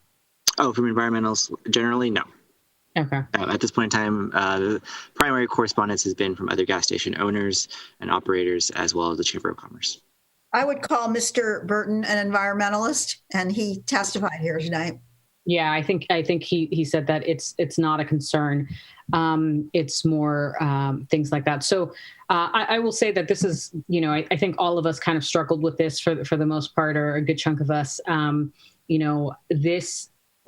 Oh, from environmentalists, generally, no. Okay. At this point in time, the primary correspondence has been from other gas station owners and operators, as well as the Chamber of Commerce. I would call Mr. Burton an environmentalist, and he testified here tonight. Yeah, I think he said that it's not a concern. It's more things like that. So I will say that this is, I think all of us kind of struggled with this for the most part, or a good chunk of us.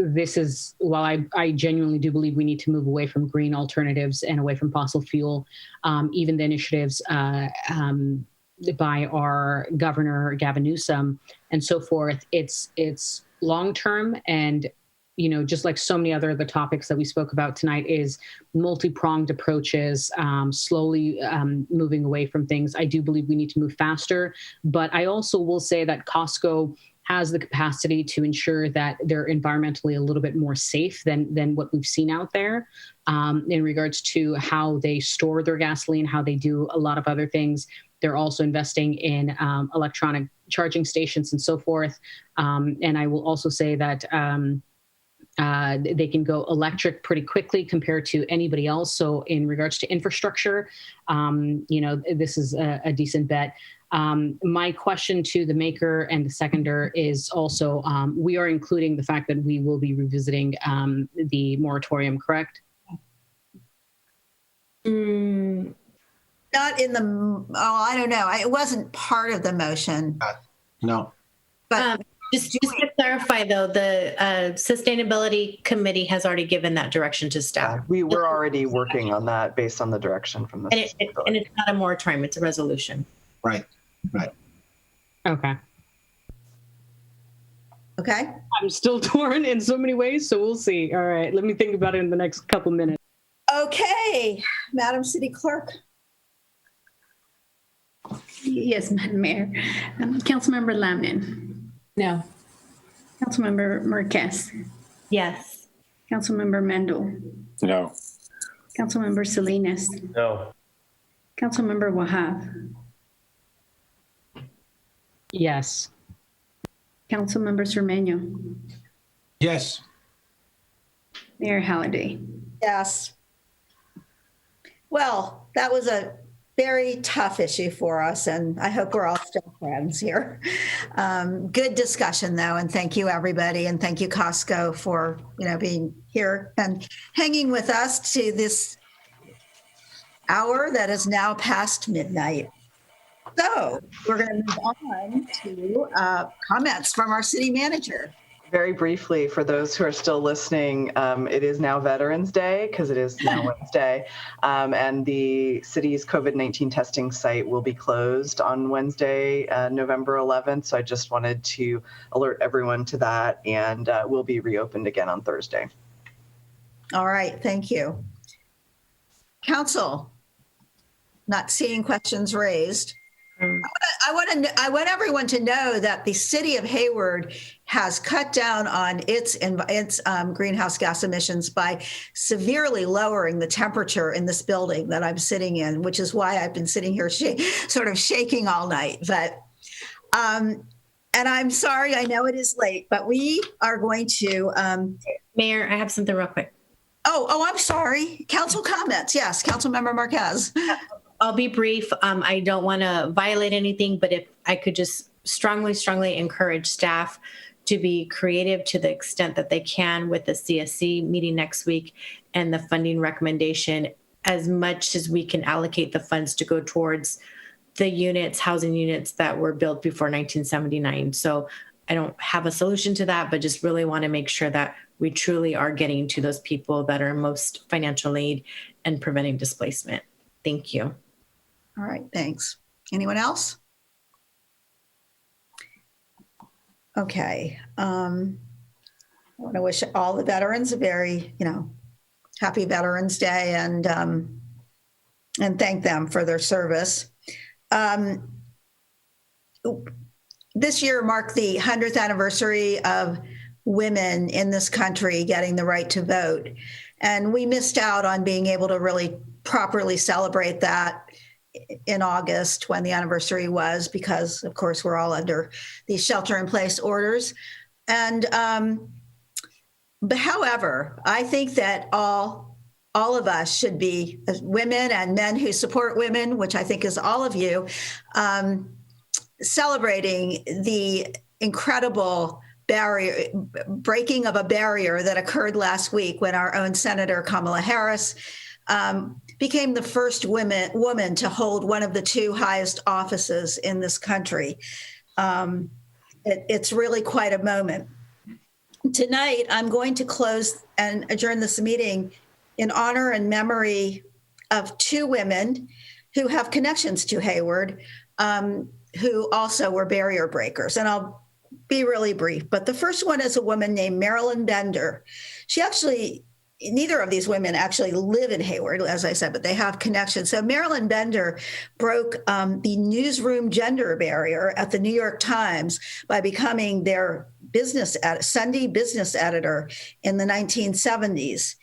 This is, while I genuinely do believe we need to move away from green alternatives and away from fossil fuel, even the initiatives by our governor, Gavin Newsom, and so forth, it's long-term, and just like so many other of the topics that we spoke about tonight, is multi-pronged approaches, slowly moving away from things. I do believe we need to move faster, but I also will say that Costco has the capacity to ensure that they're environmentally a little bit more safe than what we've seen out there in regards to how they store their gasoline, how they do a lot of other things. They're also investing in electronic charging stations and so forth. And I will also say that they can go electric pretty quickly compared to anybody else. So in regards to infrastructure, this is a decent bet. My question to the maker and the seconder is also, we are including the fact that we will be revisiting the moratorium, correct? Not in the, I don't know. It wasn't part of the motion. No. But just to clarify, though, the Sustainability Committee has already given that direction to staff. We were already working on that based on the direction from the and it's not a moratorium, it's a resolution. Right. Okay. Okay. I'm still torn in so many ways, so we'll see. All right, let me think about it in the next couple minutes. Okay, Madam City Clerk. Yes, Madam Mayor. Councilmember Lamnin. No. Councilmember Marquez. Yes. Councilmember Mendel. No. Councilmember Salinas. No. Councilmember Wahab. Yes. Councilmember Cermeño. Yes. Mayor Halliday. Yes. Well, that was a very tough issue for us, and I hope we're all still friends here. Good discussion, though, and thank you, everybody, and thank you, Costco, for being here and hanging with us to this hour that is now past midnight. So we're going to move on to comments from our city manager. Very briefly, for those who are still listening, it is now Veterans Day because it is now Wednesday, and the city's COVID-19 testing site will be closed on Wednesday, November 11th. So I just wanted to alert everyone to that, and will be reopened again on Thursday. All right, thank you. Council, not seeing questions raised. I want everyone to know that the city of Hayward has cut down on its greenhouse gas emissions by severely lowering the temperature in this building that I'm sitting in, which is why I've been sitting here sort of shaking all night. But and I'm sorry, I know it is late, but we are going to. Mayor, I have something real quick. Oh, I'm sorry. Council comments. Yes, Councilmember Marquez. I'll be brief. I don't want to violate anything, but if I could just strongly encourage staff to be creative to the extent that they can with the CSC meeting next week and the funding recommendation, as much as we can allocate the funds to go towards the housing units that were built before 1979. So I don't have a solution to that, but just really want to make sure that we truly are getting to those people that are most financial need and preventing displacement. Thank you. All right, thanks. Anyone else? Okay. I want to wish all the veterans a very, happy Veterans Day and thank them for their service. This year marked the 100th anniversary of women in this country getting the right to vote. And we missed out on being able to really properly celebrate that in August when the anniversary was, because of course we're all under these shelter-in-place orders. And but however, I think that all of us should be, as women and men who support women, which I think is all of you, celebrating the incredible breaking of a barrier that occurred last week when our own Senator Kamala Harris became the first woman to hold one of the two highest offices in this country. It's really quite a moment. Tonight, I'm going to close and adjourn this meeting in honor and memory of two women who have connections to Hayward, who also were barrier breakers. And I'll be really brief, but the first one is a woman named Marilyn Bender. Neither of these women actually live in Hayward, as I said, but they have connections. So Marilyn Bender broke the newsroom gender barrier at the New York Times by becoming their Sunday business editor in the 1970s.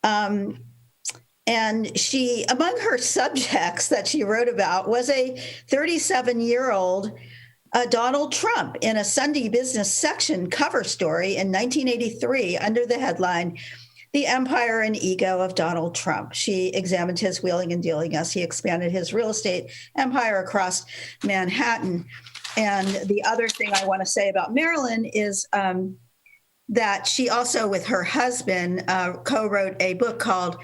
And she, among her subjects that she wrote about, was a 37-year-old Donald Trump in a Sunday business section cover story in 1983 under the headline, "The Empire and Ego of Donald Trump." She examined his wheeling and dealing as he expanded his real estate empire across Manhattan. And the other thing I want to say about Marilyn is that she also, with her husband, co-wrote a book called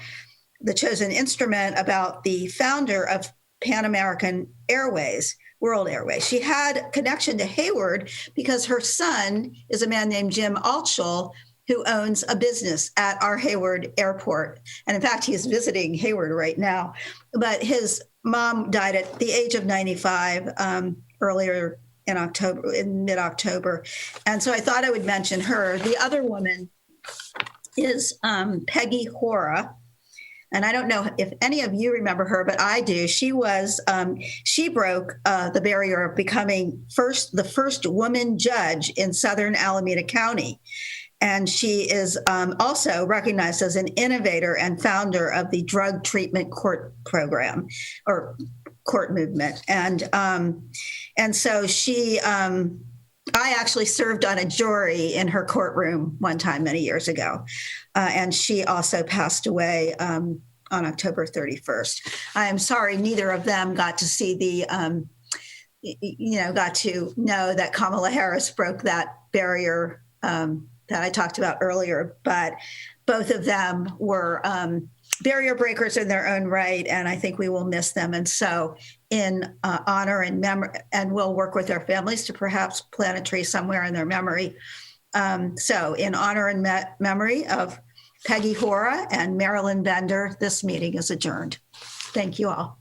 The Chosen Instrument about the founder of Pan American Airways, World Airways. She had connection to Hayward because her son is a man named Jim Altschul, who owns a business at our Hayward airport. And in fact, he's visiting Hayward right now. But his mom died at the age of 95 earlier in mid-October. And so I thought I would mention her. The other woman is Peggy Hora. And I don't know if any of you remember her, but I do. She broke the barrier of becoming the first woman judge in Southern Alameda County. And she is also recognized as an innovator and founder of the drug treatment court program or court movement. And so she, I actually served on a jury in her courtroom one time many years ago. And she also passed away on October 31st. I am sorry neither of them got to see got to know that Kamala Harris broke that barrier that I talked about earlier, but both of them were barrier breakers in their own right, and I think we will miss them. And so in honor and memory, and we'll work with their families to perhaps plant a tree somewhere in their memory. So in honor and memory of Peggy Hora and Marilyn Bender, this meeting is adjourned. Thank you all.